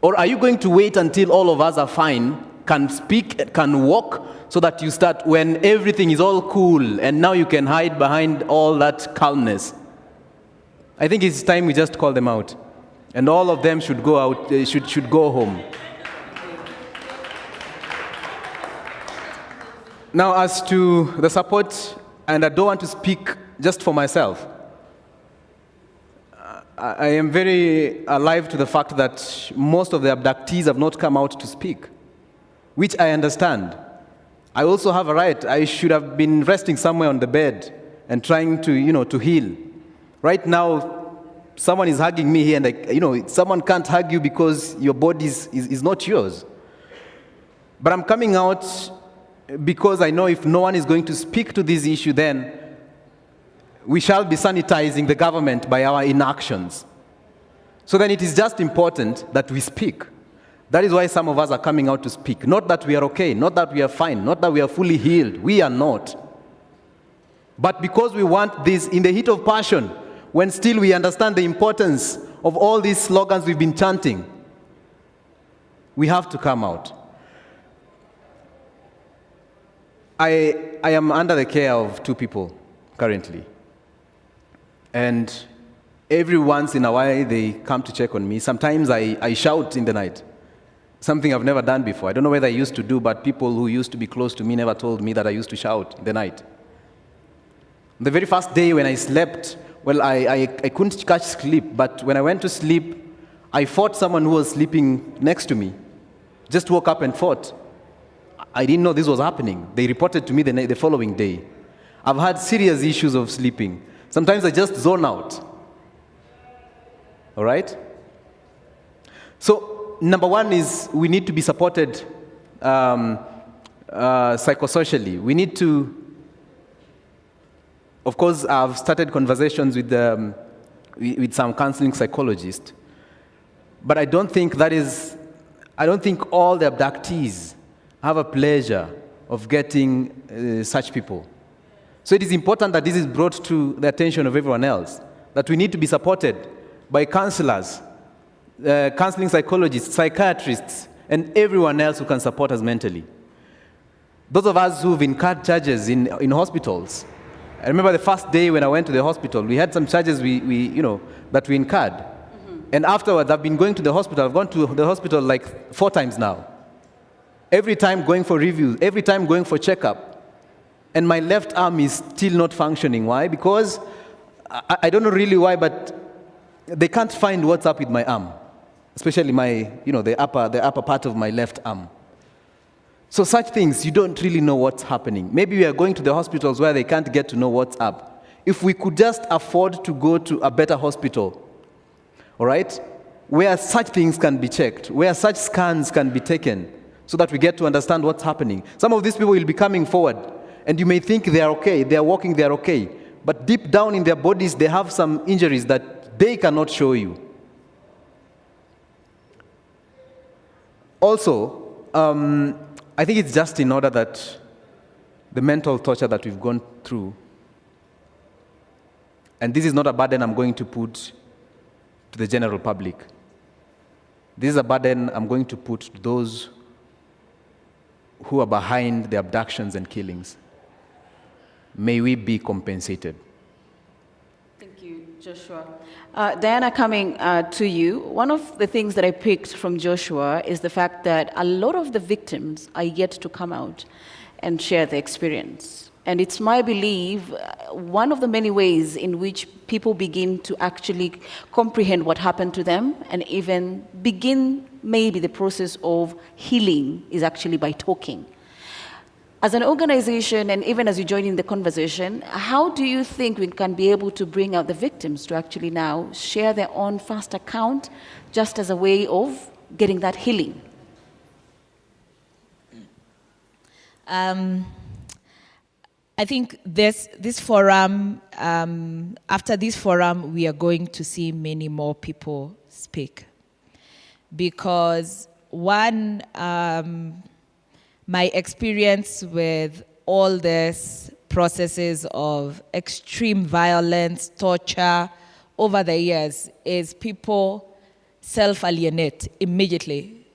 Or are you going to wait until all of us are fine, can speak, can walk, so that you start when everything is all cool and now you can hide behind all that calmness? I think it's time we just call them out. And all of them should go out, should go home. Now, as to the support, and I don't want to speak just for myself. I am very alive to the fact that most of the abductees have not come out to speak, which I understand. I also have a right. I should have been resting somewhere on the bed and trying to, to heal. Right now, someone is hugging me here, and someone can't hug you because your body is not yours. But I'm coming out because I know if no one is going to speak to this issue, then we shall be sanitizing the government by our inactions. So then it is just important that we speak. That is why some of us are coming out to speak. Not that we are okay, not that we are fine, not that we are fully healed. We are not. But because we want this in the heat of passion, when still we understand the importance of all these slogans we've been chanting, we have to come out. I am under the care of 2 people currently. And every once in a while, they come to check on me. Sometimes I shout in the night, something I've never done before. I don't know whether I used to do, but people who used to be close to me never told me that I used to shout in the night. The very first day when I slept, well, I couldn't catch sleep, but when I went to sleep, I fought someone who was sleeping next to me. Just woke up and fought. I didn't know this was happening. They reported to me the following day. I've had serious issues of sleeping. Sometimes I just zone out. All right? So, number one is we need to be supported psychosocially. We need to, of course, I've started conversations with some counseling psychologists, but I don't think all the abductees have a pleasure of getting such people. So it is important that this is brought to the attention of everyone else, that we need to be supported by counselors, counseling psychologists, psychiatrists, and everyone else who can support us mentally. Those of us who've incurred charges in hospitals, I remember the first day when I went to the hospital, we had some charges that we incurred. Mm-hmm. And afterwards, I've been going to the hospital. I've gone to the hospital like 4 times now. Every time going for reviews, every time going for checkup. And my left arm is still not functioning. Why? Because, I don't know really why, but they can't find what's up with my arm. Especially the upper part of my left arm. So such things, you don't really know what's happening. Maybe we are going to the hospitals where they can't get to know what's up. If we could just afford to go to a better hospital, all right, where such things can be checked, where such scans can be taken, so that we get to understand what's happening. Some of these people will be coming forward, and you may think they are okay, they are walking, they are okay, but deep down in their bodies, they have some injuries that they cannot show you. Also, I think it's just in order that the mental torture that we've gone through, and this is not a burden I'm going to put to the general public. This is a burden I'm going to put to those who are behind the abductions and killings. May we be compensated. Thank you, Joshua. Diana, coming to you, one of the things that I picked from Joshua is the fact that a lot of the victims are yet to come out and share their experience. And it's my belief, one of the many ways in which people begin to actually comprehend what happened to them and even begin maybe the process of healing is actually by talking. As an organization, and even as you join in the conversation, how do you think we can be able to bring out the victims to actually now share their own first account just as a way of getting that healing? I think this forum, after this forum, we are going to see many more people speak. Because one, my experience with all these processes of extreme violence, torture over the years is people self-alienate immediately.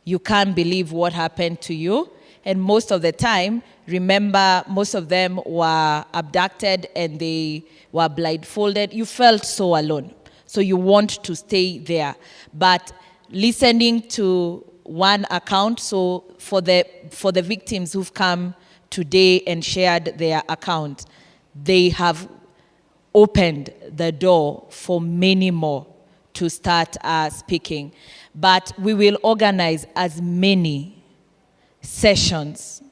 You can't believe what happened to you. And most of the time, remember, most of them were abducted and they were blindfolded. You felt so alone. So you want to stay there. But listening to one account, so for the victims who've come today and shared their account, they have opened the door for many more to start speaking. But we will organize as many sessions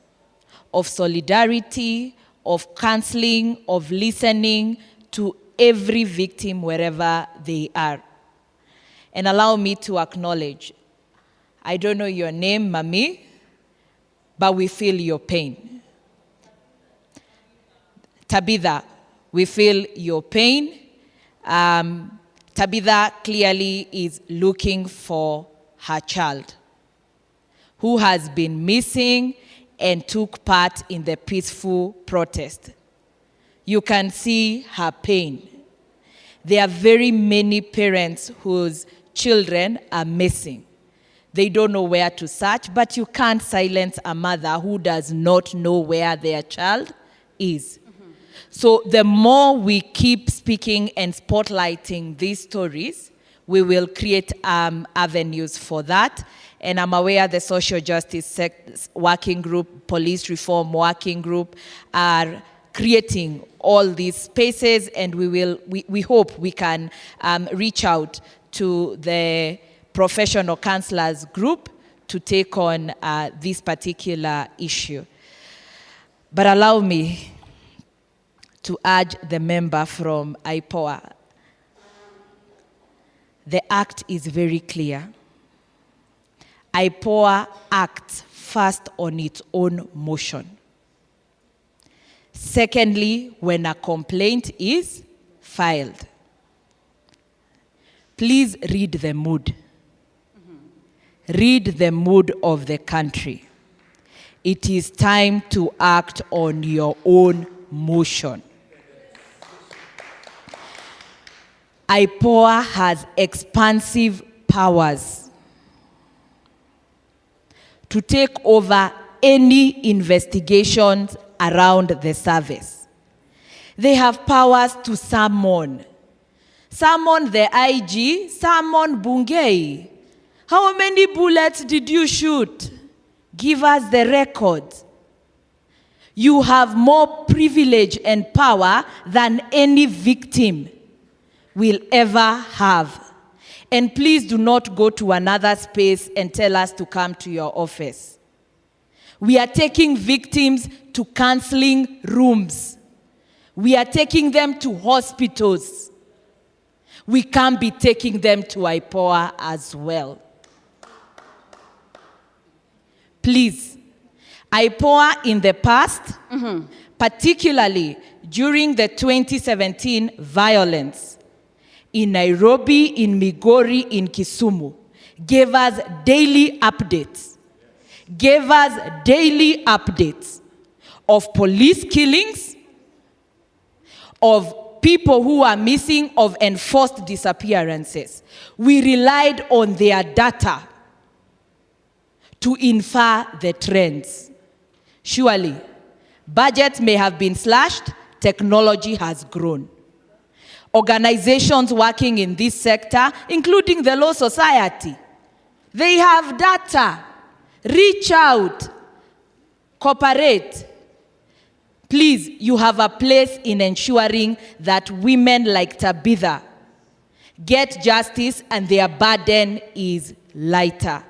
of solidarity, of counseling, of listening to every victim wherever they are. And allow me to acknowledge, I don't know your name, Mami, but we feel your pain. Tabitha, we feel your pain. Tabitha clearly is looking for her child, who has been missing and took part in the peaceful protest. You can see her pain. There are very many parents whose children are missing. They don't know where to search, but you can't silence a mother who does not know where their child is. Mm-hmm. So the more we keep speaking and spotlighting these stories, we will create avenues for that. And I'm aware the social justice working group, police reform working group are creating all these spaces, and we hope we can reach out to the professional counselors group to take on this particular issue. But allow me to urge the member from IPOA. The act is very clear. IPOA acts first on its own motion. Secondly, when a complaint is filed. Please read the mood. Read the mood of the country. It is time to act on your own motion. IPOA has expansive powers to take over any investigations around the service. They have powers to summon the IG, summon Bungei. How many bullets did you shoot? Give us the record. You have more privilege and power than any victim will ever have. And please do not go to another space and tell us to come to your office. We are taking victims to counseling rooms. We are taking them to hospitals. We can't be taking them to IPOA as well. Please, IPOA in the past, particularly during the 2017 violence in Nairobi, in Migori, in Kisumu, gave us daily updates. Gave us daily updates of police killings, of people who are missing, of enforced disappearances. We relied on their data to infer the trends. Surely, budgets may have been slashed, technology has grown. Organizations working in this sector, including the Law Society, they have data. Reach out, cooperate. Please, you have a place in ensuring that women like Tabitha get justice and their burden is lighter.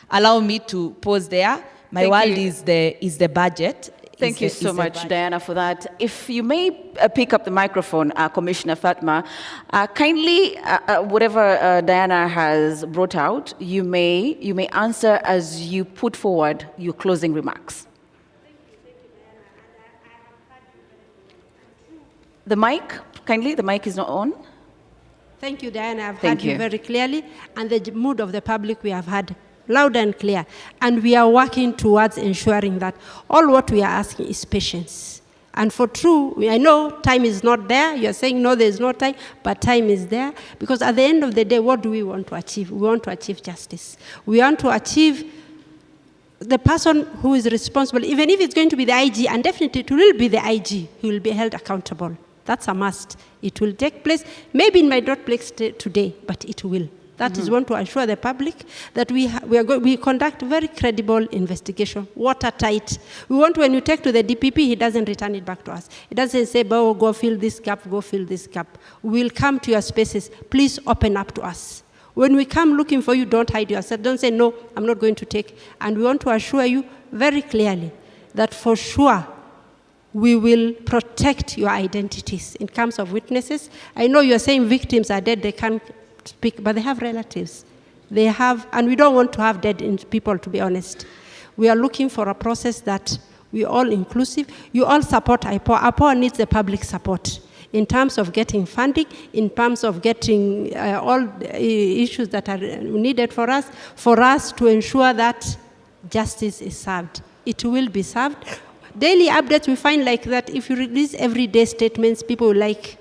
Allow me to pause there. My world is the budget. Thank you so much, Diana, for that. If you may pick up the microphone, Commissioner Fatma, kindly, whatever Diana has brought out, you may answer as you put forward your closing remarks. The mic, kindly, the mic is not on. Thank you, Diana. I've heard you very clearly, and the mood of the public we have had loud and clear, and we are working towards ensuring that all what we are asking is patience. And for true, I know time is not there. You're saying, no, there's no time, but time is there. Because at the end of the day, what do we want to achieve? We want to achieve justice. We want to achieve the person who is responsible, even if it's going to be the IG, and definitely it will be the IG who will be held accountable. That's a must. It will take place. Maybe it might not take place today, but it will. That is want to assure the public that we conduct very credible investigation, watertight. We want when you take to the DPP, he doesn't return it back to us. He doesn't say, oh, go fill this gap, go fill this gap. We will come to your spaces. Please open up to us. When we come looking for you, don't hide yourself. Don't say, no, I'm not going to take. And we want to assure you very clearly that for sure, we will protect your identities in terms of witnesses. I know you're saying victims are dead, they can't speak, but they have relatives. They have, and we don't want to have dead people, to be honest. We are looking for a process that we all inclusive. You all support IPOA. IPOA needs the public support in terms of getting funding, in terms of getting all issues that are needed for us to ensure that justice is served. It will be served. Daily updates, we find like that if you release everyday statements, people will like,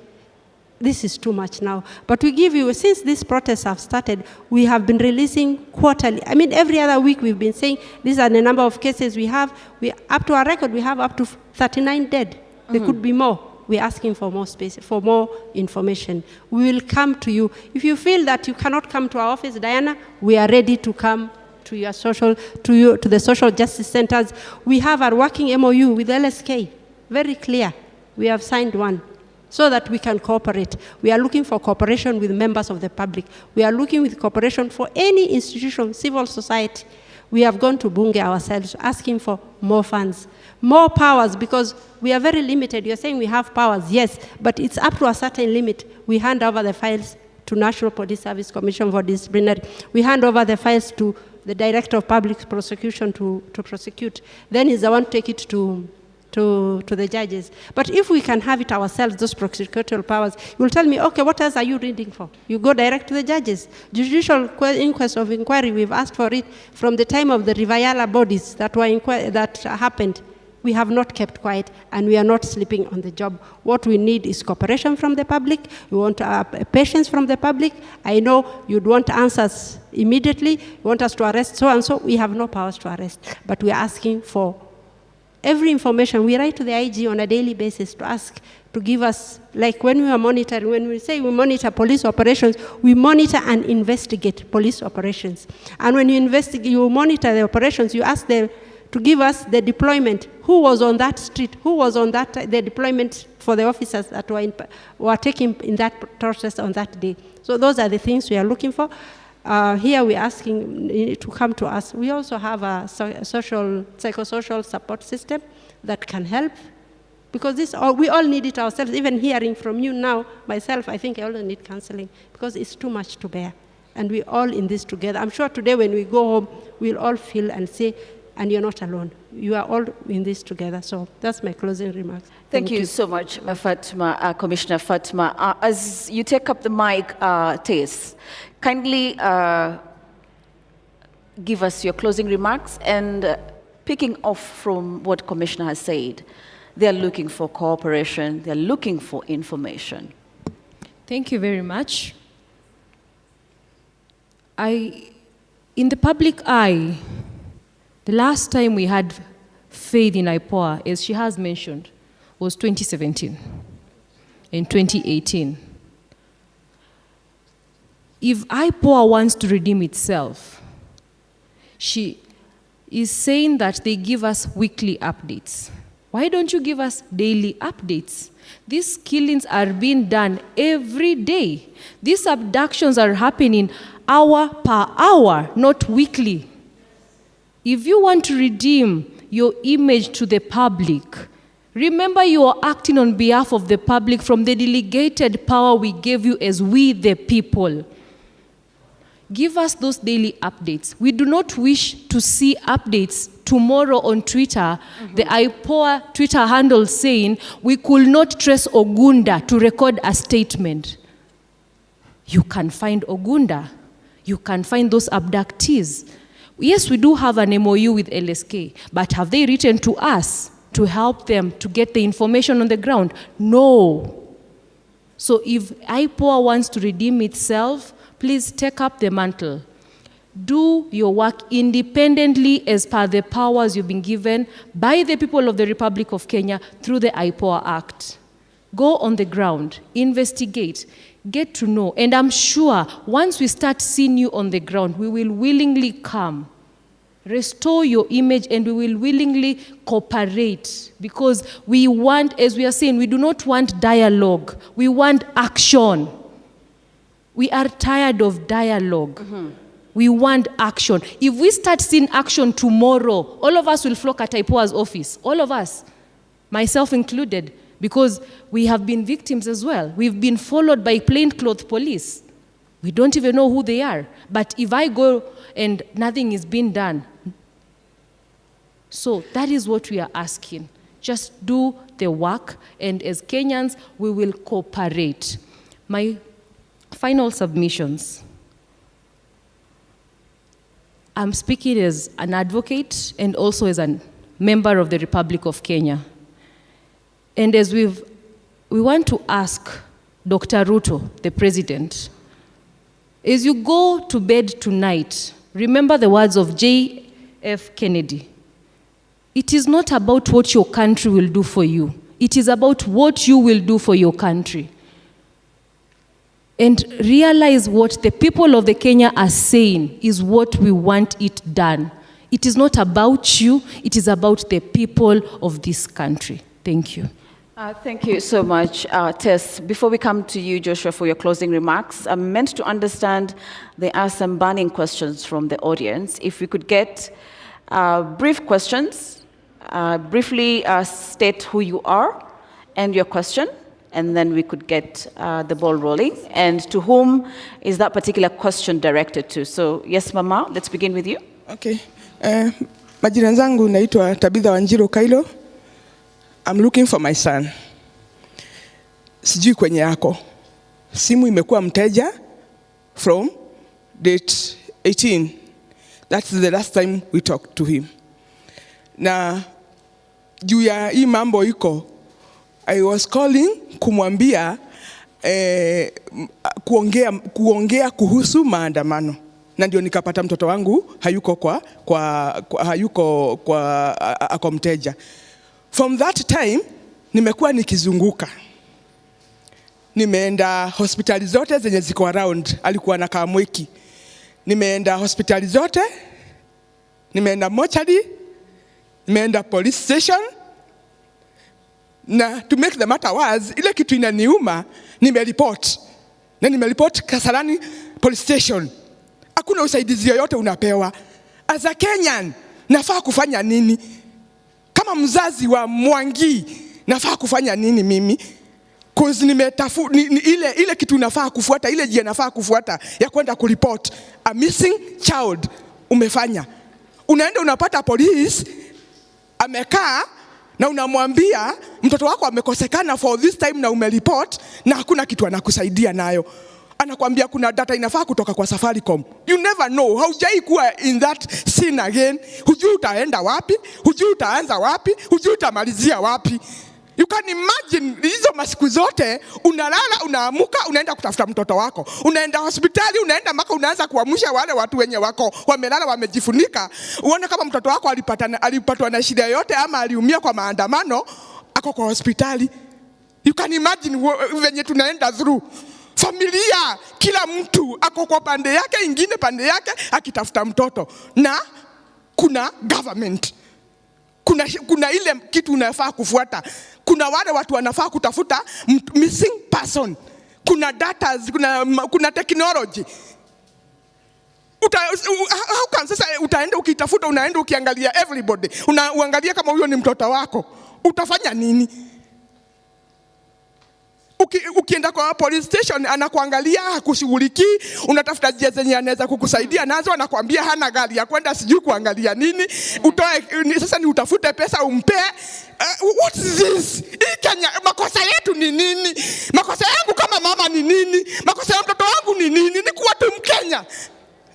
this is too much now. But we give you, since these protests have started, we have been releasing quarterly. I mean, every other week we've been saying, these are the number of cases we have. Up to our record, we have up to 39 dead. There could be more. We're asking for more space, for more information. We will come to you. If you feel that you cannot come to our office, Diana, we are ready to come to your to the social justice centers. We have our working MOU with LSK, very clear. We have signed one so that we can cooperate. We are looking for cooperation with members of the public. We are looking with cooperation for any institution, civil society. We have gone to Bunge ourselves, asking for more funds, more powers, because we are very limited. You're saying we have powers, yes, but it's up to a certain limit. We hand over the files to National Police Service Commission for Disciplinary. We hand over the files to the director of public prosecution to prosecute. Then he's the one to take it to the judges. But if we can have it ourselves, those prosecutorial powers, you'll tell me, okay, what else are you reading for? You go direct to the judges. Judicial inquest of inquiry, we've asked for it from the time of the Riviera bodies that happened. We have not kept quiet, and we are not sleeping on the job. What we need is cooperation from the public. We want patience from the public. I know you'd want answers immediately. You want us to arrest so-and-so. We have no powers to arrest, but we are asking for every information. We write to the IG on a daily basis to ask to give us, like when we are monitoring, when we say we monitor police operations, we monitor and investigate police operations. And when you investigate, you monitor the operations, you ask them to give us the deployment. Who was on that street? Who was on that, the deployment for the officers that were taking in that process on that day? So those are the things we are looking for. Here we're asking to come to us. We also have a psychosocial support system that can help, because we all need it ourselves. Even hearing from you now, myself, I think I also need counseling, because it's too much to bear. And we're all in this together. I'm sure today when we go home, we'll all feel and say, and you're not alone. You are all in this together. So that's my closing remarks. Thank you so much, Fatma, Commissioner Fatma. As you take up the mic, Tess, kindly give us your closing remarks. And picking off from what Commissioner has said, they're looking for cooperation, they're looking for information. Thank you very much. In the public eye, the last time we had faith in IPOA, as she has mentioned, was 2017 and 2018. If IPOA wants to redeem itself, she is saying that they give us weekly updates. Why don't you give us daily updates? These killings are being done every day. These abductions are happening hour per hour, not weekly. If you want to redeem your image to the public, remember you are acting on behalf of the public from the delegated power we gave you as we the people. Give us those daily updates. We do not wish to see updates tomorrow on Twitter, the IPOA Twitter handle saying we could not trace Ogunda to record a statement. You can find Ogunda. You can find those abductees. Yes, we do have an MOU with LSK, but have they written to us to help them to get the information on the ground? No. So if IPOA wants to redeem itself, please take up the mantle. Do your work independently as per the powers you've been given by the people of the Republic of Kenya through the IPOA Act. Go on the ground, investigate, get to know. And I'm sure once we start seeing you on the ground, we will willingly come, restore your image, and we will willingly cooperate. Because we want, as we are saying, we do not want dialogue. We want action. We are tired of dialogue. We want action. If we start seeing action tomorrow, all of us will flock at IPOA's office. All of us, myself included, because we have been victims as well. We've been followed by plainclothes police. We don't even know who they are. But if I go and nothing is being done, so that is what we are asking. Just do the work, and as Kenyans, we will cooperate. My final submissions. I'm speaking as an advocate and also as a member of the Republic of Kenya. And as we want to ask Dr. Ruto, the president, as you go to bed tonight, remember the words of J.F. Kennedy. It is not about what your country will do for you. It is about what you will do for your country. And realize what the people of the Kenya are saying is what we want it done. It is not about you, it is about the people of this country. Thank you. Thank you so much, Tess. Before we come to you, Joshua, for your closing remarks, I'm meant to understand there are some burning questions from the audience. If we could get brief questions, briefly state who you are and your question, and then we could get the ball rolling. And to whom is that particular question directed to? So, yes, Mama, let's begin with you. Okay. Majina zangu naitwa Tabitha Wanjiru Kailo. I'm looking for my son. Sijui kwenye yako. Simu imekuwa mteja from date 18. That's the last time we talked to him. Na juu ya hii mambo iko, I was calling kumwambia kuongea kuhusu maandamano. Na ndio nikapata mtoto wangu hayuko ako mteja. From that time nimekuwa nikizunguka. Nimeenda hospitali zote zenye ziko around, alikuwa na Kamweki. Nimeenda hospitali zote, nimeenda mortuary, nimeenda police station. Na to make the matter worse, ile kitu inaniuma, nimereport. Na nimereport Kasarani police station. Hakuna usaidizi yoyote unapewa. As a Kenyan, nafaa kufanya nini? Kama mzazi wa Mwangi, nafaa kufanya nini mimi? Cause ile kitu nafaa kufuata, ile njia nafaa kufuata ya kwenda kureport a missing child umefanya. Unaenda unapata police amekaa na unamwambia mtoto wako amekosekana for this time na umereport na hakuna kitu anakusaidia nayo. Anakuambia kuna data inafaa kutoka kwa Safaricom. You never know. Haujai kuwa in that scene again. Hujui utaenda wapi, hujui utaanza wapi, hujui utamalizia wapi. You can imagine hizo masiku zote unalala, unaamuka, unaenda kutafuta mtoto wako. Unaenda hospitali, unaenda mpaka unaanza kuamsha wale watu wenye wako wamelala wamejifunika. Uone kama mtoto wako alipatwa na shida yote ama aliumia kwa maandamano, ako kwa hospitali. You can imagine venye tunaenda through. Familia, kila mtu ako kwa pande yake, ingine pande yake akitafuta mtoto. Na kuna government. Kuna ile kitu unafaa kufuata. Kuna wale watu wanafaa kutafuta missing person. Kuna data, kuna technology. How can sasa utaenda ukitafuta, unaenda ukiangalia everybody. Unaangalia kama huyo ni mtoto wako. Utafanya nini? Ukienda kwa police station anakuangalia, hakushughulikii, unatafuta njia zenye anaweza kukusaidia nazo, anakuambia hana gari ya kwenda sijui kuangalia nini, sasa ni utafute pesa umpe. What is this? Kenya, makosa yetu ni nini? Makosa yangu kama mama ni nini? Makosa ya mtoto wangu ni nini? Ni kuwa tu Mkenya.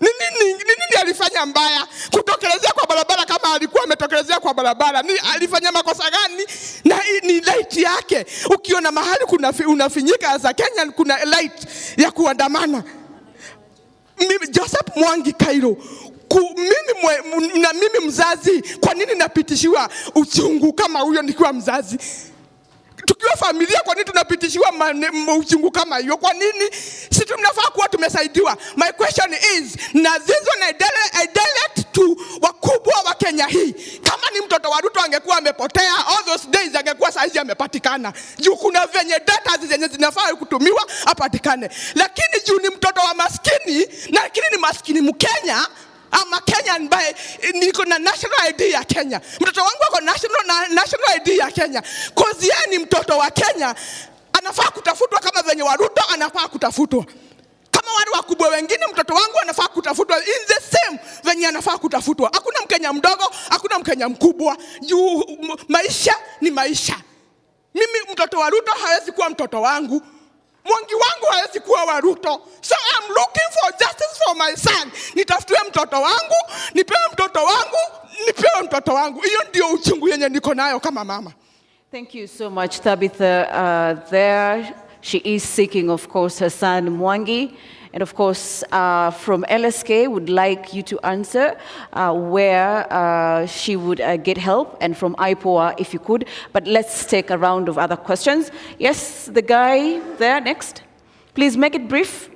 Nini alifanya mbaya? Kutokelezea kwa barabara kama alikuwa ametokelezea kwa barabara. Alifanya makosa gani? Na ni light yake. Ukiona mahali unafinyika as a Kenyan, kuna light ya kuandamana. Joseph Mwangi Kailo, mimi mzazi, kwa nini napitishiwa uchungu kama huyo nikiwa mzazi? Tukiwa familia, kwa nini tunapitishiwa uchungu kama hiyo? Kwa nini? Si tunafaa kuwa tumesaidiwa. My question is, na zizo na direct to wakubwa wa Kenya hii. Kama ni mtoto wa Ruto angekuwa amepotea, all those days angekuwa saizi amepatikana. Juu kuna venye data zenye zinafaa kutumiwa apatikane. Lakini juu ni mtoto wa maskini, na lakini ni maskini Mkenya, ama Kenyan by niko na national ID ya Kenya. Mtoto wangu ako national ID ya Kenya. Cause yeye ni mtoto wa Kenya, anafaa kutafutwa kama venye wa Ruto anafaa kutafutwa. Kama wale wakubwa wengine, mtoto wangu anafaa kutafutwa in the same venye anafaa kutafutwa. Hakuna Mkenya mdogo, hakuna Mkenya mkubwa. Juu maisha ni maisha. Mimi mtoto wa Ruto hawezi kuwa mtoto wangu. Mwangi wangu hawezi kuwa wa Ruto. So I'm looking for justice for my son. Nitafutue mtoto wangu, nipewe mtoto wangu, nipewe mtoto wangu. Hiyo ndio uchungu yenye niko nayo kama mama. Thank you so much, Tabitha. There she is seeking, of course, her son Mwangi. And of course, from LSK, would like you to answer where she would get help, and from IPOA, if you could. But let's take a round of other questions. Yes, the guy there next. Please make it brief.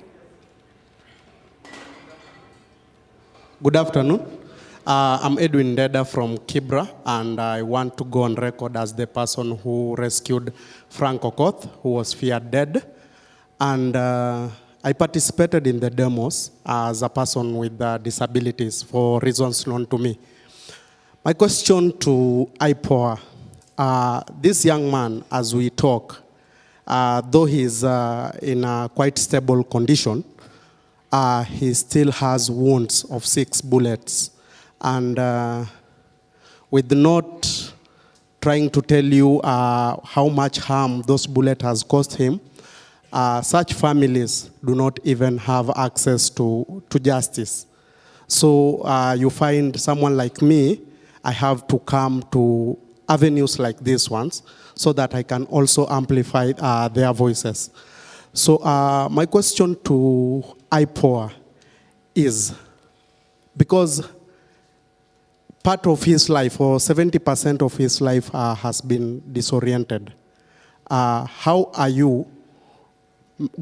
Good afternoon. I'm Edwin Deda from Kibra, and I want to go on record as the person who rescued Frank Okoth, who was feared dead. And I participated in the demos as a person with disabilities for reasons known to me. My question to IPOA, this young man, as we talk, though he's in a quite stable condition, he still has wounds of 6 bullets. And with not trying to tell you how much harm those bullets has caused him, such families do not even have access to justice. So you find someone like me, I have to come to avenues like these ones so that I can also amplify their voices. So my question to IPOA is, because part of his life, or 70% of his life has been disoriented, how are you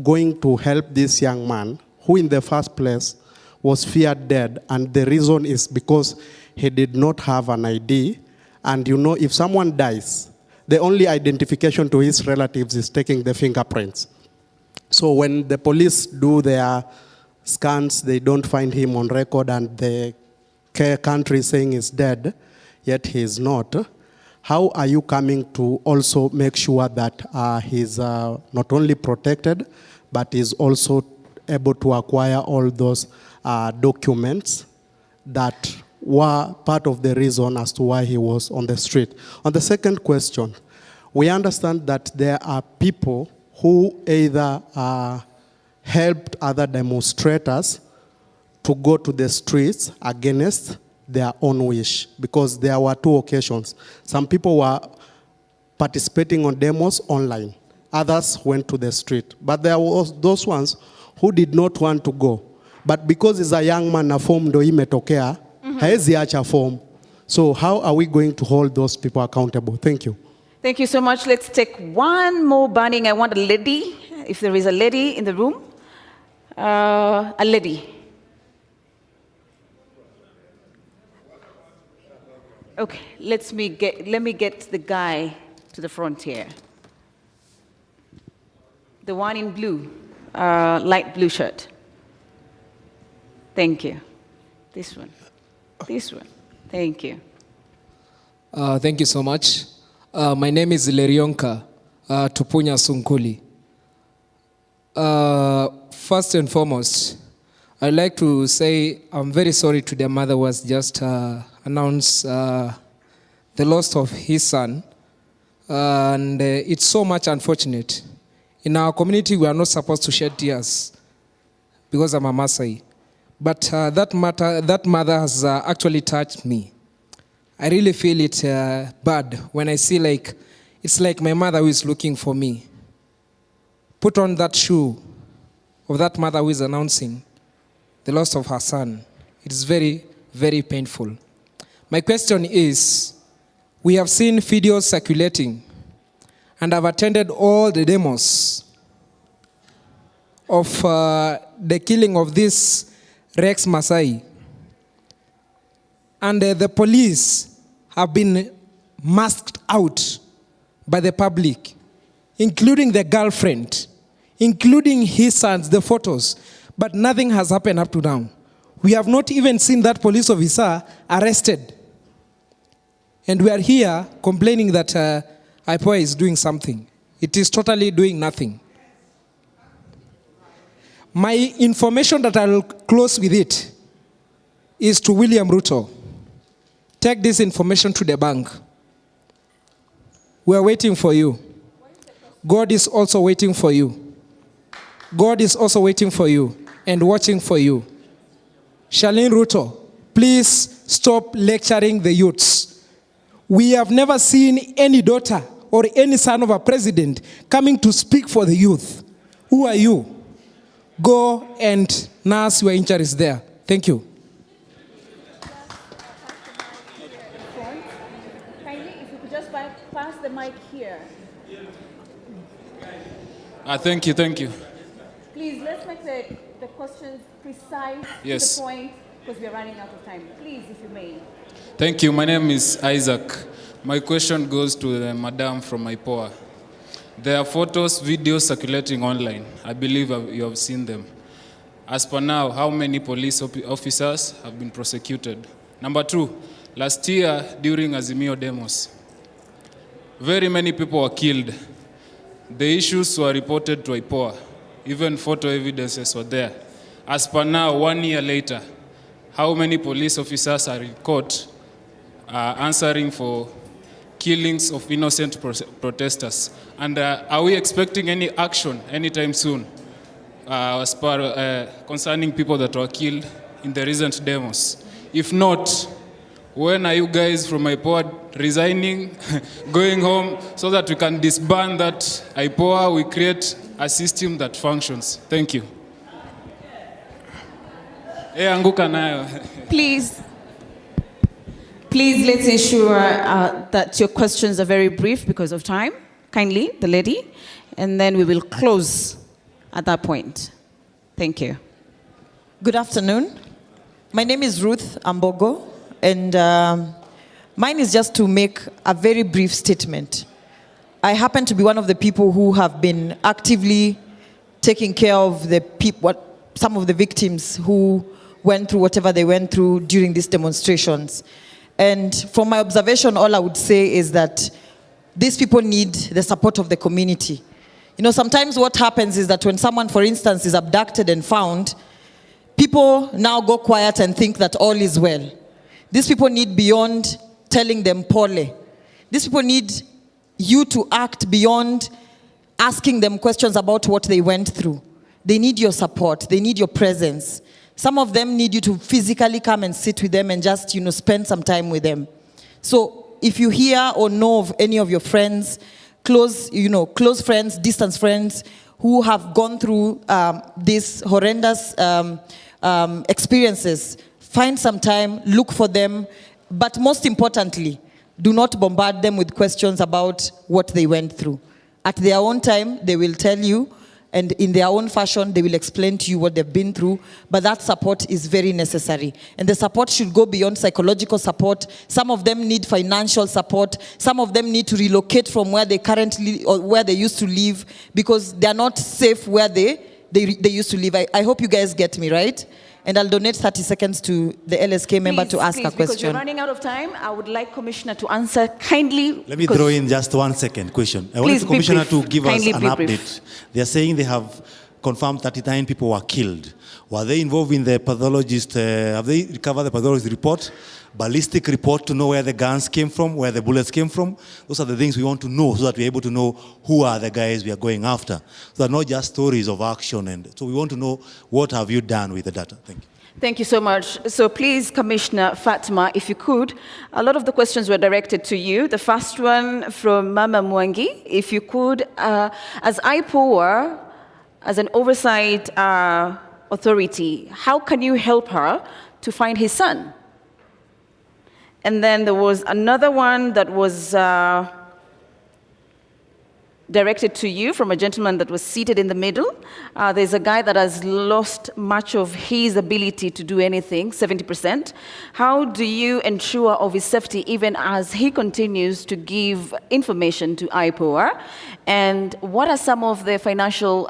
going to help this young man who in the first place was feared dead, and the reason is because he did not have an ID, and you know if someone dies, the only identification to his relatives is taking the fingerprints. So when the police do their scans, they don't find him on record, and the country saying he's dead, yet he is not. How are you coming to also make sure that he's not only protected, but is also able to acquire all those documents that were part of the reason as to why he was on the street? On the second question, we understand that there are people who either helped other demonstrators to go to the streets against their own wish, because there were two occasions. Some people were participating on demos online. Others went to the street. But there were those ones who did not want to go. But because he's a young man, na form ndo imetokea, haezi acha form. So how are we going to hold those people accountable? Thank you. Thank you so much. Let's take one more burning. I want a lady, if there is a lady in the room. A lady. Okay, let me get the guy to the front here. The one in blue, light blue shirt. Thank you. This one. This one. Thank you. Thank you so much. My name is Lerionka Tupunya Sunkuli. First and foremost, I'd like to say I'm very sorry to the mother who has just announced the loss of his son. And it's so much unfortunate. In our community, we are not supposed to shed tears because I'm a Maasai. But that mother has actually touched me. I really feel it bad when I see it's like my mother who is looking for me. Put on that shoe of that mother who is announcing the loss of her son. It is very, very painful. My question is, we have seen videos circulating, and I've attended all the demos of the killing of this Rex Masai. And the police have been masked out by the public, including the girlfriend, including his sons, the photos. But nothing has happened up to now. We have not even seen that police officer arrested. And we are here complaining that IPOA is doing something. It is totally doing nothing. My information that I'll close with it is to William Ruto. Take this information to the bank. We are waiting for you. God is also waiting for you. God is also waiting for you and watching for you. Charlene Ruto, please stop lecturing the youths. We have never seen any daughter or any son of a president coming to speak for the youth. Who are you? Go and nurse your injuries there. Thank you. Kindly, if you could just pass the mic here. Thank you. Please, let's make the questions precise, Yes. to the point, because we are running out of time. Please, if you may. Thank you. My name is Isaac. My question goes to the madam from IPOA. There are photos, videos circulating online. I believe you have seen them. As per now, how many police officers have been prosecuted? Number 2, last year during Azimio demos, very many people were killed. The issues were reported to IPOA. Even photo evidences were there. As per now, 1 year later, how many police officers are in court answering for killings of innocent protesters? And are we expecting any action anytime soon as far concerning people that were killed in the recent demos? If not, when are you guys from IPOA resigning, going home, so that we can disband that IPOA, we create a system that functions? Thank you. Anguka nayo. Please, let's ensure that your questions are very brief because of time. Kindly, the lady. And then we will close at that point. Thank you. Good afternoon. My name is Ruth Ambogo, and mine is just to make a very brief statement. I happen to be one of the people who have been actively taking care of the some of the victims who went through whatever they went through during these demonstrations. And from my observation, all I would say is that these people need the support of the community. You know, sometimes what happens is that when someone, for instance, is abducted and found, people now go quiet and think that all is well. These people need beyond telling them pole. These people need you to act beyond asking them questions about what they went through. They need your support. They need your presence. Some of them need you to physically come and sit with them and just, spend some time with them. So if you hear or know of any of your friends, close friends, distant friends, who have gone through these horrendous experiences, find some time, look for them, but most importantly, do not bombard them with questions about what they went through. At their own time, they will tell you, and in their own fashion, they will explain to you what they've been through, but that support is very necessary. And the support should go beyond psychological support. Some of them need financial support. Some of them need to relocate from where they currently, or where they used to live, because they are not safe where they used to live. I hope you guys get me, right? And I'll donate 30 seconds to the LSK member to ask a question. Because you're running out of time, I would like Commissioner to answer kindly. Let me throw in just 1 second question. I want the Commissioner to give us an update. They are saying they have confirmed 39 people were killed. Were they involved in the pathologist, have they recovered the pathologist report, ballistic report to know where the guns came from, where the bullets came from? Those are the things we want to know so that we're able to know who are the guys we are going after. So they're not just stories of action. And so we want to know what have you done with the data. Thank you. Thank you so much. So please, Commissioner Fatma, if you could, a lot of the questions were directed to you. The first one from Mama Mwangi, if you could, as IPOA, as an oversight authority, how can you help her to find his son? And then there was another one that was directed to you from a gentleman that was seated in the middle. There's a guy that has lost much of his ability to do anything, 70%. How do you ensure of his safety even as he continues to give information to IPOA? And what are some of the financial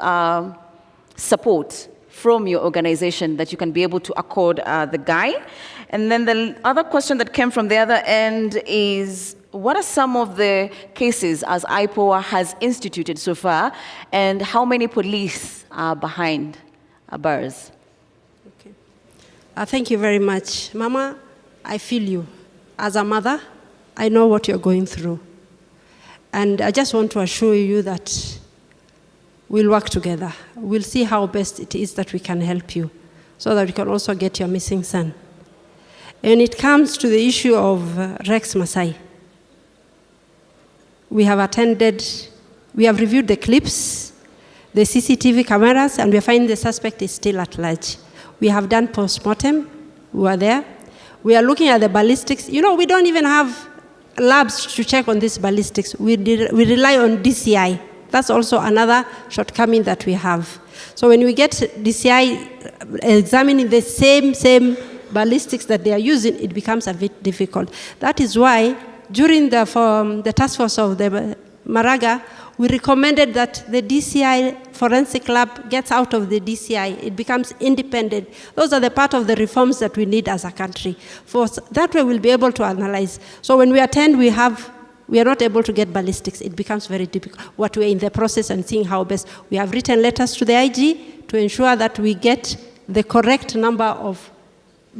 support from your organization that you can be able to accord the guy? And then the other question that came from the other end is, what are some of the cases as IPOA has instituted so far, and how many police are behind bars? Okay. Thank you very much. Mama, I feel you. As a mother, I know what you're going through. And I just want to assure you that we'll work together. We'll see how best it is that we can help you so that we can also get your missing son. When it comes to the issue of Rex Masai, we have reviewed the clips, the CCTV cameras, and we find the suspect is still at large. We have done post-mortem, we were there. We are looking at the ballistics. We don't even have labs to check on this ballistics. We rely on DCI. That's also another shortcoming that we have. So when we get DCI examining the same ballistics that they are using, it becomes a bit difficult. That is why during the task force of the Maraga, we recommended that the DCI forensic lab gets out of the DCI. It becomes independent. Those are the part of the reforms that we need as a country. That way we'll be able to analyze. So when we attend, we are not able to get ballistics. It becomes very difficult. What we're in the process and seeing how best. We have written letters to the IG to ensure that we get the correct number of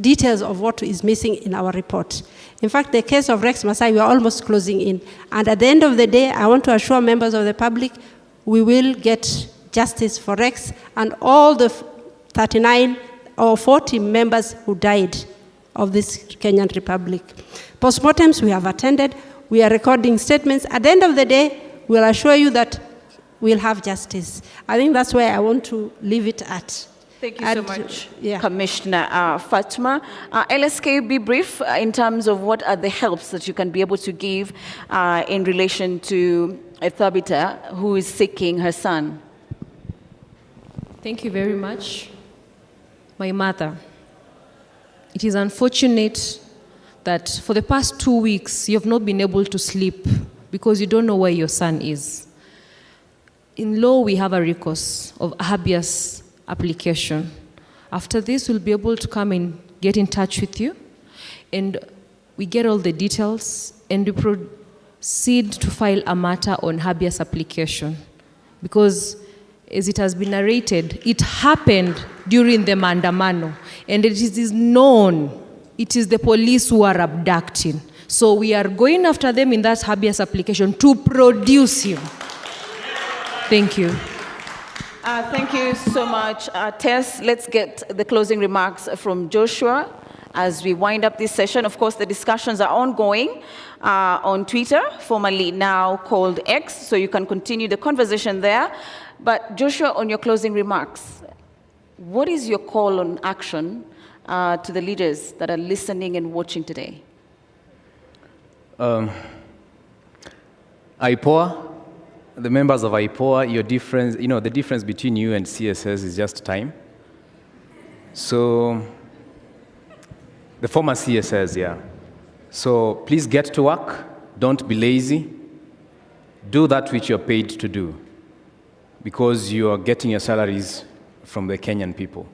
details of what is missing in our report. In fact, the case of Rex Masai, we are almost closing in. And at the end of the day, I want to assure members of the public, we will get justice for Rex and all the 39 or 40 members who died of this Kenyan Republic. Postmortems we have attended. We are recording statements. At the end of the day, we'll assure you that we'll have justice. I think that's where I want to leave it at. Thank you so much, Commissioner Fatma. LSK, be brief in terms of what are the helps that you can be able to give in relation to Thabita, who is seeking her son. Thank you very much. My mother, it is unfortunate that for the past 2 weeks, you have not been able to sleep because you don't know where your son is. In law, we have a recourse of habeas application. After this, we'll be able to come and get in touch with you, and we get all the details, and we proceed to file a matter on habeas application. Because, as it has been narrated, it happened during the maandamano, and it is known it is the police who are abducting. So we are going after them in that habeas application to produce him. Thank you. Thank you so much, Tess. Let's get the closing remarks from Joshua as we wind up this session. Of course, the discussions are ongoing on Twitter, formerly now called X, so you can continue the conversation there. But Joshua, on your closing remarks, what is your call on action to the leaders that are listening and watching today? IPOA, the members of IPOA, your difference, the difference between you and CSS is just time. So, the former CSS, yeah. So please get to work. Don't be lazy. Do that which you're paid to do, because you are getting your salaries from the Kenyan people.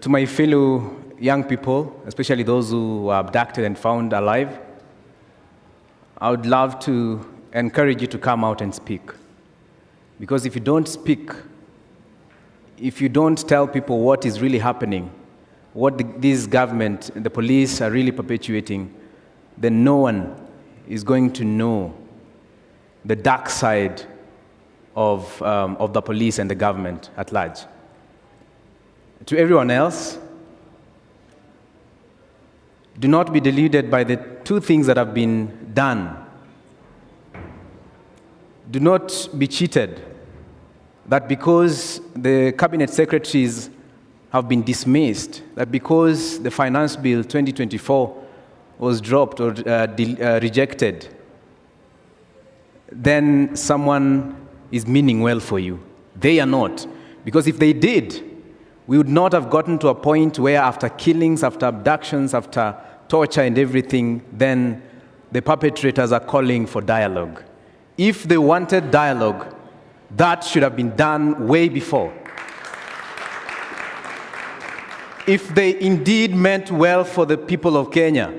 To my fellow young people, especially those who were abducted and found alive, I would love to encourage you to come out and speak. Because if you don't speak, if you don't tell people what is really happening, what this government, the police are really perpetuating, then no one is going to know the dark side of the police and the government at large. To everyone else, do not be deluded by the two things that have been done. Do not be cheated that because the cabinet secretaries have been dismissed, that because the Finance Bill 2024 was dropped or rejected, then someone is meaning well for you. They are not. Because if they did, we would not have gotten to a point where after killings, after abductions, after torture and everything, then the perpetrators are calling for dialogue. If they wanted dialogue, that should have been done way before. If they indeed meant well for the people of Kenya,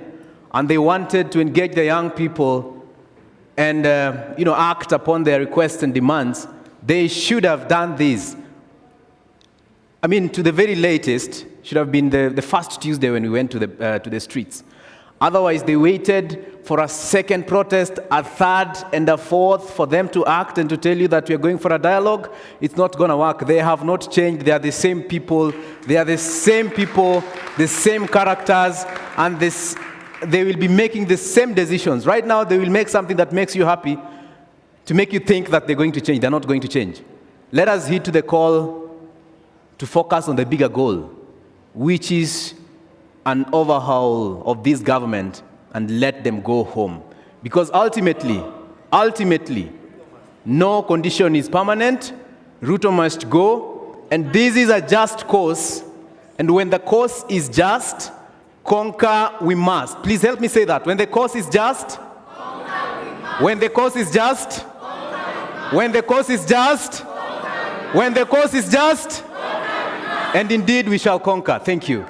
and they wanted to engage the young people and act upon their requests and demands, they should have done this. I mean, to the very latest, should have been the first Tuesday when we went to the streets. Otherwise, they waited for a second protest, a third, and a fourth for them to act and to tell you that we are going for a dialogue. It's not going to work. They have not changed. They are the same people. They are the same people, the same characters, and they will be making the same decisions. Right now, they will make something that makes you happy to make you think that they're going to change. They're not going to change. Let us heed to the call to focus on the bigger goal, which is an overhaul of this government and let them go home. Because ultimately, no condition is permanent. Ruto must go, and this is a just cause. And when the cause is just, conquer we must. Please help me say that. When the cause is just, when the cause is just, when the cause is just, when the cause is just, and indeed we shall conquer. Thank you.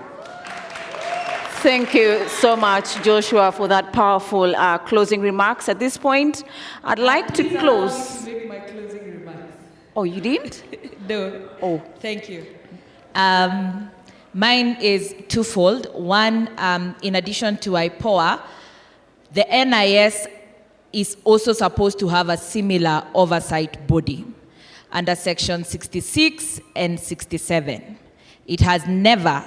Thank you so much, Joshua, for that powerful closing remarks. At this point, I'd like to close. Make my closing remarks. Oh, you didn't? No. Oh. Thank you. Mine is twofold. One, in addition to IPOA, the NIS is also supposed to have a similar oversight body under Section 66 and 67. It has never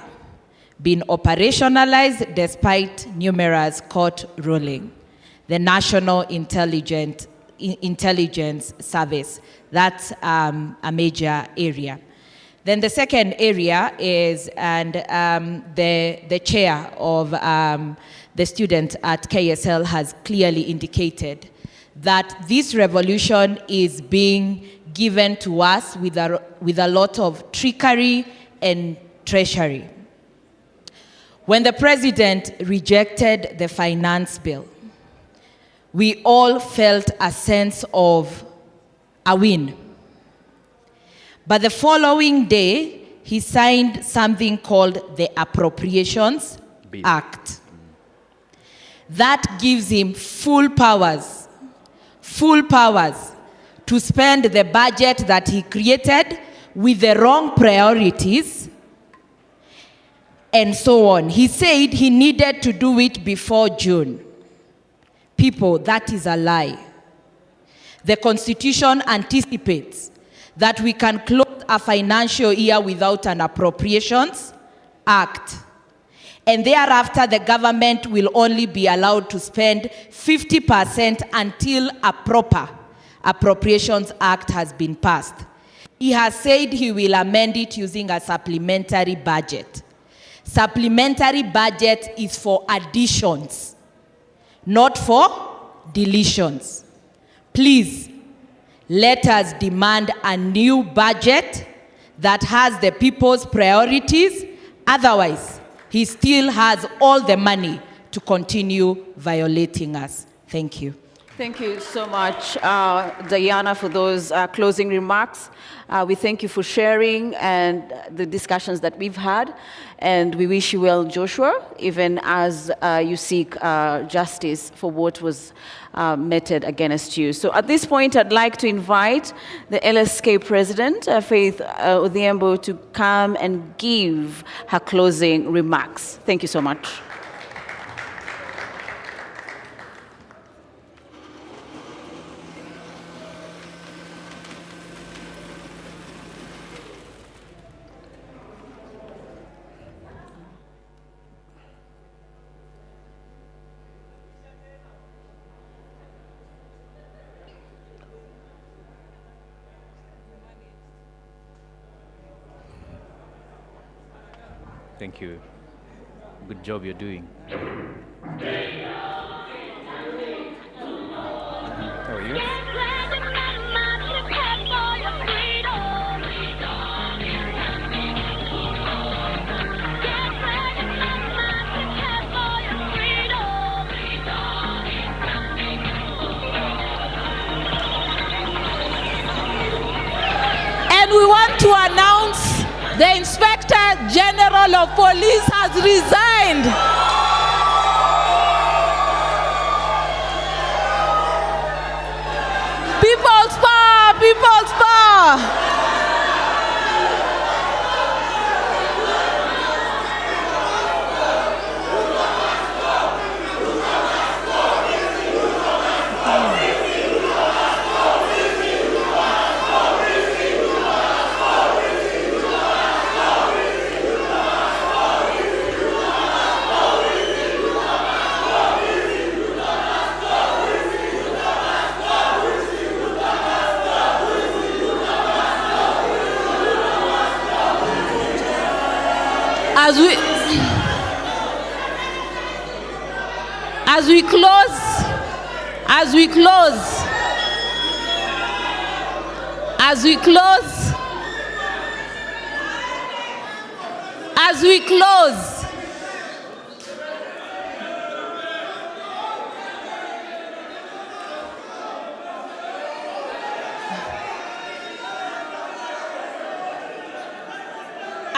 been operationalized despite numerous court rulings. The National Intelligence Service, that's a major area. Then the second area is, and the chair of the student at KSL has clearly indicated that this revolution is being given to us with a lot of trickery and treachery. When the president rejected the finance bill, we all felt a sense of a win. But the following day, he signed something called the Appropriations Act. That gives him full powers to spend the budget that he created with the wrong priorities and so on. He said he needed to do it before June. People, that is a lie. The Constitution anticipates that we can close a financial year without an Appropriations Act. And thereafter, the government will only be allowed to spend 50% until a proper Appropriations Act has been passed. He has said he will amend it using a supplementary budget. Supplementary budget is for additions, not for deletions. Please, let us demand a new budget that has the people's priorities. Otherwise, he still has all the money to continue violating us. Thank you. Thank you so much, Diana, for those closing remarks. We thank you for sharing and the discussions that we've had. And we wish you well, Joshua, even as you seek justice for what was meted against you. So at this point, I'd like to invite the LSK president, Faith Odhiambo, to come and give her closing remarks. Thank you so much. Thank you. Good job you're doing. How are you? And we want to announce the Inspector General of Police has resigned. People's power, people's power.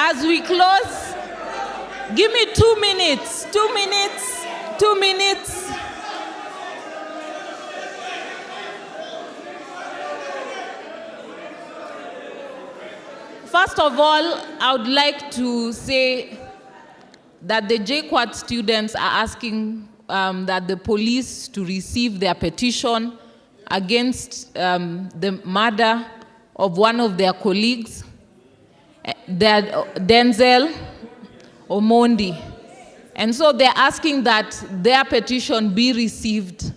As we close, give me 2 minutes, 2 minutes, 2 minutes. first of all, I would like to say that the JQuat students are asking that the police to receive their petition against the murder of one of their colleagues, Denzel Omondi. And so they're asking that their petition be received,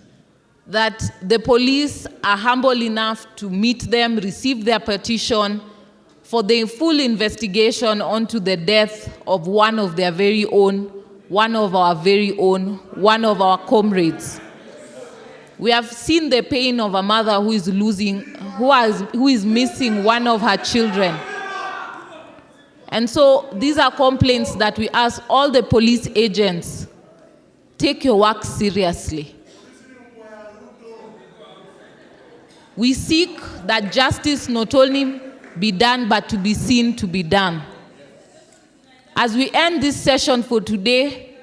that the police are humble enough to meet them, receive their petition for the full investigation onto the death of one of their very own, one of our very own, one of our comrades. We have seen the pain of a mother who is losing, who is missing one of her children. And so these are complaints that we ask all the police agents, take your work seriously. We seek that justice not only be done, but to be seen to be done. As we end this session for today,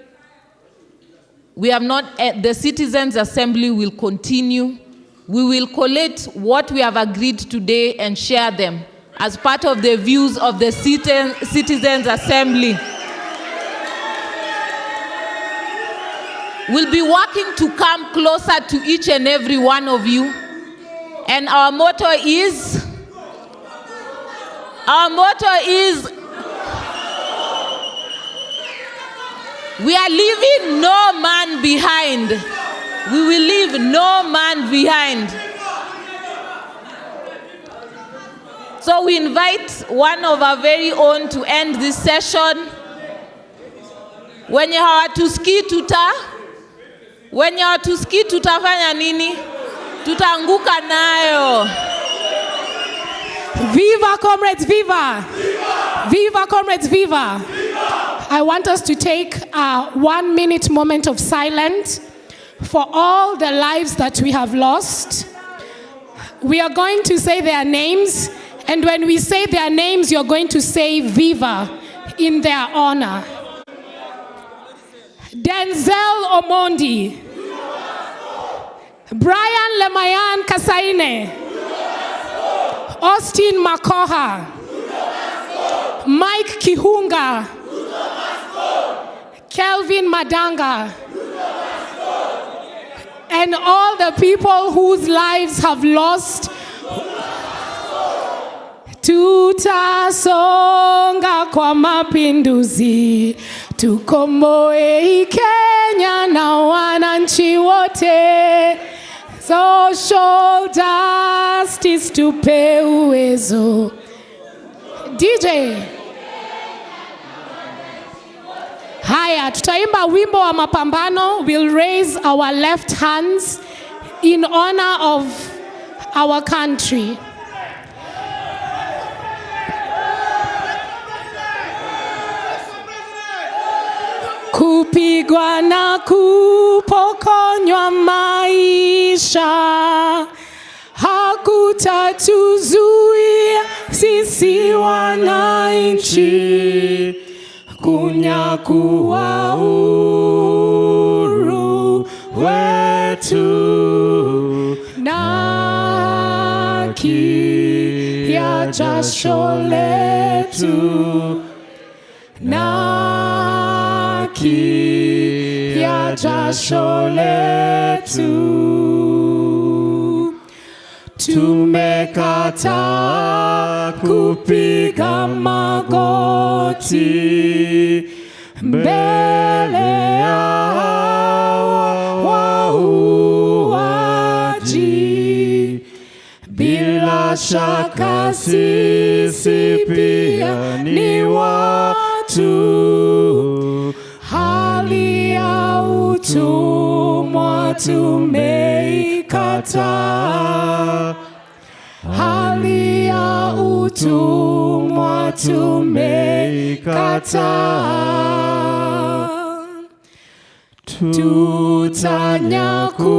we have not, the Citizens Assembly will continue. We will collate what we have agreed today and share them as part of the views of the Citizens Assembly. We'll be working to come closer to each and every one of you. And our motto is, we are leaving no man behind. We will leave no man behind. So we invite one of our very own to end this session. Wenye hawatusikii tutafanya nini? Tutaanguka nayo. Viva, comrades, viva! Viva, comrades, viva! I want us to take a 1 minute moment of silence for all the lives that we have lost. We are going to say their names, and when we say their names, you're going to say viva in their honor. Denzel Omondi, Brian Lemayan Kasaine, Austin Makoha, Mike Kihunga, Kelvin Madanga, and all the people whose lives have lost. Tutasonga kwa mapinduzi, tukomboe Kenya na wananchi wote. Social justice tupe uwezo. DJ. Haya, tutaimba wimbo wa mapambano. We'll raise our left hands in honor of our country. Kupigwa na kupokonywa maisha hakutatuzuia sisi wananchi kunyakua uhuru wetu na kia jasho letu na kia jasho letu. Tumekataa kupiga magoti mbele ya wauaji. Bila shaka sisi pia ni watu. Hali ya utumwa tumeikataa. Hali ya utumwa tumeikataa.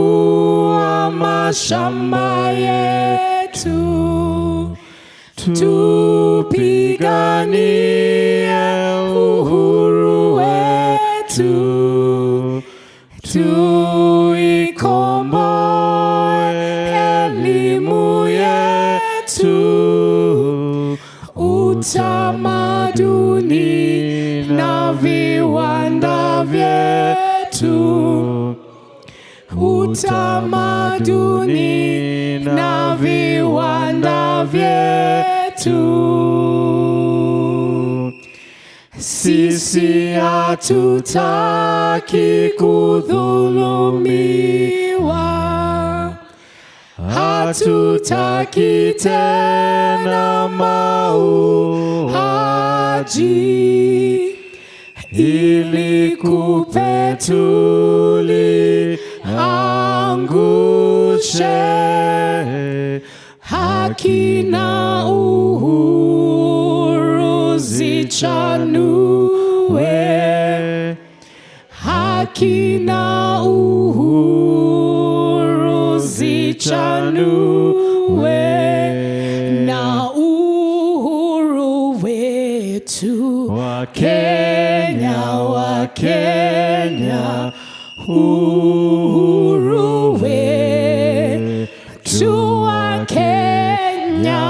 Tutanyakua mashamba yetu, tupiganie uhuru wetu, tuikomboe elimu yetu, utamaduni na viwanda vyetu, utamaduni na viwanda vyetu. Sisi hatutaki kudhulumiwa, hatutaki tena mauaji, ili kupe tuliangushe, haki na uhuru zichanue, haki na uhuru zichanue, na uhuru wetu wa Kenya, uhuru wetu wa Kenya,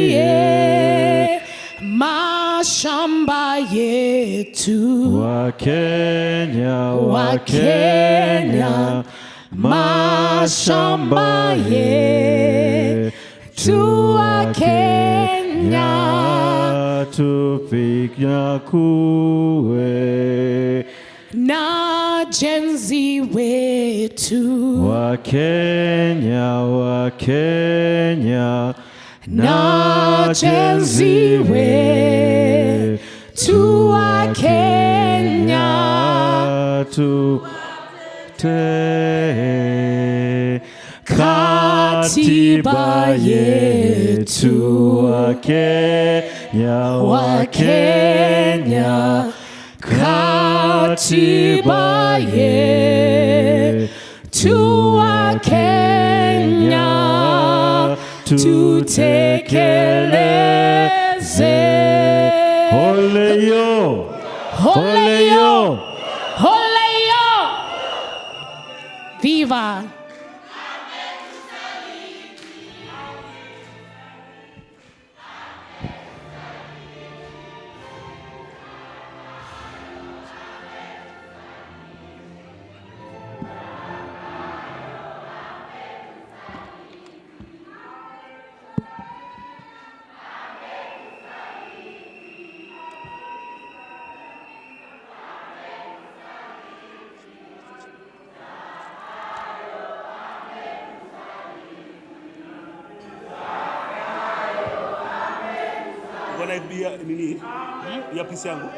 tupiganie mashamba yetu wa Kenya, mashamba yetu wa Kenya, tupiganie na jenzi wetu wa Kenya, na jenzi wetu wa Kenya, katiba yetu wa Kenya, katiba yetu wa Kenya, tutekeleze. Holeyo, holeyo, holeyo, viva. Bwana nini? Ya pisi yangu.